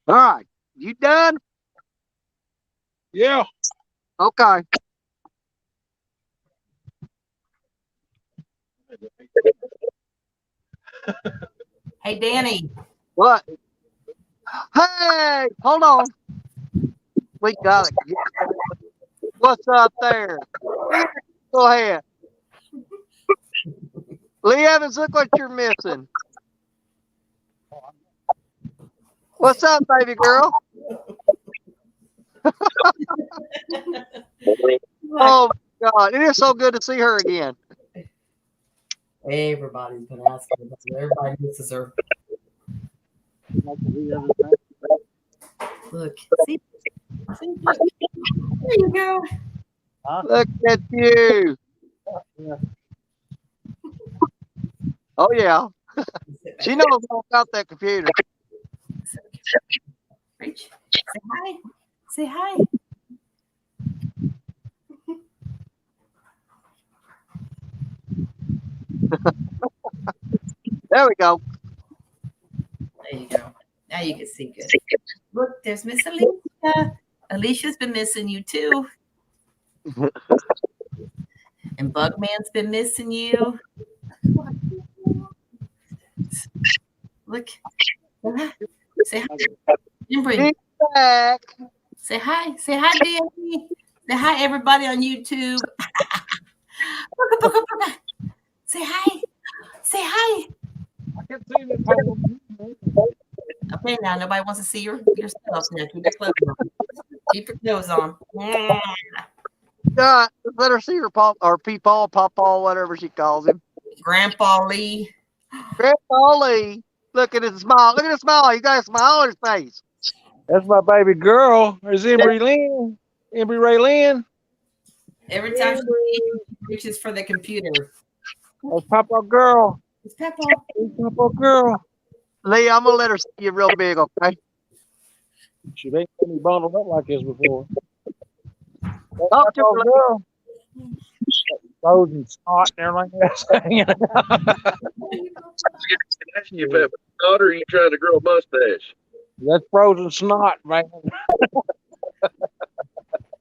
All right. You done? Yeah. Okay. Hey, Danny. What? Hey, hold on. We got it. What's up there? Go ahead. Lee Evans, look what you're missing. What's up, baby girl? Oh, my God. It is so good to see her again. Everybody's been asking about her. Everybody misses her. Look. See? Look. There you go. Look at you. Oh, yeah. She knows all about that computer. Reach. Say hi. Say hi. There we go. There you go. Now you can see good. Look, there's Miss Alicia. Alicia's been missing you too. And Bugman's been missing you. Look. Say hi. Embry. Back. Say hi. Say hi, Danny. Say hi, everybody on YouTube. Say hi. Say hi. I can see that. Okay, now nobody wants to see yourself now. Keep your clothes on. Keep your clothes on. God, let her see her pop or Peepaw, Pawpaw, whatever she calls him. Grandpa Lee. Grandpa Lee. Look at his smile. Look at his smile. He got a smile on his face. That's my baby girl. There's Embry Lynn. Embry Ray Lynn. Every time she reaches for the computer. That's Papa girl. It's Papa. It's Papa girl. Lee, I'm gonna let her see you real big, okay? She ain't seen me bundled up like this before. That's Talk to Papa her, girl. Frozen snot and everything else hanging out. Asking you if that daughter, you trying to grow a mustache? That's frozen snot, man.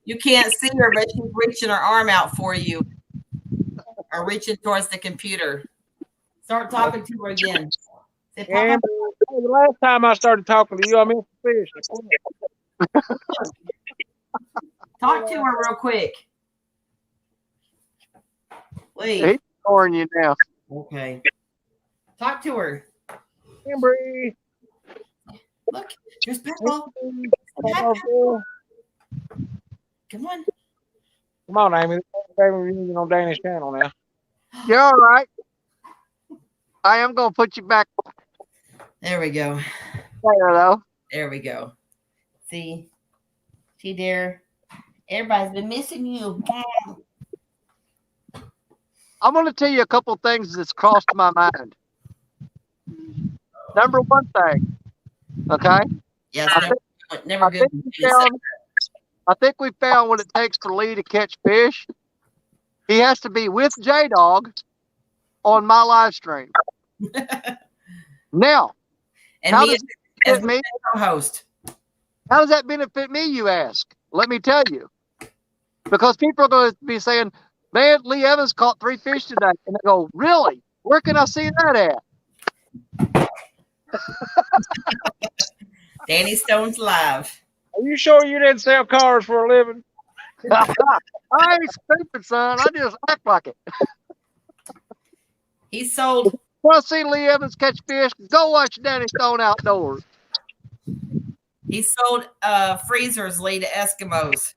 You can't see her, but she's reaching her arm out for you, or reaching towards the computer. Start talking to her again. Say, And the last time I started talking to you, I missed the fish. Talk to her real quick. Please. He's ignoring you now. Okay. Talk to her. Embry. Look, there's Peppo. Come on. Come on, Amy. Family reunion on Danish channel now. You're all right. I am gonna put you back There we go. there though. There we go. See there. Everybody's been missing you. I'm gonna tell you a couple things that's crossed my mind. Number one thing, okay? Yes, never I good. think we found what it takes for Lee to catch fish. He has to be with J-Dog on my live stream. Now, and how me does as me co-host. How does that benefit me, you ask? Let me tell you. Because people are going to be saying, man, Lee Evans caught 3 fish today. And they go, really? Where can I see that at? Danny Stone's live. Are you sure you didn't sell cars for a living? I ain't stupid, son. I just act like it. He sold. Want to see Lee Evans catch fish? Go watch Danny Stone Outdoors. He sold freezers, Lee, to Eskimos.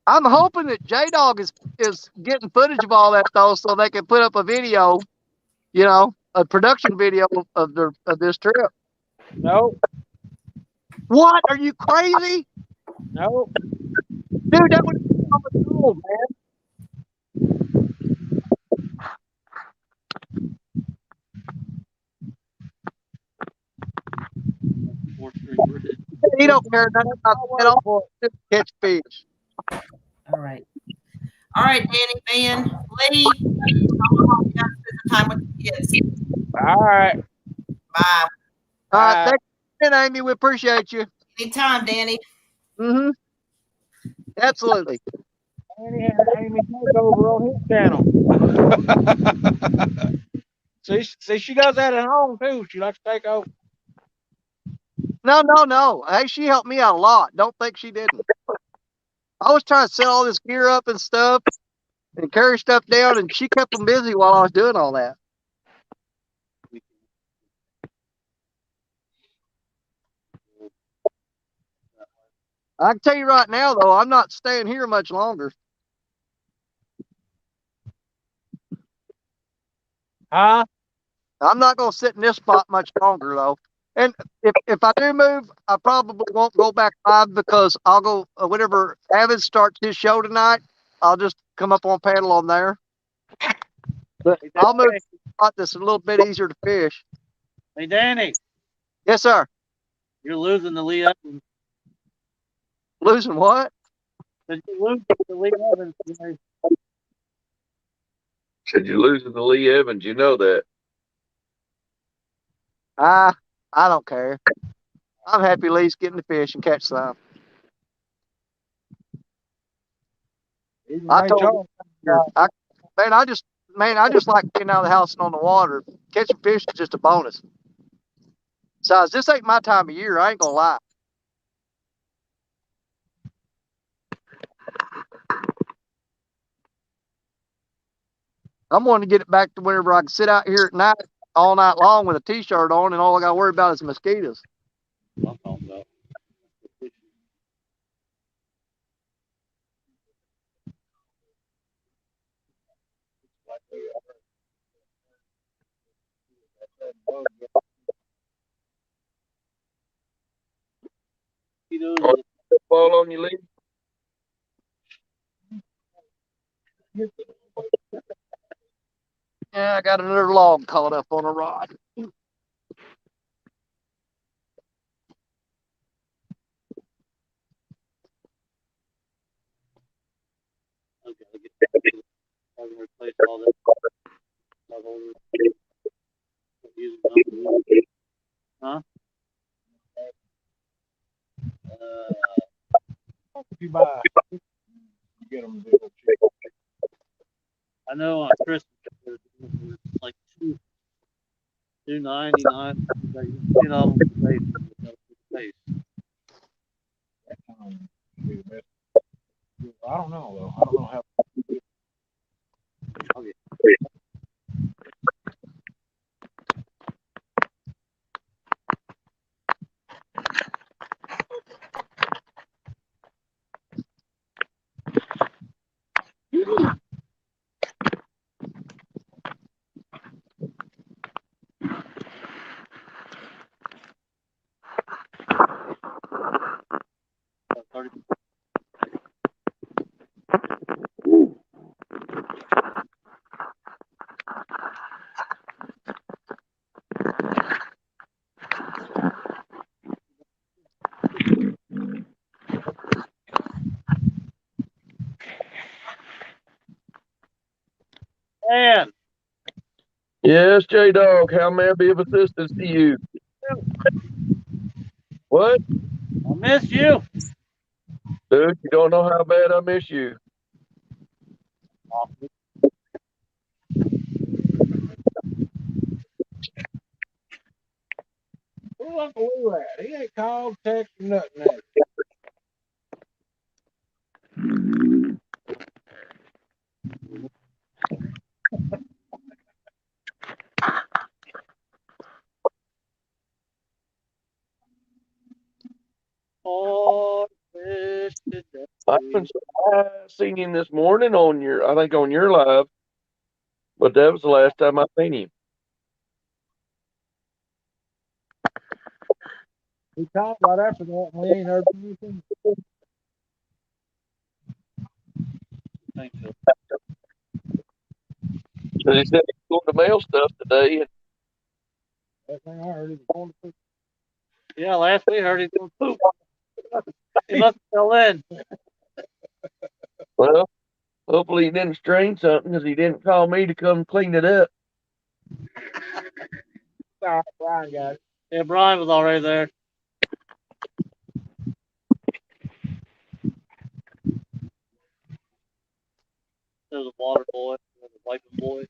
I'm hoping that J-Dog is getting footage of all that, though, so they can put up a video, you know, a production video of this trip. No. What? Are you crazy? No. Dude, that would be on the gold, man. He don't care nothing about at all. Just catch fish. All right. All right, Danny, Van, Lee. Spend some time with the kids. All right. Bye. All right, thank you, Amy. We appreciate you. Anytime, Danny. Mm-hmm. Absolutely. Amy take over on his channel. See, she does that at home too. She likes to take over. No. Hey, she helped me out a lot. Don't think she didn't. I was trying to set all this gear up and stuff and carry stuff down, and she kept them busy while I was doing all that. I can tell you right now, though, I'm not staying here much longer. Huh? I'm not going to sit in this spot much longer, though. And if I do move, I probably won't go back live because I'll go whenever Avid starts his show tonight. I'll just come up on paddle on there. But I'll move to a spot that's a little bit easier to fish. Hey, Danny. Yes, sir. You're losing the Lee Evans. Losing what? Did you lose the Lee Evans? Said you're losing to Lee Evans. You know that. I don't care. I'm happy Lee's getting the fish and catch some. I told him, I just like getting out of the house and on the water. Catching fish is just a bonus. Besides, this ain't my time of year. I ain't gonna lie. I'm wanting to get it back to whenever I can sit out here at night, all night long with a t-shirt on, and all I got to worry about is mosquitoes. Fall on you, Lee? Yeah, I got another log caught up on a rod. Huh? you buy? You get them deal cheap. I know on Christmas they're like $2.99. You know, face. I don't know though. I don't know how. Okay. And Yes, J Dog. How may I be of assistance to you? What? I miss you. Dude, you don't know how bad I miss you. Where's Uncle Lou at? He ain't called, texted, nothing. Oh, fish today. I seen him this morning on I think on your live, but that was the last time I seen him. He called right after that, and we ain't heard from anything. Thank you. He said he's going to mail stuff today. That thing I heard he was going to. Yeah, last we heard he's going to poop. He must have fell in. Well, hopefully he didn't strain something because he didn't call me to come clean it up. Sorry, Brian got it. Yeah, Brian was already there. There's a water boy, there's a wiping boy.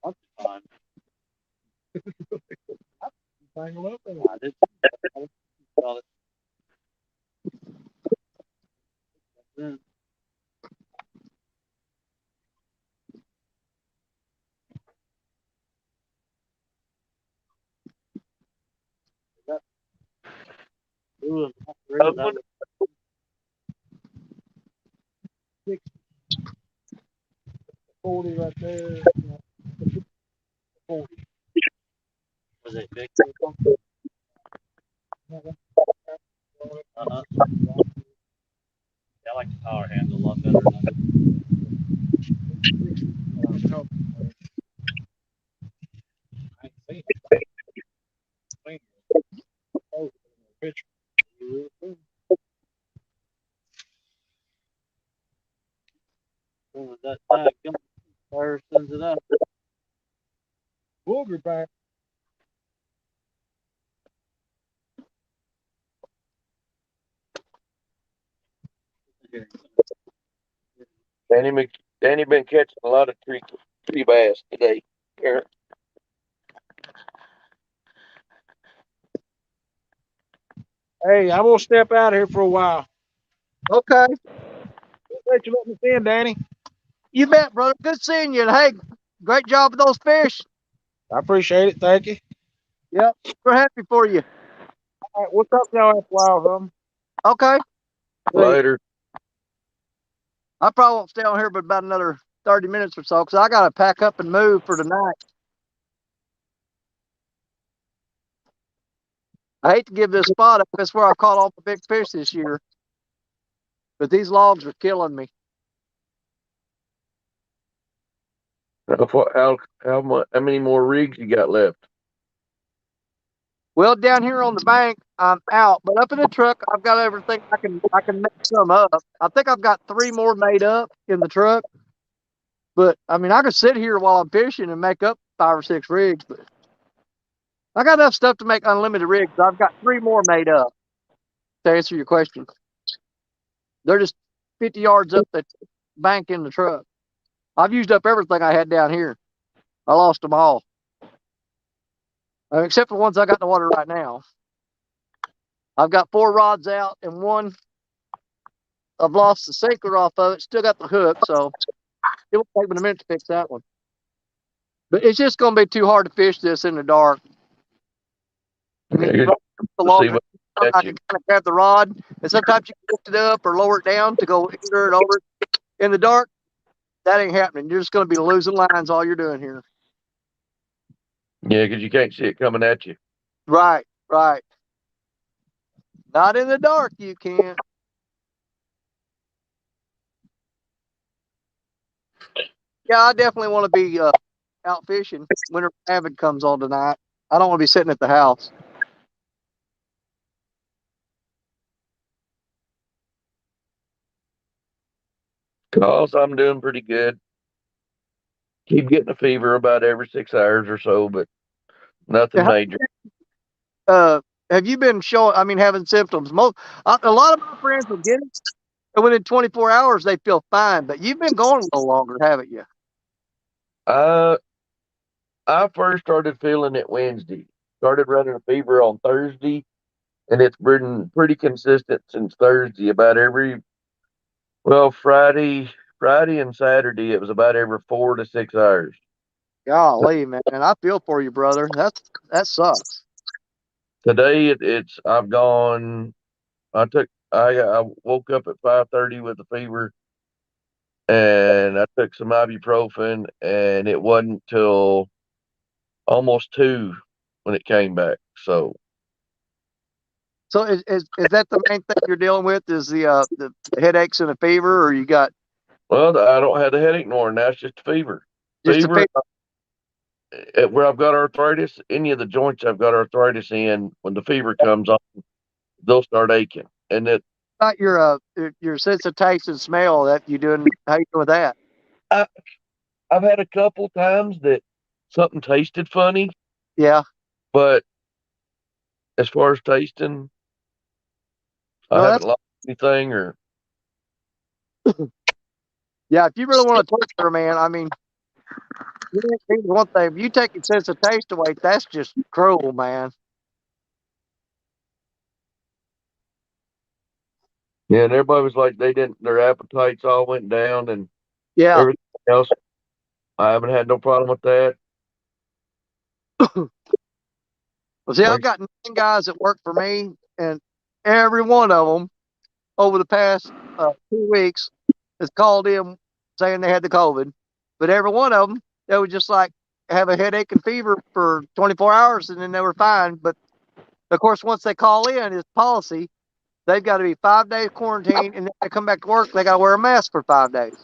Lots of time. Tangled up in it. I did. About it. Then. Ooh, that 40 right there. 40. was it big or something? Uh-huh. Yeah, I like the power handle a lot better than that. I ain't seen it. Picture. That tag fire sends it up. Booger back. Danny been catching a lot of tree bass today. Here. Hey, I'm gonna step out here for a while. Okay. Let you let me in, Danny. You bet, brother. Good seeing you. And hey, great job with those fish. I appreciate it. Thank you. Yep. We're happy for you. All right, what's up, y'all? After a while, Okay. Later. I probably won't stay on here but about another 30 minutes or so because I got to pack up and move for tonight. I hate to give this spot up. That's where I caught all the big fish this year. But these logs are killing me. How many more rigs you got left? Well, down here on the bank, I'm out, but up in the truck, I've got everything. I can make some up. I think I've got 3 more made up in the truck. But I mean, I could sit here while I'm fishing and make up 5 or 6 rigs. But I got enough stuff to make unlimited rigs. I've got 3 more made up. To answer your question, they're just 50 yards up the bank in the truck. I've used up everything I had down here. I lost them all, except for the ones I got in the water right now. I've got 4 rods out, and one I've lost the sinker off of it. Still got the hook, so it will take me a minute to fix that one. But it's just going to be too hard to fish this in the dark. I mean, I can kind of grab the rod, and sometimes you can lift it up or lower it down to go under and over. In the dark, that ain't happening. You're just going to be losing lines all you're doing here. Yeah, because you can't see it coming at you. Right, right. Not in the dark, you can't. Yeah, I definitely want to be out fishing when Avid comes on tonight. I don't want to be sitting at the house. Cause I'm doing pretty good. Keep getting a fever about every 6 hours or so, but nothing major. Have you been having symptoms? A lot of my friends will get it, and within 24 hours they feel fine. But you've been going a little longer, haven't you? I first started feeling it Wednesday. Started running a fever on Thursday, and it's been pretty consistent since Thursday. Friday and Saturday, it was about every 4 to 6 hours. Golly, man, I feel for you, brother. That sucks. Today I've gone. I woke up at 5:30 with a fever, and I took some ibuprofen, and it wasn't till almost 2 when it came back. So is that the main thing you're dealing with? Is the headaches and the fever, or you got? Well, I don't have the headache nor that's just a fever. Just Fever. Where I've got arthritis, any of the joints I've got arthritis in, when the fever comes on, they'll start aching. And about your sense of taste and smell, that you doing? How you doing with that? I've had a couple times that something tasted funny. Yeah. But as far as tasting, I haven't lost anything or. Yeah, if you really want to torture a man, I mean, one thing, if you take your sense of taste away, that's just cruel, man. Yeah, and everybody was like, their appetites all went down and everything else. I haven't had no problem with that. Well, see, I've got 9 guys that work for me, and every one of them over the past 2 weeks has called in saying they had the COVID. But every one of them, they would just like have a headache and fever for 24 hours, and then they were fine. But of course, once they call in, it's policy. They've got to be 5 days quarantine, and then they come back to work. They got to wear a mask for 5 days.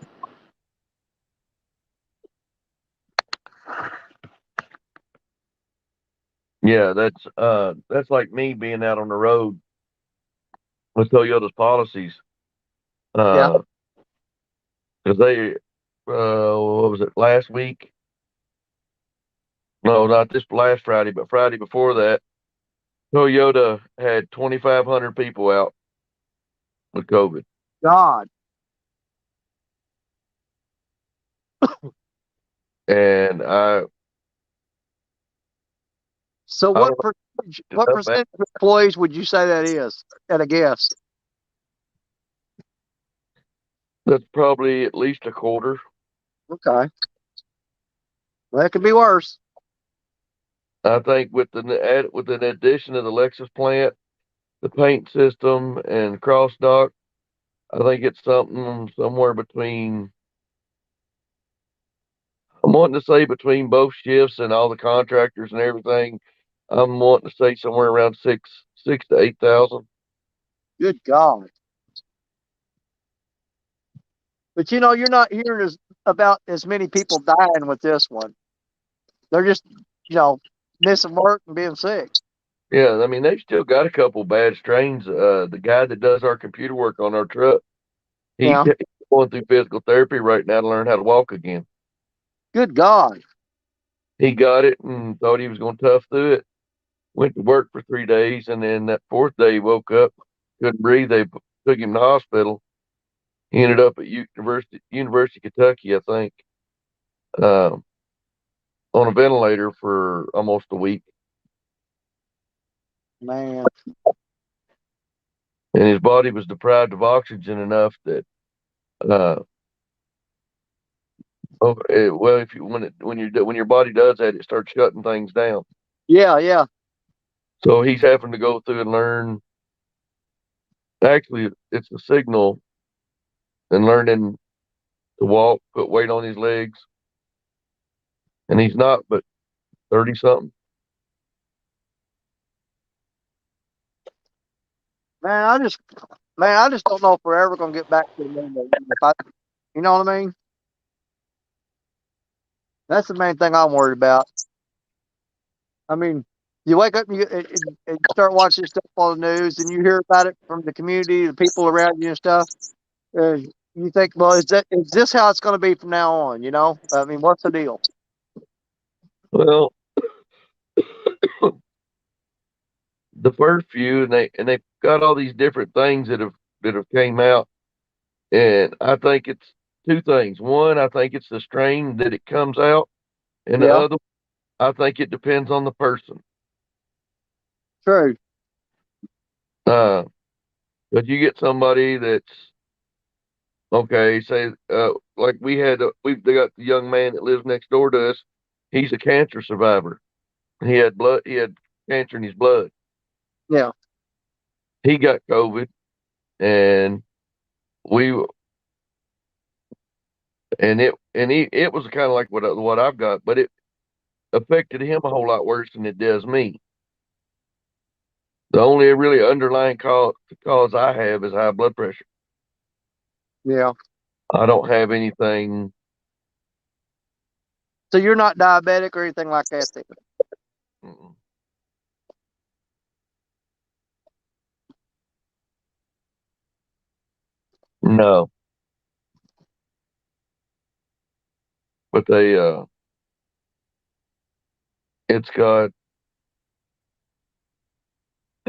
Yeah, that's like me being out on the road with Toyota's policies. Because they, what was it, last week? No, not this last Friday, but Friday before that, Toyota had 2,500 people out with COVID. God. And So what percentage of employees would you say that is at a guess? That's probably at least a quarter. Okay. Well, that could be worse. I think with an addition of the Lexus plant, the paint system, and cross dock, I think it's somewhere between. I'm wanting to say between both shifts and all the contractors and everything, I'm wanting to say somewhere around 6 to 8,000. Good God. But you're not hearing about as many people dying with this one. They're just, missing work and being sick. Yeah, I mean, they've still got a couple bad strains. The guy that does our computer work on our truck, he's going through physical therapy right now to learn how to walk again. Good God. He got it and thought he was going to tough through it. Went to work for 3 days, and then that fourth day he woke up, couldn't breathe. They took him to the hospital. He ended up at University of Kentucky, I think, on a ventilator for almost a week. Man. And his body was deprived of oxygen enough that, if you when your body does that, it starts shutting things down. Yeah, yeah. So he's having to go through and learn. Actually, it's a signal and learning to walk, put weight on his legs. And he's not but 30 something. Man, I just don't know if we're ever gonna get back to the normal. You know what I mean? That's the main thing I'm worried about. I mean, you wake up and you start watching stuff on the news, and you hear about it from the community, the people around you and stuff. And you think, well, is this how it's going to be from now on? You know, I mean, what's the deal? Well, the first few, and they've got all these different things that have came out, and I think it's two things. One, I think it's the strain that it comes out, and the other, I think it depends on the person. True. But you get somebody that's okay. Say, like we got the young man that lives next door to us. He's a cancer survivor. He had cancer in his blood. Yeah. He got COVID, and it was kind of like what I've got, but it affected him a whole lot worse than it does me. The only really underlying cause I have is high blood pressure. Yeah. I don't have anything. So you're not diabetic or anything like that, then? No. But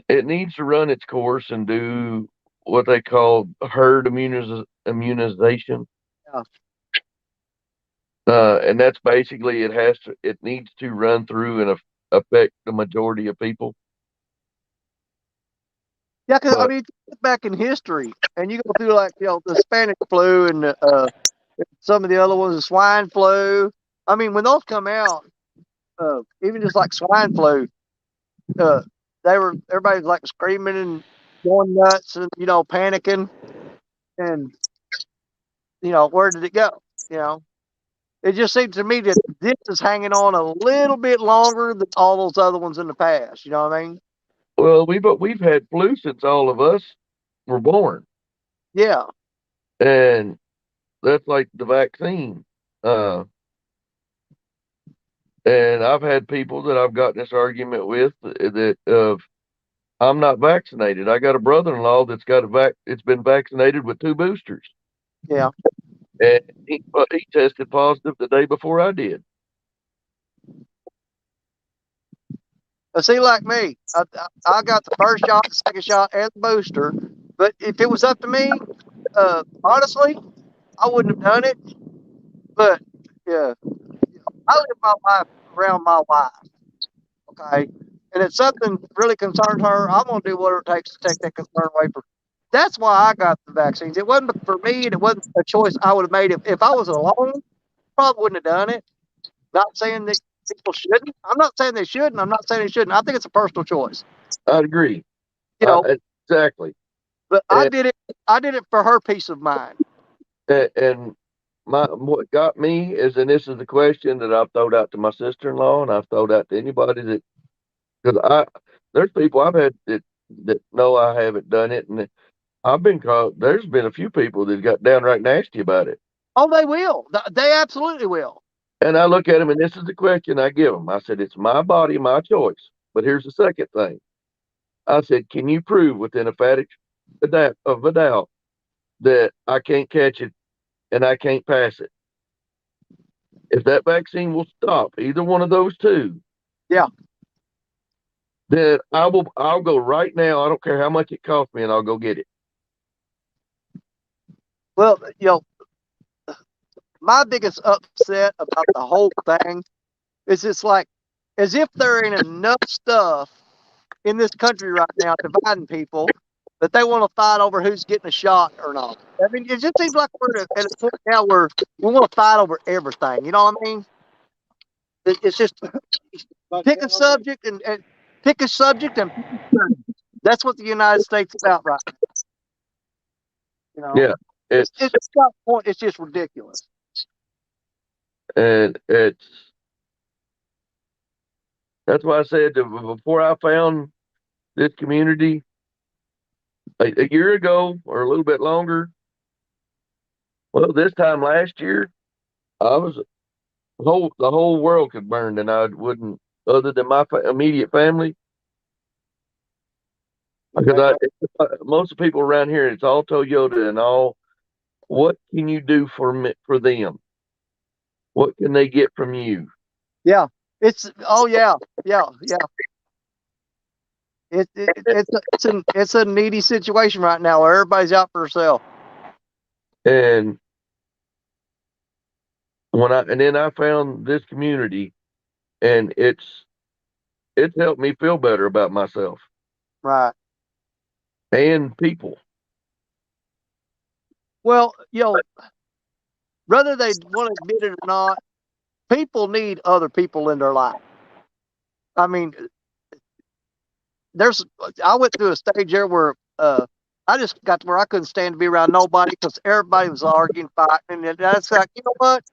it needs to run its course and do what they call herd immunization. Yeah. And that's basically it needs to run through and affect the majority of people. Yeah, because I mean, back in history, and you go through like the Spanish flu and some of the other ones, the swine flu. I mean, when those come out, even just like swine flu, everybody's like screaming and going nuts and panicking, and where did it go? It just seems to me that this is hanging on a little bit longer than all those other ones in the past. You know what I mean? Well, we've had flu since all of us were born. Yeah. And that's like the vaccine. And I've had people that I've gotten this argument with that I'm not vaccinated. I got a brother-in-law that's it's been vaccinated with 2 boosters. Yeah. And he tested positive the day before I did. See, like me, I got the first shot, the second shot, and the booster. But if it was up to me, honestly, I wouldn't have done it. But yeah, I live my life around my wife. Okay, and if something really concerns her, I'm gonna do whatever it takes to take that concern away from her. That's why I got the vaccines. It wasn't for me, and it wasn't a choice I would have made. If I was alone, probably wouldn't have done it. Not saying that people shouldn't. I'm not saying they shouldn't. I'm not saying they shouldn't. I think it's a personal choice. I'd agree. Exactly. But I did it for her peace of mind. And what got me is, and this is the question that I've thrown out to my sister-in-law, and I've thrown out to anybody because there's people I've had that know I haven't done it, and I've been called. There's been a few people that got downright nasty about it. Oh, they will. They absolutely will. And I look at them, and this is the question I give them. I said, it's my body, my choice. But here's the second thing. I said, can you prove within a doubt that I can't catch it and I can't pass it? If that vaccine will stop either one of those two, Yeah. then I'll go right now. I don't care how much it costs me, and I'll go get it. Well, my biggest upset about the whole thing is it's like as if there ain't enough stuff in this country right now dividing people that they want to fight over who's getting a shot or not. I mean, it just seems like we're at a point now where we want to fight over everything. You know what I mean? It's just pick a subject and pick a subject and that's what the United States is about right now. You know? Yeah, it's got a point. It's just ridiculous. And that's why I said that before I found this community a year ago or a little bit longer. Well, this time last year, the whole world could burn, and I wouldn't, other than my immediate family, because most of the people around here, it's all Toyota and all. What can you do for them? What can they get from you? Yeah, it's It's a needy situation right now where everybody's out for herself. And then I found this community, and it's helped me feel better about myself. Right. And people. Well, whether they want to admit it or not, people need other people in their life. I mean, I went through a stage there where I just got to where I couldn't stand to be around nobody because everybody was arguing, fighting, and that's like, you know what?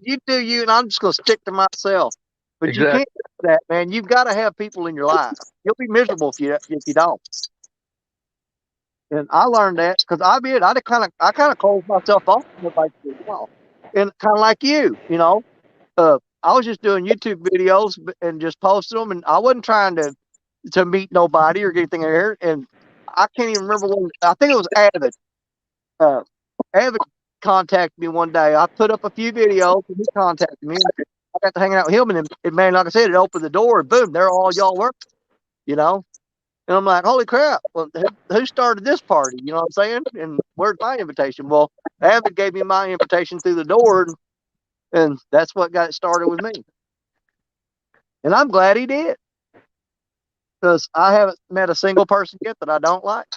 You do you, and I'm just going to stick to myself. But exactly. You can't do that, man. You've got to have people in your life. You'll be miserable if you don't. And I learned that because I kind of closed myself off from everybody for a while. And kind of like you, I was just doing YouTube videos and just posting them, and I wasn't trying to meet nobody or get anything in here. And I can't even remember when. I think it was Avid. Avid contacted me one day. I put up a few videos, and he contacted me. And I got to hang out with him, and man, like I said, it opened the door, and boom, there all y'all were, And I'm like, holy crap! Well, who started this party? You know what I'm saying? And where's my invitation? Well, Avid gave me my invitation through the door, and that's what got it started with me. And I'm glad he did, because I haven't met a single person yet that I don't like.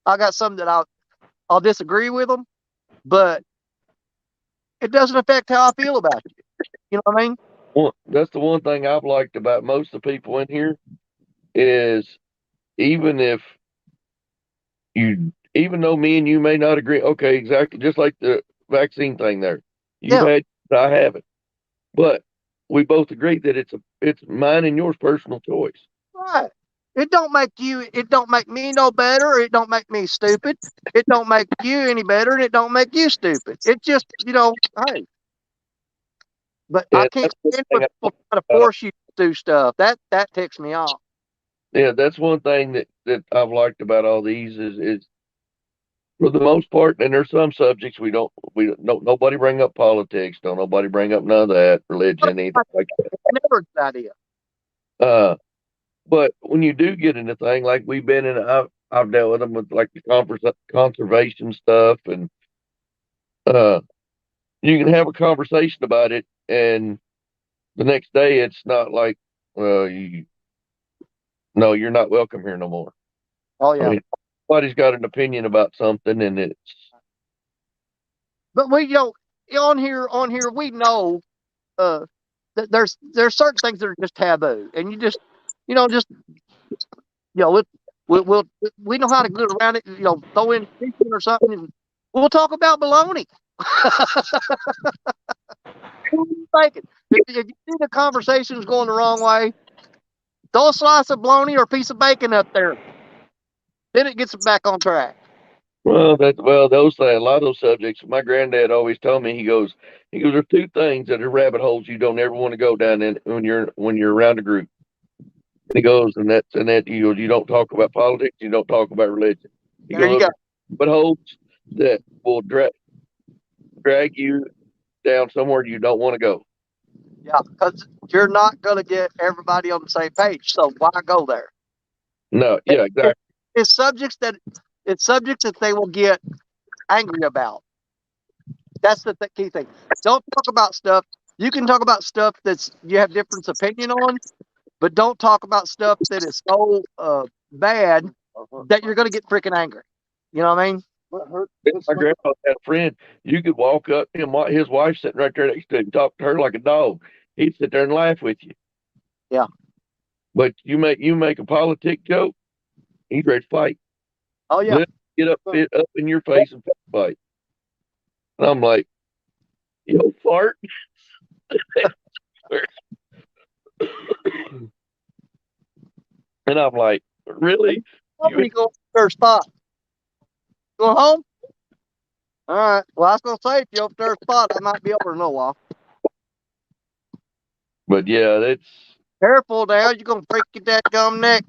I got some that I'll disagree with them, but it doesn't affect how I feel about you. You know what I mean? Well, that's the one thing I've liked about most of the people in here is even though me and you may not agree, okay, exactly, just like the vaccine thing there. You've had, I haven't. But we both agree that it's mine and yours personal choice. Right. It don't make me no better. It don't make me stupid. It don't make you any better, and it don't make you stupid. It just, hey. But I can't stand when people try to force you to do stuff. That ticks me off. Yeah, that's one thing that I've liked about all these is for the most part, and there's some subjects nobody bring up politics, don't nobody bring up none of that, religion, anything like that. Never a good idea. But when you do get into thing like we've been in, I've dealt with them with like the conservation stuff, and you can have a conversation about it, and the next day it's not like, well, no, you're not welcome here no more. Oh yeah. I mean, everybody's got an opinion about something, and it's. But we on here we know that there's certain things that are just taboo, and you just we know how to get around it. Throw in fishin or something, and we'll talk about baloney. What are you thinking? If you see the conversation's going the wrong way, throw a slice of bologna or a piece of bacon up there. Then it gets it back on track. Well, a lot of those subjects. My granddad always told me. He goes, there's two things that are rabbit holes you don't ever want to go down in when you're around a group. He goes, and that he goes, you don't talk about politics, you don't talk about religion. He There you goes, go. but holds that will drag you down somewhere you don't want to go. Yeah, because you're not going to get everybody on the same page. So why go there? No, yeah, exactly. It's subjects that they will get angry about. That's the key thing. Don't talk about stuff. You can talk about stuff that's you have different opinion on, but don't talk about stuff that is so bad that you're going to get freaking angry. You know what I mean? My grandpa had a friend. You could walk up to him, his wife sitting right there next to him, talk to her like a dog. He'd sit there and laugh with you. Yeah. But you make a politic joke, he's ready to fight. Oh yeah. Let get up in your face and fight. And I'm like, you fart. And I'm like, really? You go to their spot. Go home? All right. Well, I was going to say, if you're over their spot, I might be over in a while. But yeah, that's. Careful now. You're going to break your dadgum neck.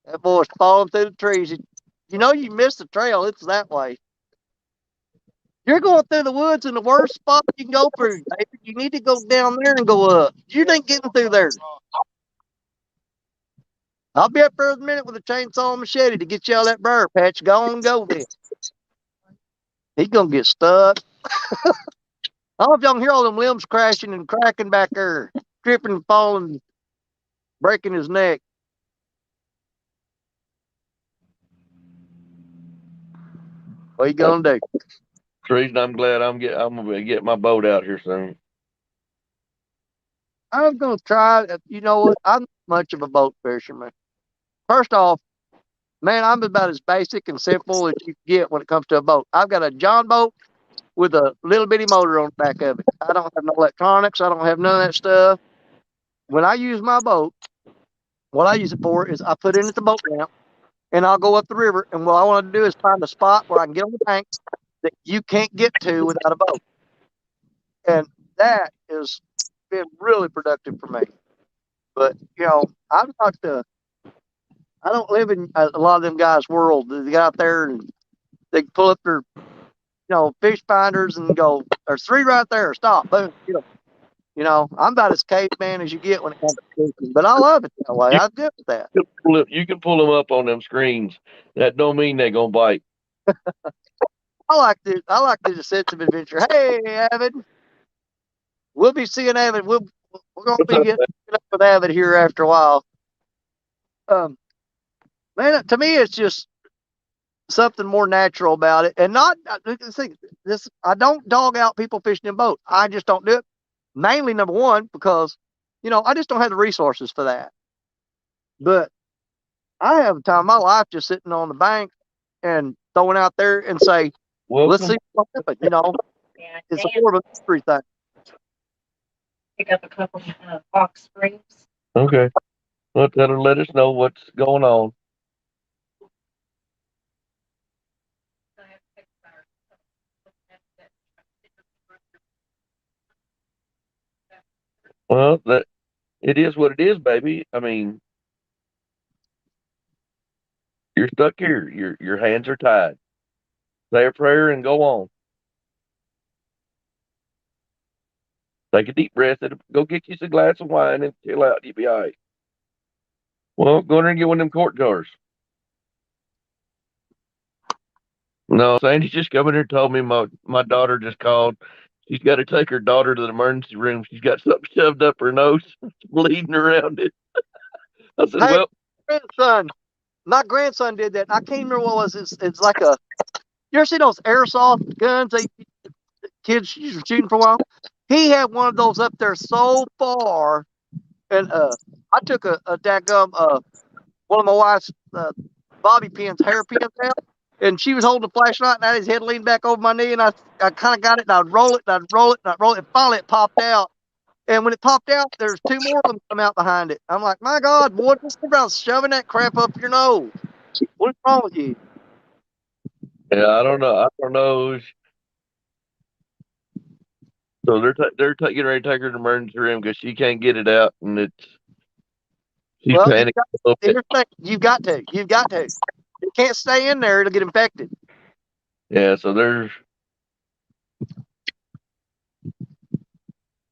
That boy's falling through the trees. You know you missed the trail. It's that way. You're going through the woods in the worst spot you can go through, David. You need to go down there and go up. You ain't getting through there. I'll be up there in a minute with a chainsaw and machete to get you out of that briar patch. Go on, go then. He's going to get stuck. I don't know if y'all can hear all them limbs crashing and cracking back there, tripping and falling, breaking his neck. What are you going to do? The reason I'm glad I'm gonna get my boat out here soon. I'm going to try. You know what? I'm not much of a boat fisherman. First off, man, I'm about as basic and simple as you can get when it comes to a boat. I've got a John boat with a little bitty motor on the back of it. I don't have no electronics. I don't have none of that stuff. When I use my boat, what I use it for is I put it in at the boat ramp and I'll go up the river. And what I want to do is find a spot where I can get on the bank that you can't get to without a boat. And that has been really productive for me. But, you know, I'm not I don't live in a lot of them guys' world. They get out there and they pull up their, fish finders and go, there's 3 right there. Stop. Boom. You know, I'm about as caveman as you get when it comes to fishing, but I love it that way. I'm good with that. You can pull them up on them screens. That don't mean they're gonna bite. I like the sense of adventure. Hey, Avid, we'll be seeing Avid. We're gonna be getting up with Avid here after a while. Man, to me, it's just something more natural about it, and not this. I don't dog out people fishing in boats. I just don't do it. Mainly, number one, because I just don't have the resources for that. But I have a time in my life just sitting on the bank and throwing out there and say, let's see what happens. Yeah, it's a more of a mystery thing. Pick up a couple box springs. Okay. Well, that'll let us know what's going on. Well, it is what it is, baby. I mean, you're stuck here. Your hands are tied. Say a prayer and go on. Take a deep breath and go get you some glass of wine and chill out. You'll be all right. Well, go in there and get one of them quart jars. No, Sandy just come in here and told me my daughter just called. She's got to take her daughter to the emergency room. She's got something shoved up her nose, bleeding around it. I said, hey, well, my grandson did that. I can't remember what it was. It's like you ever see those airsoft guns kids were shooting for a while? He had one of those up there so far, and I took a dadgum one of my wife's bobby pins, hair pins out, and she was holding the flashlight, and I had his head leaned back over my knee, and I kind of got it, and I'd roll it, and I'd roll it, and I'd roll it, and finally it popped out. And when it popped out, there's 2 more of them come out behind it. I'm like, my God, what is about shoving that crap up your nose? What's wrong with you? Yeah, I don't know. I don't know. So they're getting ready to take her to the emergency room because she can't get it out, and it's She's Well, panicking a little bit. you've got to. It can't stay in there; it'll get infected. Yeah, so there's.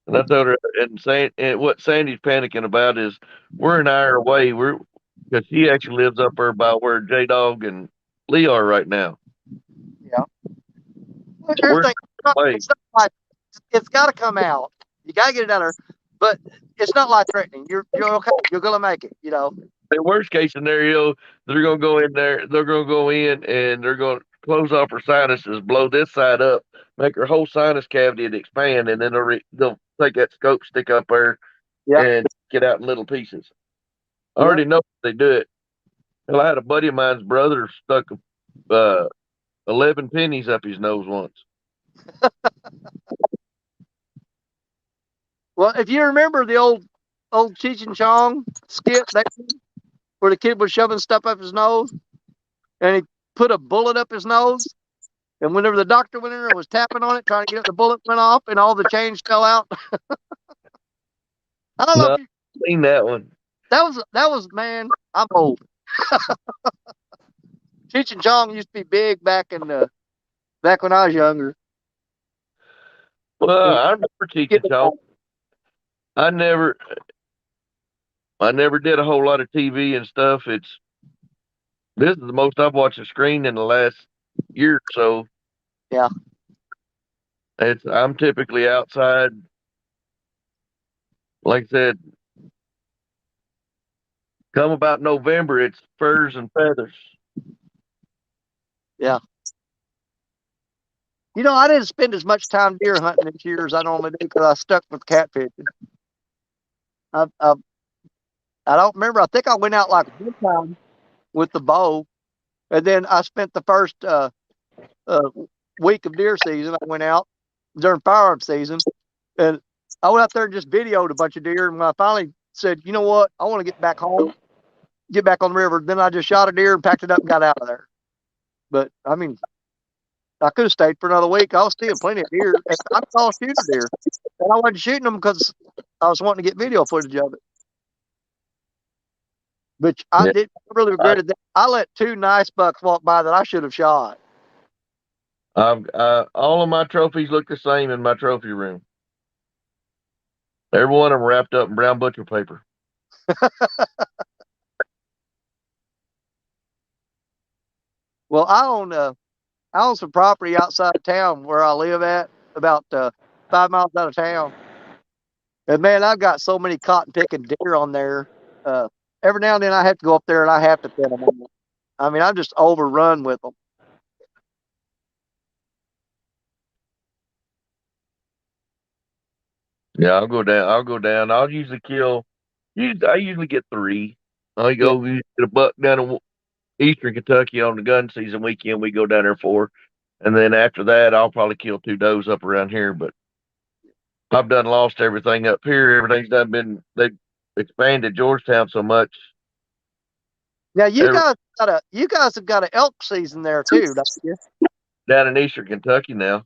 And I told her, and what Sandy's panicking about is we're an hour away. Because she actually lives up there by where J Dog and Lee are right now. Yeah. Well, We're it's got to come out. You got to get it out there, but it's not life threatening. You're okay. You're gonna make it. The worst case scenario, they're gonna go in there. They're gonna go in and they're gonna close off her sinuses, blow this side up, make her whole sinus cavity expand, and then they'll take that scope stick up there and get out in little pieces. I already know they do it. Hell, I had a buddy of mine's brother stuck 11 pennies up his nose once. Well, if you remember the old Cheech and Chong skit where the kid was shoving stuff up his nose and he put a bullet up his nose, and whenever the doctor went in there and was tapping on it trying to get it, the bullet went off and all the change fell out. I don't know if you've seen that one. That was man, I'm old. Cheech and Chong used to be big back when I was younger. Well, I remember Cheech and Chong. I never did a whole lot of TV and stuff. This is the most I've watched a screen in the last year or so. Yeah. I'm typically outside. Like I said, come about November, it's furs and feathers. Yeah. I didn't spend as much time deer hunting this year as I normally do because I stuck with catfishing. I don't remember. I think I went out like one time with the bow, and then I spent the first week of deer season. I went out during firearm season, and I went out there and just videoed a bunch of deer. And when I finally said, you know what, I want to get back home, get back on the river, then I just shot a deer and packed it up and got out of there. But I mean, I could have stayed for another week. I was seeing plenty of deer. And I saw shooting deer, and I wasn't shooting them because I was wanting to get video footage of it. But I didn't really regretted that. I let 2 nice bucks walk by that I should have shot. All of my trophies look the same in my trophy room. Every one of them wrapped up in brown butcher paper. Well, I own some property outside of town where I live at, about 5 miles out of town. And man, I've got so many cotton picking deer on there. Every now and then I have to go up there and I have to pin them. I mean, I'm just overrun with them. Yeah, I'll go down. I usually get 3. I go get a buck down in Eastern Kentucky on the gun season weekend. We go down there 4. And then after that, I'll probably kill 2 does up around here. But I've done lost everything up here. Everything's they've expanded Georgetown so much. Now you guys have got an elk season there too, don't you? Down in Eastern Kentucky now.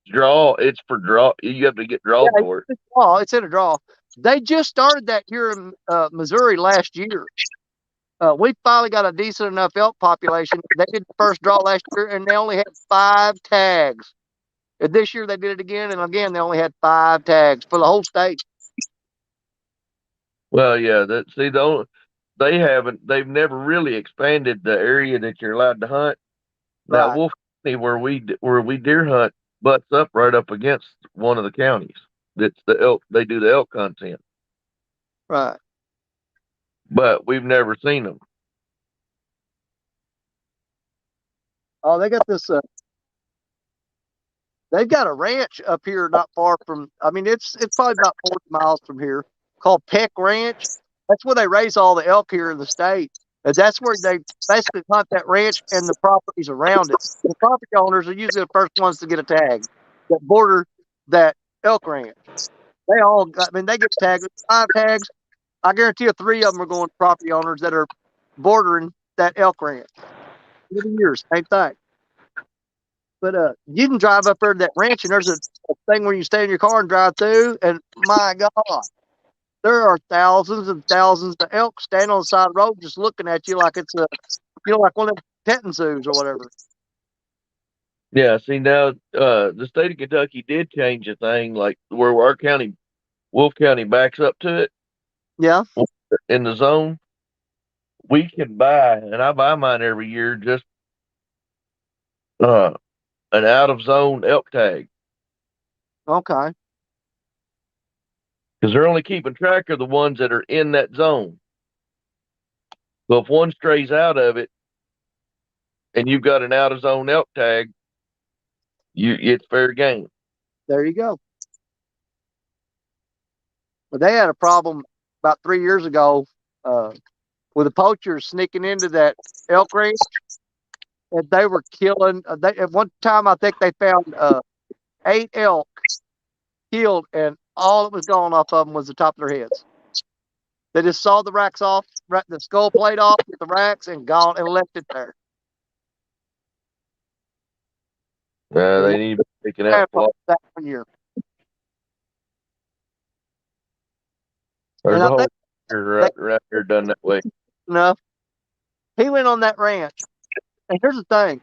It's for draw. You have to get drawn for it. It's in a draw. They just started that here in Missouri last year. We finally got a decent enough elk population. They did the first draw last year, and they only had 5 tags. And this year they did it again, and again they only had 5 tags for the whole state. Well, yeah. They've never really expanded the area that you're allowed to hunt. Now, Right. Wolf County, where we deer hunt, butts up right up against one of the counties. That's the elk. They do the elk content. Right. But we've never seen them. Oh, they got this. They've got a ranch up here not far from. I mean, it's probably about 40 miles from here, called Peck Ranch. That's where they raise all the elk here in the state. And that's where they basically hunt that ranch and the properties around it. The property owners are usually the first ones to get a tag that border that elk ranch. They get tagged with 5 tags. I guarantee you 3 of them are going to property owners that are bordering that elk ranch. 30 years, same thing. But you can drive up there to that ranch, and there's a thing where you stay in your car and drive through, and my God, there are thousands and thousands of elk standing on the side of the road just looking at you like it's like one of the petting zoos or whatever. Yeah, see now, the state of Kentucky did change a thing, like where our county, Wolf County, backs up to it. Yeah. In the zone, we can buy, and I buy mine every year, just an out of zone elk tag. Okay. Because they're only keeping track of the ones that are in that zone. So if one strays out of it, and you've got an out of zone elk tag, it's fair game. There you go. But they had a problem about 3 years ago with the poachers sneaking into that elk range, and they were killing. At one time, I think they found 8 elk killed, and all that was gone off of them was the top of their heads. They just sawed the racks off, the skull plate off with the racks, and gone and left it there. They need to be taken out. That 1 year. There's a whole right here done that way. No, he went on that ranch, and here's the thing: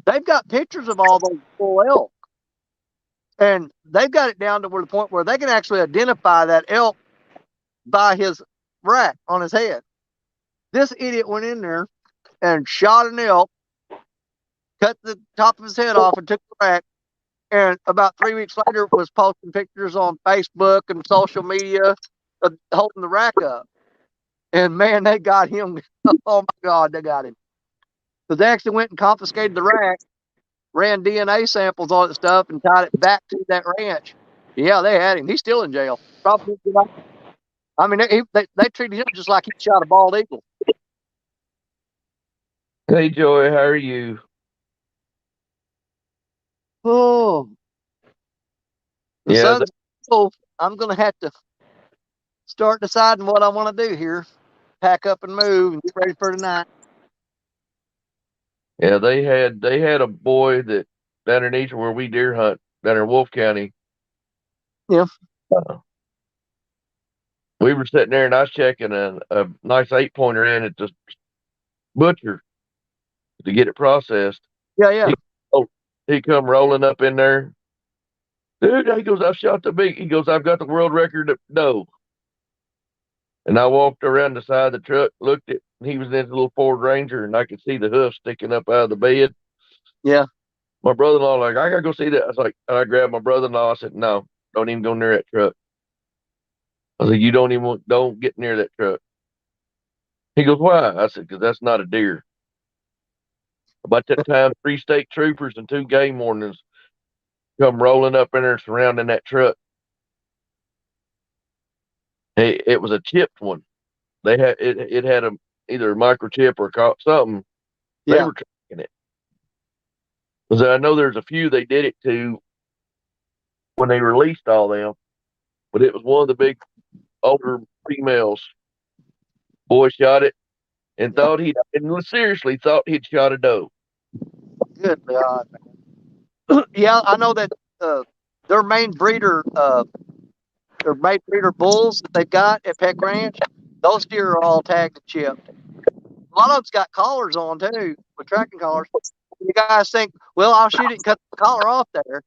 they've got pictures of all those full elk, and they've got it down to the point where they can actually identify that elk by his rack on his head. This idiot went in there and shot an elk, cut the top of his head off, and took the rack. And about 3 weeks later, was posting pictures on Facebook and social media holding the rack up. And man, they got him. Oh my God, they got him. So they actually went and confiscated the rack, ran DNA samples on it and stuff, and tied it back to that ranch. Yeah, they had him. He's still in jail. Probably. I mean, they treated him just like he shot a bald eagle. Hey, Joy, how are you? Oh, yeah. I'm gonna have to start deciding what I want to do here. Pack up and move and get ready for tonight. Yeah, they had a boy that down underneath where we deer hunt down in Wolf County. Yeah. We were sitting there and I was checking a nice 8-pointer in at the butcher to get it processed. Yeah. He come rolling up in there. Dude, he goes, I've shot the big. He goes, I've got the world record at doe. And I walked around the side of the truck, looked at, and he was in his little Ford Ranger, and I could see the hoof sticking up out of the bed. Yeah. My brother-in-law, like, I gotta go see that. I was like, and I grabbed my brother-in-law. I said, no, don't even go near that truck. I said, you don't get near that truck. He goes, why? I said, because that's not a deer. About that time, 3 state troopers and 2 game wardens come rolling up in there surrounding that truck. It was a chipped one. They had it had either a microchip or something. Yeah. They were tracking it. Because I know there's a few they did it to when they released all them, but it was one of the big older females. Boy shot it and seriously thought he'd shot a doe. Good God. Yeah, I know that their main breeder bulls that they've got at Peck Ranch, those deer are all tagged and chipped. A lot of them's got collars on too, with tracking collars. You guys think, well, I'll shoot it and cut the collar off there.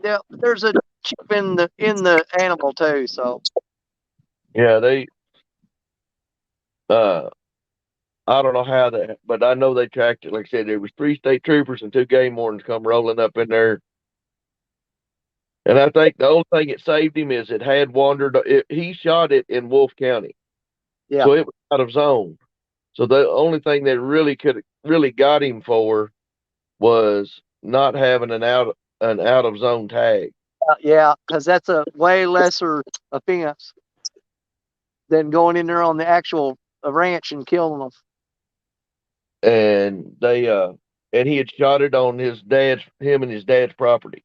Yeah, there's a chip in the animal too. So yeah, they I don't know how that, but I know they tracked it. Like I said, there was 3 state troopers and 2 game wardens come rolling up in there. And I think the only thing that saved him is it had wandered. He shot it in Wolf County, yeah. So it was out of zone. So the only thing that really got him for was not having an out of zone tag. Yeah, because that's a way lesser offense than going in there on the actual ranch and killing them. And and he had shot it on him and his dad's property.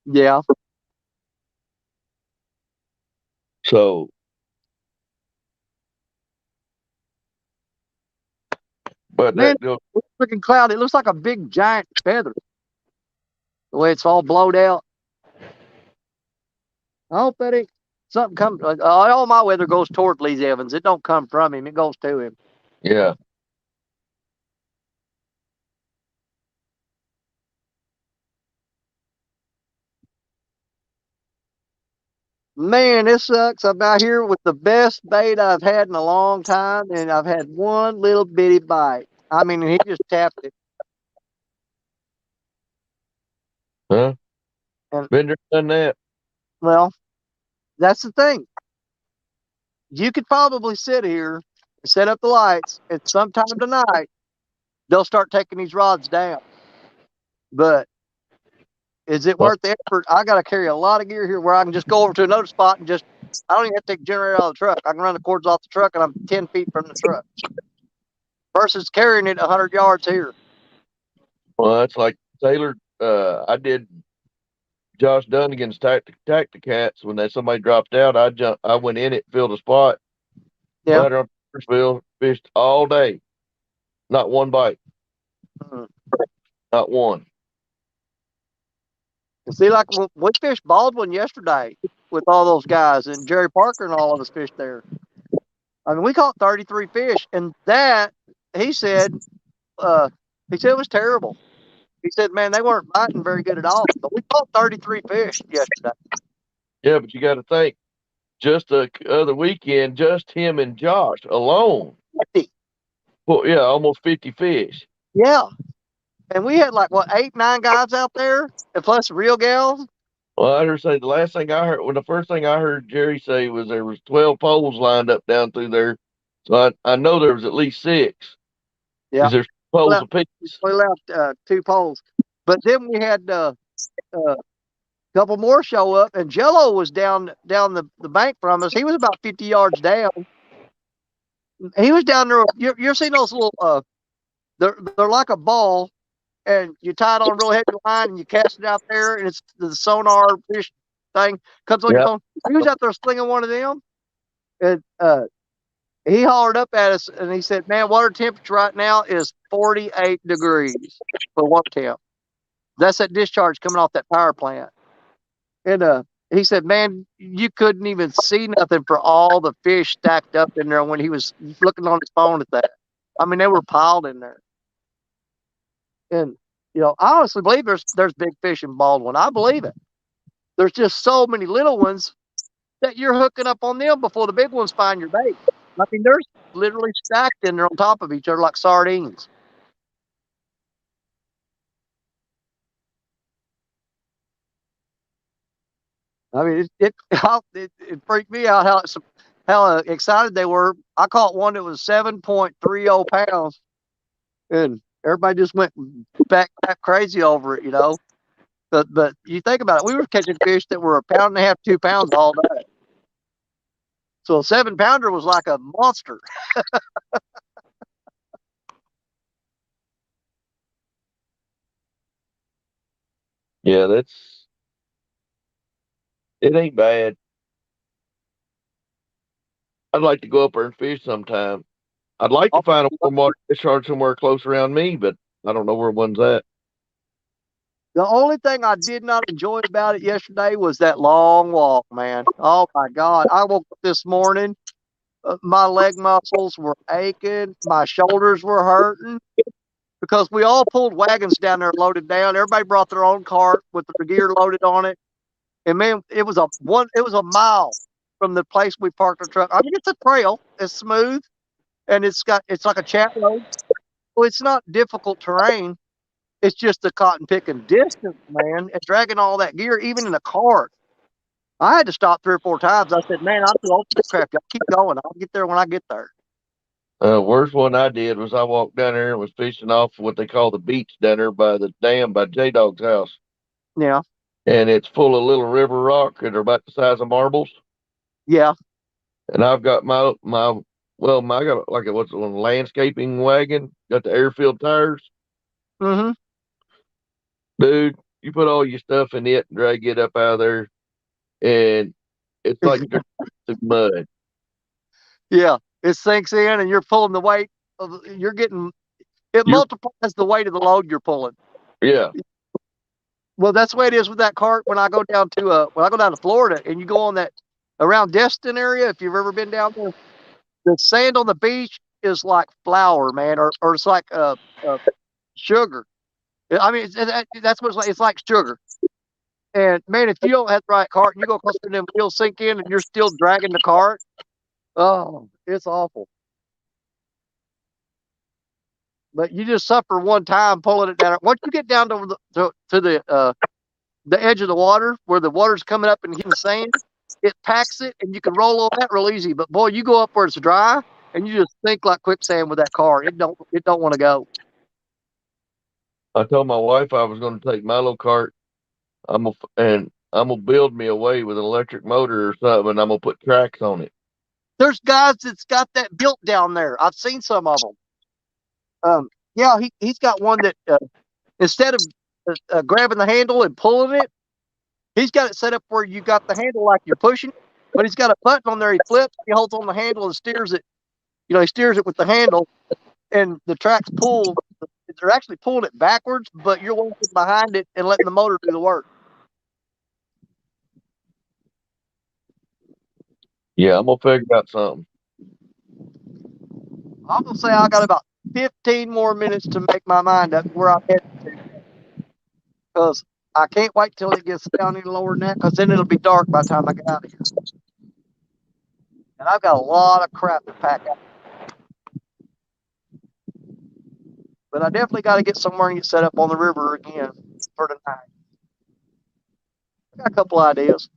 Yeah. So, but man, it's freaking cloudy. It looks like a big giant feather. The way it's all blowed out. I hope that ain't something comes. All my weather goes toward Lee Evans. It don't come from him. It goes to him. Yeah. Man, this sucks. I'm out here with the best bait I've had in a long time, and I've had one little bitty bite. I mean, he just tapped it. Huh? And, Been there, done that. well, that's the thing. You could probably sit here and set up the lights, and sometime tonight, they'll start taking these rods down. But is it worth the effort? I got to carry a lot of gear here where I can just go over to another spot and I don't even have to take the generator out of the truck. I can run the cords off the truck and I'm 10 feet from the truck versus carrying it 100 yards here. Well, that's like Taylor. I did Josh Dunnigan's Tacticats when somebody dropped out. I went in it, filled a spot. Yeah. Right on Fisherville, fished all day. Not one bite. Mm-hmm. Not one. See, like we fished Baldwin yesterday with all those guys and Jerry Parker and all of us fished there. I mean, we caught 33 fish, and that he said it was terrible. He said, man, they weren't biting very good at all. But we caught 33 fish yesterday. Yeah, but you got to think, just the other weekend, just him and Josh alone. 50. Well, yeah, almost 50 fish. Yeah. And we had like, 8, 9 guys out there, and plus real gals. Well, I heard say the first thing I heard Jerry say was there was 12 poles lined up down through there. So I know there was at least 6. Yeah. Because there's poles apiece. We left 2 poles. But then we had a couple more show up, and Jello was down the bank from us. He was about 50 yards down. He was down there. You're seeing those little, they're like a ball, and you tie it on a real heavy line, and you cast it out there, and it's the sonar fish thing comes on your phone. He was out there slinging one of them, and he hollered up at us, and he said, man, water temperature right now is 48 degrees for water temp. That's that discharge coming off that power plant. And he said, man, you couldn't even see nothing for all the fish stacked up in there when he was looking on his phone at that. I mean, they were piled in there. And, I honestly believe there's big fish in Baldwin. I believe it. There's just so many little ones that you're hooking up on them before the big ones find your bait. I mean, they're literally stacked in there on top of each other like sardines. I mean, it freaked me out how excited they were. I caught one that was 7.30 pounds, and everybody just went back crazy over it, But you think about it, we were catching fish that were 1.5 pounds, 2 pounds all day. So a 7-pounder was like a monster. Yeah, it ain't bad. I'd like to go up there and fish sometime. I'd like to find a warm water discharge somewhere close around me, but I don't know where one's at. The only thing I did not enjoy about it yesterday was that long walk, man. Oh my God. I woke up this morning, my leg muscles were aching, my shoulders were hurting because we all pulled wagons down there loaded down. Everybody brought their own cart with their gear loaded on it. And man, it was a mile from the place we parked our truck. I mean, it's a trail, it's smooth, and it's like a chat road. Well, it's not difficult terrain. It's just the cotton picking distance, man, and dragging all that gear, even in a cart. I had to stop 3 or 4 times. I said, man, I'm too old for this crap. Y'all keep going. I'll get there when I get there. Worst one I did was I walked down there and was fishing off what they call the beach down there by the dam by J-Dog's house. Yeah. And it's full of little river rock that are about the size of marbles. Yeah. And I've got I got like what's it, landscaping wagon, got the air-filled tires. Mm-hmm. Dude, you put all your stuff in it and drag it up out of there, and it's like mud. Yeah, it sinks in, and you're pulling the weight. Multiplies the weight of the load you're pulling. Yeah. Well, that's the way it is with that cart when I go down to Florida and you go on that around Destin area, if you've ever been down there, the sand on the beach is like flour, man, or it's like sugar. I mean, that's what it's like. It's like sugar. And man, if you don't have the right cart and you go across and them wheels sink in and you're still dragging the cart, oh, it's awful. But you just suffer one time pulling it down. Once you get down to the edge of the water where the water's coming up and hitting the sand, it packs it and you can roll on that real easy. But boy, you go up where it's dry and you just sink like quicksand with that car. It don't want to go. I told my wife I was going to take my little cart. I'm gonna build me a way with an electric motor or something, and I'm gonna put tracks on it. There's guys that's got that built down there. I've seen some of them. Yeah, he's got one that instead of grabbing the handle and pulling it, he's got it set up where you got the handle like you're pushing, but he's got a button on there. He flips, he holds on the handle and steers it. You know, he steers it with the handle, and the tracks pull. They're actually pulling it backwards, but you're walking behind it and letting the motor do the work. Yeah, I'm gonna figure out something. I'm gonna say I got about 15 more minutes to make my mind up where I'm headed to, because I can't wait till it gets down any lower than that, because then it'll be dark by the time I get out of here. And I've got a lot of crap to pack out. But I definitely got to get somewhere and get set up on the river again for tonight. I got a couple ideas.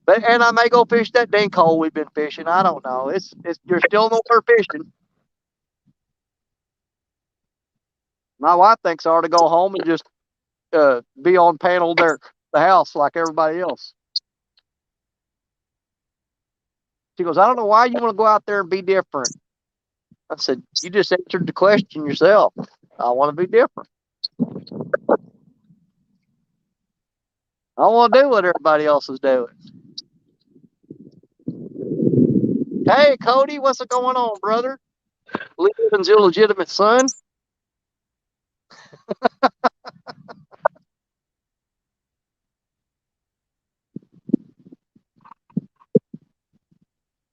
And I may go fish that dink hole we've been fishing. I don't know. You're still nowhere fishing. My wife thinks I ought to go home and just be on panel the house like everybody else. She goes, I don't know why you want to go out there and be different. I said, you just answered the question yourself. I want to be different. I want to do what everybody else is doing. Hey, Cody, what's going on, brother? Living's illegitimate son.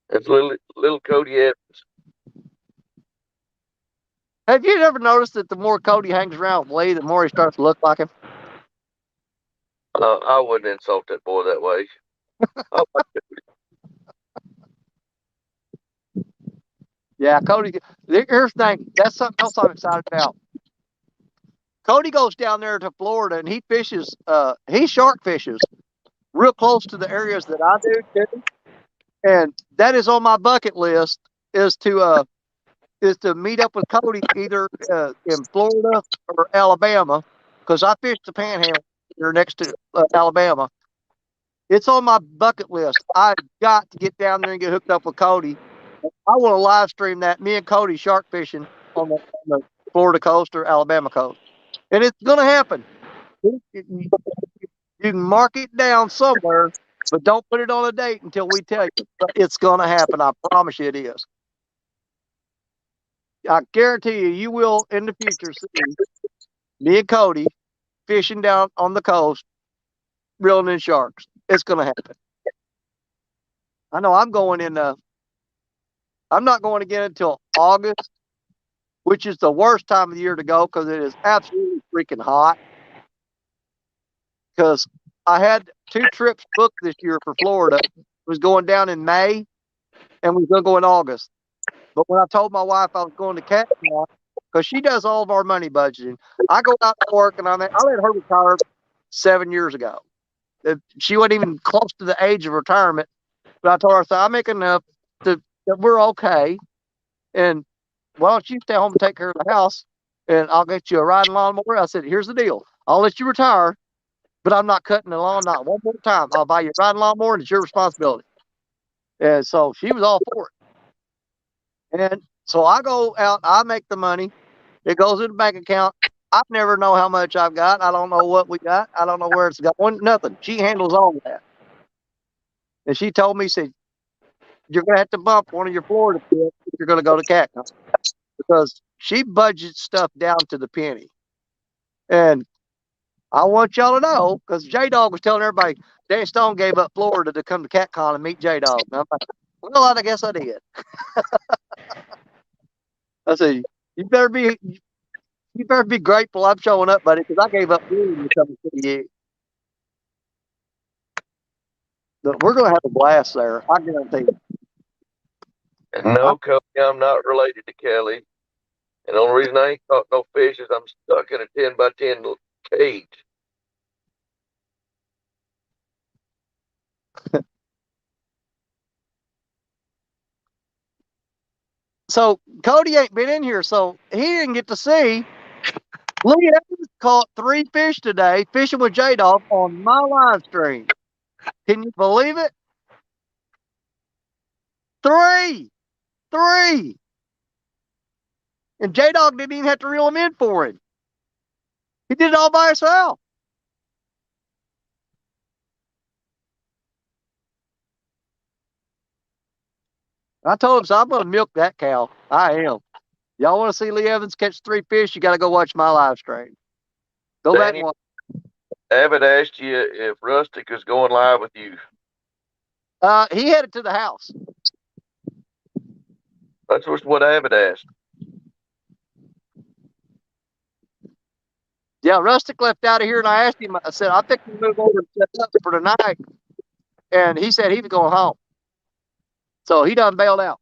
It's little Cody Evans. Have you ever noticed that the more Cody hangs around with Lee, the more he starts to look like him? I wouldn't insult that boy that way. Yeah, Cody. Here's the thing. That's something else I'm excited about. Cody goes down there to Florida and he fishes. He shark fishes real close to the areas that I do too. And that is on my bucket list. Is to meet up with Cody either in Florida or Alabama, because I fished the Panhandle here next to Alabama. It's on my bucket list. I've got to get down there and get hooked up with Cody. I want to live stream that, me and Cody shark fishing on the Florida coast or Alabama coast. And it's going to happen. You can mark it down somewhere, but don't put it on a date until we tell you. But it's going to happen. I promise you it is. I guarantee you will in the future see me and Cody fishing down on the coast, reeling in sharks. It's going to happen. I know I'm going in. I'm not going again until August, which is the worst time of the year to go because it is absolutely freaking hot. Because I had 2 trips booked this year for Florida. It was going down in May, and we was going to go in August. But when I told my wife I was going to Cat, because she does all of our money budgeting, I go out to work, and I let her retire 7 years ago. She wasn't even close to the age of retirement. But I told her, I make enough that we're okay. And why don't you stay home and take care of the house, and I'll get you a riding lawnmower. I said, here's the deal. I'll let you retire, but I'm not cutting the lawn not one more time. I'll buy you a riding lawnmower, and it's your responsibility. And so she was all for it. And so I go out, I make the money. It goes in the bank account. I never know how much I've got. I don't know what we got. I don't know where it's going. Nothing. She handles all of that. And she told me, said, you're going to have to bump one of your Florida trips if you're going to go to Cactus, because she budgets stuff down to the penny. And I want y'all to know, because J-Dog was telling everybody Dan Stone gave up Florida to come to CatCon and meet J-Dog. And I'm like, well, I guess I did. I said, you better be grateful I'm showing up, buddy, because I gave up Florida to come to see you. But we're gonna have a blast there. I guarantee you. No, Cody, I'm not related to Kelly. And the only reason I ain't caught no fish is I'm stuck in a 10 by 10 cage. So Cody ain't been in here, so he didn't get to see. Lee Evans caught 3 fish today, fishing with J-Dog on my live stream. Can you believe it? 3! And J-Dog didn't even have to reel him in for him. He did it all by himself. I told him, so I'm going to milk that cow. I am. Y'all want to see Lee Evans catch 3 fish? You got to go watch my live stream. Go back and watch. Abbott asked you if Rustic is going live with you. He headed to the house. That's what Abbott asked. Yeah, Rustic left out of here, and I asked him, I said, I think we move over and set up for tonight. And he said he was going home. So he done bailed out.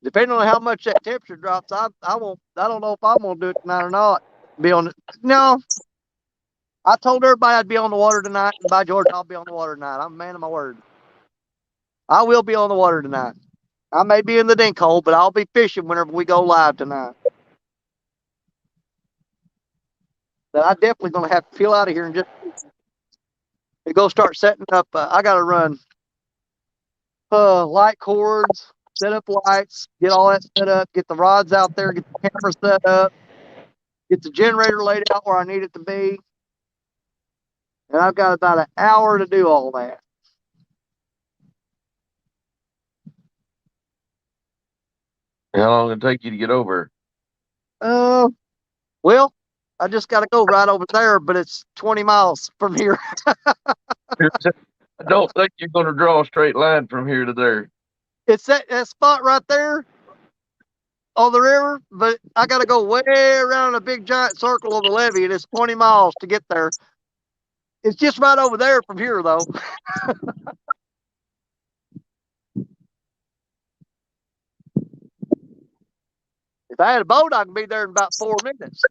Depending on how much that temperature drops, I don't know if I'm gonna do it tonight or not. No. I told everybody I'd be on the water tonight, and by George, I'll be on the water tonight. I'm a man of my word. I will be on the water tonight. I may be in the dink hole, but I'll be fishing whenever we go live tonight. But I definitely gonna have to peel out of here and just go start setting up. I gotta run light cords, set up lights, get all that set up, get the rods out there, get the camera set up, get the generator laid out where I need it to be. And I've got about an hour to do all that. How long did it take you to get over? Well, I just got to go right over there, but it's 20 miles from here. I don't think you're going to draw a straight line from here to there. It's that spot right there on the river, but I got to go way around a big giant circle of the levee, and it's 20 miles to get there. It's just right over there from here, though. If I had a boat, I could be there in about 4 minutes.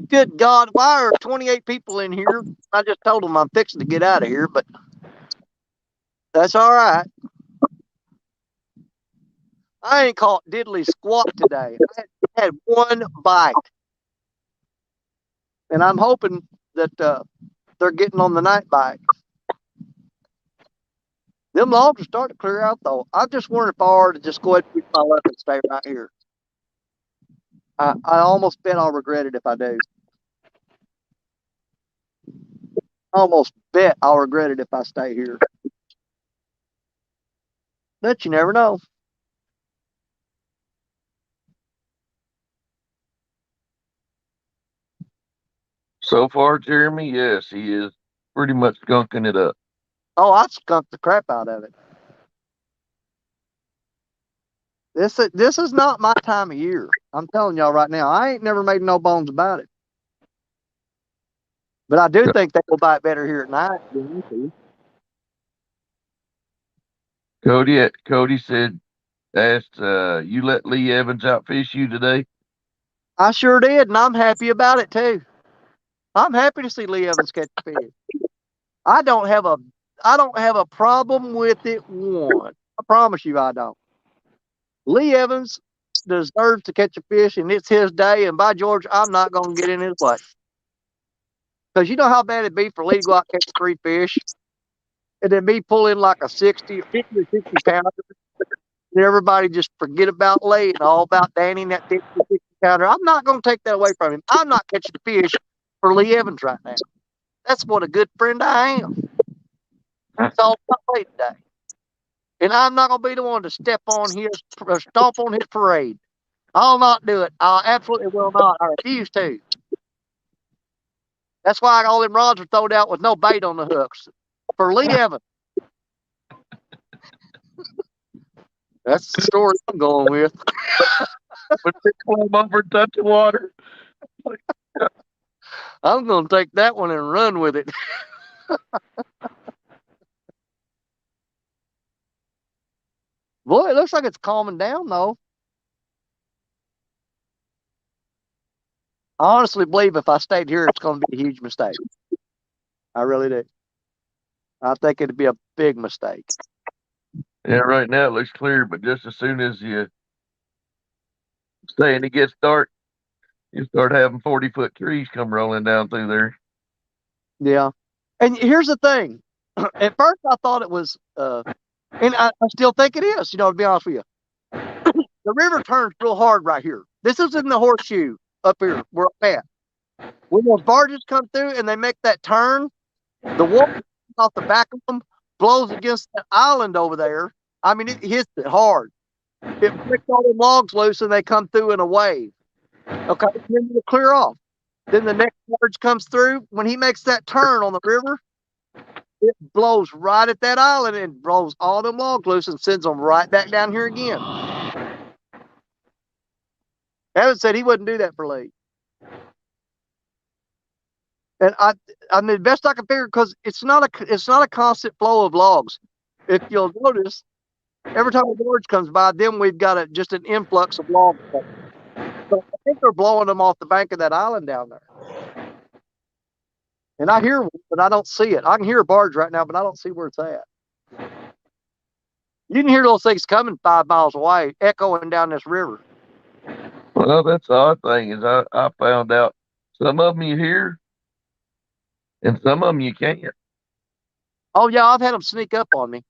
Good God, why are 28 people in here? I just told them I'm fixing to get out of here, but that's all right. I ain't caught diddly squat today. I had 1 bite. And I'm hoping that they're getting on the night bite. Them logs are starting to clear out, though. I just wonder if I ought to just go ahead and pick my up and stay right here. I almost bet I'll regret it if I do. I almost bet I'll regret it if I stay here. But you never know. So far, Jeremy, yes, he is pretty much skunking it up. Oh, I skunked the crap out of it. This is not my time of year. I'm telling y'all right now. I ain't never made no bones about it. But I do think they will bite better here at night than you do. Cody asked, you let Lee Evans outfish you today? I sure did, and I'm happy about it too. I'm happy to see Lee Evans catch fish. I don't have a problem with it one. I promise you I don't. Lee Evans deserves to catch a fish, and it's his day, and by George, I'm not going to get in his way. Because you know how bad it'd be for Lee to go out and catch 3 fish, and then me pull in like a 50 or 60 pounder. everybody just forget about Lee and all about Danny and that 50 counter. I'm not going to take that away from him. I'm not catching fish for Lee Evans right now. That's what a good friend I am. It's all about Lee today. And I'm not going to be the one to stomp on his parade. I'll not do it. I absolutely will not. I refuse to. That's why all them rods are thrown out with no bait on the hooks. For Lee Evans. That's the story I'm going with. But they climb over and touch the water. I'm going to take that one and run with it. Boy, it looks like it's calming down, though. I honestly believe if I stayed here, it's going to be a huge mistake. I really do. I think it'd be a big mistake. Yeah, right now it looks clear, but just as soon as you stay and it gets dark, you start having 40-foot trees come rolling down through there. Yeah. And here's the thing. At first, I thought it was, and I still think it is, to be honest with you. The river turns real hard right here. This is in the horseshoe up here where I'm at. When those barges come through and they make that turn, the water off the back of them blows against that island over there. I mean, it hits it hard. It breaks all the logs loose and they come through in a wave. Okay, then they clear off. Then the next barge comes through. When he makes that turn on the river, it blows right at that island and blows all them logs loose and sends them right back down here again. Evan said he wouldn't do that for Lee. And I mean, the best I can figure, because it's not a constant flow of logs. If you'll notice, every time a barge comes by, then we've got just an influx of logs. So I think they're blowing them off the bank of that island down there. And I hear one, but I don't see it. I can hear a barge right now, but I don't see where it's at. You can hear those things coming 5 miles away, echoing down this river. Well, that's the odd thing is I found out some of them you hear and some of them you can't. Oh, yeah, I've had them sneak up on me.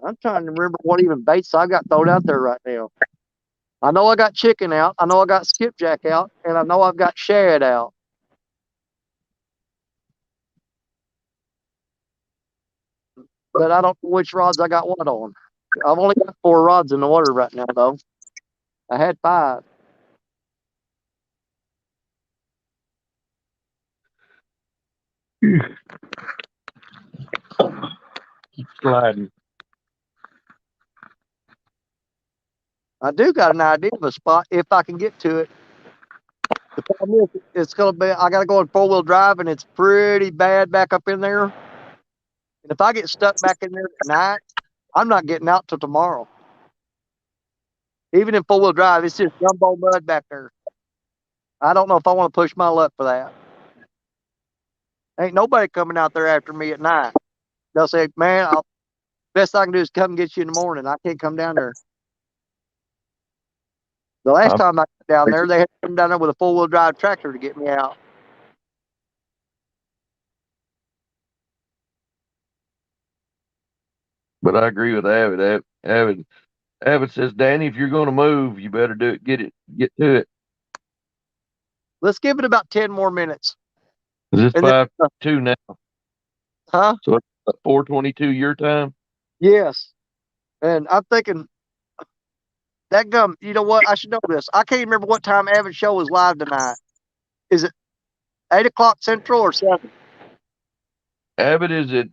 I'm trying to remember what even baits I got thrown out there right now. I know I got chicken out. I know I got skipjack out. And I know I've got shad out. But I don't know which rods I got what on. I've only got 4 rods in the water right now, though. I had 5. Keep sliding. I do got an idea of a spot if I can get to it. The problem is, it's going to be, I got to go in 4-wheel drive, and it's pretty bad back up in there. And if I get stuck back in there tonight, I'm not getting out till tomorrow. Even in 4-wheel drive, it's just jumbo mud back there. I don't know if I want to push my luck for that. Ain't nobody coming out there after me at night. They'll say, man, best I can do is come get you in the morning. I can't come down there. The last time I got down there, they had to come down there with a 4-wheel drive tractor to get me out. But I agree with Avid. Avid says, Danny, if you're going to move, you better do it. Get to it. Let's give it about 10 more minutes. Is this 5:02 now? Huh? So it's 4:22 your time? Yes. And I'm thinking, that gum, you know what? I should know this. I can't remember what time Avid's show is live tonight. Is it 8 o'clock Central or 7? Avid, is it?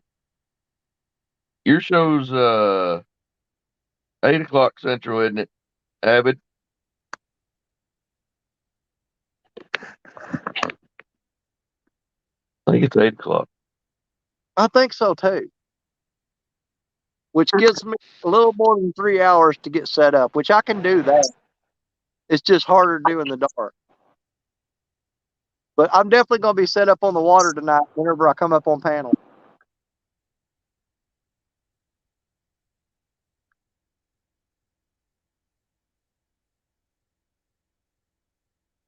Your show's 8 o'clock Central, isn't it, Avid? I think it's 8 o'clock. I think so too. Which gives me a little more than 3 hours to get set up, which I can do that. It's just harder to do in the dark. But I'm definitely going to be set up on the water tonight whenever I come up on panel.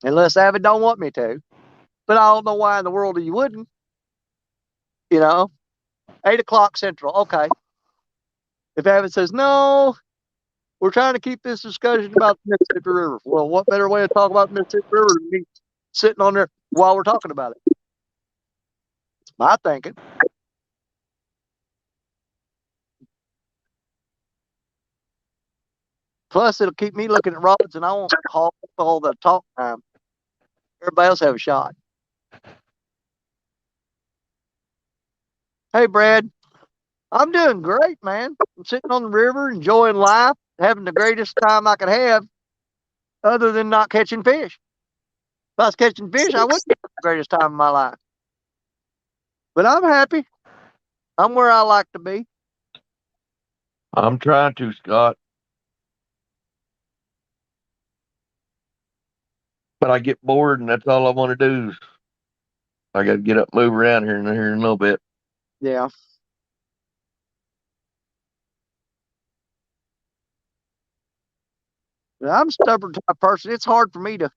Unless Avid don't want me to. But I don't know why in the world you wouldn't. 8 o'clock Central. Okay. If Evan says, no, we're trying to keep this discussion about the Mississippi River. Well, what better way to talk about the Mississippi River than me sitting on there while we're talking about it? It's my thinking. Plus, it'll keep me looking at rods, and I won't haul all the talk time. Everybody else have a shot. Hey, Brad. I'm doing great, man. I'm sitting on the river, enjoying life, having the greatest time I could have, other than not catching fish. If I was catching fish, I wouldn't have the greatest time of my life. But I'm happy. I'm where I like to be. I'm trying to, Scott. But I get bored, and that's all I want to do. I got to get up, move around here in a little bit. Yeah. I'm a stubborn type person. It's hard for me to.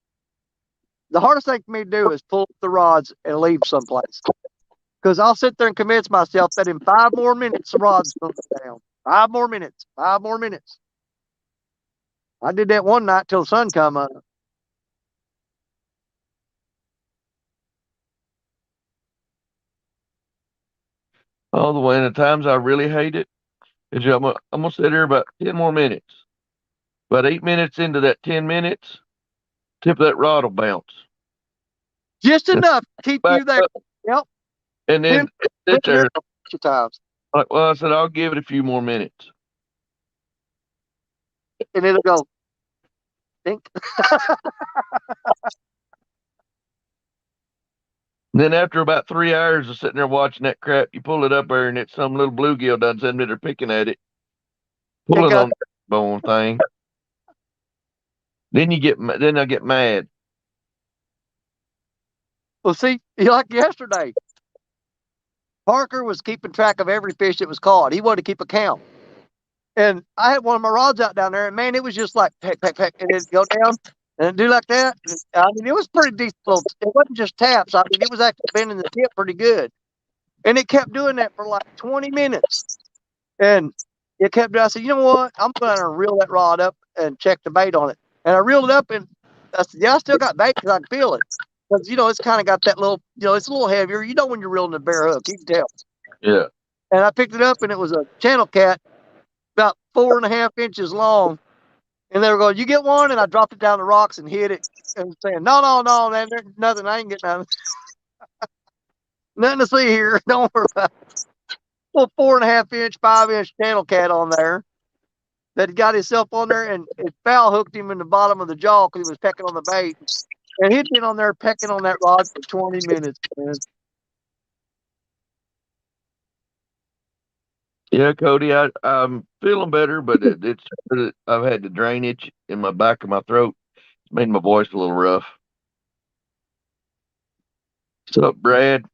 The hardest thing for me to do is pull up the rods and leave someplace. Because I'll sit there and convince myself that in 5 more minutes, the rod's going to go down. 5 more minutes. 5 more minutes. I did that one night till the sun come up. All the way. And the times I really hate it is I'm going to sit here about 10 more minutes. About 8 minutes into that 10 minutes, tip of that rod will bounce. Just enough to keep you there. Yep. And then sit there. Times. Well, I said, I'll give it a few more minutes. And it'll go, think. Then after about 3 hours of sitting there watching that crap, you pull it up there and it's some little bluegill done sitting there picking at it, pulling on the bone thing. Then I get mad. Well, see, like yesterday, Parker was keeping track of every fish that was caught. He wanted to keep a count. And I had one of my rods out down there, and man, it was just like peck, peck, peck, and it'd go down and it'd do like that. I mean, it was pretty decent. It wasn't just taps. I mean, it was actually bending the tip pretty good. And it kept doing that for like 20 minutes. And it kept doing, I said, you know what? I'm going to reel that rod up and check the bait on it. And I reeled it up, and I said, yeah, I still got bait because I can feel it. Because, it's kind of got that little, it's a little heavier. You know when you're reeling a bare hook, you can tell. Yeah. And I picked it up, and it was a channel cat about 4.5 inches long. And they were going, you get one? And I dropped it down the rocks and hit it and saying, no, man, there's nothing. I ain't getting nothing. Nothing to see here. Don't worry about it. Little 4.5 inch, 5 inch channel cat on there that got himself on there, and it foul hooked him in the bottom of the jaw because he was pecking on the bait. And he'd been on there pecking on that rod for 20 minutes, man. Yeah, Cody, I'm feeling better, but I've had the drainage in my back of my throat. It's made my voice a little rough. What's up, Brad?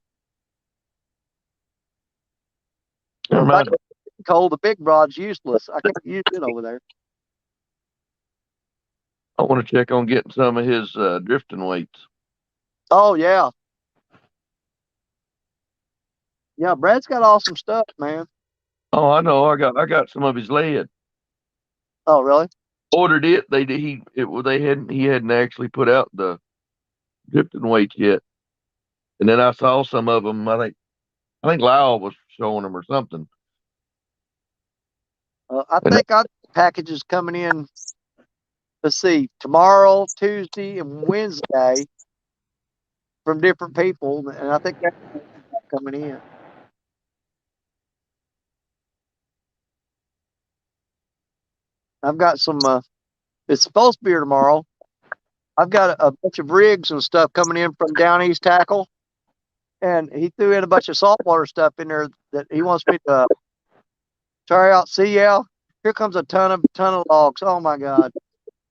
Cole, the big rod's useless. I can't use it over there. I want to check on getting some of his drifting weights. Oh, yeah. Yeah, Brad's got awesome stuff, man. Oh, I know. I got some of his lead. Oh, really? Ordered it. He hadn't actually put out the drifting weights yet. And then I saw some of them. I think Lyle was showing them or something. I think our package is coming in. Let's see, tomorrow, Tuesday, and Wednesday from different people, and I think that's coming in. I've got some. It's supposed to be here tomorrow. I've got a bunch of rigs and stuff coming in from Down East Tackle, and he threw in a bunch of saltwater stuff in there that he wants me to try out. See, yeah, here comes a ton of logs. Oh my God,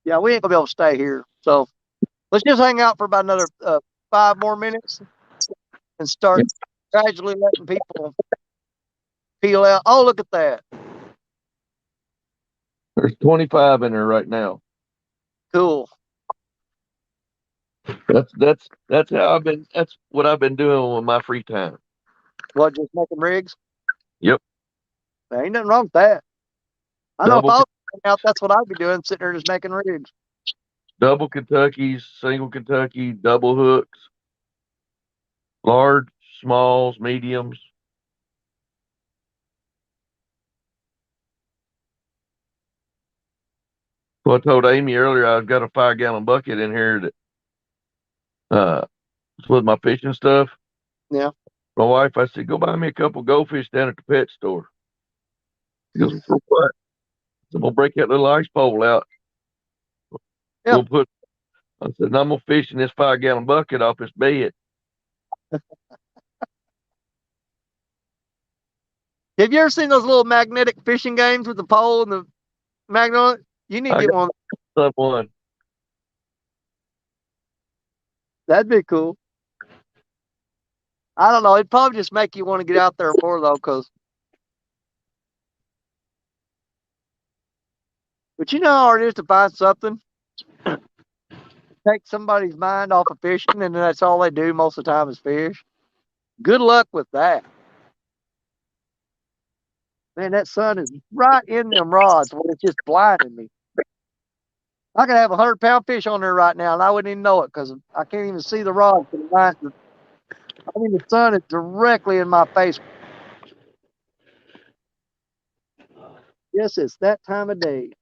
yeah, we ain't gonna be able to stay here. So let's just hang out for about another 5 more minutes and start gradually letting people peel out. Oh, look at that. There's 25 in there right now. Cool. That's how I've been. That's what I've been doing with my free time. What, just making rigs? Yep. There ain't nothing wrong with that. I know if Double I was out, that's what I'd be doing, sitting there just making rigs. double Kentuckys, single Kentucky, double hooks, large, smalls, mediums. Well, I told Amy earlier I've got a 5-gallon bucket in here that it's with my fishing stuff. Yeah. My wife, I said, go buy me a couple goldfish down at the pet store. She goes, for what? So I'm gonna break that little ice pole out. Yeah. I said, I'm gonna fish in this 5-gallon bucket off this bed. Have you ever seen those little magnetic fishing games with the pole and the magnet on it? You need to get one. Someone. That'd be cool. I don't know. It'd probably just make you want to get out there more, though, but you know how hard it is to find something, take somebody's mind off of fishing, and that's all they do most of the time is fish. Good luck with that. Man, that sun is right in them rods when it's just blinding me. I could have 100-pound fish on there right now, and I wouldn't even know it because I can't even see the rod. I mean, the sun is directly in my face. Yes, it's that time of day.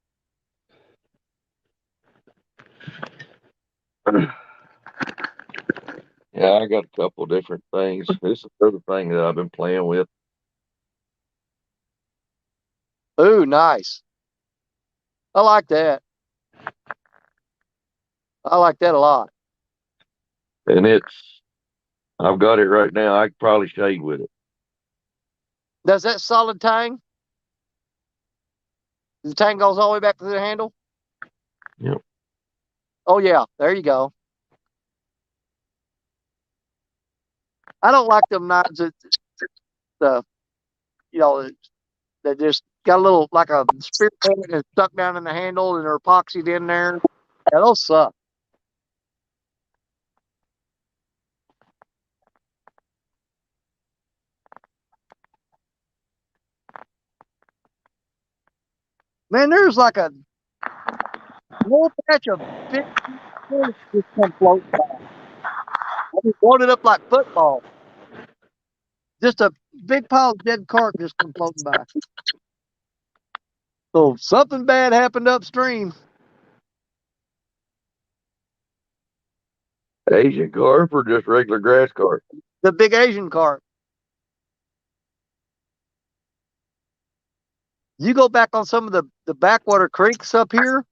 Yeah, I got a couple different things. This is the other thing that I've been playing with. Ooh, nice. I like that. I like that a lot. And I've got it right now. I could probably shade with it. Does that solid tang? The tang goes all the way back to the handle? Yep. Oh, yeah. There you go. I don't like them knives that, that just got a little, like a spear point and stuck down in the handle and they're epoxied in there. Yeah, those suck. Man, there's like a little patch of big fish just come floating by. I just loaded up like football. Just a big pile of dead carp just come floating by. So something bad happened upstream. Asian carp or just regular grass carp? The big Asian carp. You go back on some of the backwater creeks up here,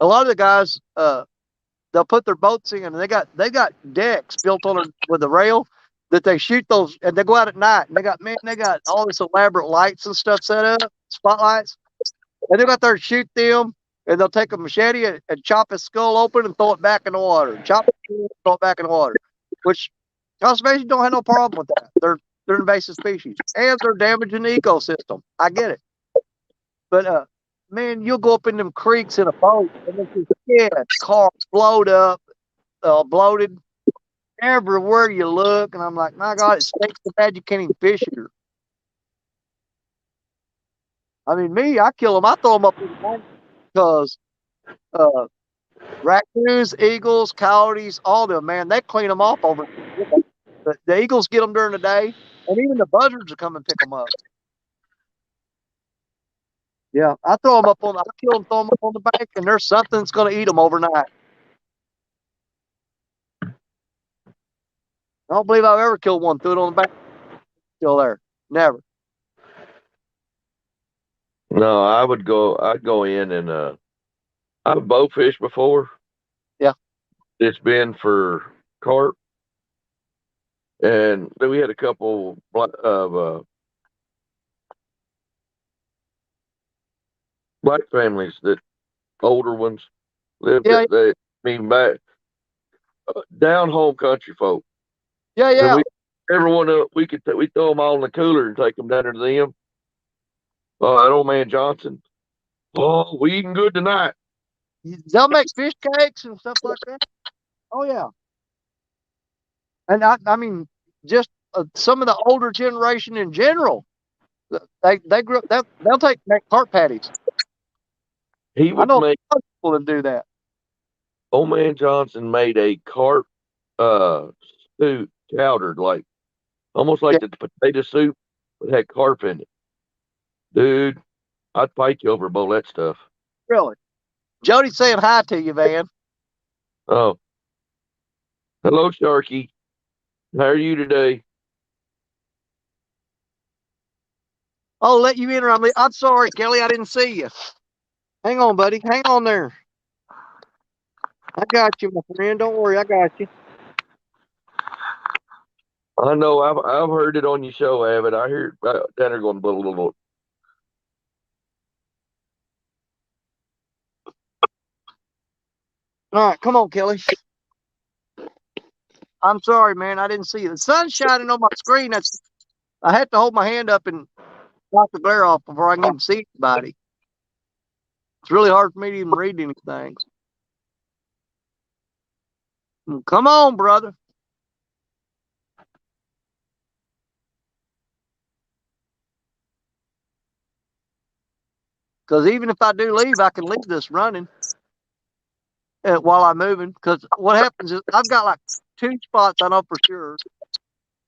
a lot of the guys they'll put their boats in and they got decks built on it with a rail that they shoot those, and they go out at night and they got all this elaborate lights and stuff set up, spotlights, and they got there to shoot them, and they'll take a machete and chop his skull open and throw it back in the water. Chop it, throw it back in the water. Which conservation don't have no problem with that. They're an invasive species and they're damaging the ecosystem. I get it. But man, you'll go up in them creeks in a boat and it's just car blowed up, bloated everywhere you look, and I'm like, my God, it stinks so bad you can't even fish here. I mean, me, I kill them, I throw them up in the bank because raccoons, eagles, coyotes, all them, man, they clean them off over. The eagles get them during the day, and even the buzzards will come and pick them up. Yeah, I kill them, throw them up on the bank, and there's something that's going to eat them overnight. I don't believe I've ever killed one, threw it on the bank, still there. Never. No, I'd go in and I've bow fished before. Yeah. It's been for carp. And then we had a couple of black families that older ones lived back down home country folk. Yeah, yeah. And we throw them all in the cooler and take them down to them. That old man Johnson. Oh, we eating good tonight. They'll make fish cakes and stuff like that. Oh yeah. And I mean, just some of the older generation in general, they grew up. They'll make cart patties. He I would know make people that do that. Old Man Johnson made a carp stew chowdered, like almost like the potato soup, but had carp in it. Dude, I'd fight you over a bowl of that stuff. Really, Jody's saying hi to you, Van. Oh, hello, Sharky. How are you today? I'll let you in. I'm sorry, Kelly. I didn't see you. Hang on, buddy. Hang on there. I got you, my friend. Don't worry. I got you. I know. I've heard it on your show, Avid. I hear down there going blah blah blah. All right, come on, Kelly. I'm sorry, man. I didn't see you. The sun's shining on my screen. I had to hold my hand up and knock the glare off before I can even see anybody. It's really hard for me to even read anything. Come on, brother. Because even if I do leave, I can leave this running while I'm moving. Because what happens is I've got like 2 spots I know for sure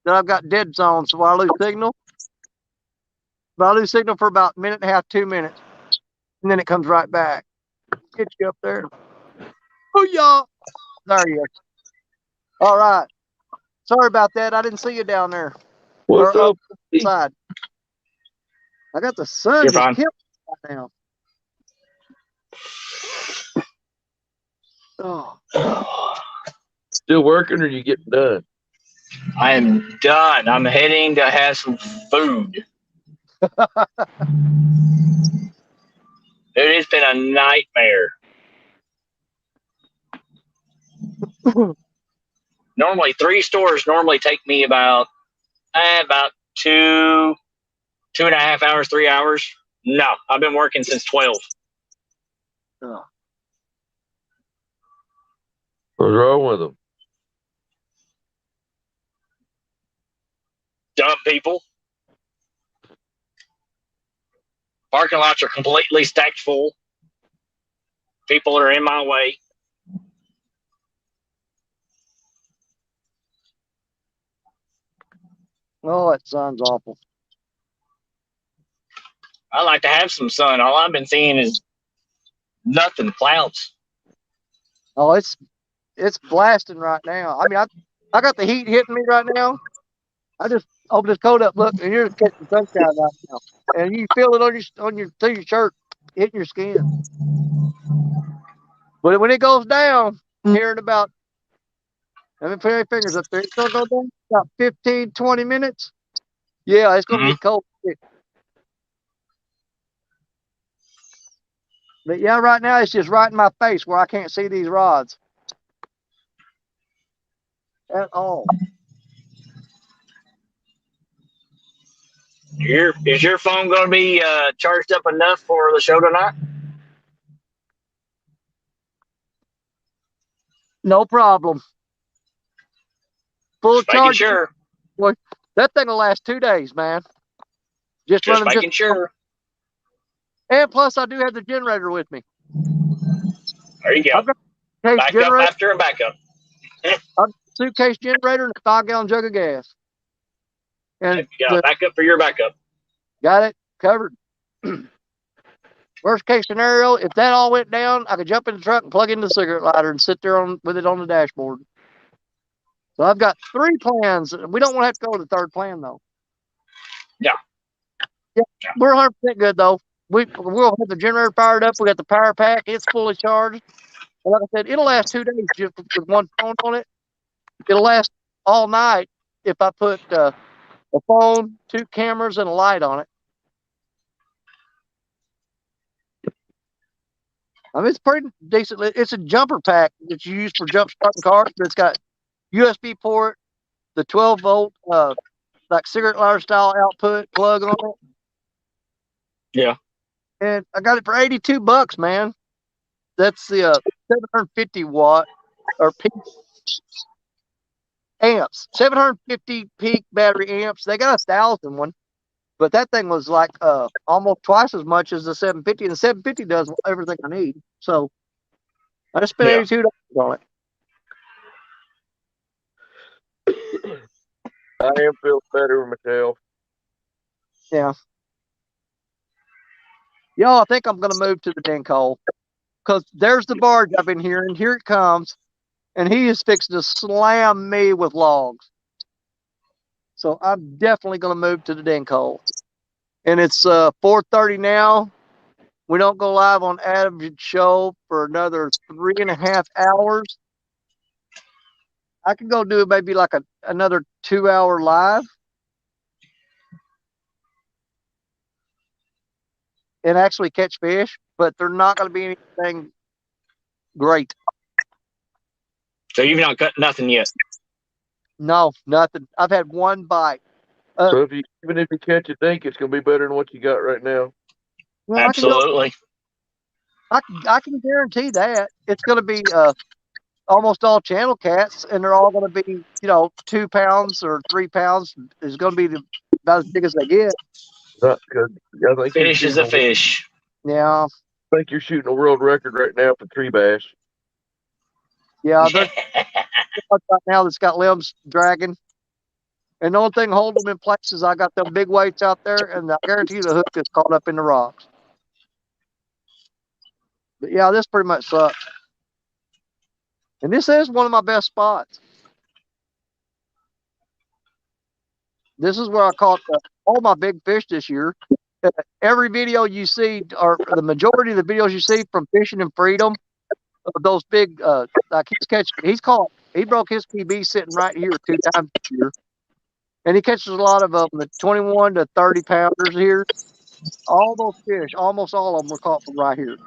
that I've got dead zones. So I lose signal. But I lose signal for about 1.5, 2 minutes. And then it comes right back. Get you up there. Oh, yeah. There you go. All right. Sorry about that. I didn't see you down there. What's up? Side. I got the sun You're just fine. killing me right now. Oh. Still working, or you getting done? I am done. I'm heading to have some food. It's been a nightmare. Normally, 3 stores normally take me about 2.5 hours, 3 hours. No, I've been working since 12. Oh. What's wrong with them? Dumb people. Parking lots are completely stacked full. People are in my way. Oh, that sun's awful. I like to have some sun. All I've been seeing is nothing, clouds. Oh, it's blasting right now. I mean, I got the heat hitting me right now. I just open this coat up, look, and you're catching sunshine right now, and you feel it through your shirt, hitting your skin. But when it goes down, here in about, let me put my fingers up there. It's gonna go down about 15, 20 minutes. Yeah, it's gonna get cold. But yeah, right now it's just right in my face where I can't see these rods at all. Is your phone going to be charged up enough for the show tonight? No problem. Full charge. Sure. Boy, that thing will last 2 days, man. Just making sure. And plus, I do have the generator with me. There you go. I've got a back generator, up after a backup. I've got a suitcase generator and a 5-gallon jug of gas. And you got a backup for your backup. Got it covered. Worst case scenario, if that all went down, I could jump in the truck and plug in the cigarette lighter and sit there with it on the dashboard. So I've got 3 plans. We don't want to have to go with the 3rd plan, though. Yeah. Yeah, we're 100% good, though. We'll have the generator fired up. We got the power pack. It's fully charged. And like I said, it'll last 2 days just with one phone on it. It'll last all night if I put a phone, 2 cameras, and a light on it. I mean, it's pretty decent. It's a jumper pack that you use for jump starting cars, but it's got USB port, the 12-volt, like cigarette lighter style output plug on it. Yeah. And I got it for $82, man. That's the 750 watt or peak. amps, 750 peak battery amps. They got a 1,000 one, but that thing was like almost twice as much as the 750, and the 750 does everything I need. So I just spent $82 on it. I am feeling better with myself. Yeah. Y'all, I think I'm going to move to the den coal because there's the barge I've been hearing. Here it comes, and he is fixing to slam me with logs. So I'm definitely going to move to the den coal. And it's 4:30 now. We don't go live on Average Show for another 3.5 hours. I can go do maybe like another 2-hour live and actually catch fish, but they're not going to be anything great. So you've not cut nothing yet? No, nothing. I've had one bite. So even if you catch a dink, it's going to be better than what you got right now. Well, Absolutely. I can guarantee that it's going to be almost all channel cats, and they're all going to be 2 pounds or 3 pounds. Is going to be about as big as they get. Not good. I think fish is a fish. Yeah. I think you're shooting a world record right now for tree bass. Yeah, they're right now that's got limbs dragging. And the only thing holding them in place is I got them big weights out there, and I guarantee you the hook is caught up in the rocks. But yeah, this pretty much sucks. And this is one of my best spots. This is where I caught all my big fish this year. Every video you see, or the majority of the videos you see from Fishing and Freedom, those big, like he broke his PB sitting right here 2 times this year. And he catches a lot of them, the 21 to 30 pounders here. All those fish, almost all of them were caught from right here.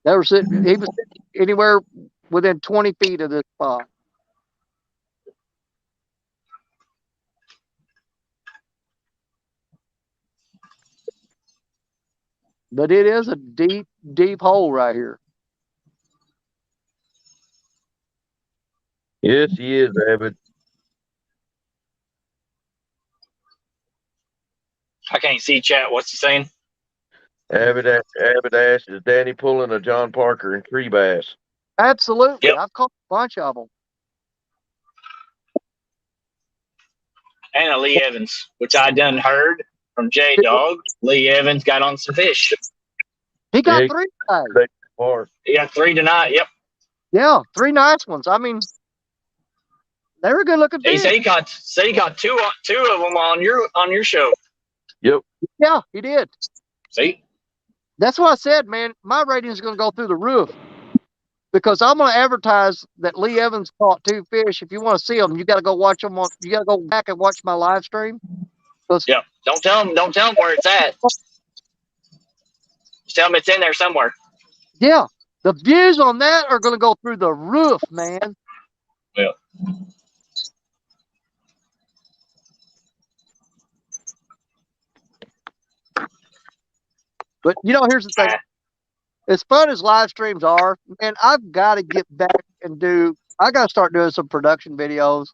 He was sitting anywhere within 20 feet of this spot. But it is a deep, deep hole right here. Yes, he is, Avid. I can't see chat. What's he saying? Avid asked, is Danny pulling a John Parker and tree bass? Absolutely. Yep. I've caught a bunch of them. And a Lee Evans, which I done heard from J Dog. Lee Evans got on some fish. He got 3 tonight. He got 3 tonight. Yep. Yeah, 3 nice ones. I mean, they were good looking fish. He said he got two of them on your show. Yep. Yeah, he did. See? That's what I said, man. My rating is going to go through the roof because I'm going to advertise that Lee Evans caught 2 fish. If you want to see them, you got to go watch them. You got to go back and watch my live stream. Yeah. Don't tell them where it's at. Just tell them it's in there somewhere. Yeah. The views on that are going to go through the roof, man. Yeah. But here's the thing. As fun as live streams are, man, I've got to get back and I got to start doing some production videos.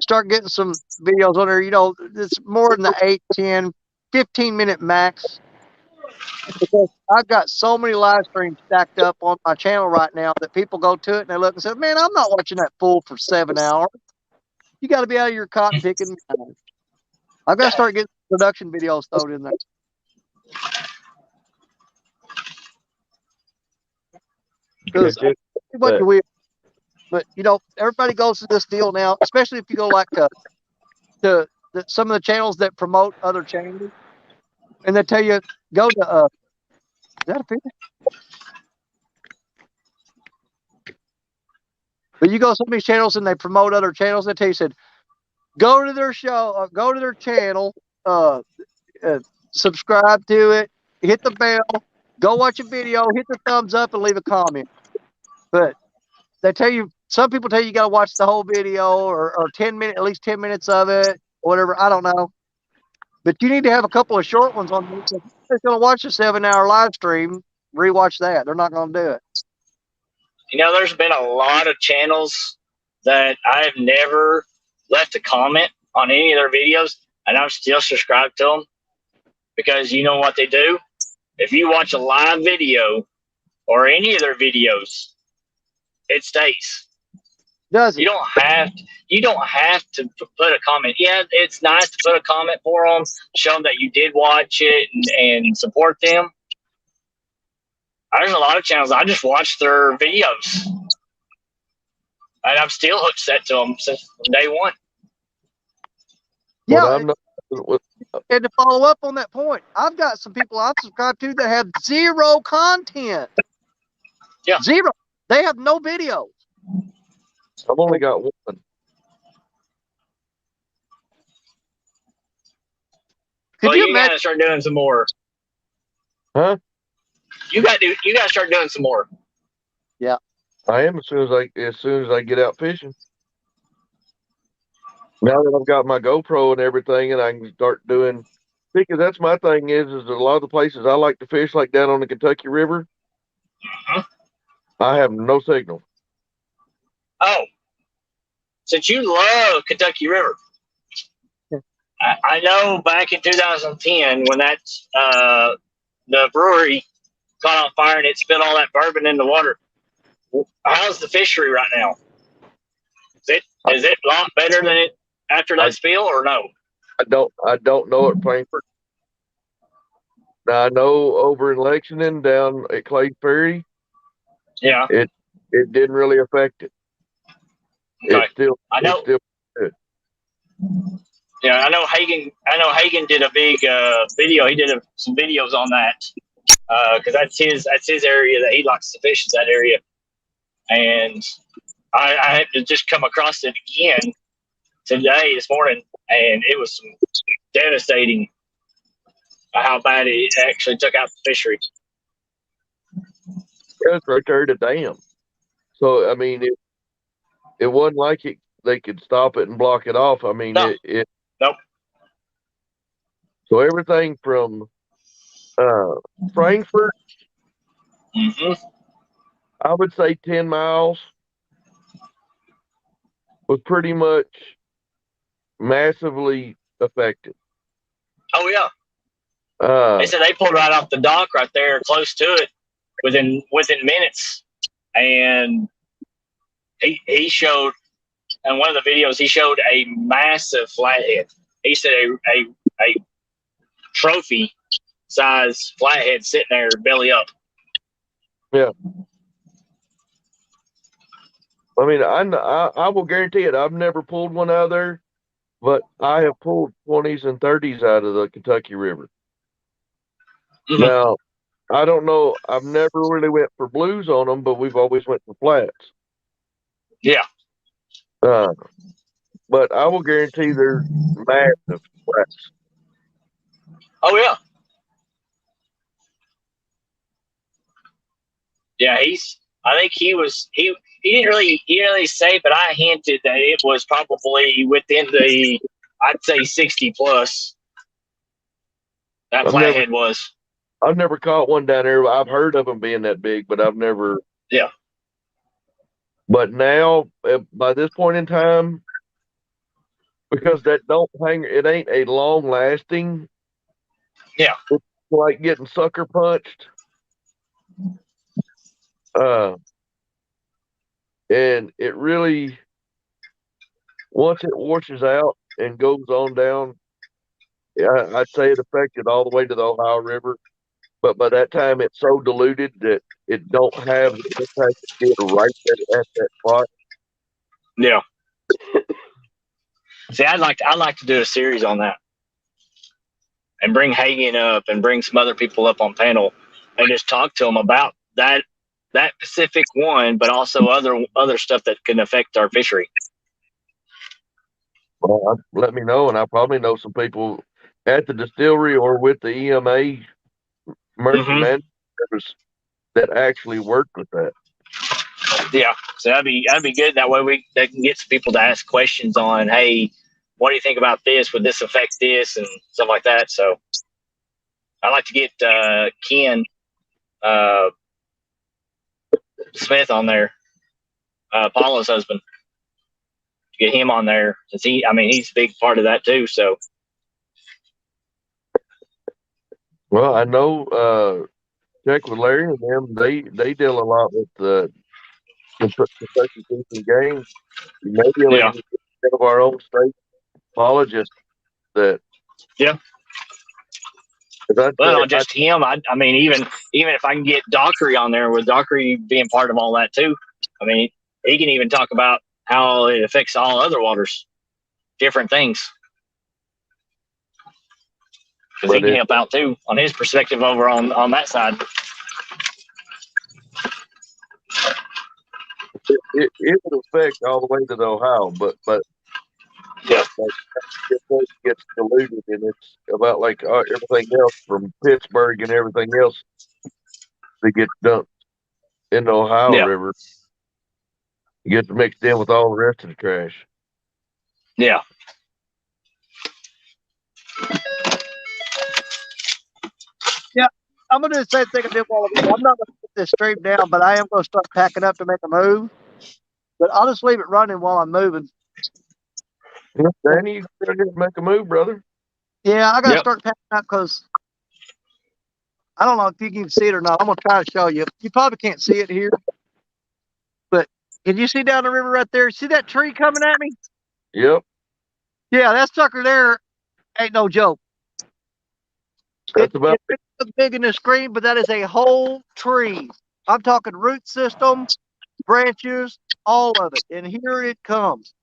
Start getting some videos on there, it's more than the 8, 10, 15-minute max. Because I've got so many live streams stacked up on my channel right now that people go to it and they look and say, man, I'm not watching that fool for 7 hours. You got to be out of your cotton picking. I've got to start getting production videos thrown in there. Because what you will, but everybody goes to this deal now, especially if you go like to some of the channels that promote other channels, and they tell you go to is that a fish? But you go to some of these channels and they promote other channels. They tell you, said go to their show, go to their channel, subscribe to it, hit the bell, go watch a video, hit the thumbs up, and leave a comment. But they tell you, some people tell you got to watch the whole video or 10 minutes, at least 10 minutes of it, or whatever. I don't know. But you need to have a couple of short ones on there. If you're going to watch a 7-hour live stream, rewatch that. They're not going to do it. You know, there's been a lot of channels that I've never left a comment on any of their videos, and I'm still subscribed to them because you know what they do? If you watch a live video or any of their videos, it stays. Does it? You don't have to put a comment. Yeah, it's nice to put a comment for them, show them that you did watch it and support them. There's a lot of channels I just watch their videos, and I'm still hooked set to them since day one. Yeah, and to follow up on that point, I've got some people I've subscribed to that have zero content. Yeah, zero. They have no videos. I've only got one. You gotta start doing some more. Huh? You gotta start doing some more. Yeah. I am as soon as I get out fishing. Now that I've got my GoPro and everything, and I can start doing, because that's my thing is a lot of the places I like to fish, like down on the Kentucky River, I have no signal. Oh, since you love Kentucky River, I know back in 2010 when that the brewery caught on fire and it spilled all that bourbon in the water. How's the fishery right now? Is it a lot better than it after that spill, or no? I don't know at Frankfurt. Now I know over in Lexington down at Clay Ferry, yeah, it didn't really affect it. Okay. It's still good. Yeah, I know Hagen did a big video. He did some videos on that because that's his area that he likes to fish, is that area. And I had to just come across it again this morning, and it was devastating how bad it actually took out the fishery. Yeah, it's right there at the dam. So I mean, it wasn't like they could stop it and block it off. I mean, Nope. So everything from Frankfurt, I would say 10 miles was pretty much massively affected. Oh yeah. They said they pulled right off the dock right there, close to it, within minutes, and he showed in one of the videos he showed a massive flathead. He said a trophy size flathead sitting there belly up. Yeah. I mean, I will guarantee it. I've never pulled one out of there, but I have pulled 20s and 30s out of the Kentucky River. Now, I don't know. I've never really went for blues on them, but we've always went for flats. Yeah. But I will guarantee they're massive flats. Oh yeah. Yeah, I think he didn't really say, but I hinted that it was probably within the, I'd say 60 plus. That flathead was. I've never caught one down there. I've heard of them being that big, but I've never. Yeah. But now, by this point in time, because that don't hang, it ain't a long lasting. Yeah. It's like getting sucker punched. And it really, once it washes out and goes on down, I'd say it affected all the way to the Ohio River. But by that time, it's so diluted that it don't have the impact it did right there at that spot. Yeah. See, I'd like to do a series on that, and bring Hagen up and bring some other people up on panel, and just talk to them about that specific one, but also other stuff that can affect our fishery. Well, let me know, and I probably know some people at the distillery or with the EMA merchant that actually worked with that. Yeah, so that'd be good. That way they can get some people to ask questions on, hey, what do you think about this? Would this affect this and stuff like that? So I'd like to get Ken Smith on there, Paula's husband. Get him on there since he's a big part of that too. So, well, I know. Check with Larry and them. They deal a lot with the Kentucky fishing game. Maybe yeah, one of our own state apologists that. Yeah. Well, not just him. I mean, even if I can get Dockery on there, with Dockery being part of all that too. I mean, he can even talk about how it affects all other waters, different things, because he can help out too on his perspective over on that side. It would affect all the way to the Ohio, but yeah, it gets diluted, and it's about like everything else from Pittsburgh and everything else that gets dumped in the Ohio River. You get mixed in with all the rest of the trash. Yeah. Yeah, I'm gonna do the same thing I did while ago. I'm not gonna put this stream down, but I am gonna start packing up to make a move. But I'll just leave it running while I'm moving. Danny, you gotta make a move, brother. Yeah, I gotta start packing up because I don't know if you can see it or not. I'm gonna try to show you. You probably can't see it here, but can you see down the river right there? See that tree coming at me? Yep. Yeah, that sucker there ain't no joke. That's about it. It's big in the screen, but that is a whole tree. I'm talking root system, branches, all of it. And here it comes.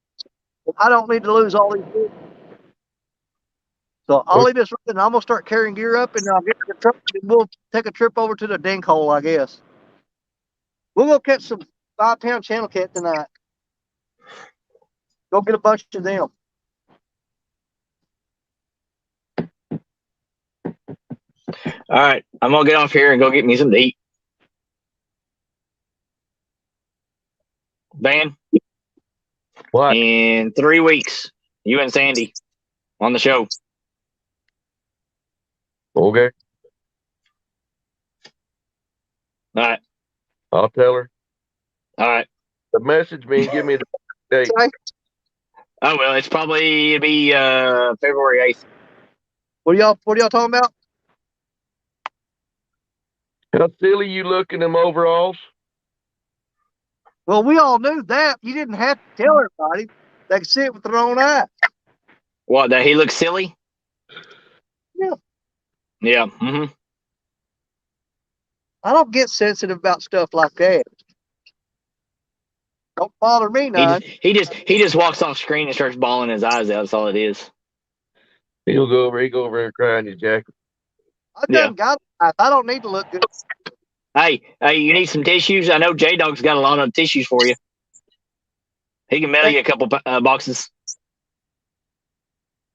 I don't need to lose all these things. So I'll leave this running. I'm gonna start carrying gear up, and I'll get the truck. And we'll take a trip over to the dink hole, I guess. We'll go catch some 5-pound channel cat tonight. Go get a bunch of them. All right, I'm gonna get off here and go get me some to eat. Van, what? In 3 weeks, you and Sandy on the show. Okay. All right. I'll tell her. All right. The message me and give me the date. Oh well, it'll be February 8th. What are y'all talking about? How silly you look in them overalls. Well, we all knew that. You didn't have to tell everybody. They could see it with their own eyes. What, that he looks silly? Yeah. Yeah. Mm-hmm. I don't get sensitive about stuff like that. Don't bother me none. He just walks off screen and starts bawling his eyes out. That's all it is. He'll go over there and cry in his jacket. I've done got life. I don't need to look good. Hey, you need some tissues? I know J-Dog's got a lot of tissues for you. He can mail you a couple boxes.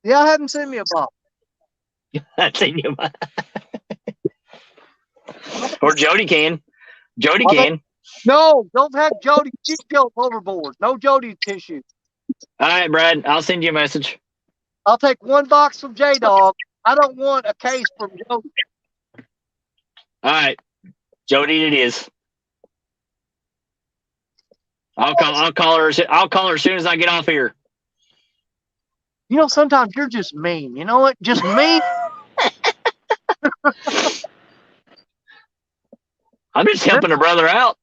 Yeah, I haven't seen me a box. I've seen you. Or Jody can. Jody can. No, don't have Jody. She's go overboard. No Jody tissue. All right, Brad. I'll send you a message. I'll take one box from J-Dog. I don't want a case from Jody. All right. Jody it is. I'll call her as soon as I get off here. You know, sometimes you're just mean. You know what? Just mean. I'm just helping a brother out.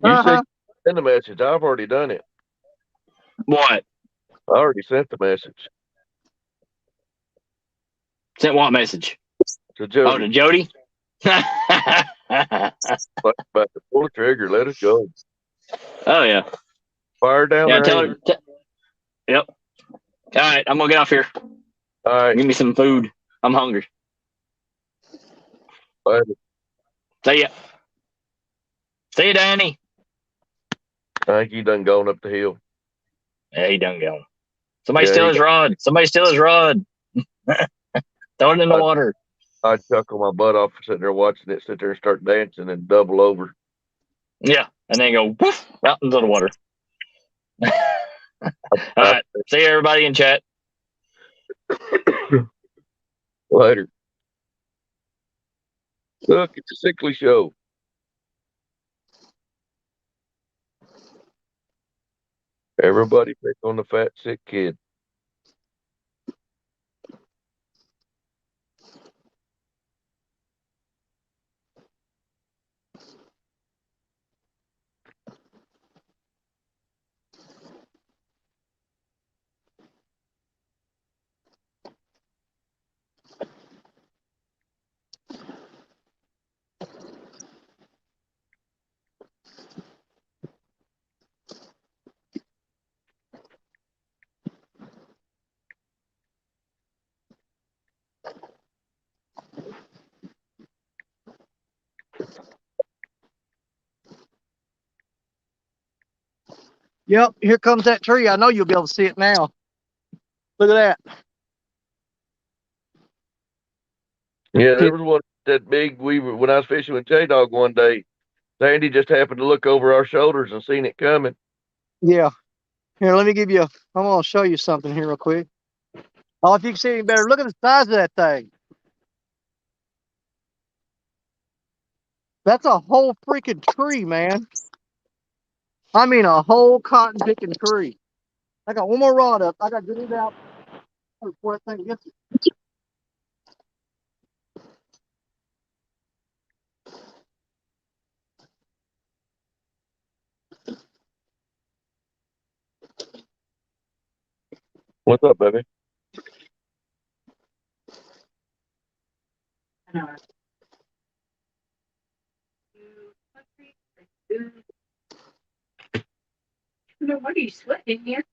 You said send the message. I've already done it. What? I already sent the message. Sent what message? To Jody. Oh, to Jody? About to pull the trigger. Let us go. Oh, yeah. Fire down there. Tell her. Yep. All right, I'm going to get off here. All right. Give me some food. I'm hungry. Later. See ya. See you, Danny. I think he done gone up the hill. Yeah, he done gone. Somebody steal his rod. Somebody steal his rod. Throw it in the water. I'd chuckle my butt off sitting there watching it, sit there and start dancing and double over. Yeah, and then go woof, out into the water. All right. See you, everybody in chat. Later. Look, it's a sickly show. Everybody pick on the fat, sick kid. Yep, here comes that tree. I know you'll be able to see it now. Look at that. Yeah, there was one that big. When I was fishing with J Dog one day, Sandy just happened to look over our shoulders and seen it coming. Yeah. Here, let me give you. I'm gonna show you something here real quick. Oh, if you can see any better, look at the size of that thing. That's a whole freaking tree, man. I mean, a whole cotton picking tree. I got one more rod up. I got to get it out before that thing gets it. What's up, baby? What are you sweating here?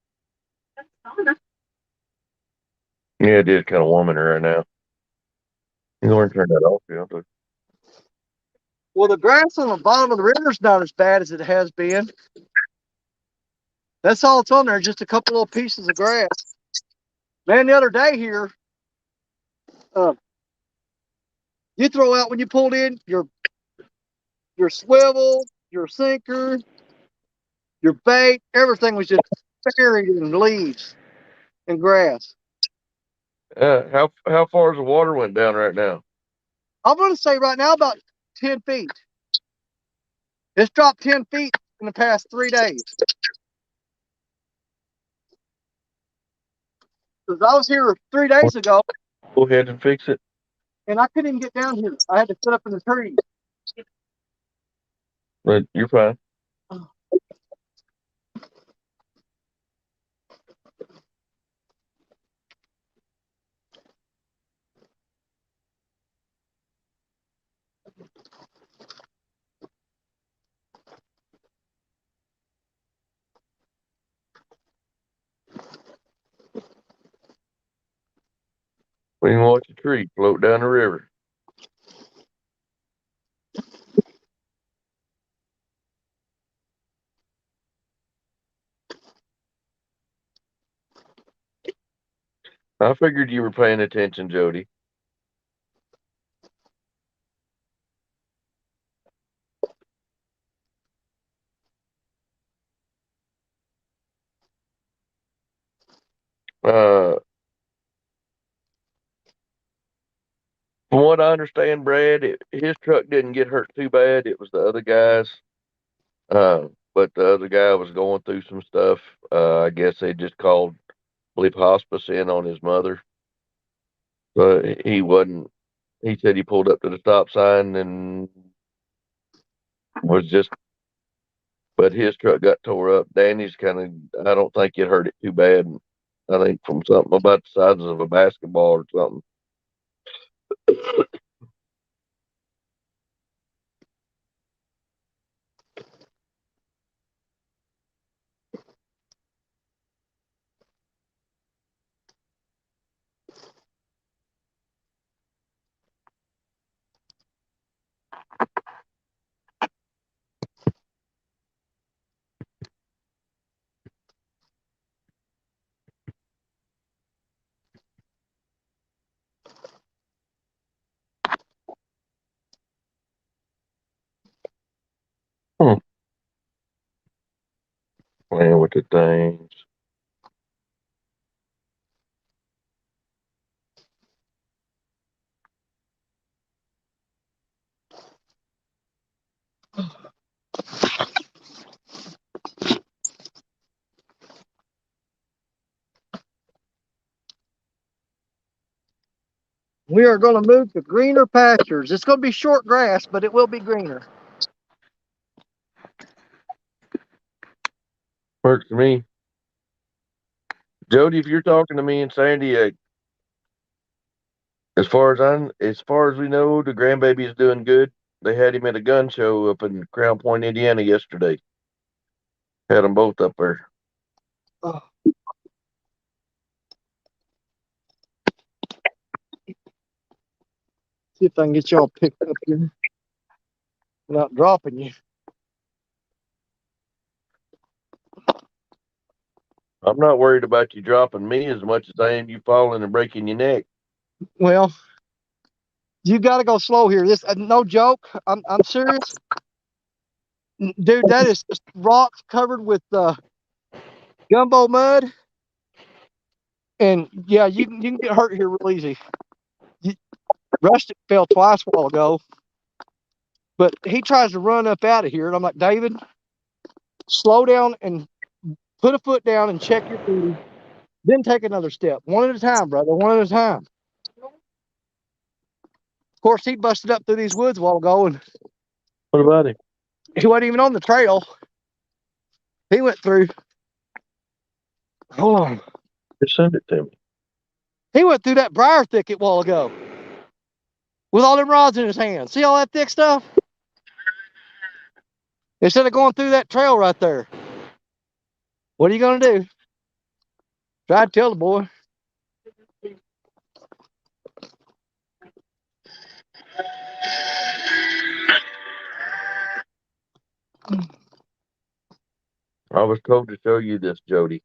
That's sauna. Yeah, it is kind of warm in here right now. You want to turn that off? Yeah. Well, the grass on the bottom of the river's not as bad as it has been. That's all it's on there, just a couple little pieces of grass. Man, the other day here, you throw out when you pulled in your swivel, your sinker, your bait, everything was just buried in leaves and grass. How far is the water went down right now? I'm going to say right now about 10 feet. It's dropped 10 feet in the past 3 days. Because I was here 3 days ago. Go ahead and fix it. And I couldn't even get down here. I had to sit up in the trees. But you're fine. We can watch a tree float down the river. I figured you were paying attention, Jody. From what I understand, Brad, his truck didn't get hurt too bad. It was the other guy's. But the other guy was going through some stuff. I guess they just called, I believe, hospice in on his mother. But he wasn't. He said he pulled up to the stop sign and was just. But his truck got tore up. Danny's kind of. I don't think it hurt it too bad. I think from something about the size of a basketball or something. Playing with the things. We are going to move to greener pastures. It's going to be short grass, but it will be greener. Works for me. Jody, if you're talking to me in San Diego, as far as we know, the grandbaby is doing good. They had him at a gun show up in Crown Point, Indiana yesterday. Had them both up there. Oh. See if I can get y'all picked up here without dropping you. I'm not worried about you dropping me as much as I am you falling and breaking your neck. Well, you got to go slow here. This no joke. I'm serious, dude. That is just rocks covered with gumbo mud, and yeah, you can get hurt here real easy. Rustic fell twice a while ago, but he tries to run up out of here, and I'm like, David, slow down and put a foot down and check your footing. Then take another step, one at a time, brother, one at a time. Of course, he busted up through these woods a while ago, and What about him? he wasn't even on the trail. He went through. Hold on. Just send it to me. He went through that briar thicket a while ago with all them rods in his hand. See all that thick stuff? Instead of going through that trail right there. What are you going to do? Try to tell the boy. I was told to show you this, Jody.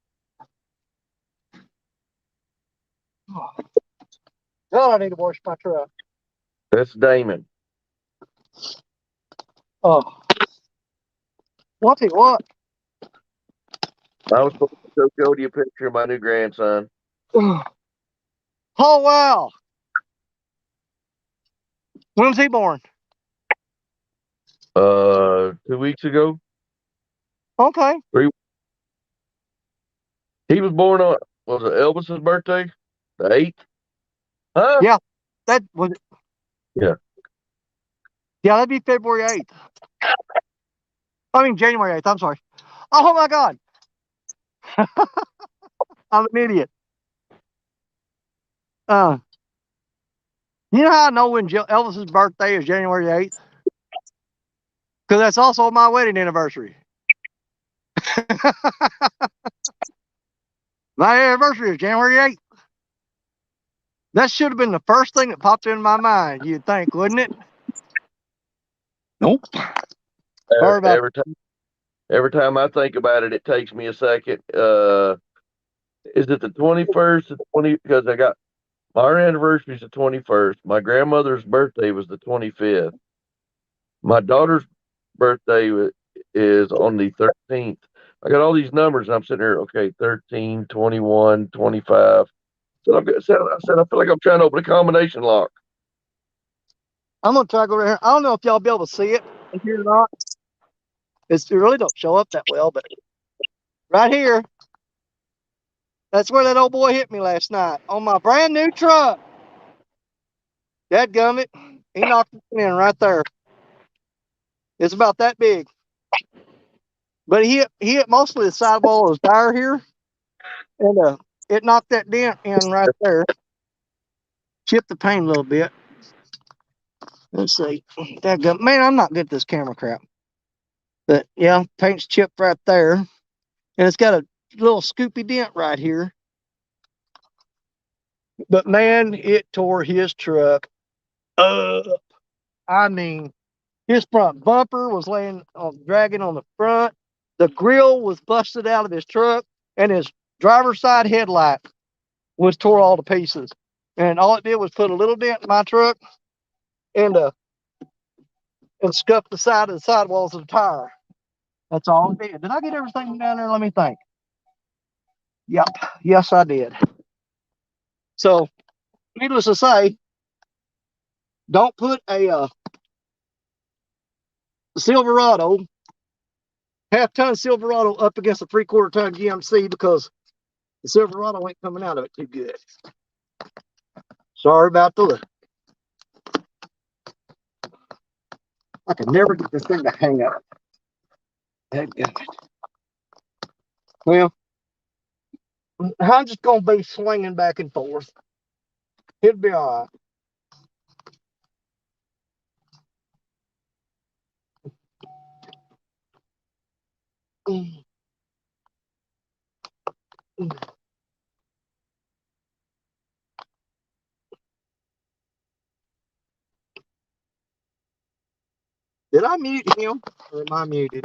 God, I need to wash my truck. That's Damon. Oh. What? I was supposed to show Jody a picture of my new grandson. Oh, wow. When was he born? 2 weeks ago. Okay. He was born on, was it Elvis's birthday? The 8th? Huh? Yeah. That was it. Yeah. Yeah, that'd be February 8th. I mean, January 8th. I'm sorry. Oh, my God. I'm an idiot. You know how I know when Elvis's birthday is January 8th? Because that's also my wedding anniversary. My anniversary is January 8th. That should have been the first thing that popped in my mind, you'd think, wouldn't it? Nope. Every time I think about it, it takes me a second. Is it the 21st? Because our anniversary is the 21st. My grandmother's birthday was the 25th. My daughter's birthday is on the 13th. I got all these numbers, and I'm sitting there, okay, 13, 21, 25. So I said, I feel like I'm trying to open a combination lock. I'm going to try to go over here. I don't know if y'all be able to see it here or not. It really don't show up that well, but right here, that's where that old boy hit me last night on my brand new truck. Dadgummit, he knocked it in right there. It's about that big. But he hit mostly the sidewall of his tire here, and it knocked that dent in right there. Chipped the paint a little bit. Let's see. Dadgummit. Man, I'm not good at this camera crap. But yeah, paint's chipped right there. And it's got a little scoopy dent right here. But man, it tore his truck up. I mean, his front bumper was dragging on the front. The grill was busted out of his truck, and his driver's side headlight was tore all to pieces. And all it did was put a little dent in my truck and scuffed the side of the sidewalls of the tire. That's all it did. Did I get everything down there? Let me think. Yep. Yes, I did. So, needless to say, don't put a Silverado, half-ton Silverado up against a 3/4-ton GMC because the Silverado ain't coming out of it too good. Sorry about the look. I can never get this thing to hang up. Well, I'm just gonna be swinging back and forth. It'll be all right. Did I mute him or am I muted?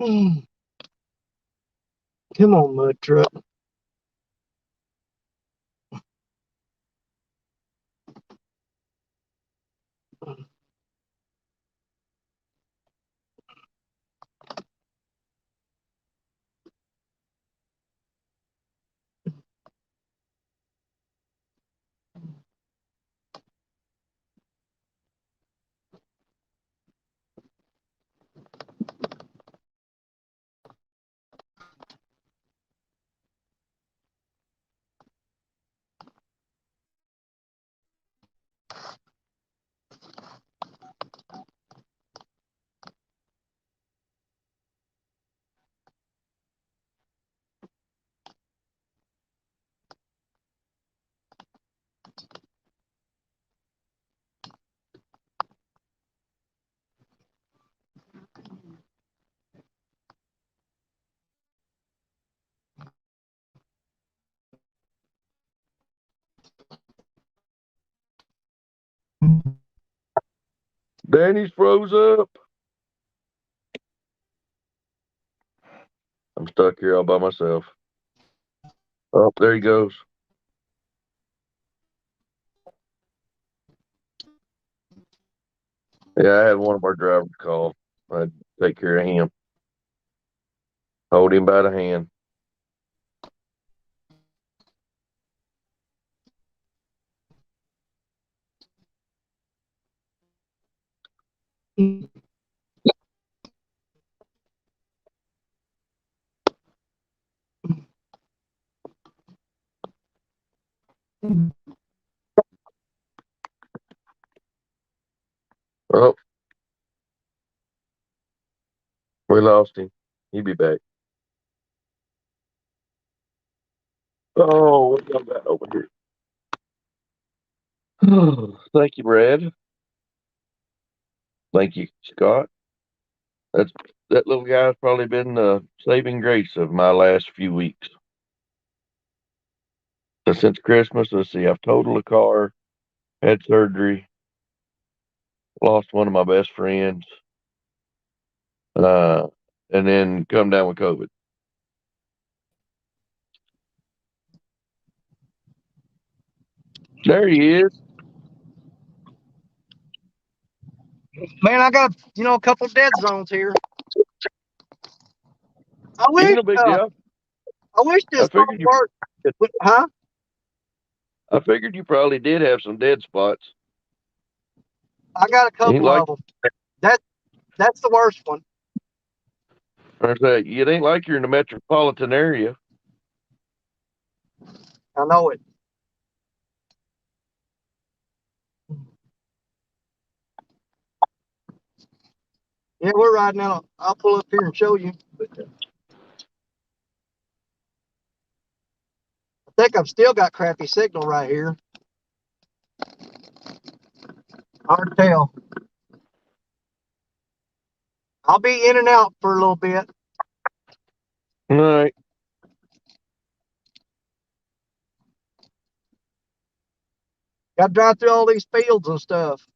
Come on, mud truck. Danny's froze up. I'm stuck here all by myself. Oh, there he goes. Yeah, I had one of our drivers call. I'd take care of him. Hold him by the hand. Oh, we lost him. He'll be back. Oh, what y'all got over here? Thank you, Brad. Thank you, Scott. That little guy's probably been the saving grace of my last few weeks. Since Christmas, let's see, I've totaled a car, had surgery, lost one of my best friends, and then come down with COVID. There he is. Man, I got a couple dead zones here. I wish Ain't no big deal. I wish this phone worked. Huh? I figured you probably did have some dead spots. I got a couple of them. That's the worst one. I say, it ain't like you're in the metropolitan area. I know it. Yeah, we're riding out. I'll pull up here and show you. But, I think I've still got crappy signal right here. Hard to tell. I'll be in and out for a little bit. All right. Got to drive through all these fields and stuff.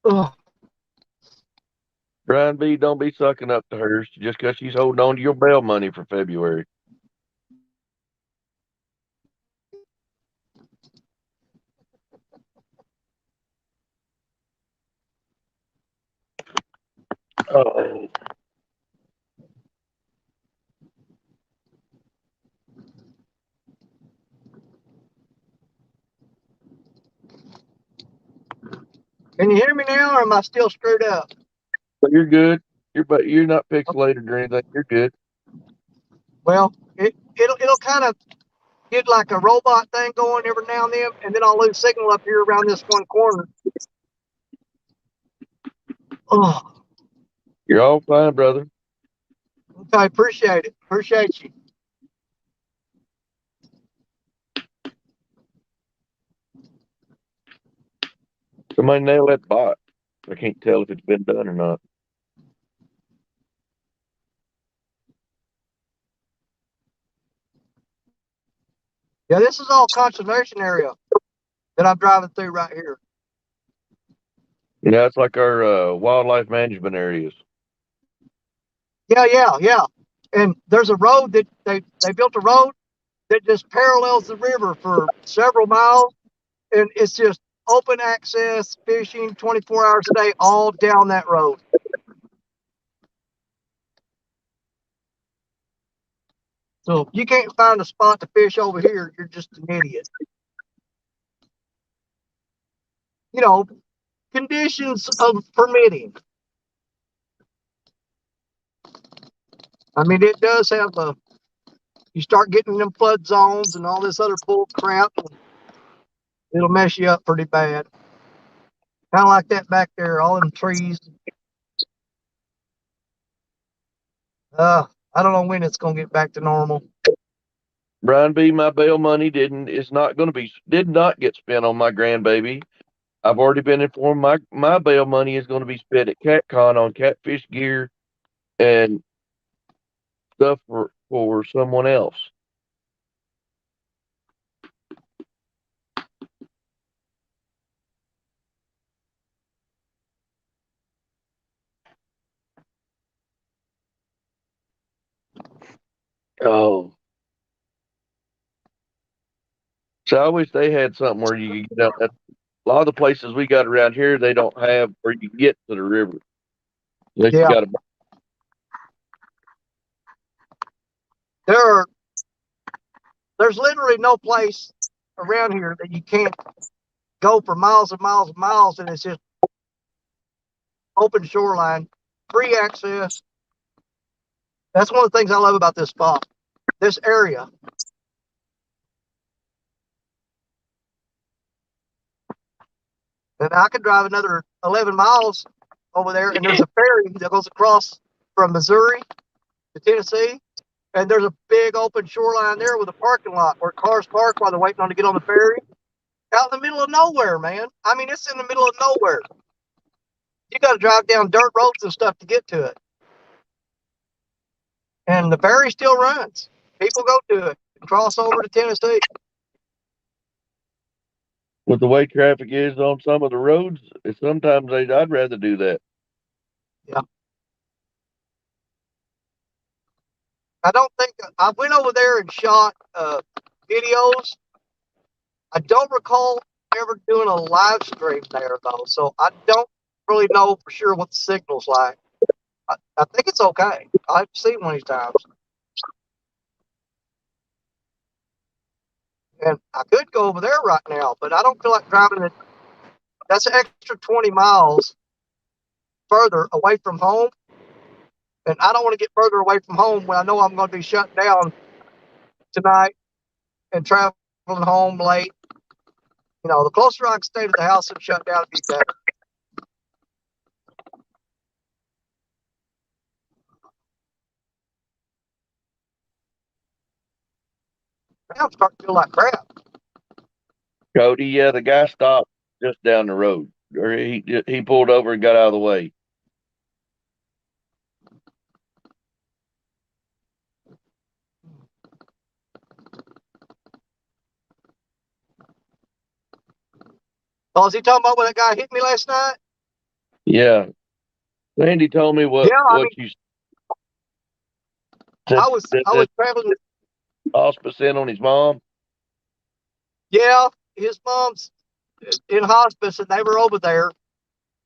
Ugh. Brian B, don't be sucking up to hers just because she's holding on to your bail money for February. Oh. Can you hear me now, or am I still screwed up? But you're good. You're not pixelated or anything. You're good. Well, it'll kind of get like a robot thing going every now and then I'll lose signal up here around this one corner. Oh, You're all fine, brother. okay, appreciate it. Appreciate you. Somebody nail that bot. I can't tell if it's been done or not. Yeah, this is all conservation area that I'm driving through right here. Yeah, it's like our wildlife management areas. Yeah. And there's a road that they built a road that just parallels the river for several miles, and it's just open access fishing 24 hours a day all down that road. So if you can't find a spot to fish over here, you're just an idiot. You know, conditions of permitting. I mean, it does have you start getting them flood zones and all this other bull crap, it'll mess you up pretty bad. Kind of like that back there, all them trees. I don't know when it's going to get back to normal. Brian B, my bail money did not get spent on my grandbaby. I've already been informed my bail money is going to be spent at CatCon on catfish gear and stuff for someone else. Oh. So I wish they had something where you could get out. A lot of the places we got around here, they don't have where you can get to the river. Unless you got There's literally no place around here that you can't go for miles and miles and miles, and it's just open shoreline, free access. That's one of the things I love about this spot, this area. And I could drive another 11 miles over there, and there's a ferry that goes across from Missouri to Tennessee. And there's a big open shoreline there with a parking lot where cars park while they're waiting on to get on the ferry. Out in the middle of nowhere, man. I mean, it's in the middle of nowhere. You got to drive down dirt roads and stuff to get to it. And the ferry still runs. People go to it and cross over to Tennessee. with the way traffic is on some of the roads, sometimes I'd rather do that. Yeah. I don't think I went over there and shot videos. I don't recall ever doing a live stream there though, so I don't really know for sure what the signal's like. I think it's okay. I've seen one of these times. And I could go over there right now, but I don't feel like driving it. That's an extra 20 miles further away from home. And I don't want to get further away from home when I know I'm going to be shut down tonight and traveling home late. You know, the closer I can stay to the house and shut down, it'd be better. Now I'm starting to feel like crap. Cody, yeah, the guy stopped just down the road. Or he pulled over and got out of the way. Oh, is he talking about when that guy hit me last night? Yeah. Sandy told me what you said. I was traveling. Hospice in on his mom. Yeah, his mom's in hospice, and they were over there.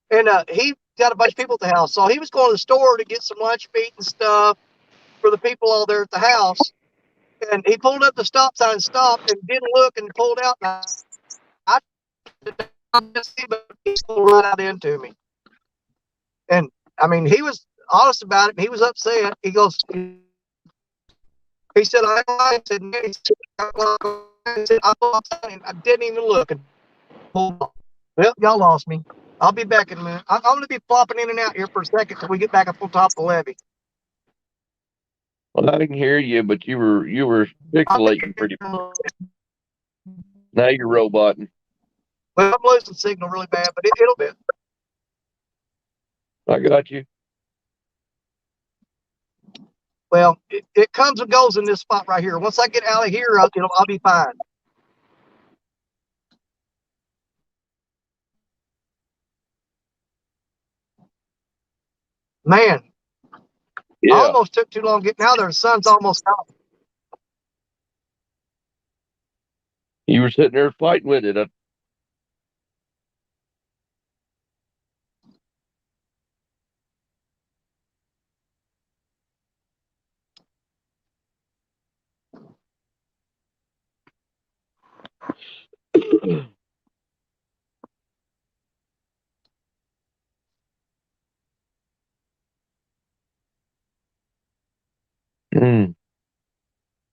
And he got a bunch of people at the house, so he was going to the store to get some lunch meat and stuff for the people all there at the house. And he pulled up the stop sign, stopped, and didn't look, and pulled out. And I just see, but he pulled right out into me. And I mean, he was honest about it. He was upset. He goes, he said, I said, man, he said, I didn't even look. And well, y'all lost me. I'll be back in a minute. I'm going to be flopping in and out here for a second till we get back up on top of the levee. Well, I didn't hear you, but you were pixelating pretty. Now you're roboting. Well, I'm losing signal really bad, but it'll be. I got you. Well, it comes and goes in this spot right here. Once I get out of here, I'll be fine. Man, yeah. I almost took too long getting out there. The sun's almost out. You were sitting there fighting with it.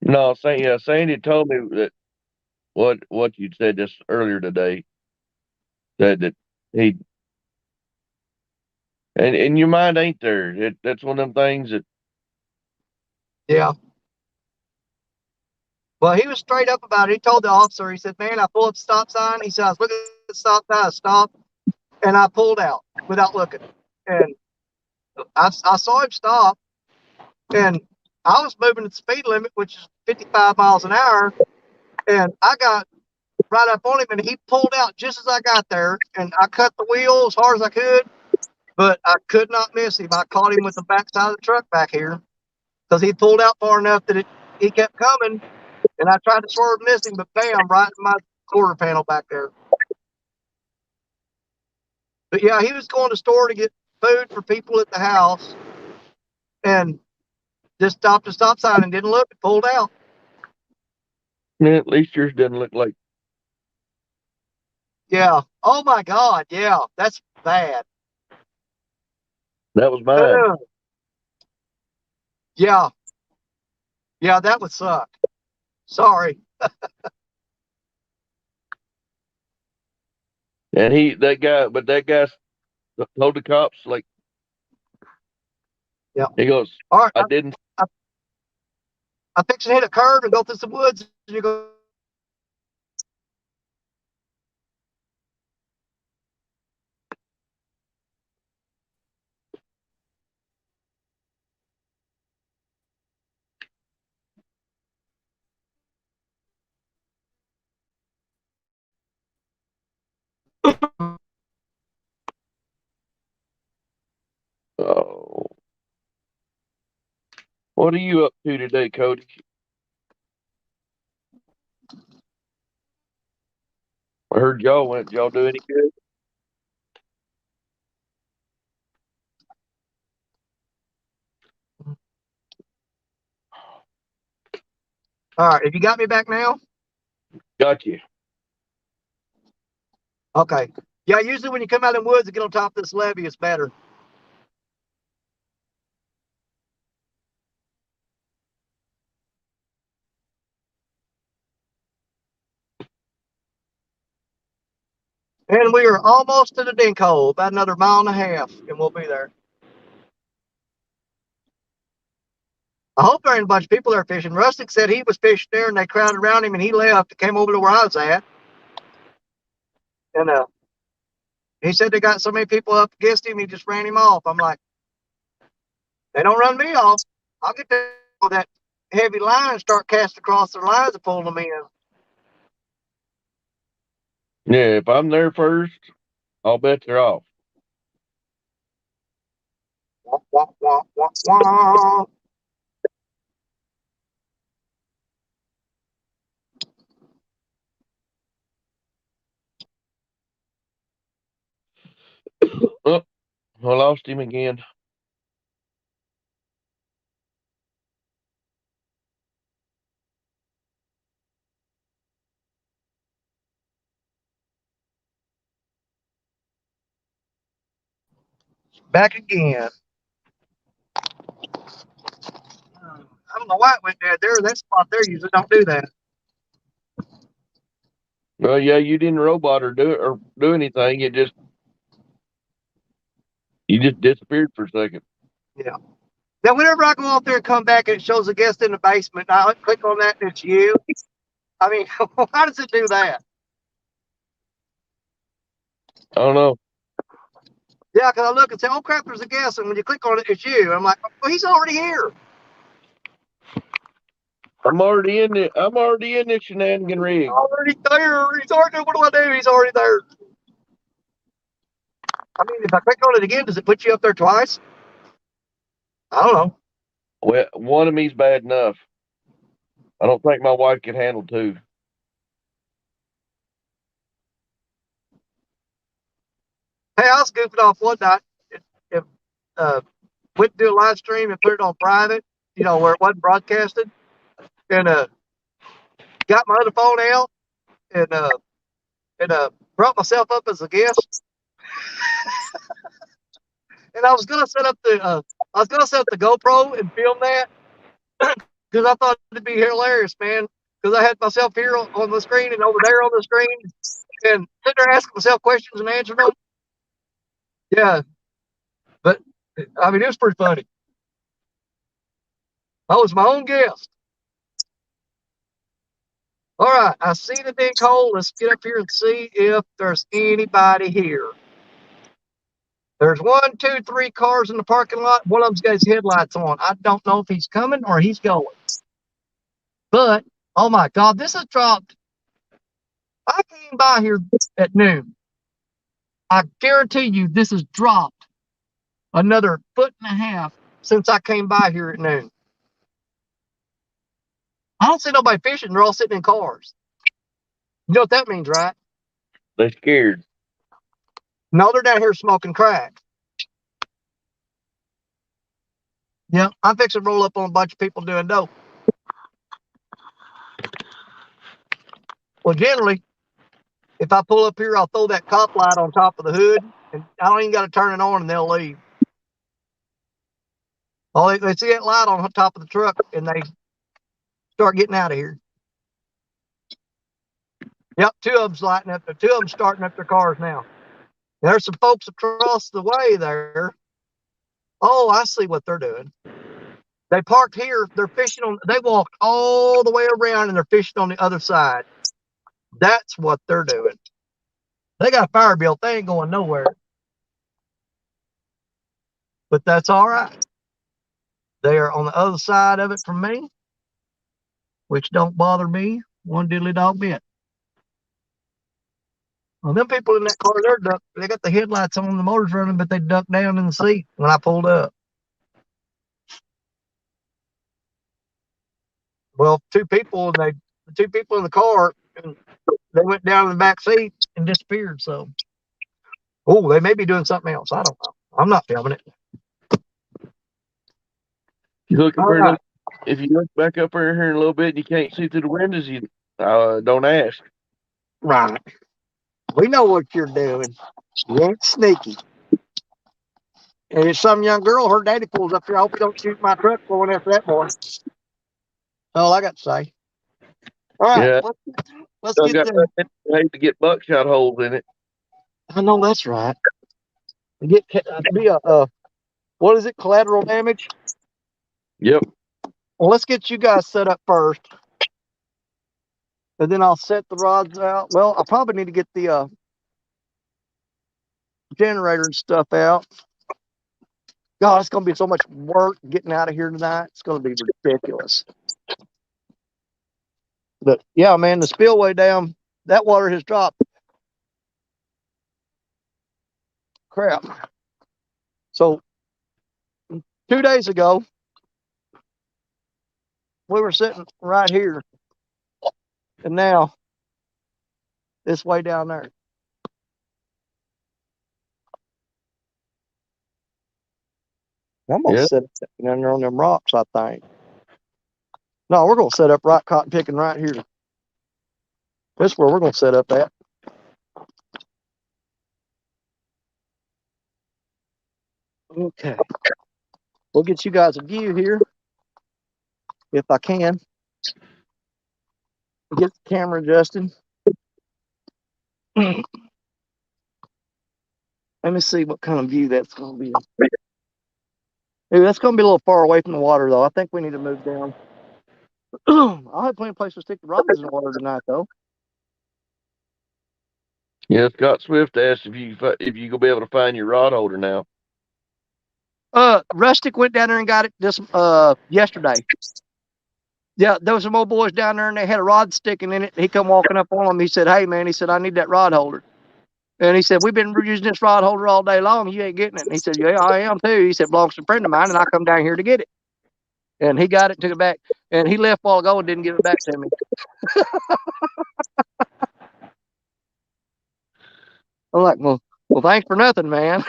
No, Sandy told me that what you said just earlier today. Said that he and your mind ain't there. That's one of them things that. Yeah. Well, he was straight up about it. He told the officer, he said, man, I pulled up the stop sign. He said, I was looking at the stop sign, I stopped, and I pulled out without looking. And I saw him stop, and I was moving at the speed limit, which is 55 miles an hour, and I got right up on him, and he pulled out just as I got there, and I cut the wheel as hard as I could, but I could not miss him. I caught him with the backside of the truck back here because he pulled out far enough that he kept coming, and I tried to swerve and miss him, but bam, right in my quarter panel back there. But yeah, he was going to the store to get food for people at the house, and just stopped the stop sign and didn't look, and pulled out. Yeah, at least yours didn't look like. Yeah. Oh my God. Yeah, that's bad. That was mine. Yeah. Yeah, that would suck. Sorry. And that guy told the cops, like, yeah. He goes, all right, I didn't. I fix to hit a curve and go through some woods. And you go. Oh. What are you up to today, Cody? I heard y'all went. Y'all do any good? All right. Have you got me back now? Got you. Okay. Yeah, usually when you come out in the woods and get on top of this levee, it's better. And we are almost to the dink hole, about another mile and a half, and we'll be there. I hope there ain't a bunch of people there fishing. Rustic said he was fishing there, and they crowded around him, and he left and came over to where I was at. And he said they got so many people up against him, he just ran him off. I'm like, they don't run me off. I'll get there with that heavy line and start casting across their lines and pulling them in. Yeah, if I'm there first, I'll bet they're off. Wah, wah, wah, wah, wah. Oh, I lost him again. Back again. I don't know why it went dead there. That spot there usually don't do that. Well, yeah, you didn't robot or do anything. You just disappeared for a second. Yeah. Now, whenever I go out there and come back and it shows a guest in the basement, and I click on that and it's you. I mean, how does it do that? I don't know. Yeah, because I look and say, oh crap, there's a guest, and when you click on it, it's you. And I'm like, well, he's already here. I'm already in the shenanigan rig. Already there. He's already. What do I do? He's already there. I mean, if I click on it again, does it put you up there twice? I don't know. Well, one of me's bad enough. I don't think my wife can handle two. Hey, I was goofing off one night. If went to do a live stream and put it on private, where it wasn't broadcasted, and got my other phone out and brought myself up as a guest. And I was gonna set up the GoPro and film that because I thought it'd be hilarious, man. Because I had myself here on the screen and over there on the screen, and sitting there asking myself questions and answering them. Yeah, but I mean, it was pretty funny. I was my own guest. All right, I see the big hole. Let's get up here and see if there's anybody here. There's 1, 2, 3 cars in the parking lot. One of them's got his headlights on. I don't know if he's coming or he's going. But, oh my God, this has dropped. I came by here at noon. I guarantee you this has dropped another 1.5 feet since I came by here at noon. I don't see nobody fishing. They're all sitting in cars. You know what that means, right? They're scared. No, they're down here smoking crack. Yeah, I'm fixing to roll up on a bunch of people doing dope. Well, generally, if I pull up here, I'll throw that cop light on top of the hood, and I don't even got to turn it on, and they'll leave. Oh, they see that light on top of the truck, and they start getting out of here. Yep, 2 of them's lighting up. 2 of them starting up their cars now. There's some folks across the way there. Oh, I see what they're doing. They parked here. They're fishing on. They walked all the way around, and they're fishing on the other side. That's what they're doing. They got a fire built. They ain't going nowhere. But that's all right. They are on the other side of it from me, which don't bother me one diddly dog bit. Well, them people in that car, they got the headlights on, the motor's running, but they ducked down in the seat when I pulled up. Well, 2 people, and the 2 people in the car, and they went down in the back seat and disappeared. So, oh, they may be doing something else. I don't know. I'm not filming it. Right. If you look back up here in a little bit and you can't see through the windows, you don't ask. Right. We know what you're doing. You ain't sneaky. And it's some young girl, her daddy pulls up here. I hope you don't shoot my truck going after that boy. That's all I got to say. All right. Yeah. Let's get there. I hate to get buckshot holes in it. I know that's right. What is it? Collateral damage? Yep. Well, let's get you guys set up first. And then I'll set the rods out. Well, I probably need to get the generator and stuff out. God, it's going to be so much work getting out of here tonight. It's going to be ridiculous. But yeah, man, the spillway down, that water has dropped. Crap. So 2 days ago, we were sitting right here. And now it's way down there. I'm going to set up down there on them rocks, I think. No, we're going to set up right cotton picking right here. That's where we're going to set up at. Okay. We'll get you guys a view here. if I can. Get the camera adjusted. Let me see what kind of view that's going to be. Ooh, that's going to be a little far away from the water, though. I think we need to move down. I'll have plenty of place to stick the rods in the water tonight, though. Yeah, Scott Swift asked if you gonna be able to find your rod holder now. Rustic went down there and got it this yesterday. Yeah, there was some old boys down there and they had a rod sticking in it. He come walking up on him. He said, "Hey man," he said, "I need that rod holder." And he said, "We've been using this rod holder all day long. You ain't getting it." And he said, "Yeah, I am too." He said, "Belongs to a friend of mine, and I come down here to get it." And he got it, took it back, and he left a while ago and didn't give it back to me. I'm like, well, thanks for nothing, man.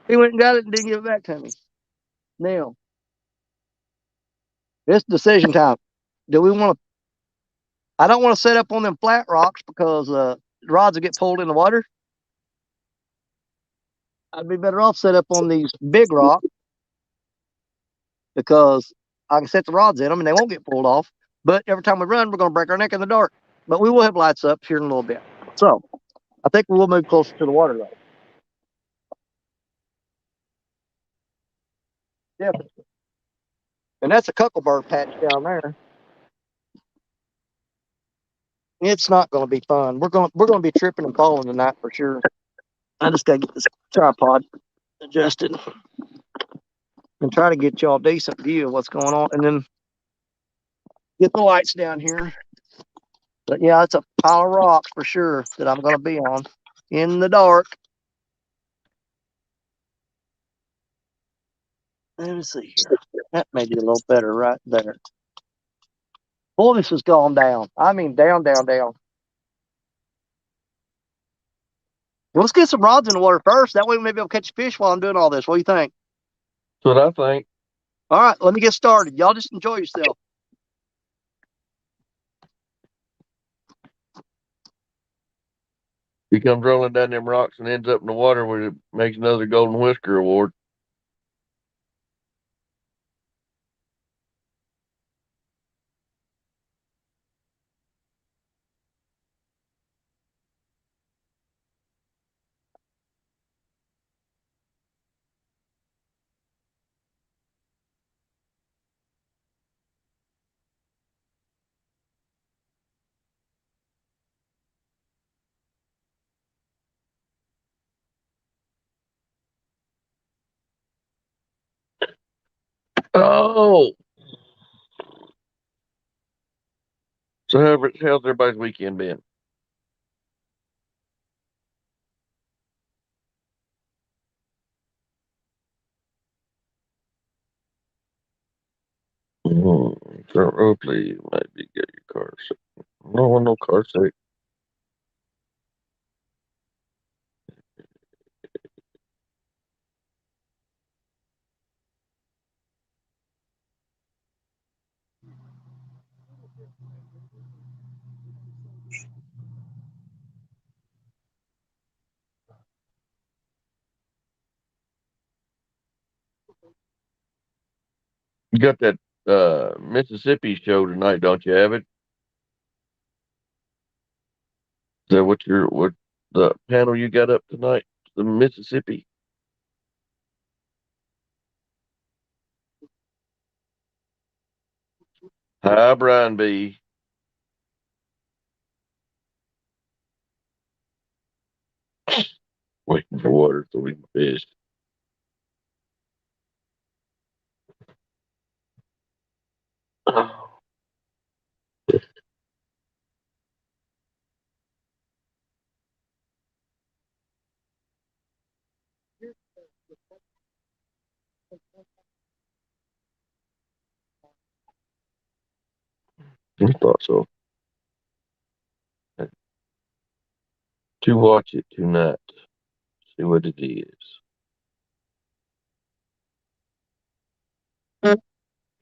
He went and got it and didn't give it back to me. Now, it's decision time. Do we want to? I don't want to set up on them flat rocks because rods will get pulled in the water. I'd be better off set up on these big rocks because I can set the rods in them and they won't get pulled off. But every time we run, we're going to break our neck in the dark. But we will have lights up here in a little bit. So I think we will move closer to the water though. Yeah. And that's a cuckleberg patch down there. It's not going to be fun. We're going to be tripping and falling tonight for sure. I just got to get this tripod adjusted and try to get y'all a decent view of what's going on, and then get the lights down here. But yeah, it's a pile of rocks for sure that I'm going to be on in the dark. Let me see here. That may be a little better right there. Boy, this has gone down. I mean, down, down, down. Well, let's get some rods in the water first. That way maybe I'll catch a fish while I'm doing all this. What do you think? That's what I think. All right, let me get started. Y'all just enjoy yourself. He comes rolling down them rocks and ends up in the water where it makes another Golden Whisker Award. Oh. So how's everybody's weekend been? So hopefully maybe get your car sick. No one no car sick. You got that Mississippi show tonight, don't you have it? Is that what the panel you got up tonight? The Mississippi? Hi, Brian B. Waiting for water so we can fish. I thought so. To watch it tonight. See what it is.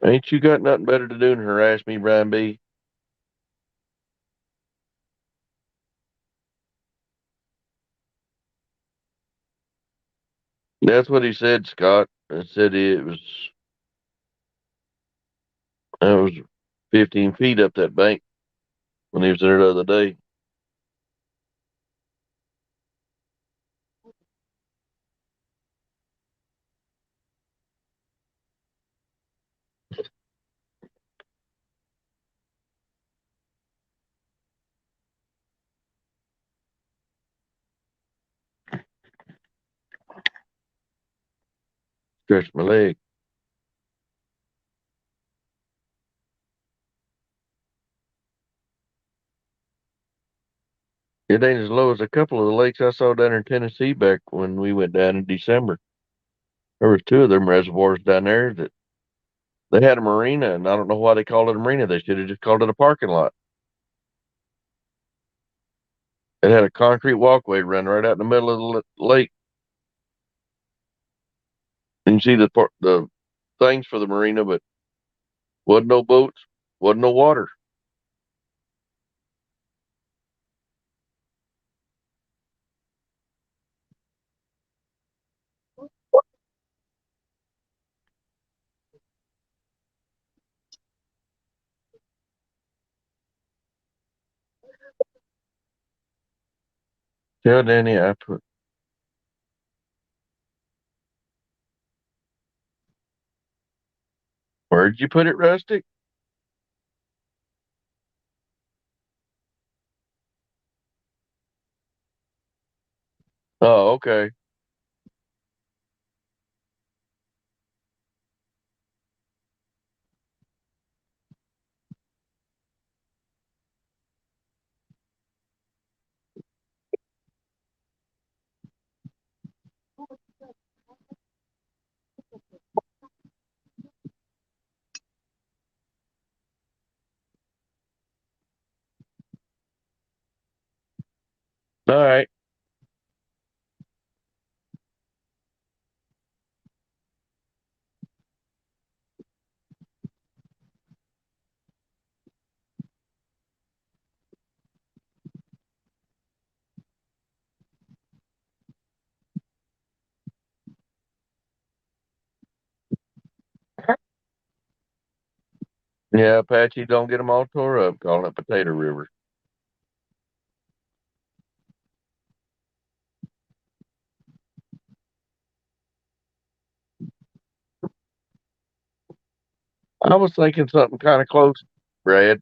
Ain't you got nothing better to do than harass me, Brian B? That's what he said, Scott. I said it was That was 15 feet up that bank when he was there the other day. Stretched my leg. It ain't as low as a couple of the lakes I saw down in Tennessee back when we went down in December. There was two of them reservoirs down there that they had a marina, and I don't know why they called it a marina. They should have just called it a parking lot. It had a concrete walkway running right out in the middle of the lake. And you see the things for the marina, but wasn't no boats, wasn't no water. Tell Danny I put. Where'd you put it, Rustic? Oh, okay. All right. Yeah, Apache, don't get them all tore up calling it Potato River. I was thinking something kind of close, Brad.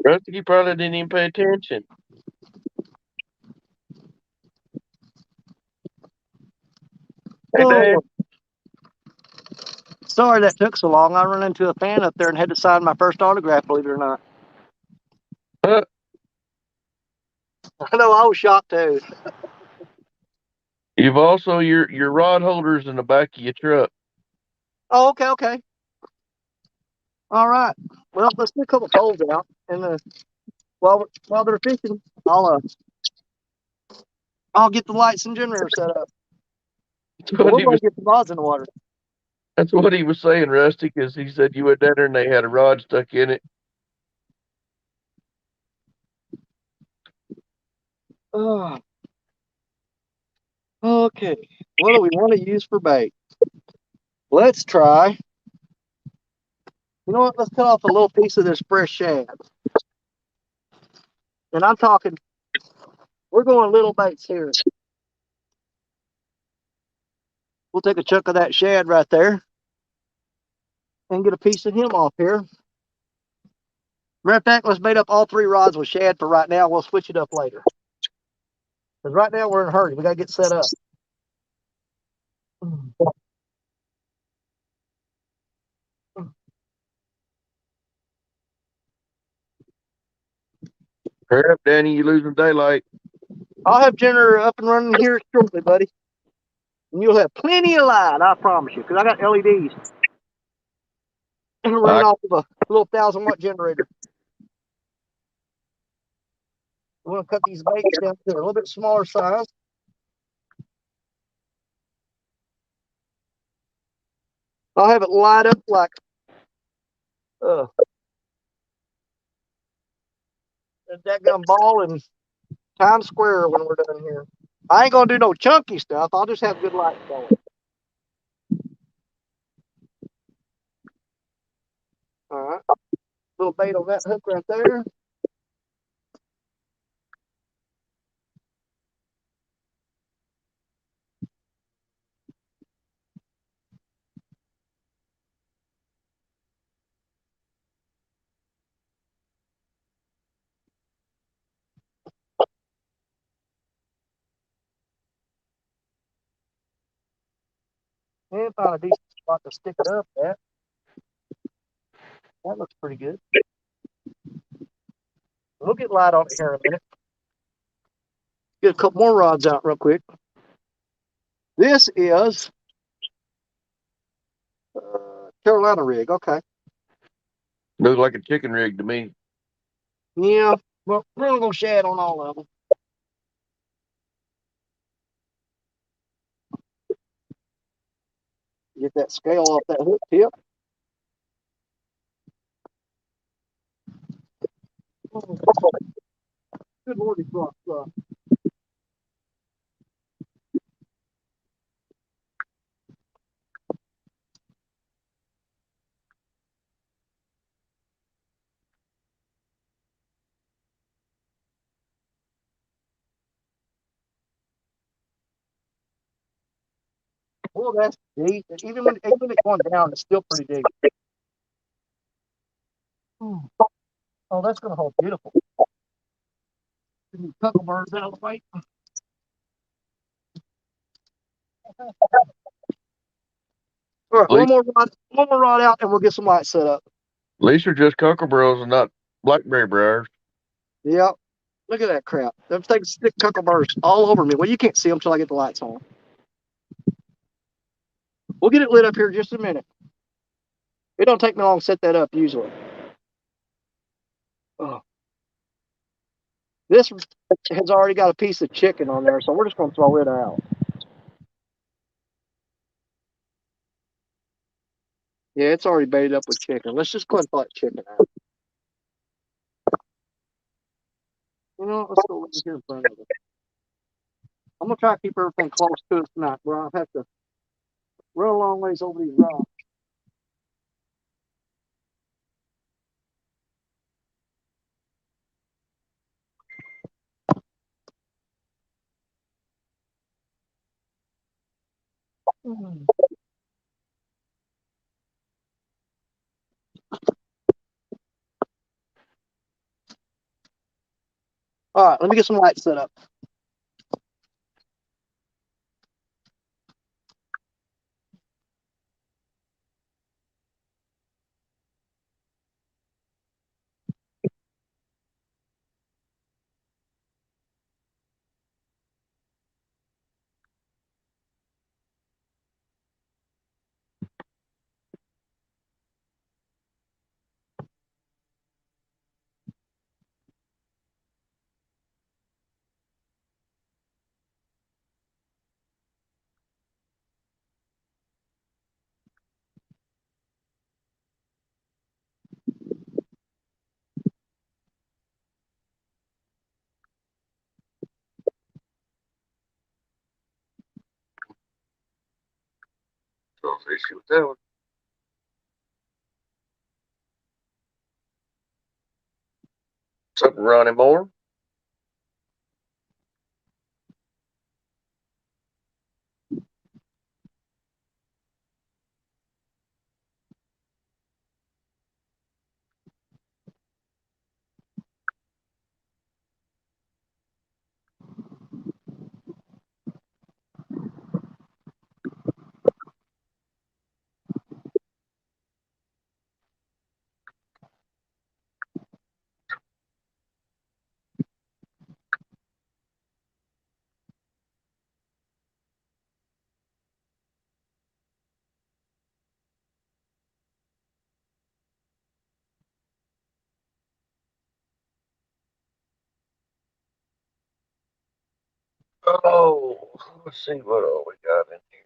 Rustic, you probably didn't even pay attention. Hey, Dad. Oh, sorry that took so long. I ran into a fan up there and had to sign my first autograph, believe it or not. Uh, I know, I was shocked too. You've also your rod holders in the back of your truck. Oh, okay. All right. Well, let's get a couple poles out, and while they're fishing, I'll get the lights and generator set up. But we're going to get the rods in the water. That's what he was saying, Rusty, because he said you went down there and they had a rod stuck in it. Oh, okay. What do we want to use for bait? Let's try. You know what? Let's cut off a little piece of this fresh shad. And I'm talking, we're going little baits here. We'll take a chunk of that shad right there and get a piece of him off here. Matter of fact, let's bait up all three rods with shad for right now. We'll switch it up later. Because right now we're in a hurry. We got to get set up. Hurry up, Danny, you're losing daylight. I'll have generator up and running here shortly, buddy. And you'll have plenty of light, I promise you, because I got LEDs running off of a little 1,000-watt generator. I'm going to cut these baits down to a little bit smaller size. I'll have it light up like that gun ball in Times Square when we're done here. I ain't gonna do no chunky stuff. I'll just have good light going. All right, little bait on that hook right there. And find a decent spot to stick it up at. That looks pretty good. We'll get light on it here in a minute. Get a couple more rods out real quick. This is Carolina rig. Okay. Looks like a chicken rig to me. Yeah. Well, we're gonna go shad on all of them. Get that scale off that hook tip. Good lordy, cross. Well, that's deep. Even when it's going down, it's still pretty deep. Oh, that's gonna hold beautiful. Couple birds out of the way. All right, one more rod out, and we'll get some lights set up. At least they're just cockerels and not blackberry briars. Yep. Look at that crap. Them things stick cockleburs all over me. Well, you can't see them until I get the lights on. We'll get it lit up here in just a minute. It don't take me long to set that up usually. Oh. This has already got a piece of chicken on there, so we're just going to throw it out. Yeah, it's already baited up with chicken. Let's just go ahead and throw that chicken out. You know, let's go over here in front of it. I'm going to try to keep everything close to us tonight, bro. I'll have to run a long ways over these rocks. All right, let me get some lights set up. Issue with that one. Something running more. Oh, let's see what all we got in here.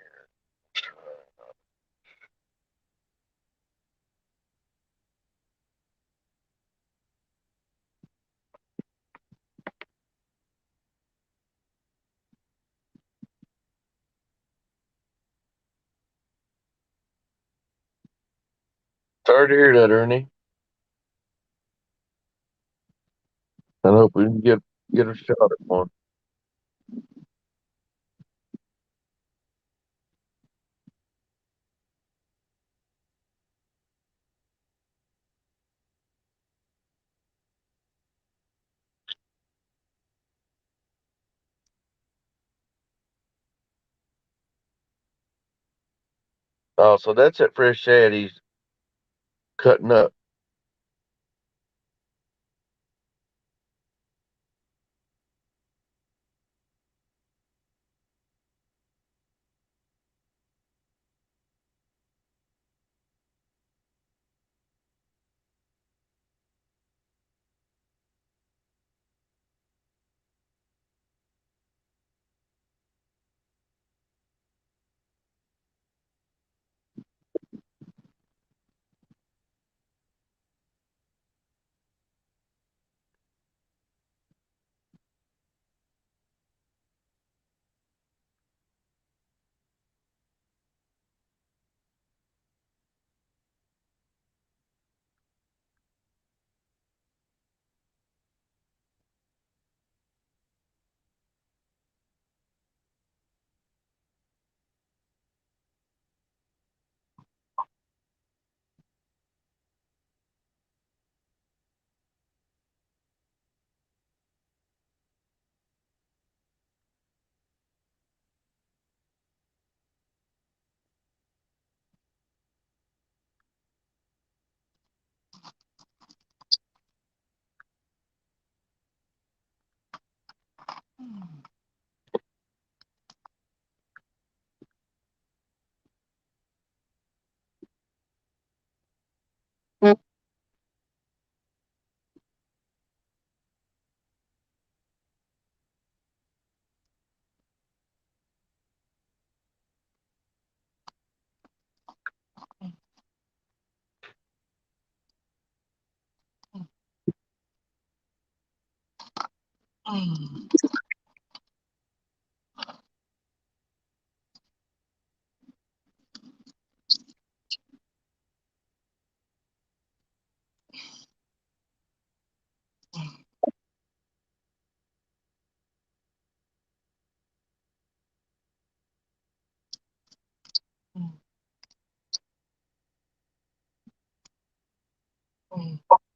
Sorry to hear that, Ernie. I hope we can get a shot at one. Oh, so that's that fresh shad he's cutting up.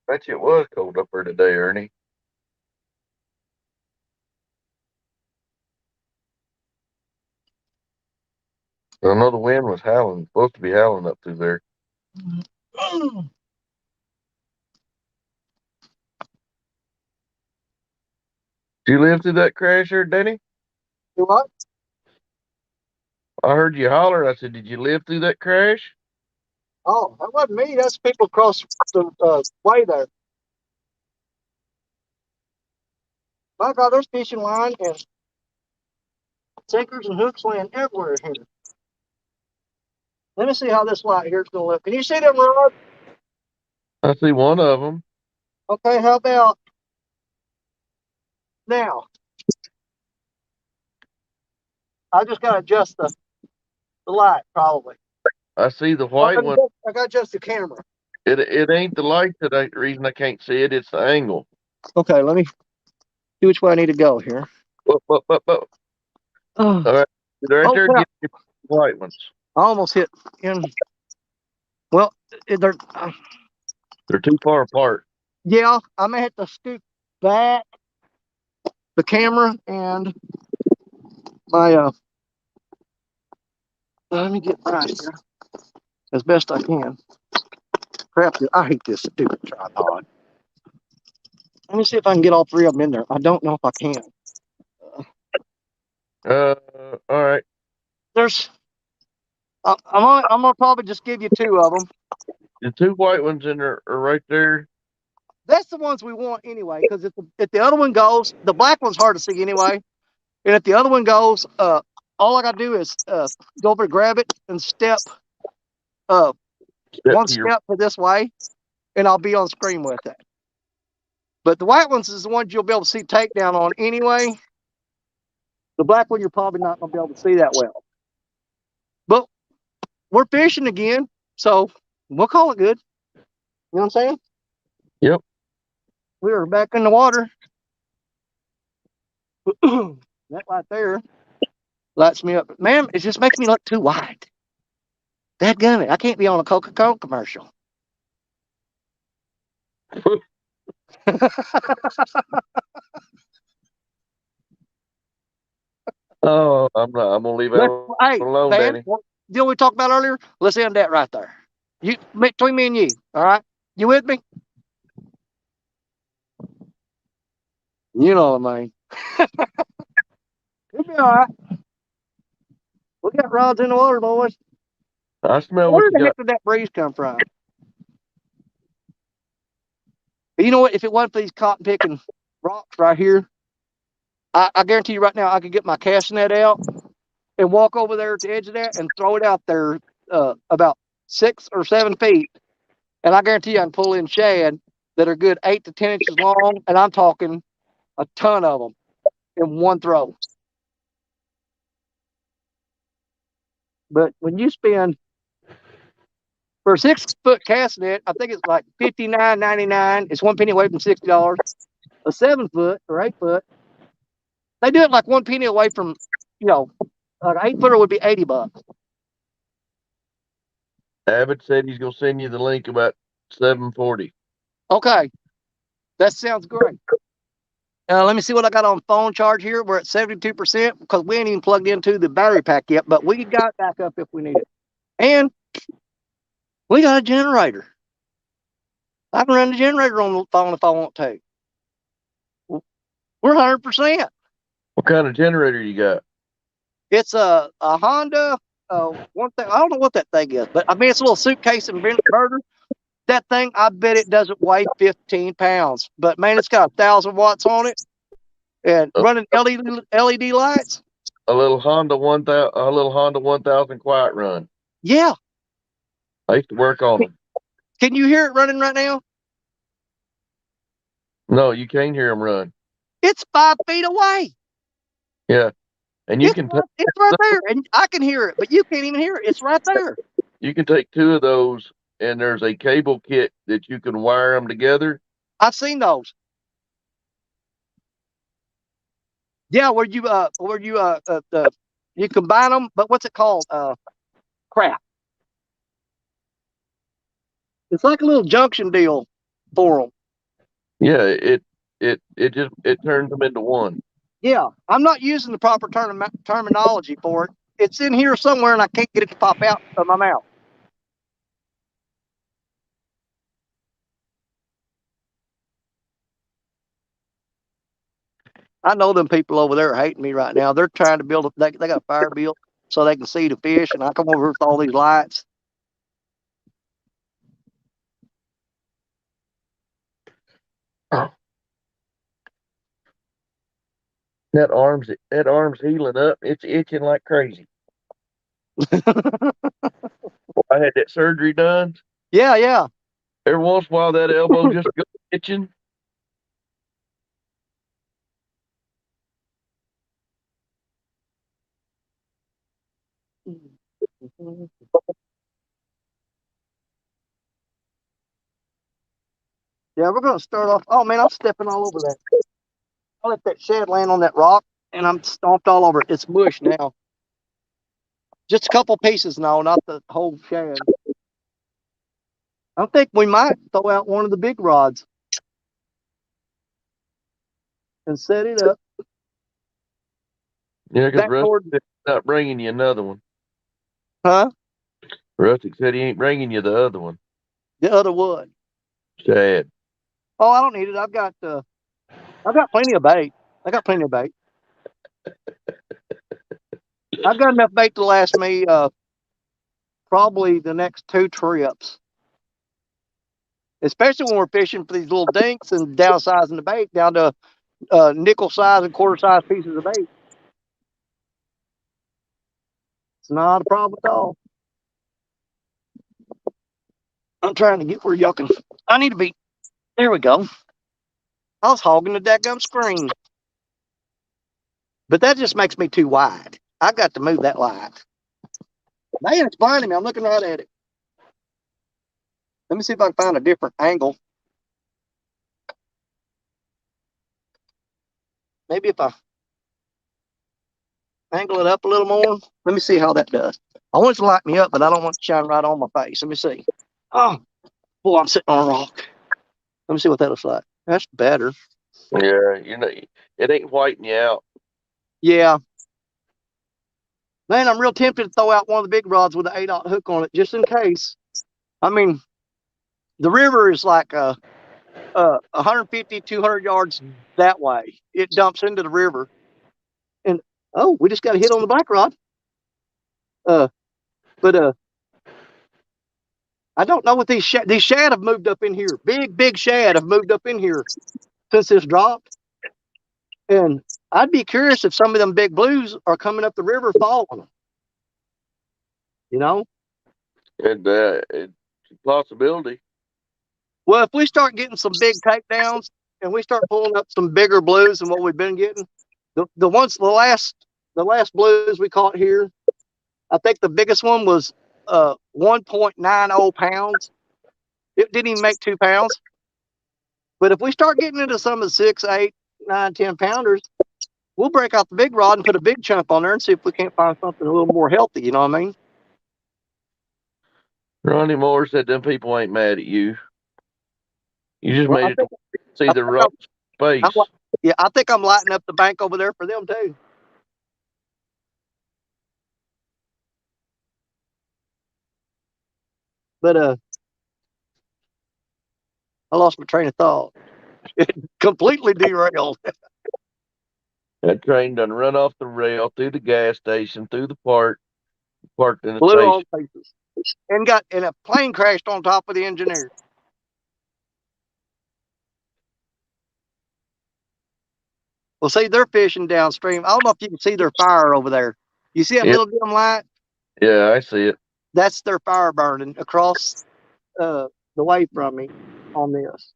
Bet you it was cold up there today, Ernie. I know the wind was howling, supposed to be howling up through there. Did you live through that crash there, Danny? Do what? I heard you holler. I said, did you live through that crash? Oh, that wasn't me. That's people across the way there. My God, there's fishing line and sinkers and hooks laying everywhere here. Let me see how this light here is going to look. Can you see them rods? I see one of them. Okay, how about now? I just got to adjust the light, probably. I see the white one. I got to adjust the camera. It ain't the light that the reason I can't see it. It's the angle. Okay, let me see which way I need to go here. All right, right there. Get the white ones. I almost hit in. Well, they're too far apart. Yeah, I may have to scoot back the camera and my let me get right here as best I can. Crap, I hate this stupid tripod. Let me see if I can get all three of them in there. I don't know if I can. All right. There's. I'm gonna probably just give you two of them. The two white ones in there are right there. That's the ones we want anyway, because if the other one goes, the black one's hard to see anyway. And if the other one goes, all I gotta do is go over to grab it and step one step for this way, and I'll be on screen with it. But the white ones is the ones you'll be able to see takedown on anyway. The black one you're probably not gonna be able to see that well. But we're fishing again, so we'll call it good. You know what I'm saying? Yep. We are back in the water. That right there lights me up. Man, it just makes me look too wide. Dadgummit, I can't be on a Coca-Cola commercial. Oh, I'm not. I'm gonna leave that alone, man, Danny. You know what we talked about earlier? Let's end that right there. You between me and you, all right? You with me? You know what I mean. It'll be all right. We got rods in the water, boys. I smell Where what the you heck got. did that breeze come from? You know what? If it wasn't for these cotton picking rocks right here, I guarantee you right now I could get my cast net out and walk over there at the edge of that and throw it out there about 6 or 7 feet. And I guarantee you I can pull in shad that are good 8 to 10 inches long. And I'm talking a ton of them in one throw. But when you spend for a 6-foot cast net, I think it's like $59.99. It's 1 penny away from $60. A 7-foot or 8-foot, they do it like 1 penny away from, like an 8-footer would be $80. Abbott said he's gonna send you the link about 7:40. Okay, that sounds great. Let me see what I got on phone charge here. We're at 72% because we ain't even plugged into the battery pack yet, but we got backup if we need it. And we got a generator. I can run the generator on the phone if I want to. We're 100%. What kind of generator you got? It's a Honda. One thing I don't know what that thing is, but I mean it's a little suitcase inverter. That thing, I bet it doesn't weigh 15 pounds, but man, it's got 1,000 watts on it and running LED lights. A little Honda 1000 quiet run. Yeah. I used to work on them. Can you hear it running right now? No, you can't hear them run. It's 5 feet away. Yeah. And you it's right there, and I can hear it, but you can't even hear it. It's right there. You can take 2 of those, and there's a cable kit that you can wire them together. I've seen those. Yeah, where you combine them, but what's it called? Crap. It's like a little junction deal for them. Yeah, it turns them into one. Yeah, I'm not using the proper terminology for it. It's in here somewhere, and I can't get it to pop out of my mouth. I know them people over there are hating me right now. They're trying to build they got a fire built so they can see the fish, and I come over with all these lights. Oh. That arm's healing up. It's itching like crazy. I had that surgery done. Yeah. Every once in a while, that elbow just goes itching. Yeah, we're gonna start off. Oh man, I'm stepping all over that. I let that shad land on that rock, and I'm stomped all over it. It's mush now. Just a couple pieces now, not the whole shad. I think we might throw out one of the big rods and set it up. Yeah, because Rustic not bringing you another one. Huh? Rustic said he ain't bringing you the other one. The other wood. Sad. Oh, I don't need it. I've got plenty of bait. I got plenty of bait. I've got enough bait to last me probably the next 2 trips. Especially when we're fishing for these little dinks and downsizing the bait down to nickel size and quarter size pieces of bait. It's not a problem at all. I'm trying to get where y'all can. I need to be. There we go. I was hogging the dadgum screen. But that just makes me too wide. I got to move that light. Man, it's blinding me. I'm looking right at it. Let me see if I can find a different angle. Maybe if I angle it up a little more. Let me see how that does. I want it to light me up, but I don't want it to shine right on my face. Let me see. Oh, boy, I'm sitting on a rock. Let me see what that looks like. That's better. Yeah, it ain't whiting you out. Yeah. Man, I'm real tempted to throw out one of the big rods with an 8/0 hook on it, just in case. I mean, the river is like 150, 200 yards that way. It dumps into the river. And, oh, we just got a hit on the black rod. But I don't know what these shad have moved up in here. Big shad have moved up in here since this dropped. And I'd be curious if some of them big blues are coming up the river following them. You know? And it's a possibility. Well, if we start getting some big takedowns and we start pulling up some bigger blues than what we've been getting, the last blues we caught here, I think the biggest one was 1.90 pounds. It didn't even make 2 pounds. But if we start getting into some of the 6, 8, 9, 10 pounders, we'll break out the big rod and put a big chunk on there and see if we can't find something a little more healthy. You know what I mean? Ronnie Moore said them people ain't mad at you. You just made it to see the rough space. Yeah, I think I'm lighting up the bank over there for them too. But I lost my train of thought. It completely derailed. That train done run off the rail through the gas station, through the park, parked in the Blew station. on pieces. And a plane crashed on top of the engineer. Well, see, they're fishing downstream. I don't know if you can see their fire over there. You see that little dim light? Yeah, I see it. That's their fire burning across the way from me on this.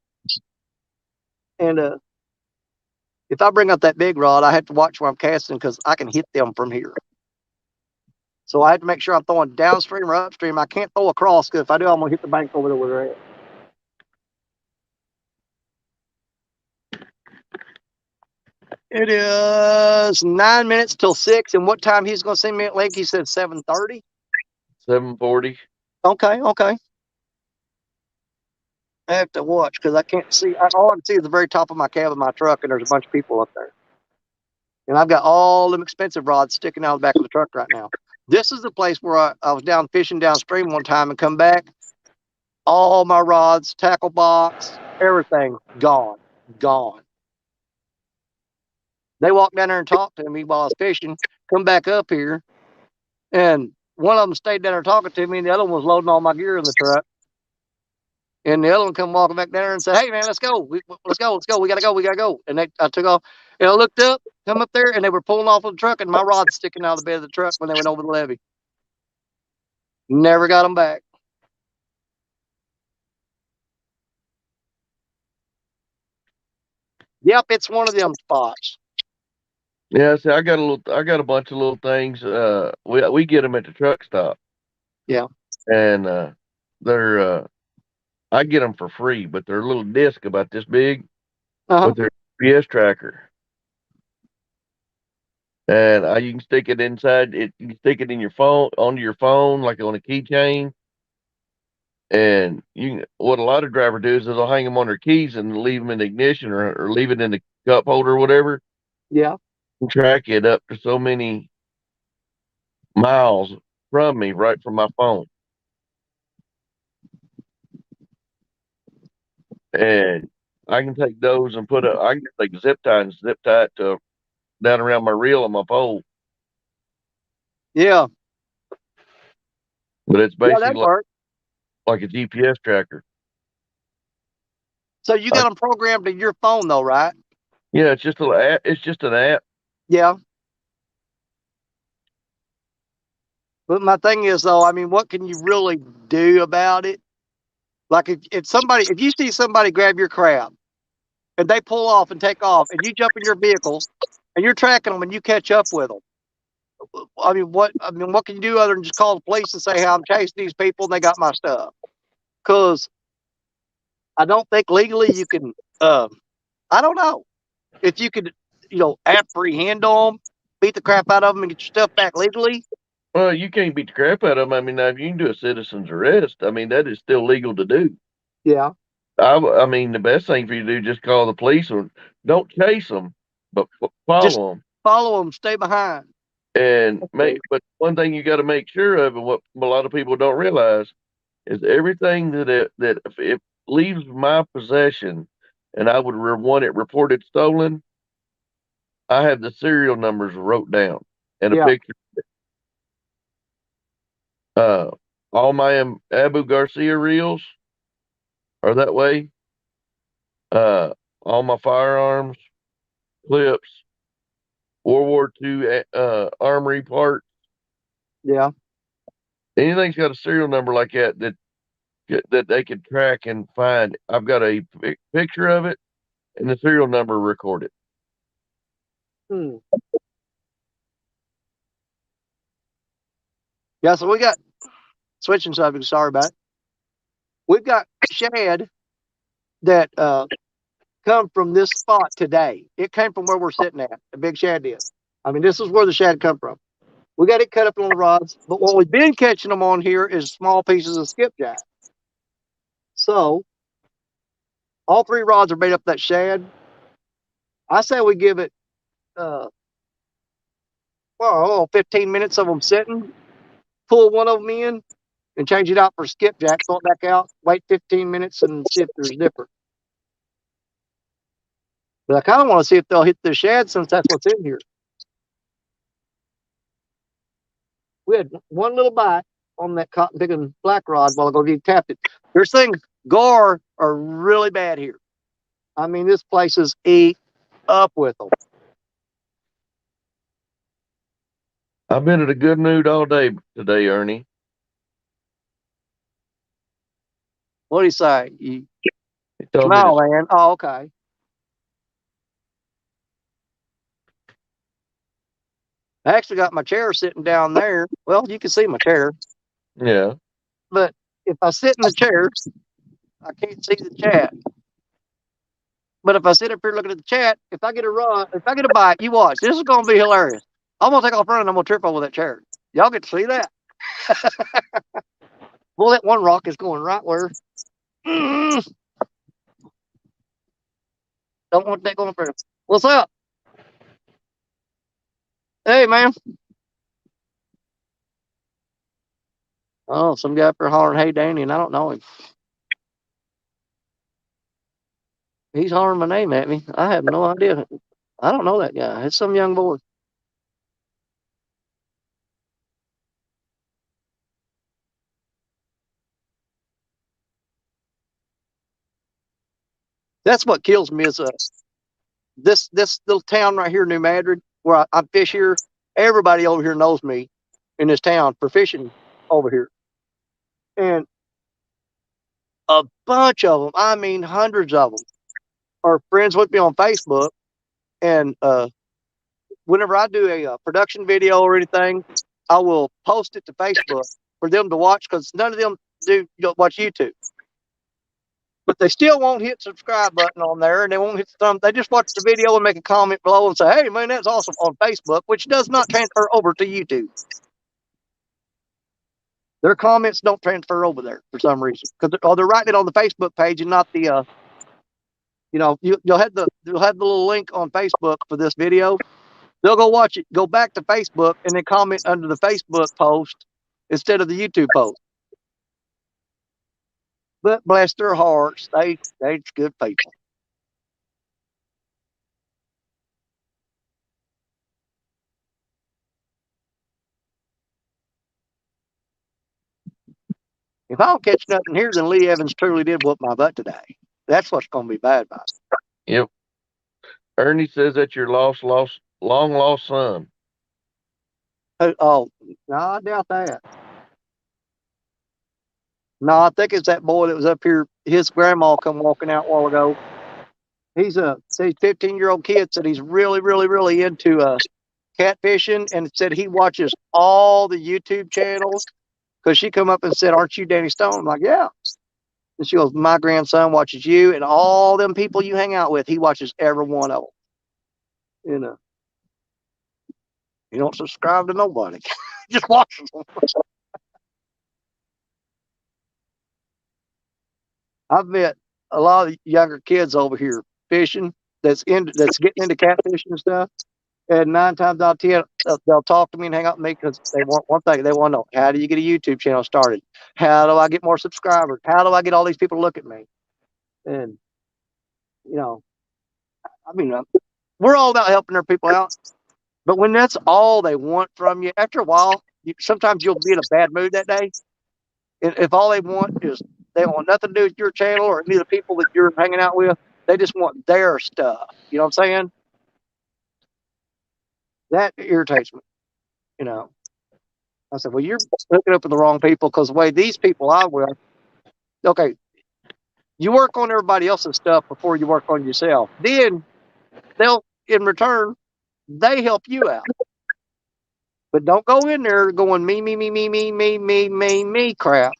And if I bring up that big rod, I have to watch where I'm casting because I can hit them from here. So I have to make sure I'm throwing downstream or upstream. I can't throw across because if I do, I'm going to hit the bank over there where they're at. It is 9 minutes till 6. And what time he's going to send me at Lake? He said 7:30. 7:40. Okay. I have to watch because I can't see. All I can see is the very top of my cab of my truck, and there's a bunch of people up there. And I've got all them expensive rods sticking out of the back of the truck right now. This is the place where I was down fishing downstream one time and come back. All my rods, tackle box, everything gone. They walked down there and talked to me while I was fishing, come back up here, and one of them stayed down there talking to me, and the other one was loading all my gear in the truck. And the other one come walking back down there and said, "Hey, man, let's go. Let's go. We got to go. And I took off, and I looked up, come up there, and they were pulling off of the truck, and my rod's sticking out of the bed of the truck when they went over the levee. Never got them back. Yep, it's one of them spots. Yeah, see, I got a bunch of little things. We get them at the truck stop. Yeah. And they're I get them for free, but they're a little disc about this big with their GPS tracker. And you can stick it inside it. You can stick it in your phone, onto your phone, like on a keychain. And what a lot of drivers do is they'll hang them on their keys and leave them in the ignition or leave it in the cup holder or whatever. Yeah. And track it up to so many miles from me right from my phone. And I can take those and I can take zip tie it to down around my reel on my pole. Yeah. But it's basically like a GPS tracker. So you got them programmed to your phone though, right? Yeah, it's just an app. Yeah. But my thing is, though, I mean, what can you really do about it? Like if you see somebody grab your crab and they pull off and take off, and you jump in your vehicle and you're tracking them and you catch up with them. I mean, what can you do other than just call the police and say, "Hey, I'm chasing these people and they got my stuff"? Because I don't think legally you can. I don't know if you could, apprehend them, beat the crap out of them, and get your stuff back legally. Well, you can't beat the crap out of them. I mean, now, if you can do a citizen's arrest, I mean, that is still legal to do. Yeah. I mean, the best thing for you to do is just call the police, or don't chase them, but follow them. Follow them, stay behind. And but one thing you got to make sure of, and what a lot of people don't realize, is everything that if it leaves my possession, and I would want it reported stolen, I have the serial numbers wrote down and a picture. All my Abu Garcia reels are that way. All my firearms, clips, World War II armory parts. Yeah. Anything's got a serial number like that they can track and find. I've got a picture of it and the serial number recorded. Yeah, so we got, switching subjects, sorry about it. We've got shad that come from this spot today. It came from where we're sitting at, the big shad did. I mean, this is where the shad come from. We got it cut up on the rods, but what we've been catching them on here is small pieces of skipjack. So all 3 rods are made up of that shad. I say we give it 15 minutes of them sitting, pull one of them in and change it out for skipjack, throw it back out, wait 15 minutes and see if there's different. But I kind of want to see if they'll hit the shad since that's what's in here. We had one little bite on that cotton picking black rod while ago. He tapped it. There's things gar are really bad here. I mean, this place is eat up with them. I've been in a good mood all day today, Ernie. What do you say? He told smile, man. Oh, okay. I actually got my chair sitting down there. Well, you can see my chair. Yeah. But if I sit in the chair, I can't see the chat. But if I sit up here looking at the chat, if I get a bite, you watch. This is going to be hilarious. I'm going to take off running. I'm going to trip over that chair. Y'all get to see that. Well, that one rock is going right where. Don't want that going for. What's up? Hey, man. Oh, some guy up there hollering, "Hey, Danny," and I don't know him. He's hollering my name at me. I have no idea. I don't know that guy. It's some young boy. That's what kills me is this little town right here, New Madrid, where I fish here. Everybody over here knows me in this town for fishing over here. And a bunch of them, I mean hundreds of them, are friends with me on Facebook. And whenever I do a production video or anything, I will post it to Facebook for them to watch because none of them watch YouTube. But they still won't hit subscribe button on there, and they won't hit the thumb. They just watch the video and make a comment below and say, "Hey, man, that's awesome," on Facebook, which does not transfer over to YouTube. Their comments don't transfer over there for some reason because they're writing it on the Facebook page and not the. You'll have the little link on Facebook for this video. They'll go watch it, go back to Facebook, and then comment under the Facebook post instead of the YouTube post. But bless their hearts, they're good people. If I don't catch nothing here, then Lee Evans truly did whoop my butt today. That's what's going to be bad about it. Yep. Ernie says that's your long lost son. Oh, no, I doubt that. No, I think it's that boy that was up here. His grandma come walking out a while ago. He's a 15-year-old kid said he's really, really, really into catfishing and said he watches all the YouTube channels because she come up and said, "Aren't you Danny Stone?" I'm like, "Yeah." And she goes, "My grandson watches you and all them people you hang out with. He watches every one of them. You know, you don't subscribe to nobody, just watches them." I've met a lot of younger kids over here fishing that's getting into catfishing and stuff. And 9 times out of 10, they'll talk to me and hang out with me because they want one thing. They want to know, how do you get a YouTube channel started? How do I get more subscribers? How do I get all these people to look at me? And, you know, I mean, we're all about helping their people out. But when that's all they want from you, after a while, sometimes you'll be in a bad mood that day. And if all they want is they want nothing to do with your channel or any of the people that you're hanging out with, they just want their stuff. You know what I'm saying? That irritates me, you know. I said, well, you're hooking up with the wrong people because the way these people I will, okay, you work on everybody else's stuff before you work on yourself. Then they'll, in return, they help you out. But don't go in there going me crap.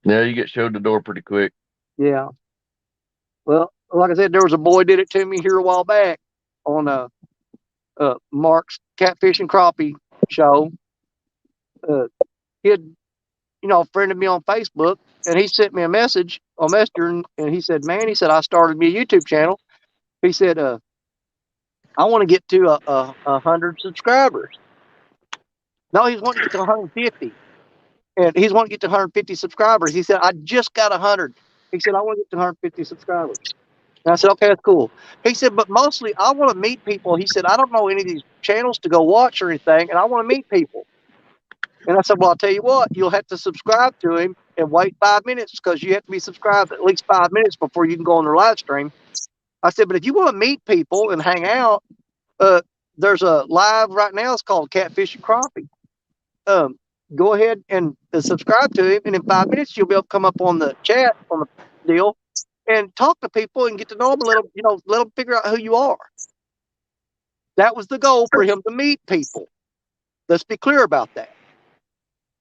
Yeah, you get showed the door pretty quick. Yeah. Well, like I said, there was a boy did it to me here a while back on Mark's Catfish and Crappie show. He had, friended me on Facebook, and he sent me a message on Messenger, and he said, "Man," he said, "I started me a YouTube channel." He said, "I want to get to 100 subscribers." No, he's wanting to get to 150, and he's wanting to get to 150 subscribers. He said, "I just got 100." He said, "I want to get to 150 subscribers." And I said, "Okay, that's cool." He said, "But mostly I want to meet people." He said, "I don't know any of these channels to go watch or anything, and I want to meet people." And I said, "Well, I'll tell you what, you'll have to subscribe to him and wait 5 minutes because you have to be subscribed at least 5 minutes before you can go on their live stream." I said, "But if you want to meet people and hang out, uh, there's a live right now. It's called Catfish and Crappie. Go ahead and subscribe to him, and in 5 minutes you'll be able to come up on the chat on the deal and talk to people and get to know them a little. Let them figure out who you are." That was the goal for him to meet people. Let's be clear about that.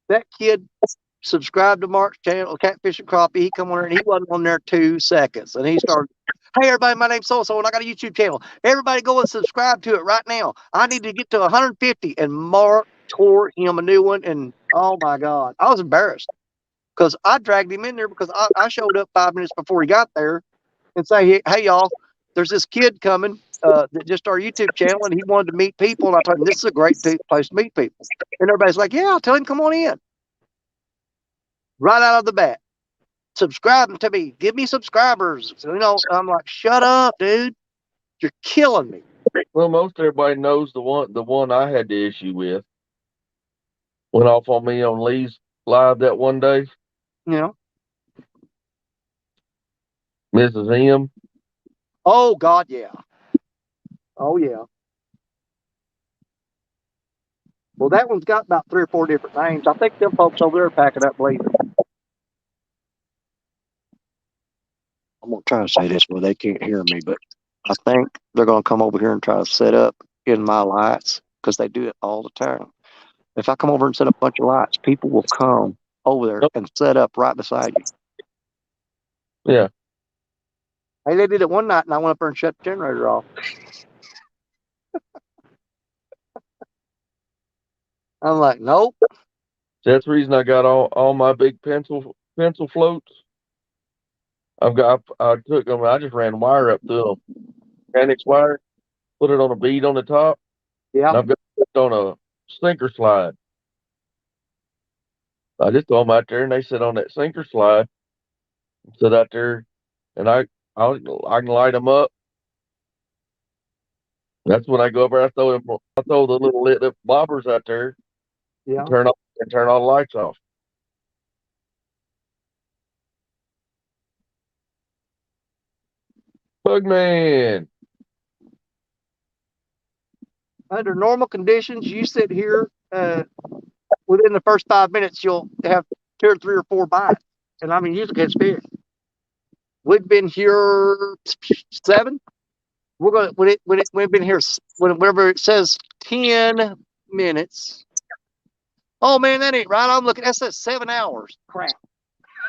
That kid subscribed to Mark's channel, Catfish and Crappie. He come on there and he wasn't on there 2 seconds. And he started, "Hey, everybody, my name's so-and-so, and I got a YouTube channel. Everybody go and subscribe to it right now. I need to get to 150. And Mark tore him a new one. And oh my God, I was embarrassed because I dragged him in there because I showed up 5 minutes before he got there and say, "Hey, y'all, there's this kid coming that just started a YouTube channel and he wanted to meet people." And I told him, "This is a great place to meet people." And everybody's like, "Yeah, I'll tell him, come on in." Right out of the bat, subscribing to me, give me subscribers. I'm like, "Shut up, dude. You're killing me." Well, most everybody knows the one I had the issue with went off on me on Lee's live that one day. Mrs. M. Oh God, yeah. Oh yeah. Well, that one's got about 3 or 4 different names. I think them folks over there are packing up leaving. I'm gonna try to say this where they can't hear me, but I think they're gonna come over here and try to set up in my lights because they do it all the time. If I come over and set up a bunch of lights, people will come over there and set up right beside you. Yeah. Hey, they did it one night, and I went up there and shut the generator off. I'm like, "Nope." That's the reason I got all my big pencil floats. I took them. I just ran wire up through them, mechanics wire, put it on a bead on the top. Yeah. And I've got it on a sinker slide. I just throw them out there, and they sit on that sinker slide, sit out there, and I can light them up. That's when I go over. I throw the little lit up bobbers out there. Yeah. And turn all the lights off. Bugman. Under normal conditions, you sit here, within the first 5 minutes, you'll have 2 or 3 or 4 bites. And I mean, you can catch fish. We've been here 7. We're gonna we've been here whenever it says 10 minutes. Oh man, that ain't right. I'm looking. That says 7 hours. Crap.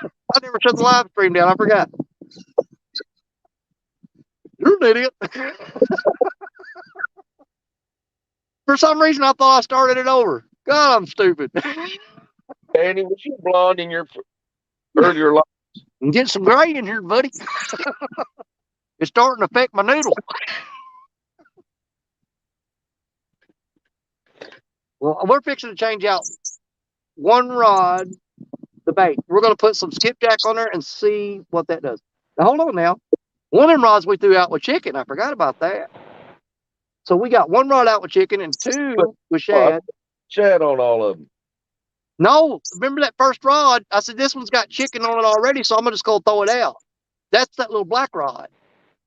I never shut the live stream down. I forgot. You're an idiot. For some reason, I thought I started it over. God, I'm stupid. Annie, was you blonde in your earlier life? Get some gray in here, buddy. It's starting to affect my noodle. Well, we're fixing to change out one rod, the bait. We're going to put some skipjack on there and see what that does. Now, hold on now. One of them rods we threw out with chicken. I forgot about that. So we got 1 rod out with chicken and 2 with shad. Shad on all of them. No, remember that first rod? I said, this one's got chicken on it already, so I'm going to just go throw it out. That's that little black rod.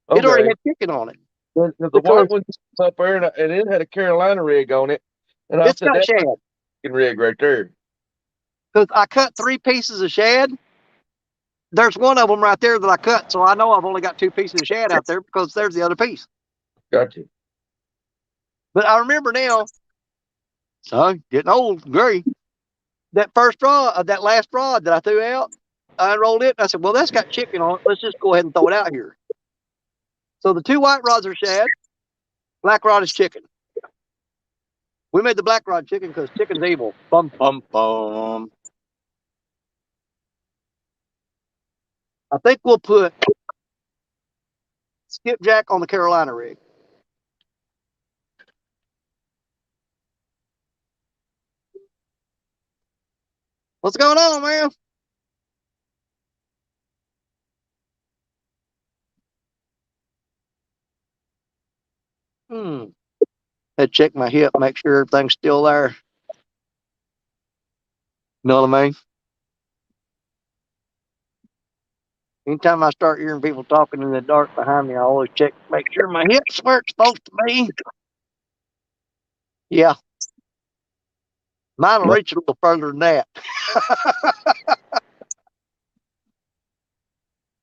Okay. It already had chicken on it. The white one up there, and it had a Carolina rig on it. And I said, that's a chicken rig right there. Because I cut 3 pieces of shad. There's one of them right there that I cut, so I know I've only got 2 pieces of shad out there because there's the other piece. Gotcha. But I remember now, so getting old, gray. That first rod, that last rod that I threw out, I rolled it. And I said, well, that's got chicken on it. Let's just go ahead and throw it out here. So the 2 white rods are shad. Black rod is chicken. We made the black rod chicken because chicken's evil. Bum, bum, bum. I think we'll put skipjack on the Carolina rig. What's going on, man? Had to check my hip, make sure everything's still there. Know what I mean? Anytime I start hearing people talking in the dark behind me, I always check, make sure my hip's where it's supposed to be. Yeah. Mine will reach a little further than that.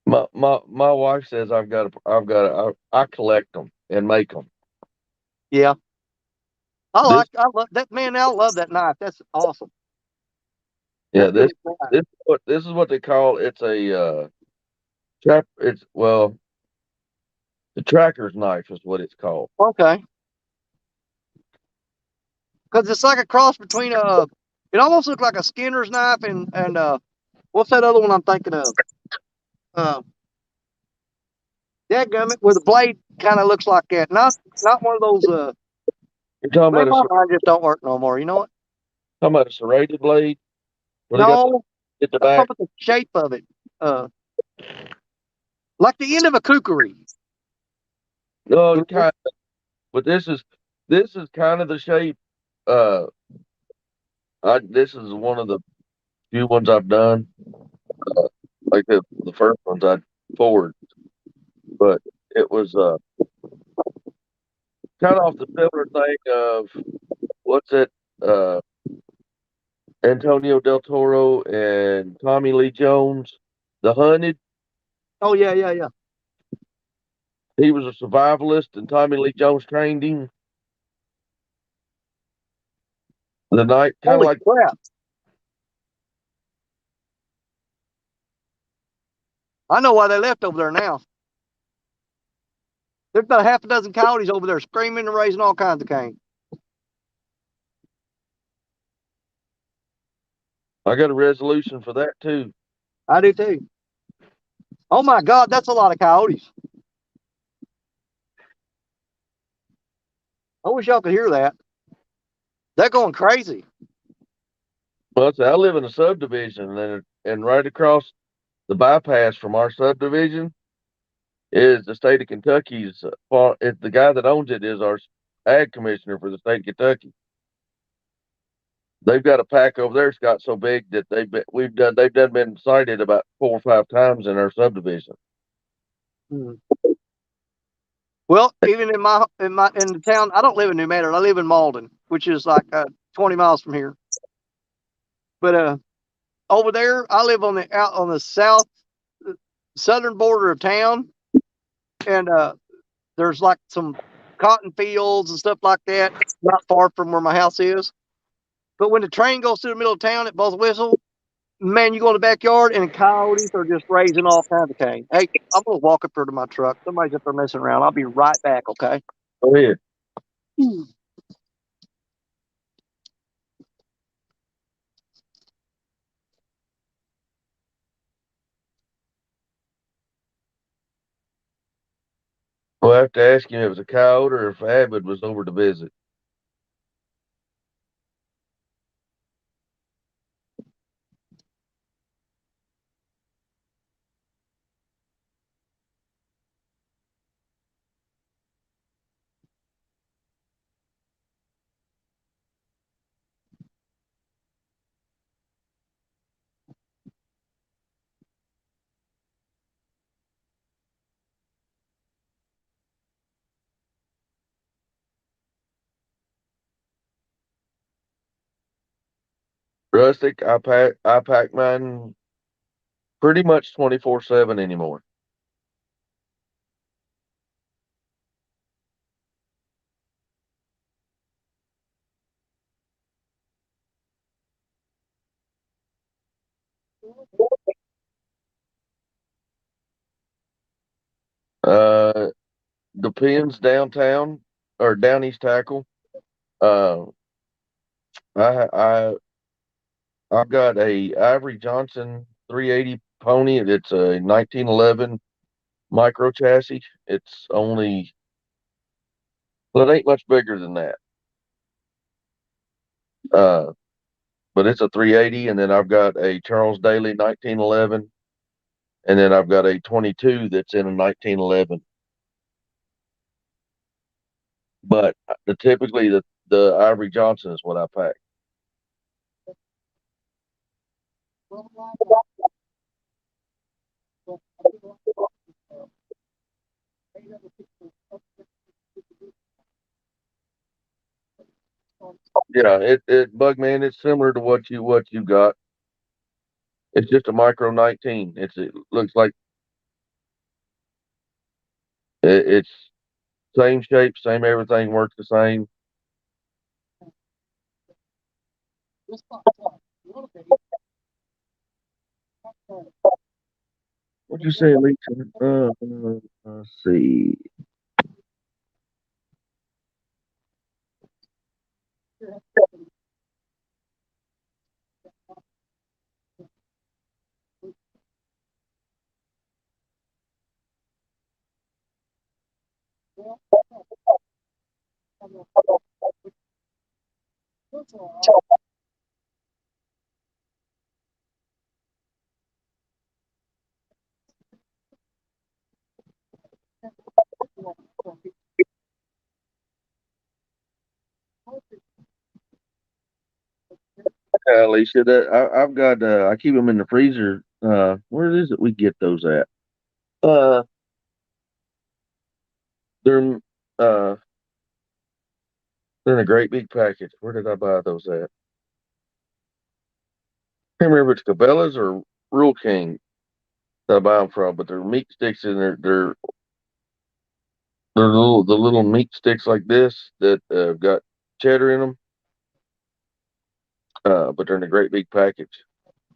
My wife says I collect them and make them. Yeah. I love that, man. I love that knife. That's awesome. Yeah, this is what they call it's a trap. It's the tracker's knife is what it's called. Okay. Because it's like a cross between it almost looks like a Skinner's knife and what's that other one I'm thinking of? Dadgummit, where the blade kind of looks like that. Not one of those. You're talking about mine just don't work no more. You know what? Talking about a serrated blade? No, I'm talking about the shape of it. Like the end of a kukri. No, kind of. But this is kind of the shape. This is one of the few ones I've done. Like the first ones I forward, but it was kind of off the similar thing of what's it? Antonio Del Toro and Tommy Lee Jones, The Hunted. Oh yeah. He was a survivalist, and Tommy Lee Jones trained him. The night, kind of like crap. I know why they left over there now. There's about 6 coyotes over there screaming and raising all kinds of cane. I got a resolution for that too. I do too. Oh my God, that's a lot of coyotes. I wish y'all could hear that. They're going crazy. Well, I live in a subdivision, and right across the bypass from our subdivision is the state of Kentucky's. The guy that owns it is our ag commissioner for the state of Kentucky. They've got a pack over there. It's got so big that they've been sighted about 4 or 5 times in our subdivision. Well, even in the town, I don't live in New Manor. I live in Malden, which is like 20 miles from here. But over there, I live out on the southern border of town, and there's like some cotton fields and stuff like that, not far from where my house is. But when the train goes through the middle of town at both whistle, man, you go in the backyard and coyotes are just raising all kinds of cane. Hey, I'm gonna walk up here to my truck. Somebody's up there messing around. I'll be right back. Okay. Go ahead. We'll have to ask him if it was a coyote or if Abbott was over to visit. Rustic, I pack mine pretty much 24/7 anymore. Uh, depends downtown or down East Tackle. Uh, I I've got a Ivory Johnson 380 pony. It's a 1911 micro chassis. It's only, well, it ain't much bigger than that. Uh, but it's a 380, and then I've got a Charles Daly 1911, and then I've got a 22 that's in a 1911. But typically the Ivory Johnson is what I pack. Yeah, it Bugman, it's similar to what you got. It's just a micro 19. It looks like it's same shape, same everything, works the same. What'd you say, Alicia? Let's see. Alicia, I've got I keep them in the freezer. Where is it we get those at? Uh, they're uh they're in a great big package. Where did I buy those at? Can't remember if it's Cabela's or Rule King that I buy them from, but they're meat sticks and they're the little meat sticks like this that got cheddar in them. But they're in a great big package.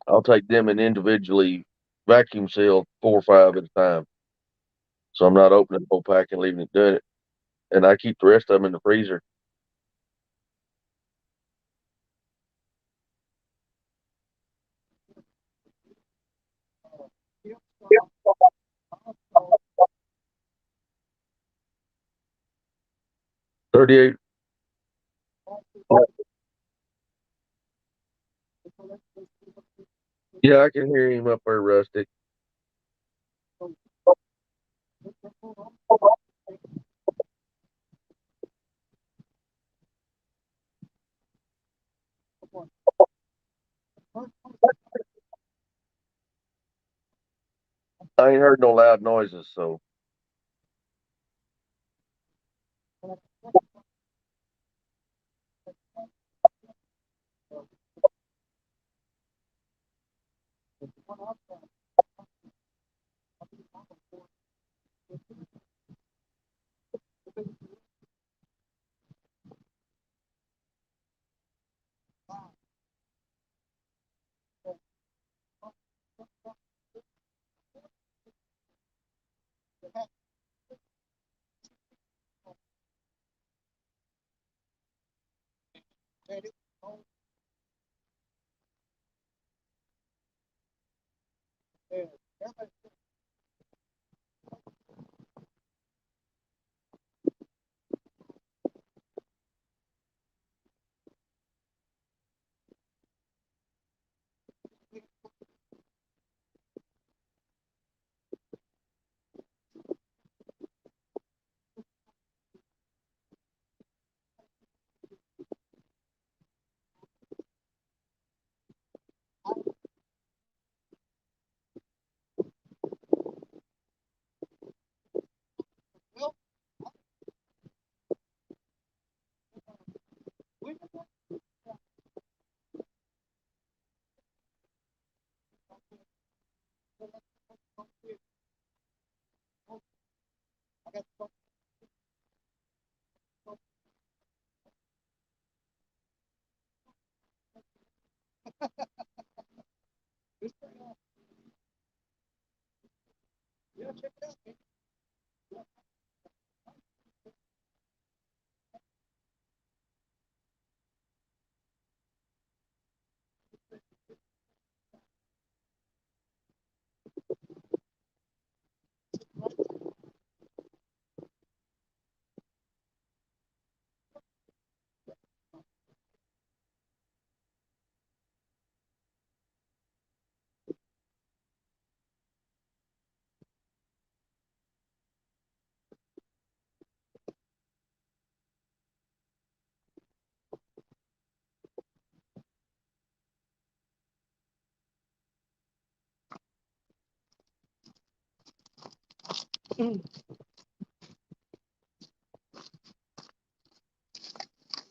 I'll take them and individually vacuum seal 4 or 5 at a time. So I'm not opening the whole pack and leaving it doing it. And I keep the rest of them in the freezer. Yep. 38. Yeah, I can hear him up there, Rustic. I ain't heard no loud noises, so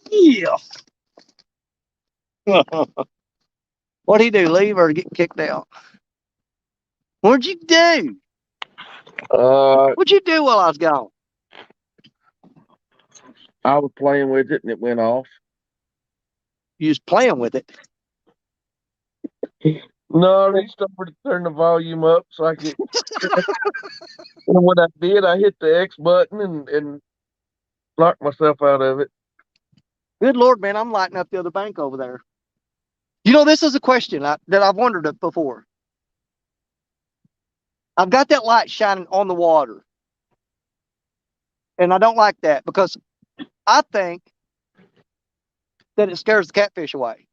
Yeah. What'd he do? Leave or get kicked out? What'd you do? What'd you do while I was gone? I was playing with it and it went off. You was playing with it. No, they started to turn the volume up so I could. And when I did, I hit the X button and knocked myself out of it. Good Lord, man, I'm lighting up the other bank over there. You know, this is a question that I've wondered before. I've got that light shining on the water. And I don't like that because I think that it scares the catfish away.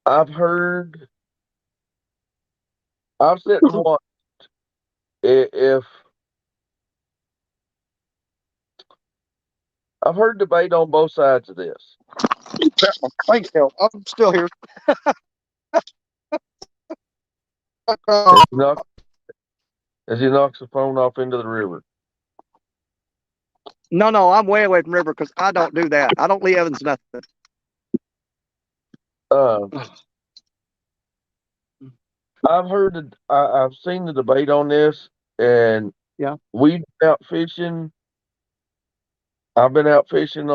I've sat and watched if I've heard debate on both sides of this. Thanks, Hell. I'm still here. As he knocks the phone off into the river. No, I'm way away from river because I don't do that. I don't leave Evans nothing. I've seen the debate on this, and yeah, we've been out fishing. I've been out fishing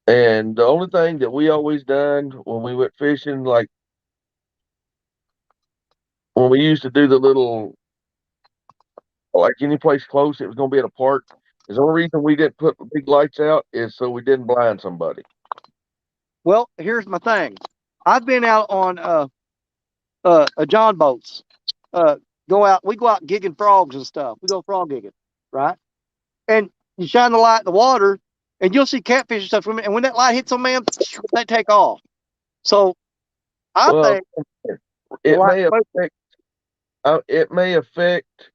and the only thing that we always done when we went fishing, like when we used to do the little, like any place close, it was going to be at a park. Is the only reason we didn't put big lights out is so we didn't blind somebody. Well, here's my thing. I've been out on John boats. We go out gigging frogs and stuff. We go frog gigging, right? And you shine the light in the water, and you'll see catfish and stuff. And when that light hits them, man, they take off. So I think it may affect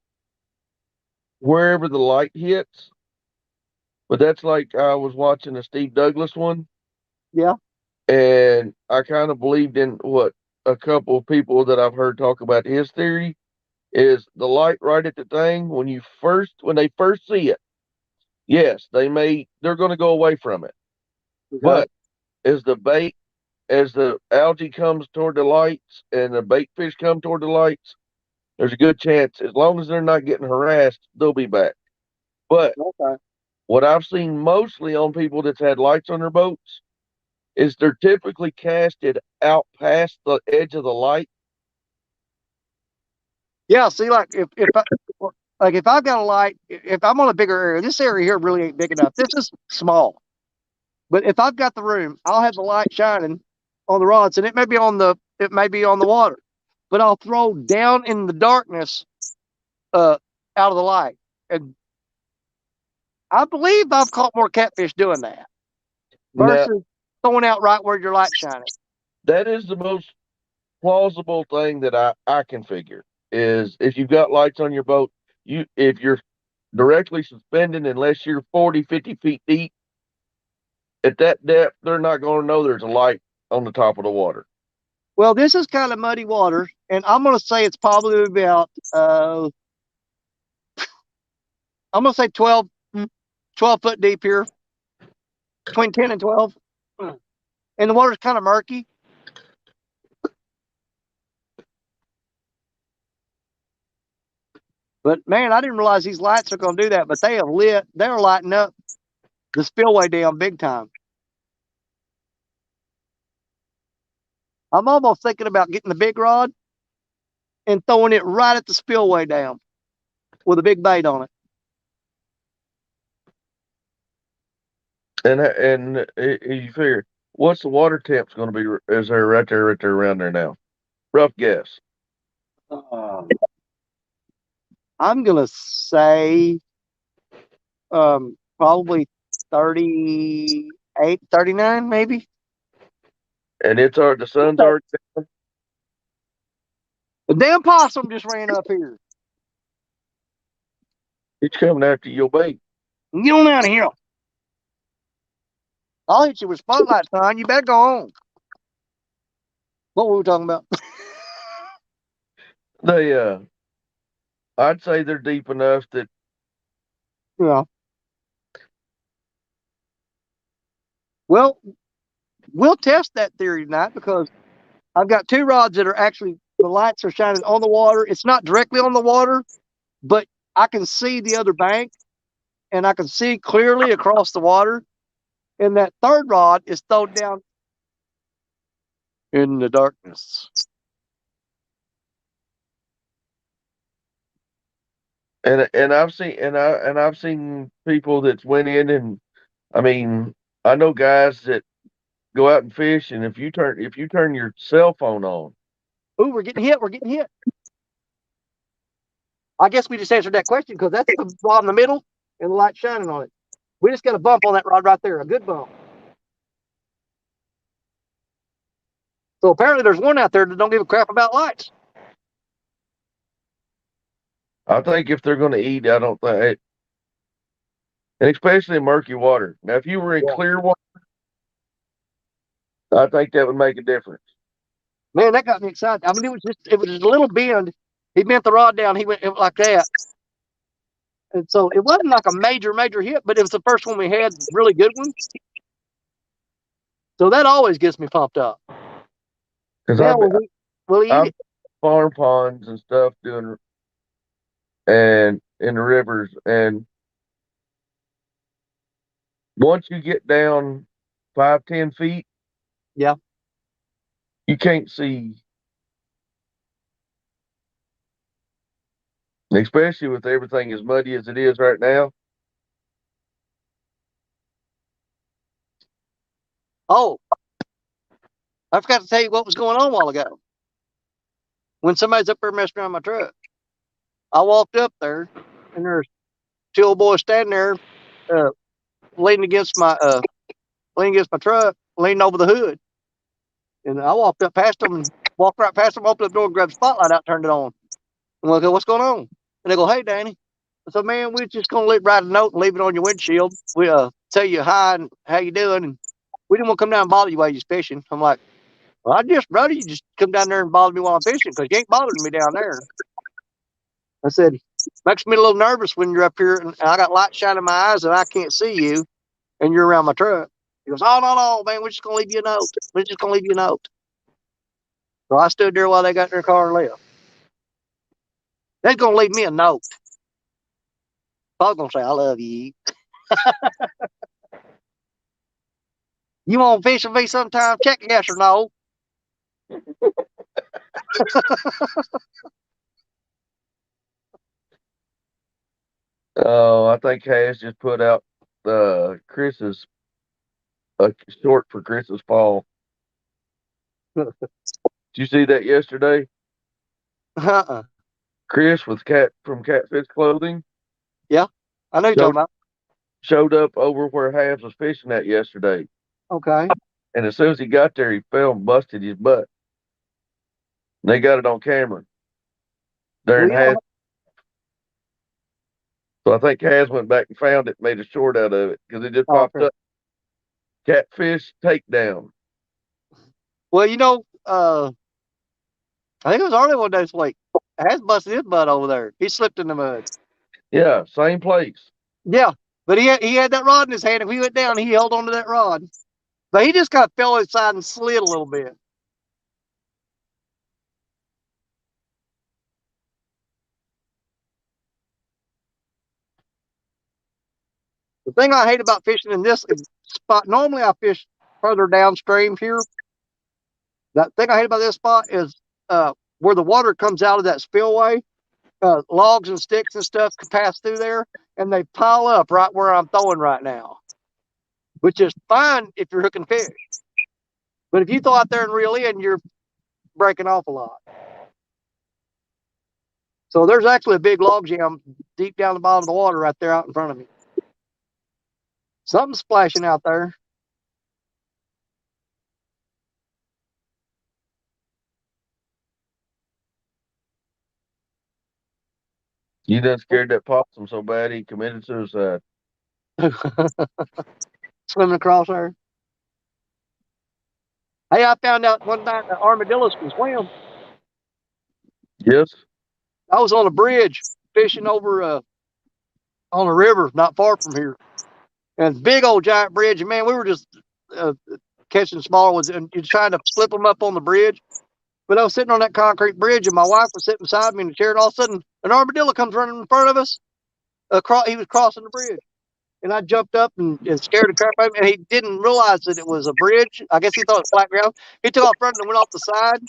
wherever the light hits, but that's like I was watching a Steve Douglas one. Yeah. And I kind of believed in what a couple of people that I've heard talk about his theory is the light right at the thing when they first see it. Yes, they're going to go away from it. But as the algae comes toward the lights and the bait fish come toward the lights, there's a good chance, as long as they're not getting harassed, they'll be back. But what I've seen mostly on people that's had lights on their boats is they're typically casted out past the edge of the light. Yeah, see, like if I've got a light, if I'm on a bigger area, this area here really ain't big enough. This is small. But if I've got the room, I'll have the light shining on the rods, and it may be on the water, but I'll throw down in the darkness out of the light. And I believe I've caught more catfish doing that versus throwing out right where your light's shining. That is the most plausible thing that I can figure is if you've got lights on your boat, if you're directly suspended, unless you're 40, 50 feet deep, at that depth, they're not going to know there's a light on the top of the water. Well, this is kind of muddy water, and I'm going to say it's probably about, I'm going to say 12 foot deep here, between 10 and 12. And the water's kind of murky. But man, I didn't realize these lights are going to do that, but they're lighting up the spillway dam big time. I'm almost thinking about getting the big rod and throwing it right at the spillway dam with a big bait on it. And you figure, what's the water temp's going to be? Is there right there around there now? Rough guess. I'm going to say probably 38, 39 maybe. And the sun's already down. The damn possum just ran up here. It's coming after your bait. Get on out of here. I'll hit you with spotlight, son. You better go on. What were we talking about? I'd say they're deep enough that. Yeah. Well, we'll test that theory tonight because I've got two rods that are actually, the lights are shining on the water. It's not directly on the water, but I can see the other bank and I can see clearly across the water. And that third rod is thrown down in the darkness. And I've seen people that went in, and I mean, I know guys that go out and fish, and if you turn your cell phone on. Ooh, we're getting hit. I guess we just answered that question because that's the rod in the middle and the light shining on it. We just got a bump on that rod right there, a good bump. So apparently there's one out there that don't give a crap about lights. I think if they're going to eat, I don't think it, and especially in murky water. Now, if you were in clear water, I think that would make a difference. Man, that got me excited. I mean, it was just a little bend. He bent the rod down. He went like that. And so it wasn't like a major hit, but it was the first one we had, really good one. So that always gets me pumped up. Because we'll eat it. Farm ponds and stuff and in the rivers, and once you get down 5-10 feet, yeah, you can't see, especially with everything as muddy as it is right now. Oh, I forgot to tell you what was going on a while ago. When somebody's up there messing around my truck, I walked up there, and there's two old boys standing there, leaning against my truck, leaning over the hood. And I walked up past them and walked right past them, opened the door, grabbed the spotlight out, turned it on. And I go, what's going on? And they go, hey, Danny. I said, man, we're just going to write a note and leave it on your windshield. We tell you hi and how you doing. And we didn't want to come down and bother you while you're fishing. I'm like, well, brother, you just come down there and bother me while I'm fishing because you ain't bothering me down there. I said, makes me a little nervous when you're up here and I got light shining in my eyes and I can't see you and you're around my truck. He goes, oh, no, man, we're just going to leave you a note. We're just going to leave you a note. So I stood there while they got in their car and left. They're going to leave me a note. I was going to say, I love you. You want to fish with me sometime? Check yes or no. Oh, I think Cass just put out Chris's short for Chris's fall. Did you see that yesterday? Uh-uh. Chris with from Catfish Clothing. Yeah, I know you're talking about. Showed up over where Habs was fishing at yesterday. Okay. And as soon as he got there, he fell and busted his butt. And they got it on camera. During Habs. So I think Habs went back and found it, made a short out of it because it just popped up. Catfish takedown. Well, you know, I think it was early one day this week. Has busted his butt over there. He slipped in the mud. Yeah, same place. Yeah, but he had that rod in his hand. If he went down, he held onto that rod. But he just kind of fell inside and slid a little bit. The thing I hate about fishing in this spot, normally I fish further downstream here. The thing I hate about this spot is where the water comes out of that spillway. Logs and sticks and stuff can pass through there, and they pile up right where I'm throwing right now, which is fine if you're hooking fish. But if you throw out there and reel in, you're breaking off a lot. So there's actually a big log jam deep down the bottom of the water right there out in front of me. Something's splashing out there. You done scared that possum so bad he committed suicide. Swimming across there. Hey, I found out one night that armadillos can swim. Yes. I was on a bridge fishing over on a river not far from here. And big old giant bridge. And man, we were just catching smaller ones and trying to flip them up on the bridge. But I was sitting on that concrete bridge and my wife was sitting beside me in the chair. And all of a sudden, an armadillo comes running in front of us. He was crossing the bridge. And I jumped up and scared the crap out of him. And he didn't realize that it was a bridge. I guess he thought it was flat ground. He took off running and went off the side.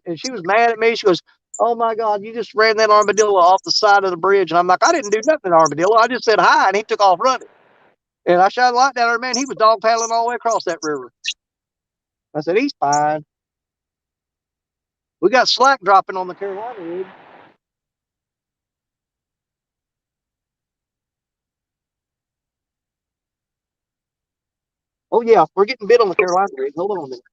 And she was mad at me. She goes, oh, my God, you just ran that armadillo off the side of the bridge. And I'm like, I didn't do nothing to armadillo. I just said hi, and he took off running. And I shot a light down there, man. He was dog paddling all the way across that river. I said, he's fine. We got slack dropping on the Carolina rig. Oh, yeah, we're getting bit on the Carolina rig. Hold on a minute.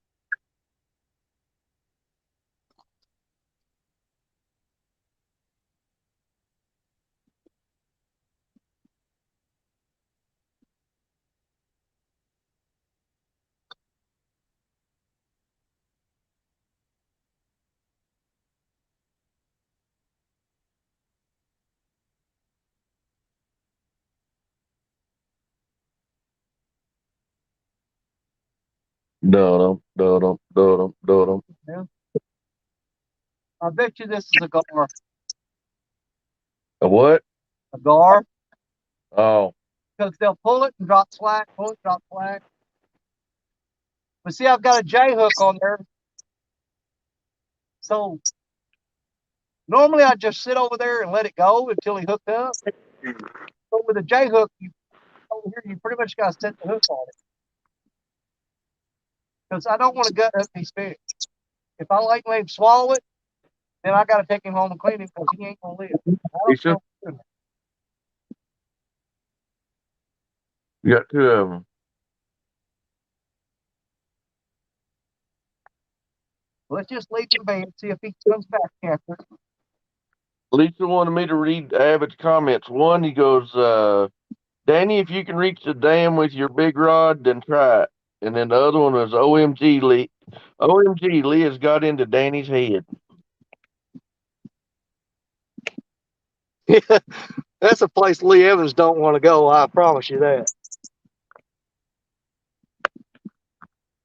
Dum dum dum dum. Yeah. I bet you this is a gar. A what? A gar. Oh. Because they'll pull it and drop slack, pull it, drop slack. But see, I've got a J hook on there. So normally I just sit over there and let it go until he hooked up. But with a J hook, over here, you pretty much got to set the hook on it. Because I don't want to gut hook these fish. If I let him swallow it, then I got to take him home and clean him because he ain't going to live. You got two of them. Let's just leave him be and see if he comes back after. Lisa wanted me to read Abbott's comments. One, he goes, Danny, if you can reach the dam with your big rod, then try it. And then the other one was OMG, Lee. OMG, Lee has got into Danny's head. Yeah, that's a place Lee Evans don't want to go. I promise you that.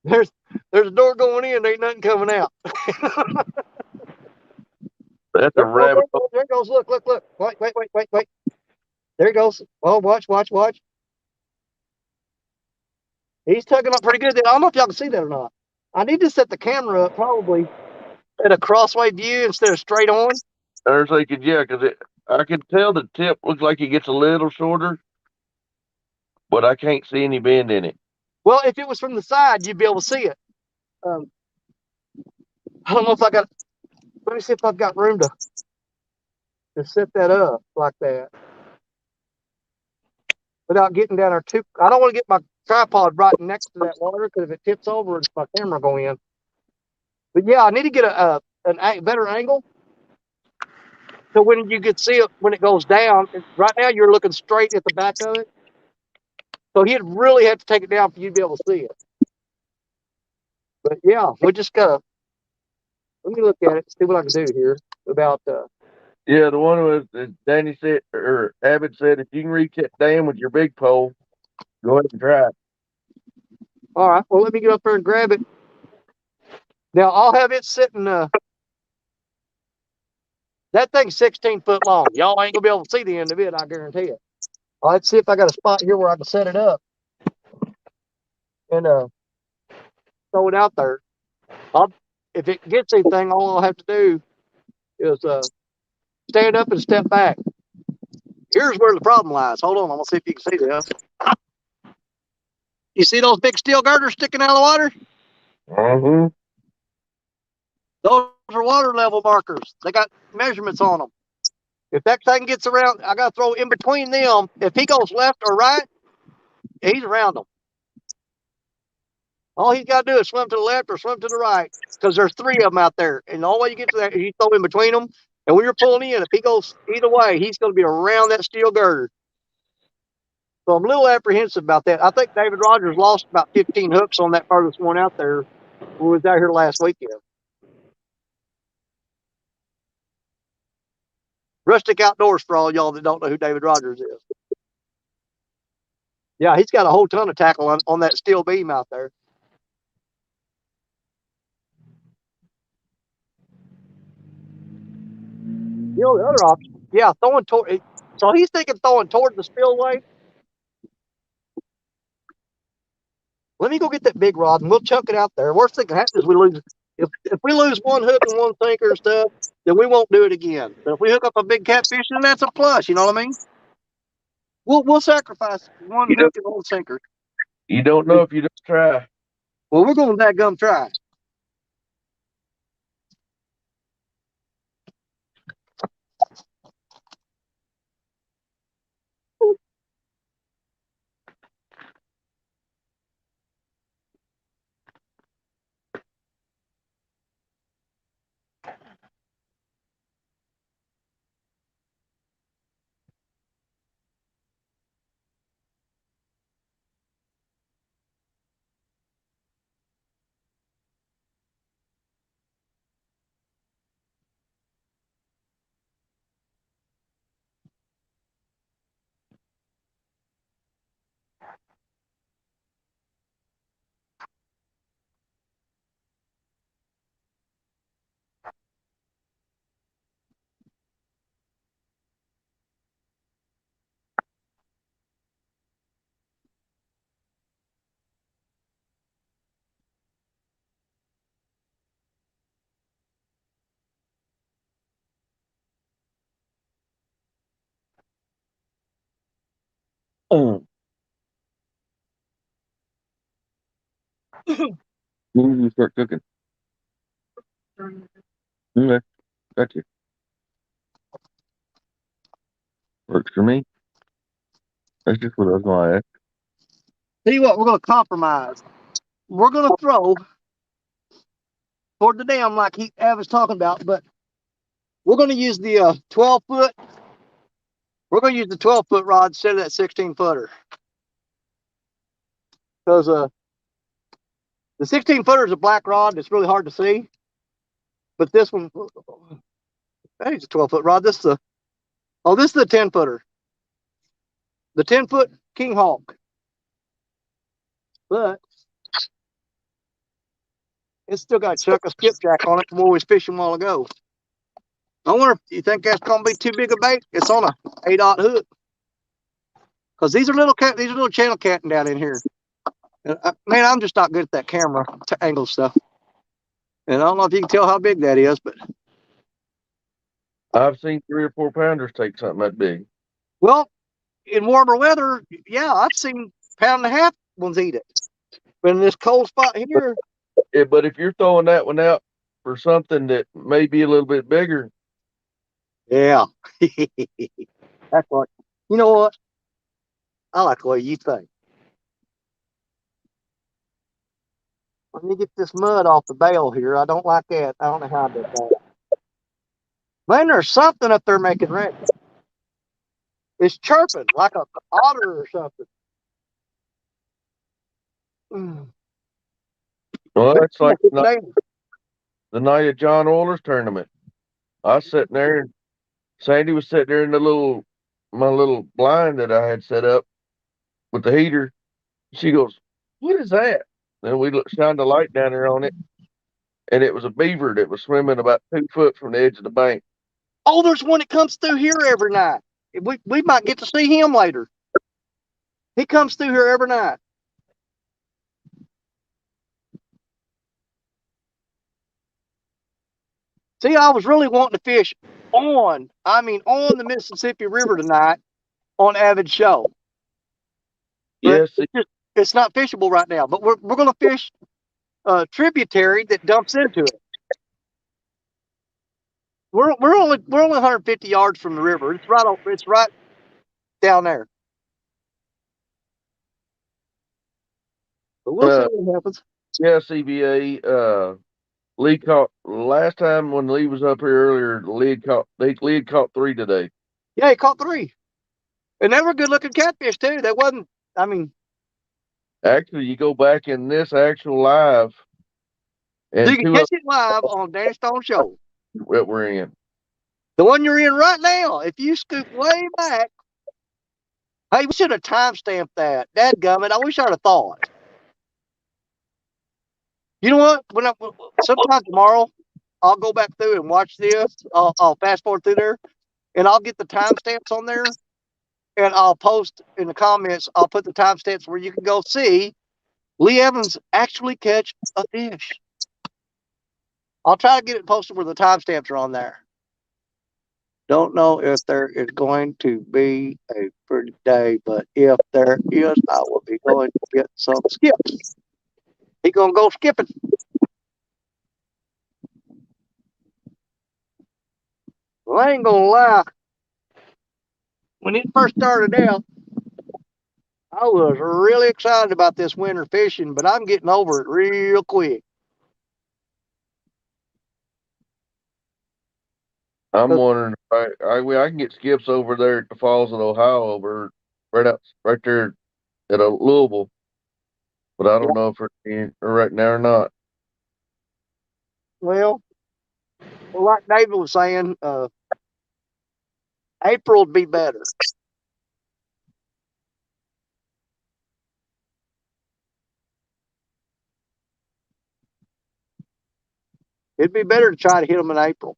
There's a door going in, ain't nothing coming out. That's a rabbit. There it goes. Look. Wait. There he goes. Oh, watch. He's tugging up pretty good. I don't know if y'all can see that or not. I need to set the camera up probably at a crossway view instead of straight on. I was thinking, yeah, because I can tell the tip looks like it gets a little shorter, but I can't see any bend in it. Well, if it was from the side, you'd be able to see it. I don't know if I got. Let me see if I've got room to set that up like that without getting down there too. I don't want to get my tripod right next to that water because if it tips over, it's my camera going in. But yeah, I need to get a better angle so when you can see it when it goes down. Right now, you're looking straight at the back of it, so he'd really have to take it down for you to be able to see it. But yeah, we just gotta. Let me look at it, see what I can do here about. Yeah, the one was Danny said, or Abbott said, if you can reach that dam with your big pole, go ahead and try it. All right, well, let me get up there and grab it. Now I'll have it sitting. That thing's 16 foot long. Y'all ain't gonna be able to see the end of it, I guarantee it. Let's see if I got a spot here where I can set it up and throw it out there. If it gets anything, all I'll have to do is stand up and step back. Here's where the problem lies. Hold on, I'm gonna see if you can see this. You see those big steel girders sticking out of the water? Mm-hmm. Those are water level markers. They got measurements on them. If that thing gets around, I got to throw in between them. If he goes left or right, he's around them. All he's got to do is swim to the left or swim to the right because there's three of them out there. And the only way you get to that is you throw in between them. And when you're pulling in, if he goes either way, he's going to be around that steel girder. So I'm a little apprehensive about that. I think David Rogers lost about 15 hooks on that furthest one out there when we was out here last weekend. Rustic Outdoors for all y'all that don't know who David Rogers is. Yeah, he's got a whole ton of tackle on that steel beam out there. You know, the other option, yeah, throwing toward. So he's thinking throwing toward the spillway. Let me go get that big rod and we'll chuck it out there. Worst thing that happens is we lose. If we lose one hook and one sinker and stuff, then we won't do it again. But if we hook up a big catfish, then that's a plus. You know what I mean? We'll sacrifice one hook and one sinker. You don't know if you don't try. Well, we're going to dadgum try. When you start cooking? Okay, got you. Works for me. That's just what I was going to ask. Tell you what, we're going to compromise. We're going to throw toward the dam like Av was talking about, but we're going to use the 12-foot. We're going to use the 12-foot rod instead of that 16-footer. Because the 16-footer is a black rod. It's really hard to see. But this one, that is a 12-foot rod. This is the 10-footer. The 10-foot King Hawk. But It's still got chuck a skipjack on it from where we was fishing a while ago. I wonder if you think that's gonna be too big a bait. It's on a 8/0 hook. Cause these are little channel catting down in here. Man, I'm just not good at that camera angle stuff. And I don't know if you can tell how big that is, but I've seen 3 or 4 pounders take something that big. well, in warmer weather, yeah, I've seen 1.5 pound ones eat it. But in this cold spot here, Yeah, but if you're throwing that one out for something that may be a little bit bigger, yeah, that's what. You know what? I like the way you think. Let me get this mud off the bail here. I don't like that. I don't know how I did that. Man, there's something up there making ready. It's chirping like a otter or something. well, that's like the night of John Oiler's tournament. I was sitting there, and Sandy was sitting there in my little blind that I had set up with the heater. She goes, "What is that?" Then we shined a light down there on it, and it was a beaver that was swimming about 2 foot from the edge of the bank. Oh, there's one that comes through here every night. We might get to see him later. He comes through here every night. See, I was really wanting to fish on the Mississippi River tonight on Avid Show. But Yes, it's not fishable right now. But we're going to fish a tributary that dumps into it. We're only 150 yards from the river. It's right down there. But we'll see what happens. Yeah, CBA. Lee caught last time when Lee was up here earlier. Lee had caught 3 today. Yeah, he caught 3, and they were good looking catfish too. That wasn't. I mean, actually, you go back in this actual live, and you can catch it live on Danny Stone Show. What we're in. The one you're in right now. If you scoot way back, hey, we should have timestamped that. Dadgummit, I wish I'd have thought. You know what? Sometime tomorrow, I'll go back through and watch this. I'll fast forward through there, and I'll get the timestamps on there, and I'll post in the comments. I'll put the timestamps where you can go see Lee Evans actually catch a fish. I'll try to get it posted where the timestamps are on there. Don't know if there is going to be a pretty day, but if there is, I will be going to get some skips. He gonna go skipping. Well, I ain't gonna lie. When it first started out, I was really excited about this winter fishing, but I'm getting over it real quick. I'm wondering if I can get skips over there at the Falls of Ohio right there at Louisville, but I don't know if they're in right now or not. Well, like David was saying, April would be better. It'd be better to try to hit them in April.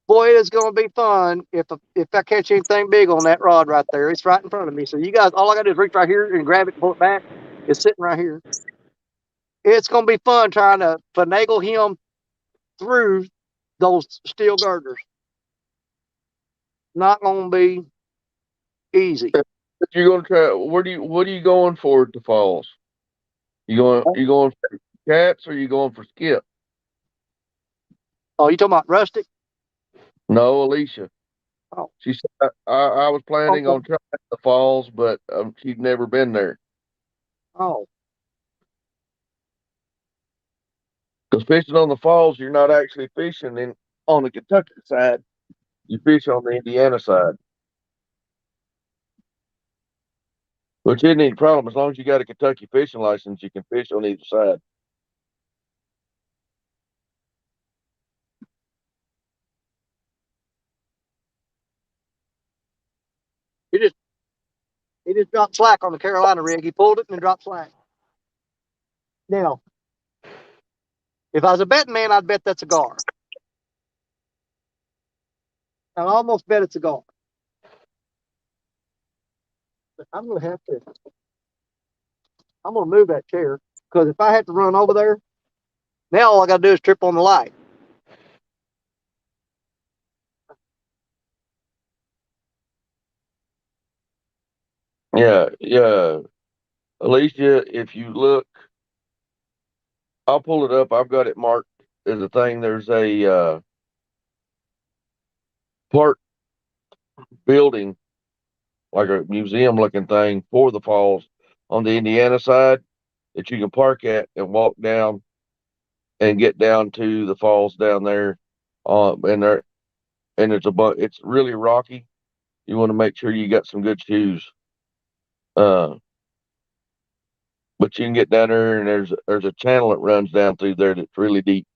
Boy, it's going to be fun if I catch anything big on that rod right there. It's right in front of me. So you guys, all I got to do is reach right here and grab it and pull it back. It's sitting right here. It's going to be fun trying to finagle him through those steel girders. Not going to be easy. You're going to try. What are you going for at the Falls? You going for cats or you going for skip? Oh, you talking about rustic? No, Alicia. Oh. She said I was planning on trying the Falls, but she'd never been there. Oh. Because fishing on the Falls, you're not actually fishing on the Kentucky side. You fish on the Indiana side. Which isn't any problem. As long as you got a Kentucky fishing license, you can fish on either side. He just dropped slack on the Carolina rig. He pulled it and then dropped slack. Now, If I was a betting man, I'd bet that's a gar. I almost bet it's a gar. But I'm going to move that chair because if I have to run over there, now all I got to do is trip on the light. Yeah, yeah. Alicia, if you look, I'll pull it up. I've got it marked as a thing. There's a park building, like a museum looking thing for the falls on the Indiana side that you can park at and walk down and get down to the falls down there. And it's really rocky. You want to make sure you got some good shoes. Uh, but you can get down there, and there's a channel that runs down through there that's really deep.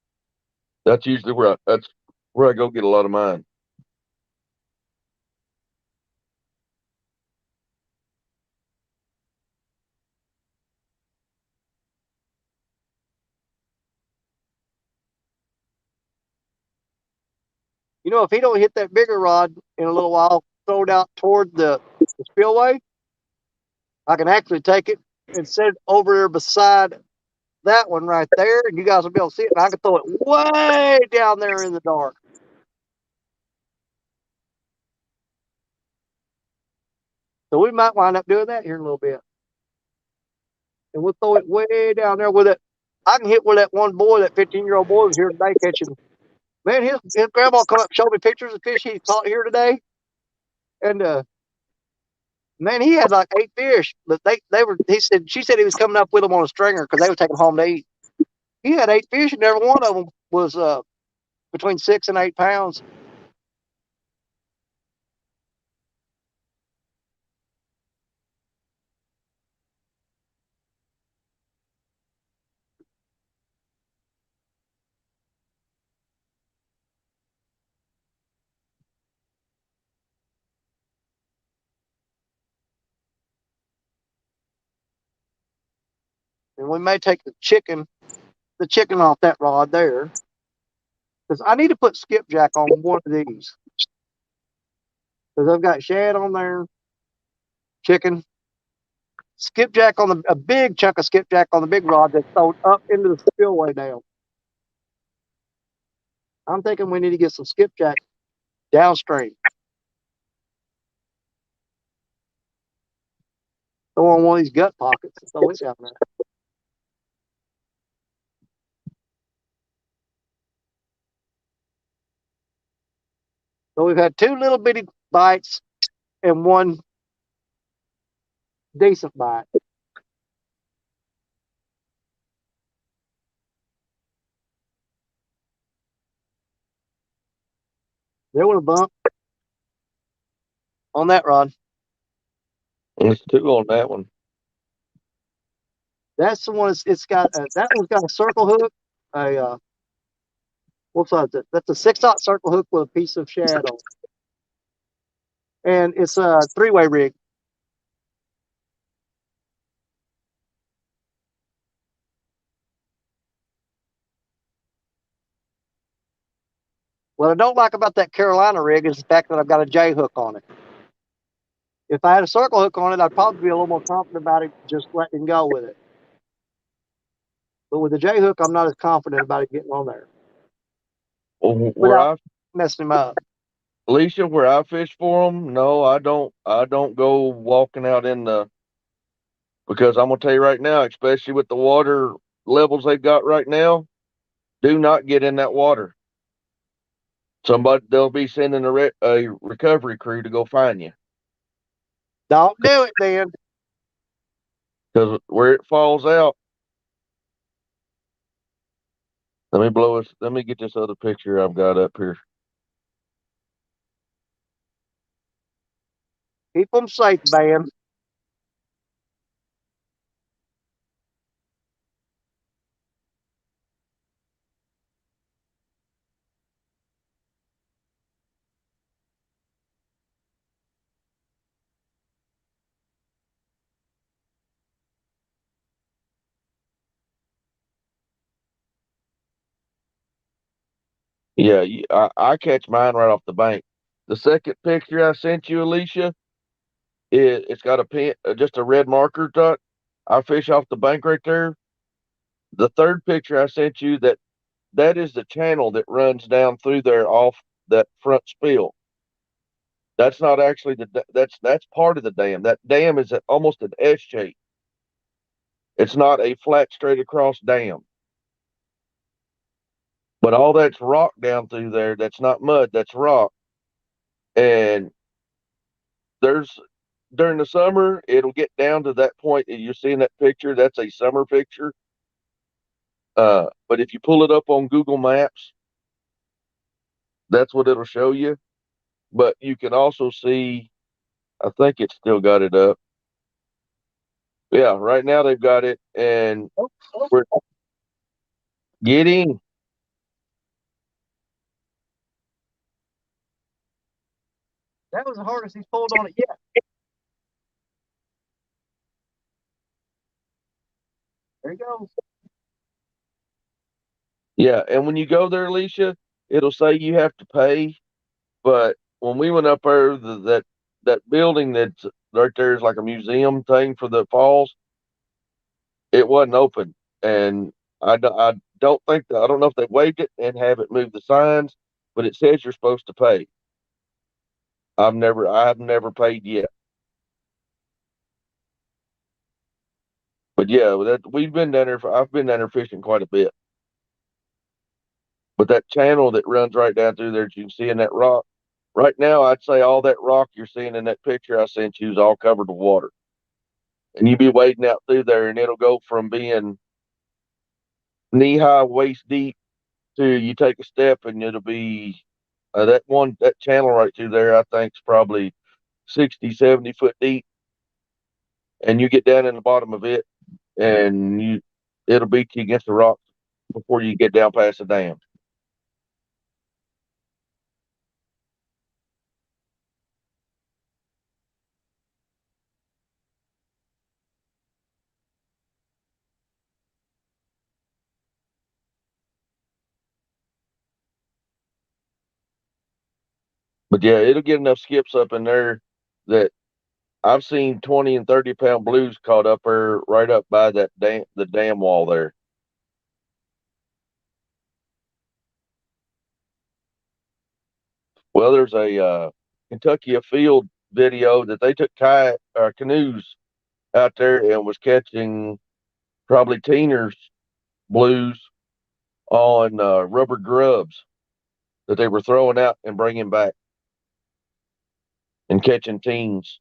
That's usually that's where I go get a lot of mine. You know, if he don't hit that bigger rod in a little while, throw it out toward the spillway, I can actually take it and set it over there beside that one right there, and you guys will be able to see it. And I can throw it way down there in the dark. So we might wind up doing that here in a little bit. And we'll throw it way down there with it. I can hit where that one boy, that 15-year-old boy was here today catching. Man, his grandma come up and showed me pictures of fish he caught here today. And man, he had like 8 fish, but she said he was coming up with them on a stringer because they were taking home to eat. He had 8 fish, and every one of them was between 6 and 8 pounds. And we may take the chicken off that rod there, because I need to put skipjack on one of these. Because I've got shad on there, chicken, skipjack on a big chunk of skipjack on the big rod that's thrown up into the spillway down. I'm thinking we need to get some skipjack downstream. Throw on one of these gut pockets and throw it down there. So we've had 2 little bitty bites and 1 decent bite. There was a bump on that rod. There's 2 on that one. That's the one. It's got that one's got a circle hook. What's that? That's a 6/0 circle hook with a piece of shad on, and it's a 3-way rig. What I don't like about that Carolina rig is the fact that I've got a J hook on it. If I had a circle hook on it, I'd probably be a little more confident about it, just letting go with it. But with the J hook, I'm not as confident about it getting on there. Where without messing him up. Alicia, where I fish for them, no, I don't. I don't go walking out because I'm gonna tell you right now, especially with the water levels they've got right now, do not get in that water. They'll be sending a recovery crew to go find you. Don't do it, man. Because where it falls out. Let me get this other picture I've got up here. Keep them safe, man. Yeah, I catch mine right off the bank. The second picture I sent you, Alicia, it's got a pin, just a red marker dot. I fish off the bank right there. The third picture I sent you, that is the channel that runs down through there off that front spill. That's not actually that's part of the dam. That dam is almost an S shape. It's not a flat straight across dam. But all that's rock down through there. That's not mud. That's rock. And there's during the summer, it'll get down to that point that you're seeing that picture. That's a summer picture. But if you pull it up on Google Maps, that's what it'll show you. But you can also see, I think it's still got it up. Yeah, right now they've got it, and we're getting. That was the hardest he's pulled on it yet. There you go. Yeah, and when you go there, Alicia, it'll say you have to pay. But when we went up there, that building that's right there is like a museum thing for the falls. It wasn't open, and I don't think I don't know if they waived it and have it moved the signs, but it says you're supposed to pay. I've never paid yet. But yeah, we've been down there. I've been down there fishing quite a bit. But that channel that runs right down through there, that you can see in that rock. Right now, I'd say all that rock you're seeing in that picture I sent you is all covered with water. And you be wading out through there, and it'll go from being knee high, waist deep, to you take a step, and it'll be that channel right through there. I think is probably 60, 70 foot deep, and you get down in the bottom of it, and it'll beat you against the rocks before you get down past the dam. But yeah, it'll get enough skips up in there that I've seen 20 and 30 pound blues caught up there right up by that the dam wall there. Well, there's a Kentucky Field video that they took canoes out there and was catching probably teeners blues on rubber grubs that they were throwing out and bringing back and catching teens.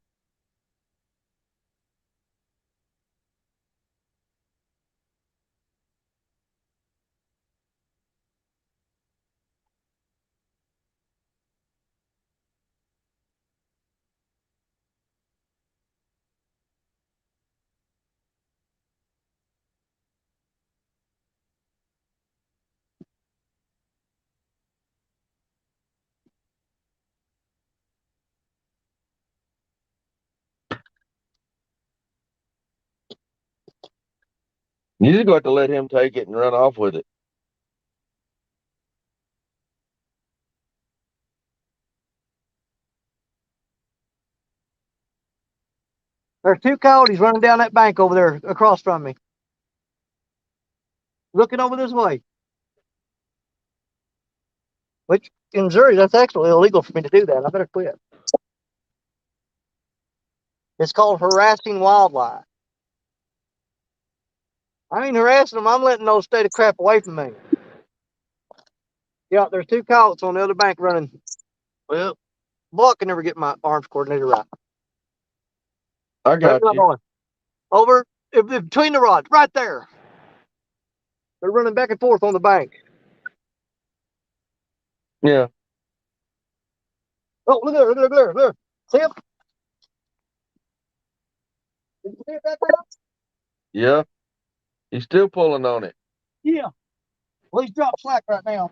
You just got to let him take it and run off with it. There's two coyotes running down that bank over there across from me. Looking over this way. Which in Missouri, that's actually illegal for me to do that. I better quit. It's called harassing wildlife. I ain't harassing them. I'm letting those stay the crap away from me. Yeah, there's two coyotes on the other bank running. Well, boy, I can never get my arms coordinated right. I got you. Over between the rods, right there. They're running back and forth on the bank. Yeah. Oh, look there, look there, look there. See him? Did you see it back there? Yeah. He's still pulling on it. Yeah. Well, he's dropped slack right now.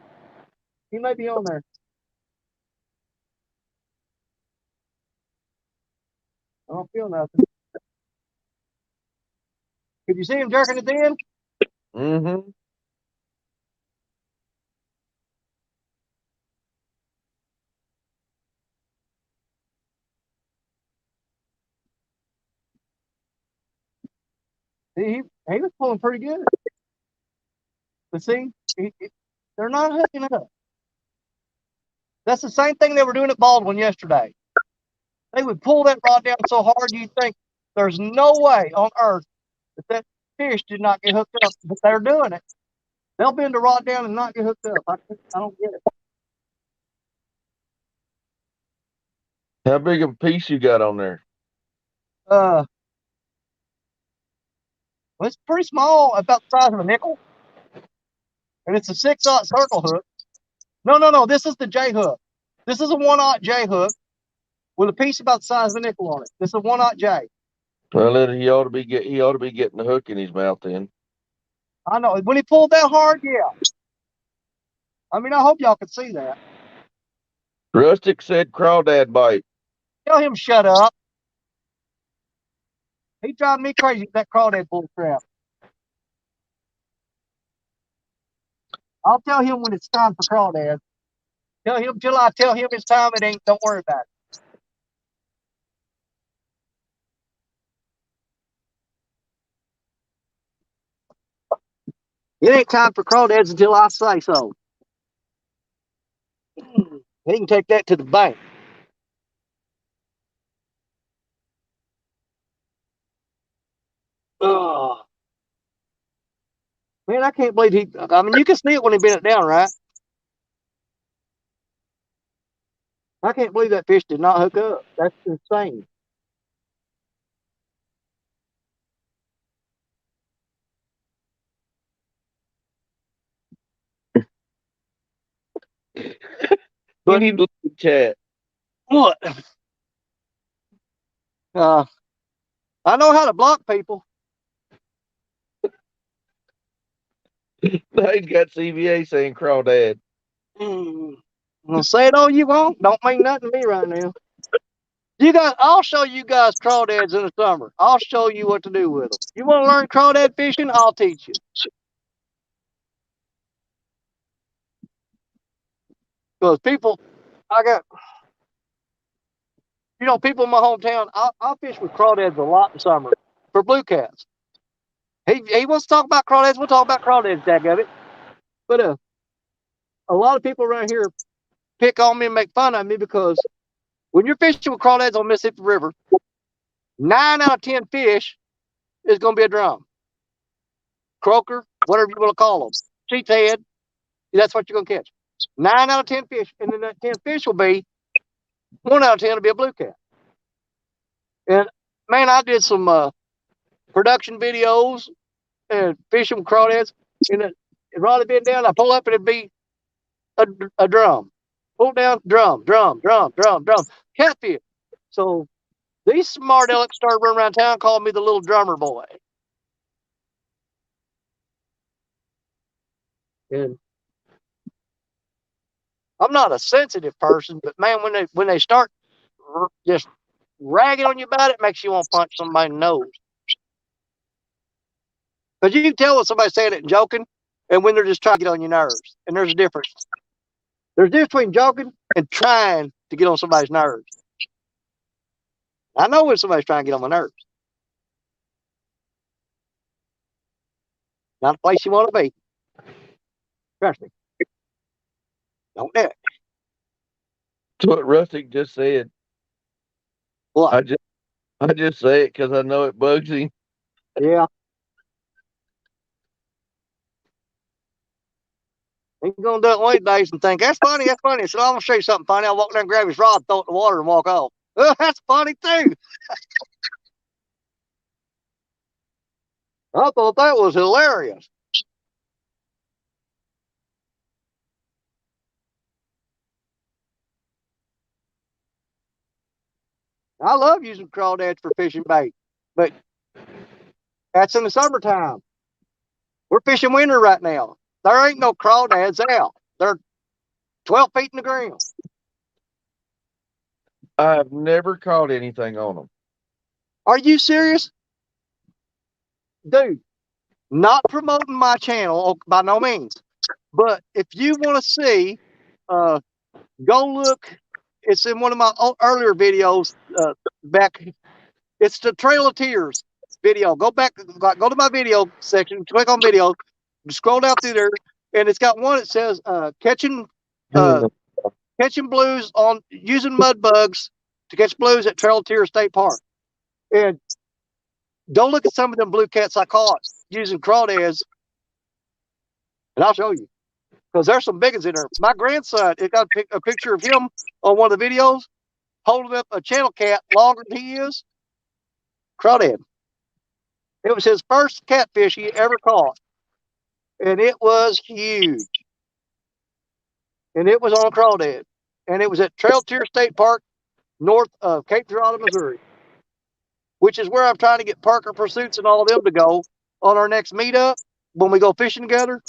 He may be on there. I don't feel nothing. Could you see him jerking it in? Mm-hmm. He was pulling pretty good. But see, they're not hooking up. That's the same thing they were doing at Baldwin yesterday. They would pull that rod down so hard you think there's no way on earth that fish did not get hooked up, but they're doing it. They'll bend the rod down and not get hooked up. I don't get it. How big of a piece you got on there? Well, it's pretty small, about the size of a nickel. And it's a 6/0 circle hook. No. This is the J hook. This is a 1/0 J hook with a piece about the size of a nickel on it. This is a 1/0 J. Well, he ought to be getting the hook in his mouth then. I know. When he pulled that hard, yeah. I mean, I hope y'all could see that. Rustic said crawdad bite. Tell him shut up. He driving me crazy with that crawdad bull crap. I'll tell him when it's time for crawdad. Tell him till I tell him it's time. It ain't. Don't worry about it. It ain't time for crawdads until I say so. He can take that to the bank. Oh. Man, I can't believe he. I mean, you can see it when he bent it down, right? I can't believe that fish did not hook up. That's insane. You need to look at the chat. What? I know how to block people. They got CVA saying crawdad. Well, say it all you want. Don't mean nothing to me right now. I'll show you guys crawdads in the summer. I'll show you what to do with them. You want to learn crawdad fishing? I'll teach you. Because people, people in my hometown, I'll fish with crawdads a lot in summer for blue cats. He wants to talk about crawdads. We'll talk about crawdads, dadgubbit. But a lot of people around here pick on me and make fun of me because when you're fishing with crawdads on Mississippi River, 9 out of 10 fish is going to be a drum, croaker, whatever you want to call them, sheep's head. That's what you're going to catch. 9 out of 10 fish, and then that 10 fish will be 1 out of 10 will be a blue cat. And man, I did some production videos and fishing with crawdads, and it rod had been down. I pull up and it'd be a drum. Pull down, drum. Catfish. So these smart alecks started running around town calling me the little drummer boy. And I'm not a sensitive person, but man, when they start just ragging on you about it, makes you want to punch somebody in the nose. Because you can tell when somebody's saying it and joking, and when they're just trying to get on your nerves. And there's a difference. There's a difference between joking and trying to get on somebody's nerves. I know when somebody's trying to get on my nerves. Not the place you want to be. Trust me. Don't do it. That's what Rustic just said. What? I just say it because I know it bugs him. Yeah. He's going to do it one days and think, that's funny. So I'm going to show you something funny. I'll walk down and grab his rod, throw it in the water, and walk off. Oh, that's funny, too. I thought that was hilarious. I love using crawdads for fishing bait, but that's in the summertime. We're fishing winter right now. There ain't no crawdads out. They're 12 feet in the ground. I've never caught anything on them. Are you serious? Dude, not promoting my channel by no means, but if you want to see, go look. It's in one of my earlier videos back. It's the Trail of Tears video. Go back, go to my video section, click on video, scroll down through there, and it's got one that says catching blues on using mud bugs to catch blues at Trail Tier State Park. And don't look at some of them blue cats I caught using crawdads, and I'll show you, because there's some big ones in there. My grandson, it got a picture of him on one of the videos holding up a channel cat longer than he is. Crawdad. It was his first catfish he ever caught, and it was huge. And it was on a crawdad, and it was at Trail Tier State Park, north of Cape Girardeau, Missouri, which is where I'm trying to get Parker Pursuits and all of them to go on our next meetup when we go fishing together.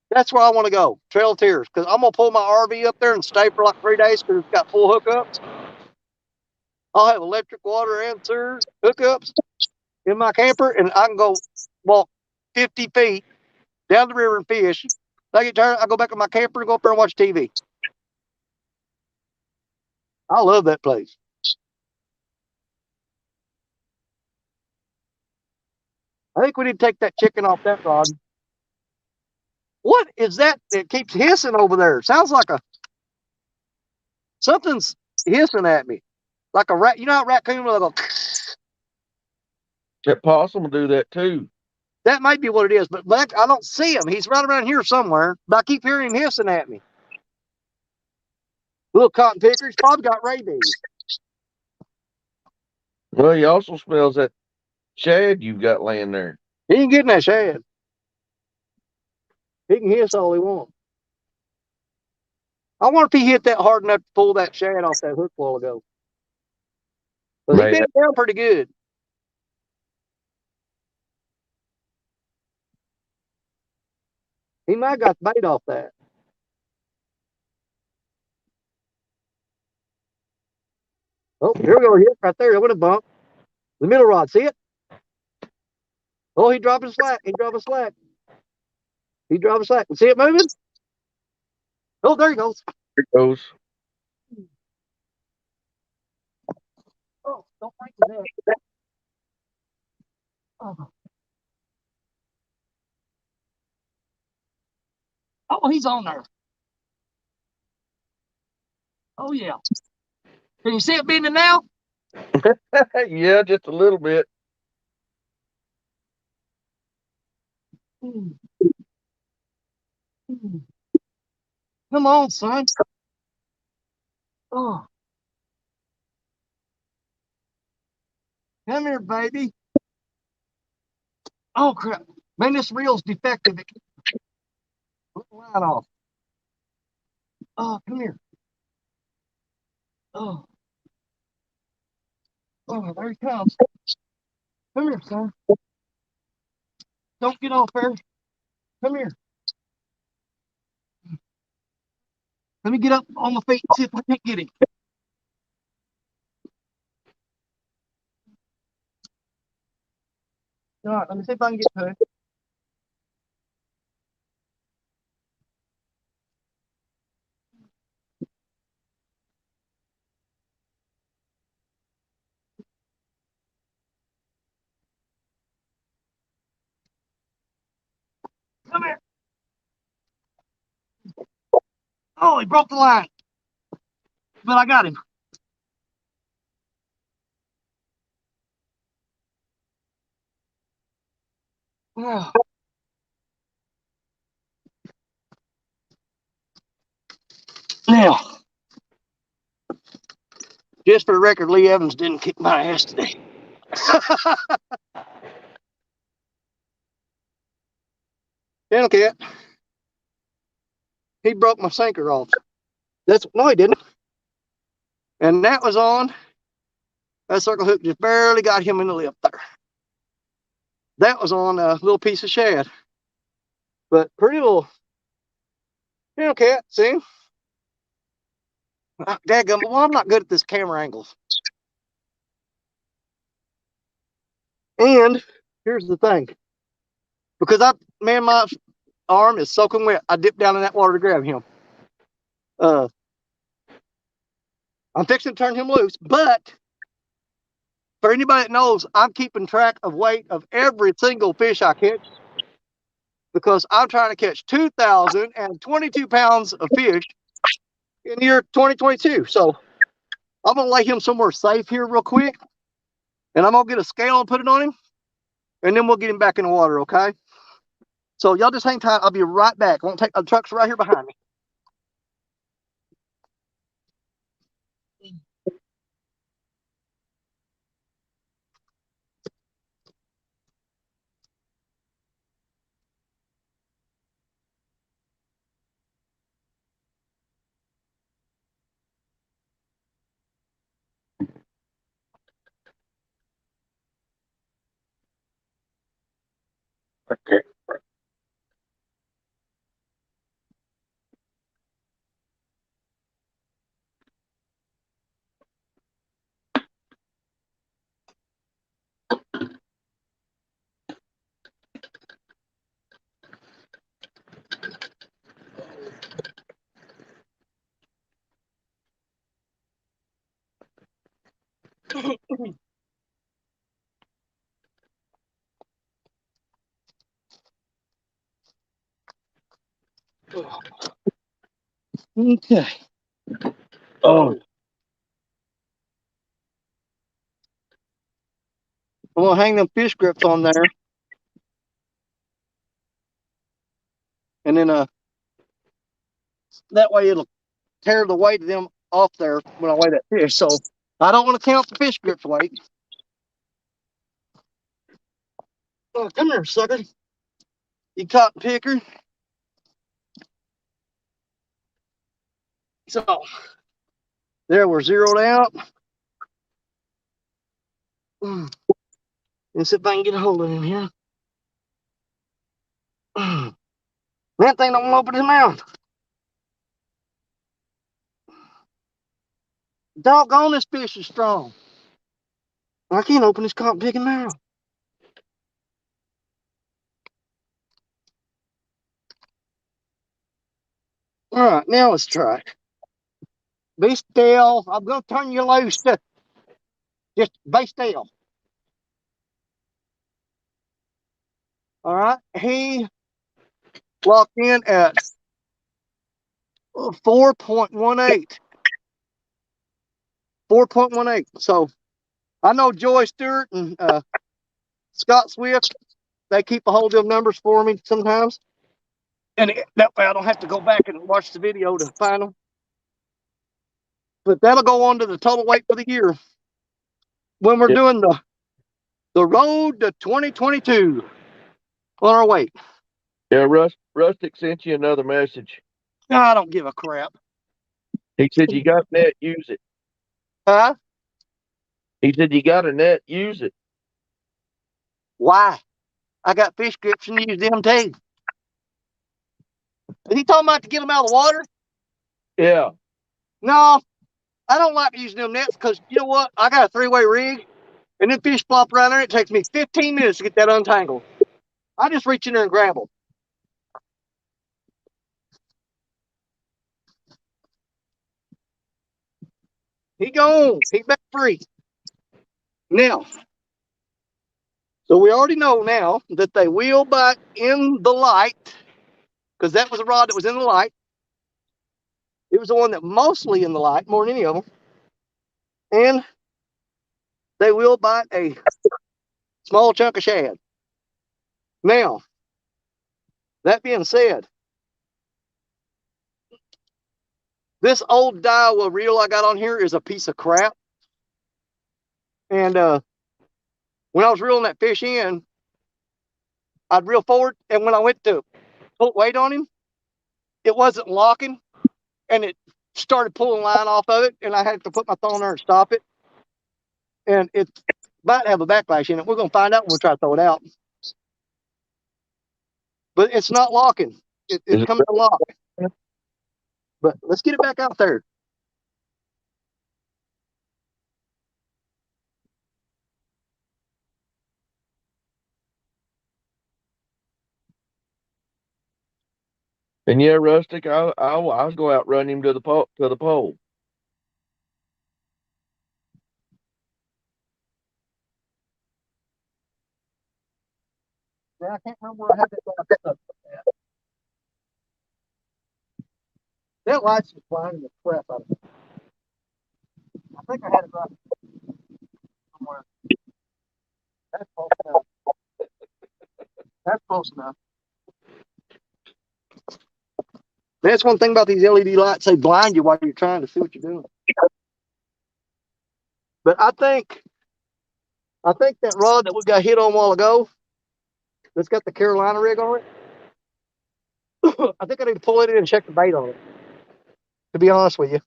That's where I want to go, Trail Tiers, because I'm going to pull my RV up there and stay for like 3 days because it's got full hookups. I'll have electric, water, and sewer hookups in my camper, and I can go walk 50 feet down the river and fish. If I get tired, I go back in my camper and go up there and watch TV. I love that place. I think we need to take that chicken off that rod. What is that? It keeps hissing over there. Sounds like something's hissing at me. Like a rat. You know how a raccoon will go. That possum will do that too. That might be what it is, but I don't see him. He's right around here somewhere, but I keep hearing him hissing at me. Little cotton picker. He's probably got rabies. Well, he also smells that shad you've got laying there. He ain't getting that shad. He can hiss all he wants. I wonder if he hit that hard enough to pull that shad off that hook a while ago. But he bit it down pretty good. He might have got the bait off that. Oh, here we go. Here, right there. What a bump. The middle rod. See it? Oh, he dropped his slack. He dropped his slack. He dropped his slack. See it moving? Oh, there he goes. There it goes. Oh, don't break the net. Oh, he's on there. Oh, yeah. Can you see it bending now? Yeah, just a little bit. Come on, son. Oh. Come here, baby. Oh, crap. Man, this reel's defective. Put the line off. Oh, come here. Oh. Oh, there he comes. Come here, son. Don't get off there. Come here. Let me get up on my feet and see if I can't get him. All right, let me see if I can get to him. Come here. Oh, he broke the line. But I got him. Oh. Now, just for the record, Lee Evans didn't kick my ass today. Channel cat. He broke my sinker off. No, he didn't. And that was on. That circle hook just barely got him in the lip there. That was on a little piece of shad. But pretty little channel cat, see? Dadgum, well, I'm not good at this camera angles. And here's the thing. Because my arm is soaking wet, I dipped down in that water to grab him. I'm fixing to turn him loose, but for anybody that knows, I'm keeping track of weight of every single fish I catch because I'm trying to catch 2,022 pounds of fish in the year 2022. So I'm going to lay him somewhere safe here real quick, and I'm going to get a scale and put it on him, and then we'll get him back in the water, okay? So y'all just hang tight. I'll be right back. I won't take the truck's right here behind me. Okay. Okay. Oh, I'm going to hang them fish grips on there. And then that way it'll tear the weight of them off there when I weigh that fish. So I don't want to count the fish grips weight. Oh, come here, sucker. You cotton picker. So there, we're zeroed out. Let's see if I can get a hold of him here. That thing don't open his mouth. Doggone, this fish is strong. I can't open his cotton picking mouth. All right, now let's try it. Be still. I'm going to turn you loose. Just be still. All right. He locked in at 4.18. 4.18. So I know Joy Stewart and Scott Swift, they keep a hold of them numbers for me sometimes. And that way I don't have to go back and watch the video to find them. But that'll go on to the total weight for the year when we're doing the road to 2022 on our weight. yeah, Rustic sent you another message. I don't give a crap. He said, you got net, use it. Huh? He said, you got a net, use it. Why? I got fish grips and use them too. Is he talking about to get them out of the water? Yeah. No, I don't like using them nets because you know what? I got a 3-way rig and then fish plop around there. It takes me 15 minutes to get that untangled. I just reach in there and grab them. He gone. He back free. Now, so we already know now that they will bite in the light because that was a rod that was in the light. It was the one that mostly in the light more than any of them. And they will bite a small chunk of shad. Now, that being said, this old Daiwa reel I got on here is a piece of crap. And when I was reeling that fish in, I'd reel forward, and when I went to put weight on him, it wasn't locking, and it started pulling line off of it, and I had to put my thumb there and stop it. And it might have a backlash in it. We're going to find out when we try to throw it out. But it's not locking. It's coming to lock. But let's get it back out there. And yeah, Rustic, I'll go out run him to the pole. Yeah, I can't remember where I had that stuff. That light's just blinding the crap out of me. I think I had it right somewhere. That's close enough. That's close enough. That's one thing about these LED lights, they blind you while you're trying to see what you're doing. But I think that rod that we got hit on a while ago, that's got the Carolina rig on it, I think I need to pull it in and check the bait on it, to be honest with you.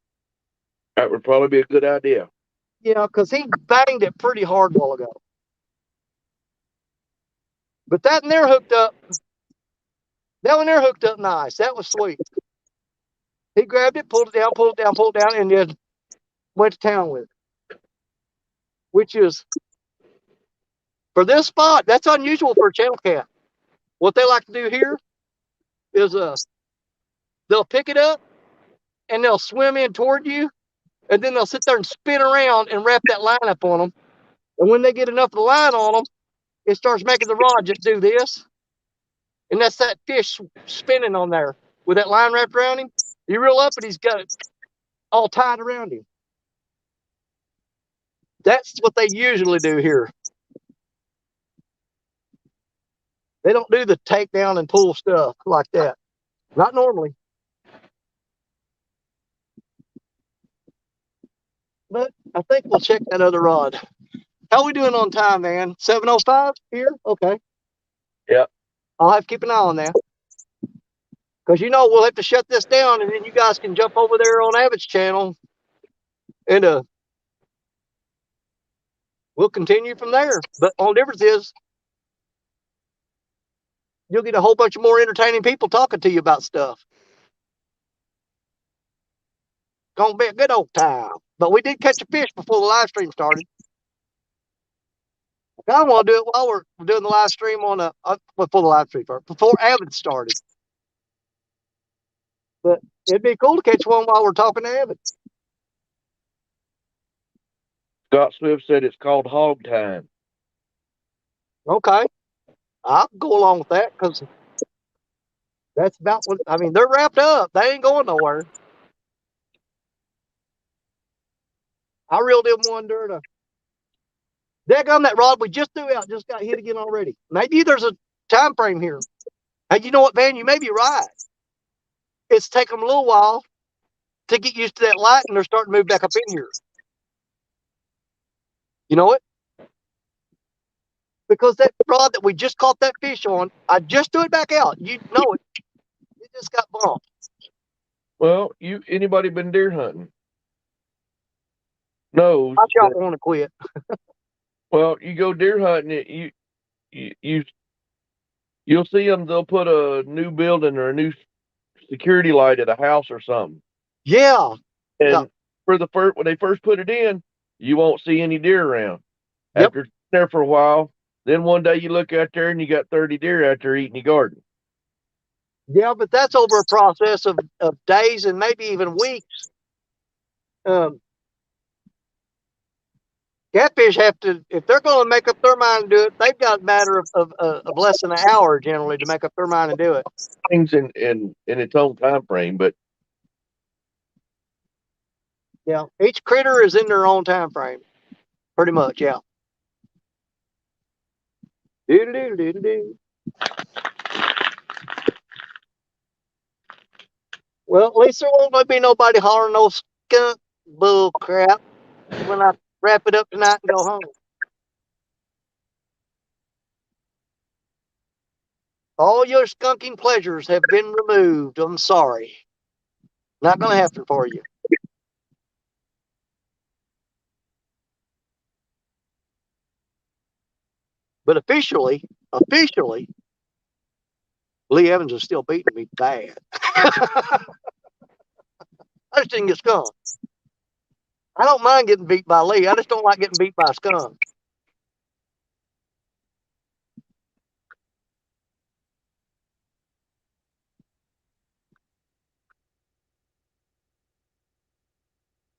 That would probably be a good idea. Yeah, because he banged it pretty hard a while ago. But that one there hooked up. That one there hooked up nice. That was sweet. He grabbed it, pulled it down, pulled it down, pulled it down, and then went to town with it. Which is, for this spot, that's unusual for a channel cat. What they like to do here is they'll pick it up and they'll swim in toward you, and then they'll sit there and spin around and wrap that line up on them. And when they get enough of the line on them, it starts making the rod just do this. And that's that fish spinning on there with that line wrapped around him. You reel up and he's got it all tied around him. That's what they usually do here. They don't do the takedown and pull stuff like that. Not normally. But I think we'll check that other rod. How are we doing on time, man? 7:05 here? Okay. Yep. I'll have to keep an eye on that. Because we'll have to shut this down, and then you guys can jump over there on Avid's channel and we'll continue from there. But the only difference is you'll get a whole bunch of more entertaining people talking to you about stuff. Gonna be a good old time. But we did catch a fish before the live stream started. I kind of want to do it while we're doing the live stream on before the live stream started, before Avid started. But it'd be cool to catch one while we're talking to Avid. Scott Swift said it's called hog time. Okay. I'll go along with that because that's about what, they're wrapped up. They ain't going nowhere. I reeled in one during a daggone that rod we just threw out, just got hit again already. Maybe there's a time frame here. And you know what, Van? You may be right. It's taken them a little while to get used to that light, and they're starting to move back up in here. You know it? Because that rod that we just caught that fish on, I just threw it back out. You know it. It just got bumped. Well, anybody been deer hunting? No. I y'all want to quit. Well, you go deer hunting, you'll see them. They'll put a new building or a new security light at a house or something. Yeah. And when they first put it in, you won't see any deer around. Yep. After there for a while, then one day you look out there and you got 30 deer out there eating your garden. Yeah, but that's over a process of days and maybe even weeks. Catfish have to, if they're going to make up their mind and do it, they've got a matter of less than an hour generally to make up their mind and do it. Things in its own time frame, but yeah, each critter is in their own time frame, pretty much. Yeah. Do. Well, at least there won't be nobody hollering no skunk bull crap when I wrap it up tonight and go home. All your skunking pleasures have been removed. I'm sorry. Not going to happen for you. But officially, Lee Evans is still beating me bad. I just didn't get skunked. I don't mind getting beat by Lee. I just don't like getting beat by a skunk.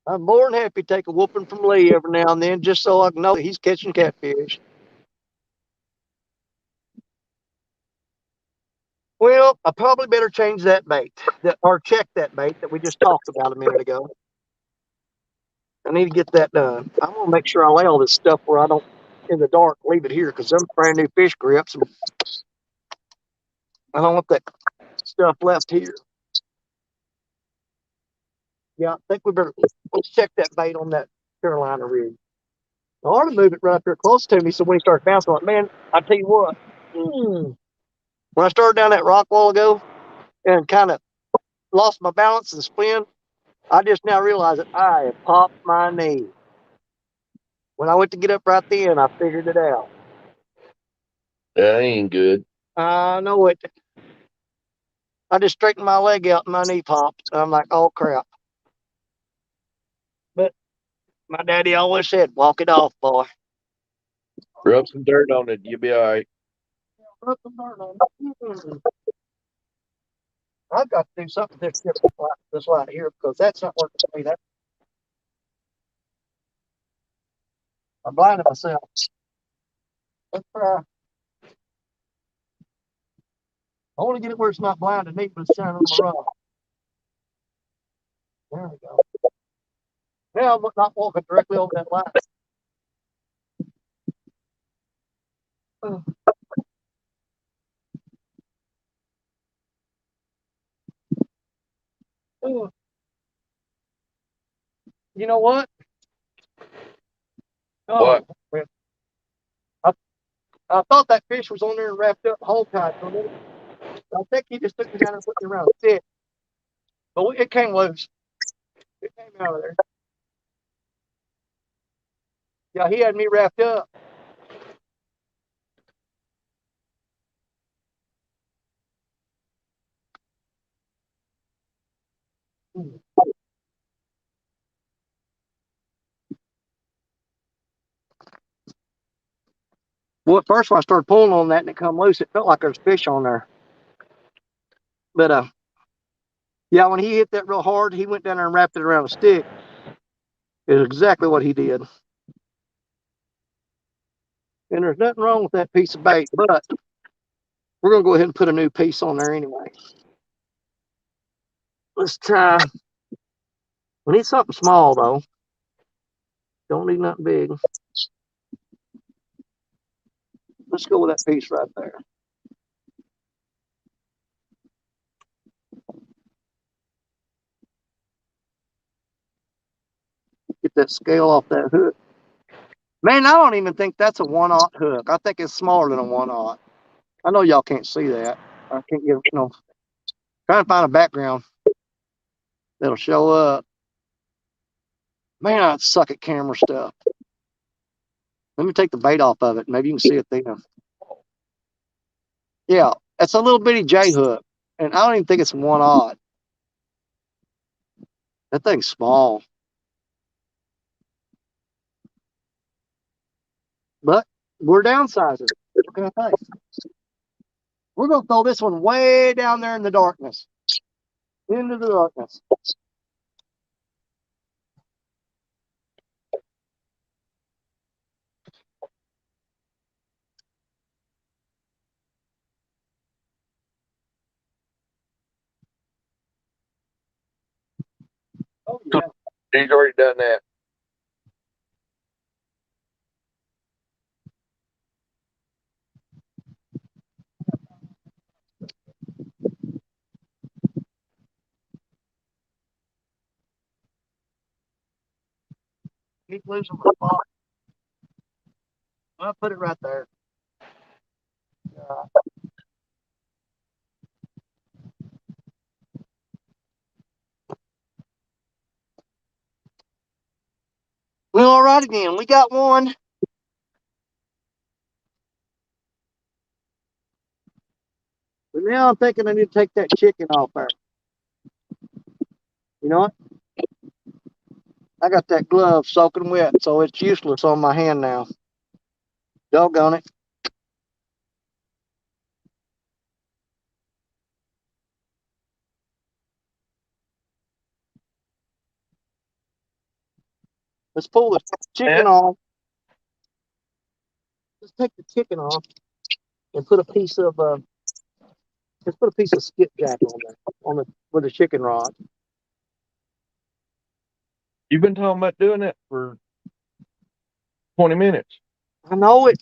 I'm more than happy to take a whooping from Lee every now and then just so I can know that he's catching catfish. Well, I probably better change that bait, or check that bait that we just talked about a minute ago. I need to get that done. I'm gonna make sure I lay all this stuff where I don't, in the dark, leave it here because them brand new fish grips. I don't want that stuff left here. Yeah, I think we better let's check that bait on that Carolina rig. I ought to move it right there close to me so when he starts bouncing, I'm like, man, I tell you what, when I started down that rock a while ago and kind of lost my balance and spin, I just now realized that I had popped my knee. When I went to get up right then, I figured it out. That ain't good. I know it. I just straightened my leg out and my knee popped. And I'm like, oh crap. But my daddy always said, walk it off, boy. Rub some dirt on it. You'll be all right. Rub some dirt on it. I've got to do something this light here because that's not working for me. I'm blinding myself. Let's try. I want to get it where it's not blinding me, but it's shining on my rod. There we go. Now I'm not walking directly over that light. You know what? Oh, What? I thought that fish was on there and wrapped up whole tight for a minute. I think he just took me down and put me around a stick. But it came loose. It came out of there. Yeah, he had me wrapped up. Well, at first when I started pulling on that and it come loose, it felt like there was fish on there. But yeah, when he hit that real hard, he went down there and wrapped it around a stick. It's exactly what he did. And there's nothing wrong with that piece of bait, but we're gonna go ahead and put a new piece on there anyway. Let's try. We need something small though. Don't need nothing big. Let's go with that piece right there. Get that scale off that hook. Man, I don't even think that's a 1/0 hook. I think it's smaller than a 1/0. I know y'all can't see that. I can't get, trying to find a background that'll show up. Man, I suck at camera stuff. Let me take the bait off of it. Maybe you can see it then. Yeah, it's a little bitty J hook. And I don't even think it's 1/0. That thing's small. But we're downsizing. What can I say? We're going to throw this one way down there in the darkness. Into the darkness. Oh, yeah. He's already done that. Keep losing my spot. I'll put it right there. Well, all right again. We got one. But now I'm thinking I need to take that chicken off there. You know what? I got that glove soaking wet, so it's useless on my hand now. Doggone it. Let's pull the chicken off. Let's take the chicken off and put a piece of Let's put a piece of skipjack on there, with a chicken rod. You've been talking about doing that for 20 minutes. I know it.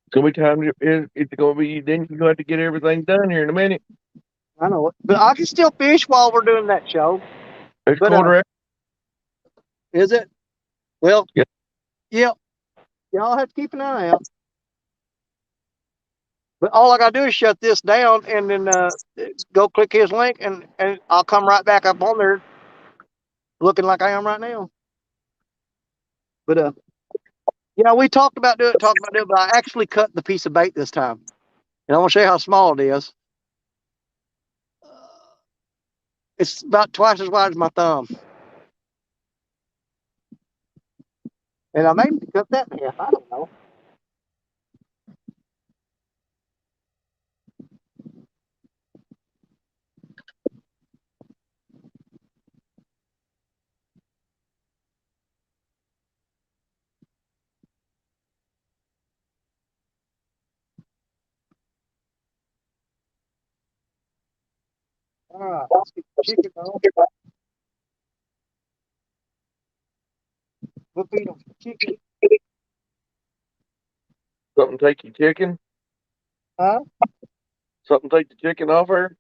It's gonna be time. It's gonna be. Then you're gonna have to get everything done here in a minute. I know it. But I can still fish while we're doing that show. It's But, quarter. Is it? Well, Yep. Yep. Y'all have to keep an eye out. But all I gotta do is shut this down and then go click his link and I'll come right back up on there looking like I am right now. But yeah, we talked about doing it, but I actually cut the piece of bait this time. And I want to show you how small it is. It's about twice as wide as my thumb. And I may cut that in half. I don't know. All right, let's get the chicken on. We'll feed them chicken. Something take your chicken. Huh? Something take the chicken off her.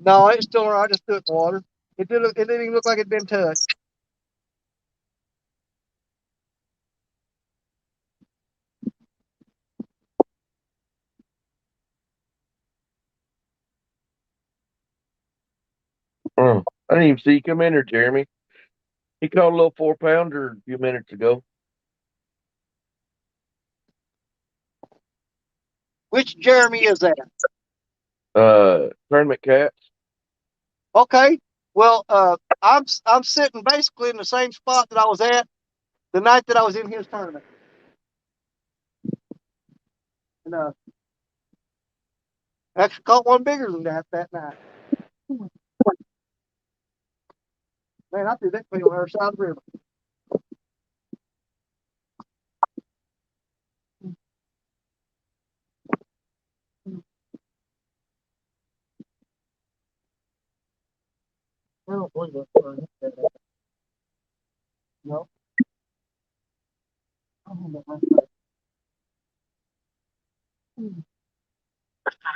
No, it's still alright. I just threw it in water. It didn't even look like it'd been touched. I didn't even see you come in there, Jeremy. He caught a little 4-pounder a few minutes ago. Which Jeremy is that? Tournament cats. Okay. Well, I'm sitting basically in the same spot that I was at the night that I was in his tournament. And actually caught one bigger than that night. Man, I threw that thing on the other side of the river. I don't believe it. No.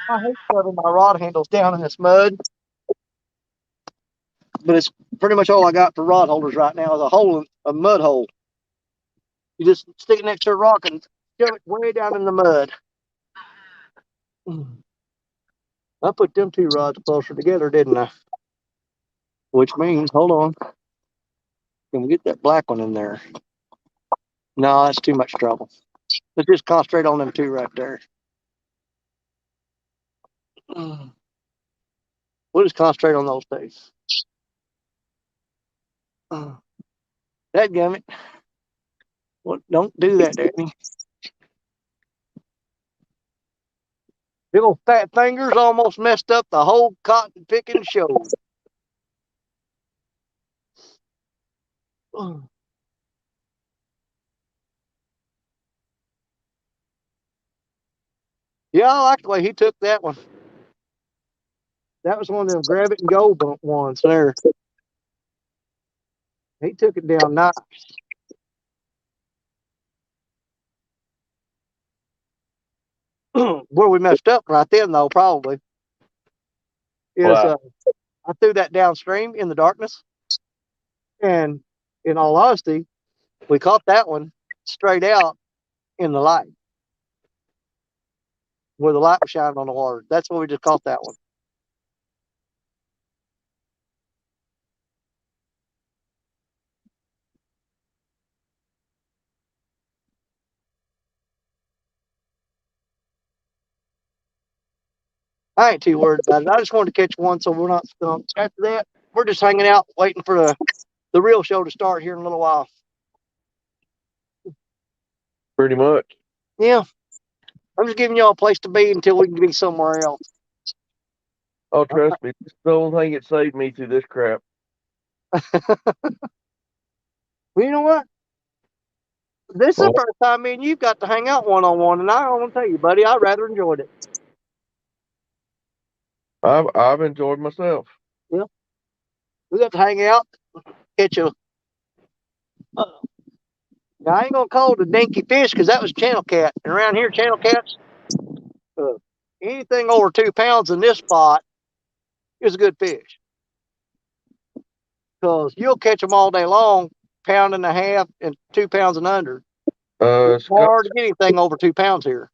I hate shoving my rod handles down in this mud. But it's pretty much all I got for rod holders right now is a mud hole. You just stick it next to a rock and shove it way down in the mud. I put them two rods closer together, didn't I? Which means, hold on. Can we get that black one in there? No, that's too much trouble. Let's just concentrate on them two right there. We'll just concentrate on those two. Dadgummit. Well, don't do that, Danny. Big old fat fingers almost messed up the whole cotton picking show. Yeah, I like the way he took that one. That was one of them grab it and go bump ones there. He took it down nice. Where we messed up right then, though, probably, is Wow. I threw that downstream in the darkness. And in all honesty, we caught that one straight out in the light, where the light was shining on the water. That's where we just caught that one. I ain't too worried about it. I just wanted to catch one so we're not stumped. After that, we're just hanging out waiting for the real show to start here in a little while. Pretty much. Yeah. I'm just giving y'all a place to be until we can be somewhere else. Oh, trust me, this is the only thing that saved me through this crap. Well, you know what? This is the first time me and you've got to hang out one-on-one, and I want to tell you, buddy, I rather enjoyed it. I've enjoyed myself. Yeah. We got to hang out, catch a. Now, I ain't gonna call it a dinky fish because that was channel cat. And around here, channel cats, uh, anything over 2 pounds in this spot is a good fish. Because you'll catch them all day long, pound and a half and 2 pounds and under. It's hard to get anything over 2 pounds here.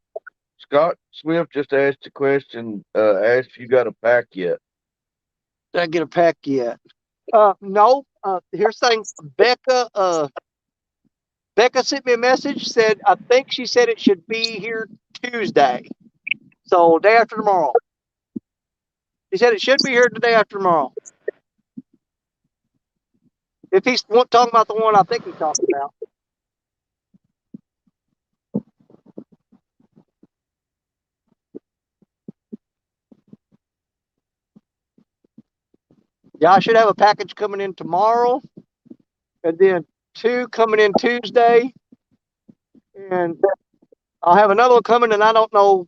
Scott Swift just asked a question. Asked if you got a pack yet. Did I get a pack yet? No. Here's the thing. Becca sent me a message. Said I think she said it should be here Tuesday, so day after tomorrow. She said it should be here the day after tomorrow. If he's talking about the one I think he's talking about. Yeah, I should have a package coming in tomorrow, and then 2 coming in Tuesday, and I'll have another one coming, and I don't know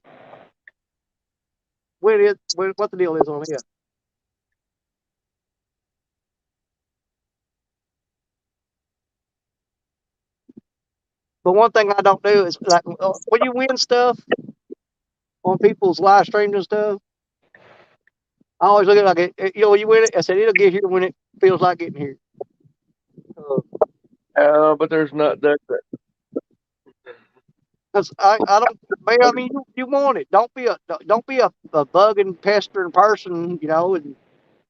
what the deal is on it. But one thing I don't do is like when you win stuff on people's live streams and stuff, I always look at it like you win it. I said it'll get here when it feels like getting here. But there's not that. Because I don't, man. I mean, you want it. Don't be a bugging, pestering person,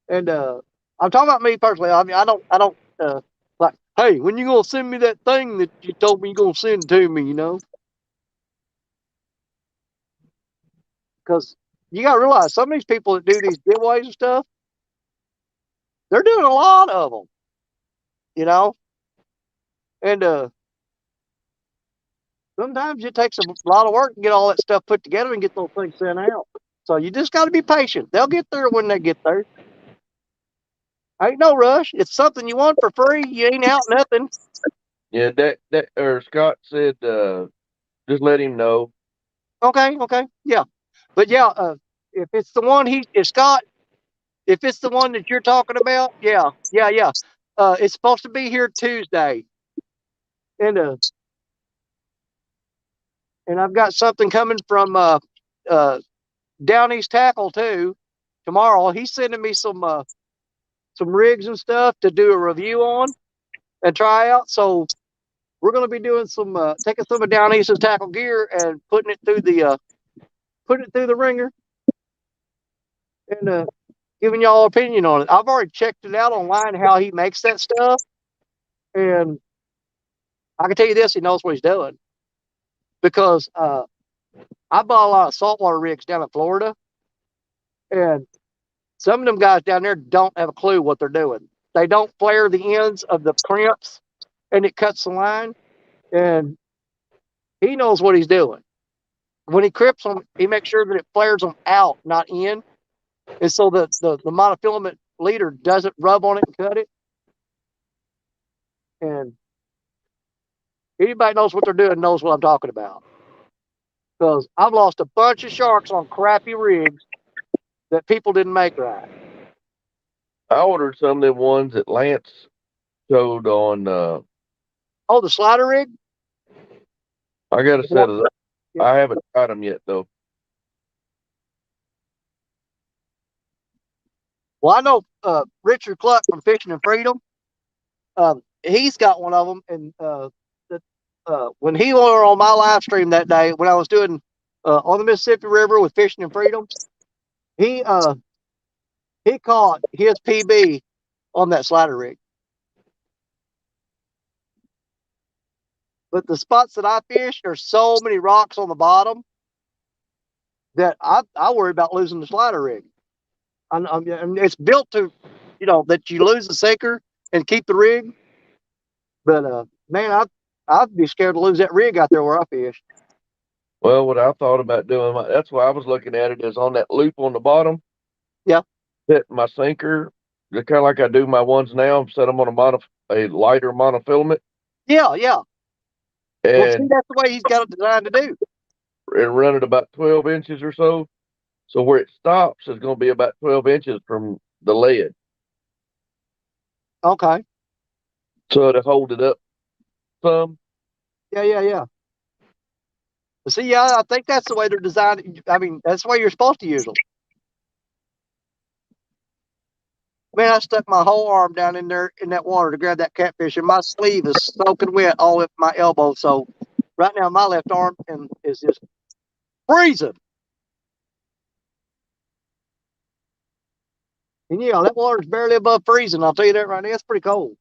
and I'm talking about me personally. I mean, I don't like, hey, when you gonna send me that thing that you told me you're gonna send to me, Because you gotta realize some of these people that do these giveaways and stuff, they're doing a lot of them, and sometimes it takes a lot of work to get all that stuff put together and get those things sent out. So you just got to be patient. They'll get there when they get there. Ain't no rush. It's something you want for free. You ain't out nothing. Yeah, Scott said, just let him know. Okay, yeah, but yeah, if it's the one Scott, if it's the one that you're talking about, yeah. It's supposed to be here Tuesday, and I've got something coming from Down East Tackle too tomorrow. He's sending me some rigs and stuff to do a review on and try out. So we're going to be doing some taking some of Down East's tackle gear and putting it through the ringer and giving y'all opinion on it. I've already checked it out online how he makes that stuff, and I can tell you this: he knows what he's doing because I bought a lot of saltwater rigs down in Florida, and some of them guys down there don't have a clue what they're doing. They don't flare the ends of the crimps, and it cuts the line. And he knows what he's doing. When he crips them, he makes sure that it flares them out, not in. And so the monofilament leader doesn't rub on it and cut it. And anybody knows what they're doing knows what I'm talking about. Because I've lost a bunch of sharks on crappy rigs that people didn't make right. I ordered some of the ones that Lance showed on. The slider rig? I got a set of those. Yeah. I haven't tried them yet, though. Well, I know Richard Cluck from Fishing and Freedom. He's got one of them, and when he was on my live stream that day, when I was doing on the Mississippi River with Fishing and Freedom, he caught his PB on that slider rig. But the spots that I fished, there's so many rocks on the bottom that I worry about losing the slider rig. I mean, it's built to, that you lose the sinker and keep the rig. But man, I'd be scared to lose that rig out there where I fish. Well, what I thought about doing, that's why I was looking at it, is on that loop on the bottom. Yeah. Set my sinker, kind of like I do my ones now, set them on a lighter monofilament. Yeah. And well, see, that's the way he's got it designed to do. And run it about 12 inches or so. So where it stops is going to be about 12 inches from the lead. Okay. So to hold it up some. Yeah. See, yeah, I think that's the way they're designed. I mean, that's the way you're supposed to use them. Man, I stuck my whole arm down in there in that water to grab that catfish, and my sleeve is soaking wet all up my elbow. So right now, my left arm is just freezing. And yeah, that water's barely above freezing. I'll tell you that right now. It's pretty cold.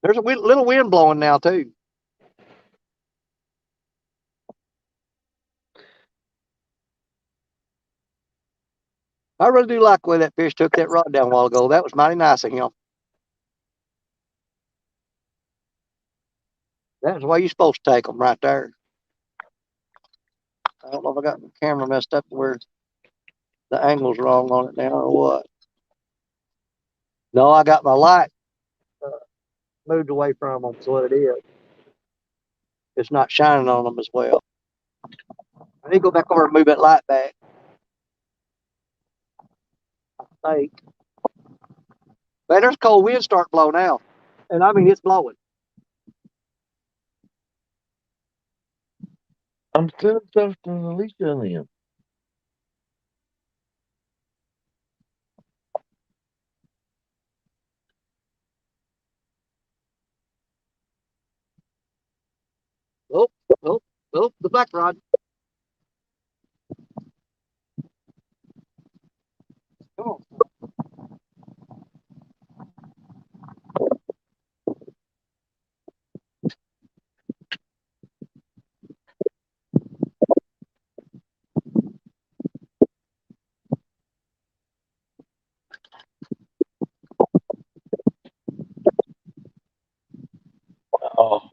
There's a little wind blowing now too. I really do like the way that fish took that rod down a while ago. That was mighty nice of him. That's the way you're supposed to take them right there. I don't know if I got the camera messed up where the angle's wrong on it now or what. No, I got my light moved away from them. That's what it is. It's not shining on them as well. I need to go back over and move that light back. I think. Man, there's cold wind starting to blow now. And I mean, it's blowing. I'm still stuff to the least on them. Oh, the black rod. Come on. Oh,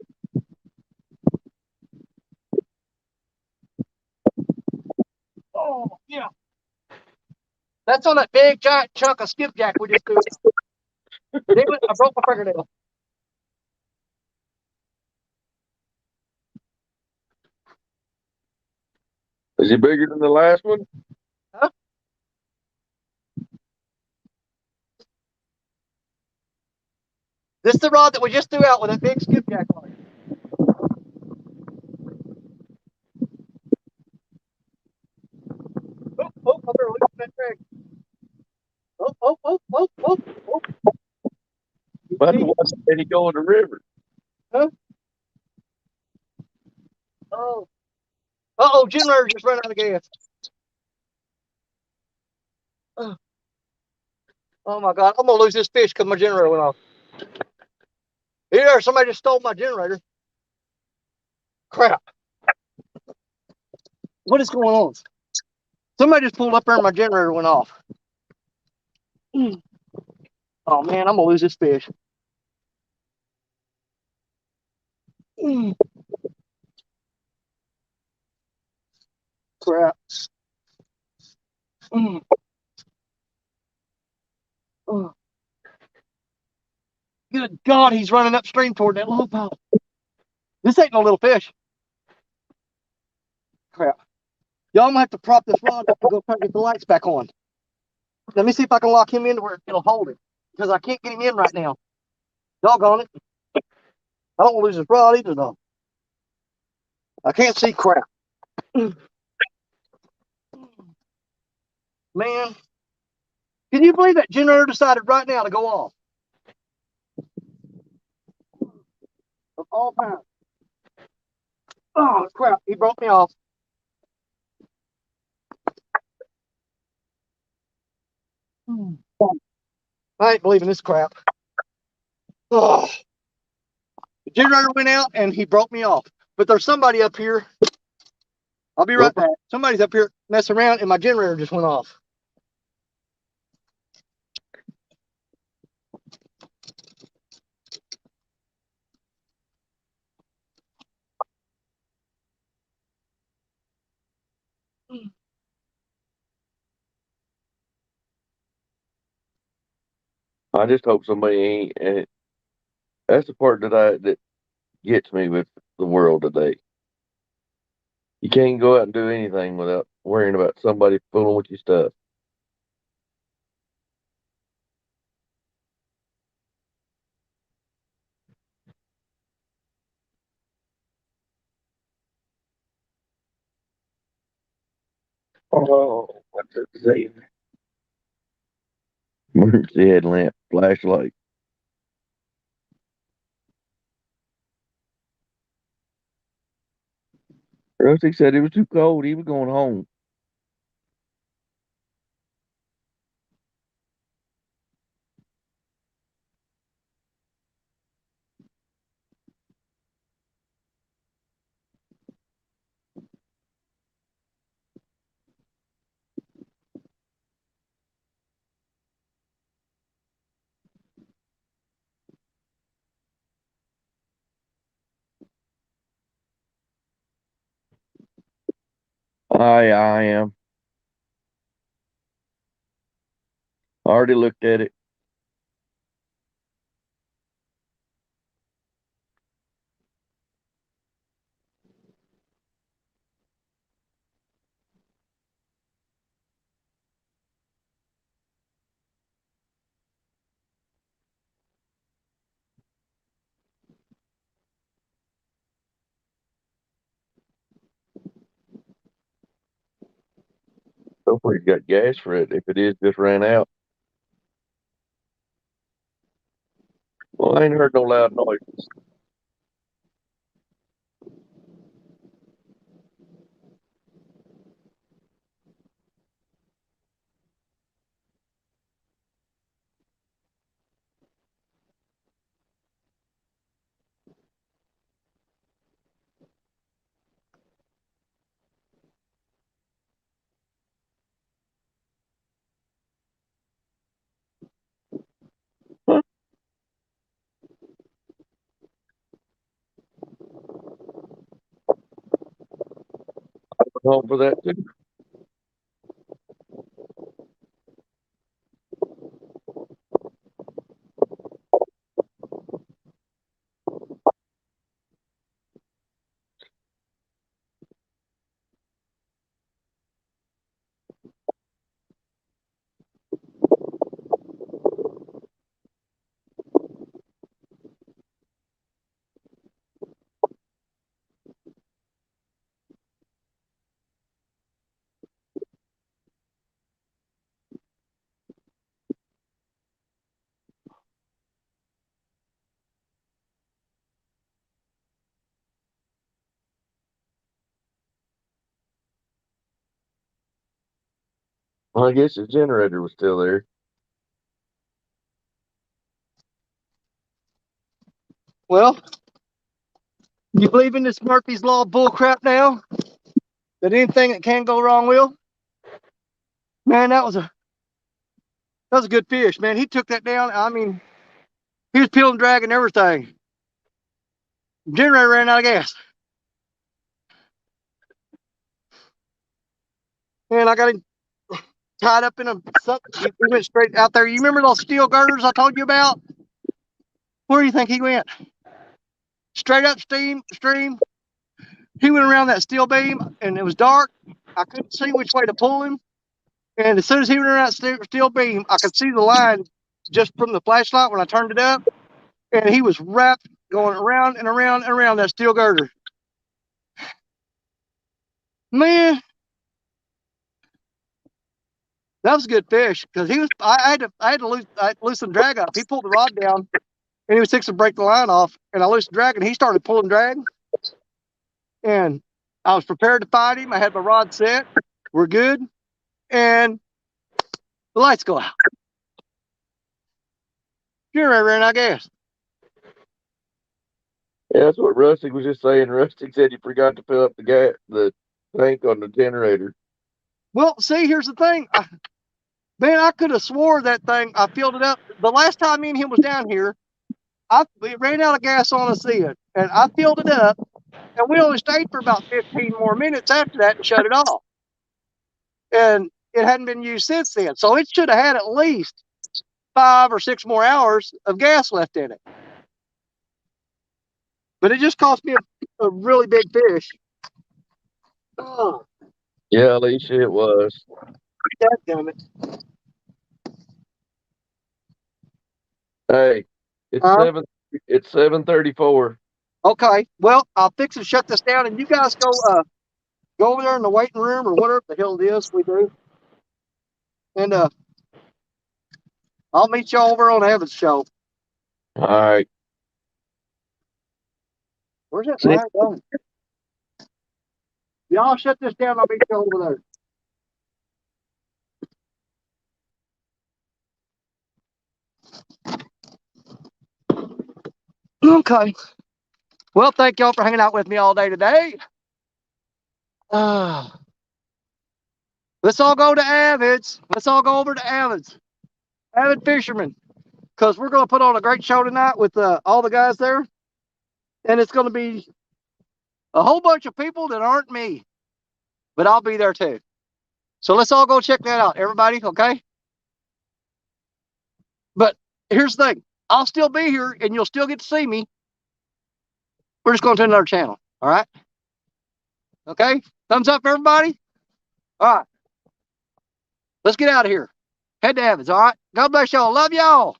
Oh, yeah. That's on that big giant chunk of skipjack we just threw. Damn it, I broke my fingernail. is he bigger than the last one? Huh? This is the rod that we just threw out with that big skipjack on it. Oh, I better loosen that drag. Oh. But why did he go in the river? Huh? Oh. Uh-oh, generator just ran out of gas. Oh my God, I'm gonna lose this fish because my generator went off. Here, somebody just stole my generator. Crap. What is going on? Somebody just pulled up there and my generator went off. Oh man, I'm gonna lose this fish. Crap. Oh. Good God, he's running upstream toward that low pile. This ain't no little fish. Crap. Y'all might have to prop this rod up and go try to get the lights back on. Let me see if I can lock him in where it'll hold it. Because I can't get him in right now. Doggone it. I don't want to lose his rod either, though. I can't see crap. Man, can you believe that generator decided right now to go off? Of all time. Oh, crap. He broke me off. I ain't believing this crap. Oh. The generator went out and he broke me off. But there's somebody up here. I'll be right back. Somebody's up here messing around and my generator just went off. I just hope somebody ain't. That's the part that gets me with the world today. You can't go out and do anything without worrying about somebody fooling with your stuff. Oh, what's it saying? Emergency headlamp, flashlight. Rusty said it was too cold. He was going home. I am. I already looked at it. Hopefully you got gas for it. If it is, just ran out. Well, I ain't heard no loud noises. Huh? I was home for that too. Well, I guess the generator was still there. Well, you believe in this Murphy's Law bullcrap now? That anything that can go wrong will? Man, that was a good fish, man. He took that down. I mean, he was peeling, dragging everything. Generator ran out of gas. And I got him tied up in a something. We went straight out there. You remember those steel girders I told you about? Where do you think he went? Straight up stream. He went around that steel beam, and it was dark. I couldn't see which way to pull him. And as soon as he went around that steel beam, I could see the line just from the flashlight when I turned it up. And he was wrapped, going around and around and around that steel girder. Man, that was a good fish because he was. I had to loosen the drag up. He pulled the rod down, and he was fixing to break the line off. And I loosened the drag, and he started pulling drag. And I was prepared to fight him. I had my rod set. We're good. And the lights go out. Generator ran out of gas. Yeah, that's what Rusty was just saying. Rusty said he forgot to fill up the tank on the generator. Well, see, here's the thing. Man, I could have swore that thing, I filled it up. The last time me and him was down here, it ran out of gas on us then. And I filled it up. And we only stayed for about 15 more minutes after that and shut it off. And it hadn't been used since then. So it should have had at least 5 or 6 more hours of gas left in it. But it just cost me a really big fish. Oh, Yeah, Alicia, it was. dadgummit. Hey, it's Huh? 7:34. Okay. Well, I'll fix and shut this down, and you guys go over there in the waiting room or whatever the hell it is we do. And I'll meet you over on Evan's show. All right. Where's that rag going? Y'all shut this down, I'll meet you over there. Okay. Well, thank y'all for hanging out with me all day today. Let's all go to Avid's. Let's all go over to Avid's. Avid Fisherman. Because we're going to put on a great show tonight with all the guys there. And it's going to be a whole bunch of people that aren't me. But I'll be there too. So let's all go check that out, everybody, okay? But here's the thing. I'll still be here and you'll still get to see me. We're just going to another channel, all right? Okay? Thumbs up, everybody? All right. Let's get out of here. Head to Evans, all right? God bless y'all. Love y'all.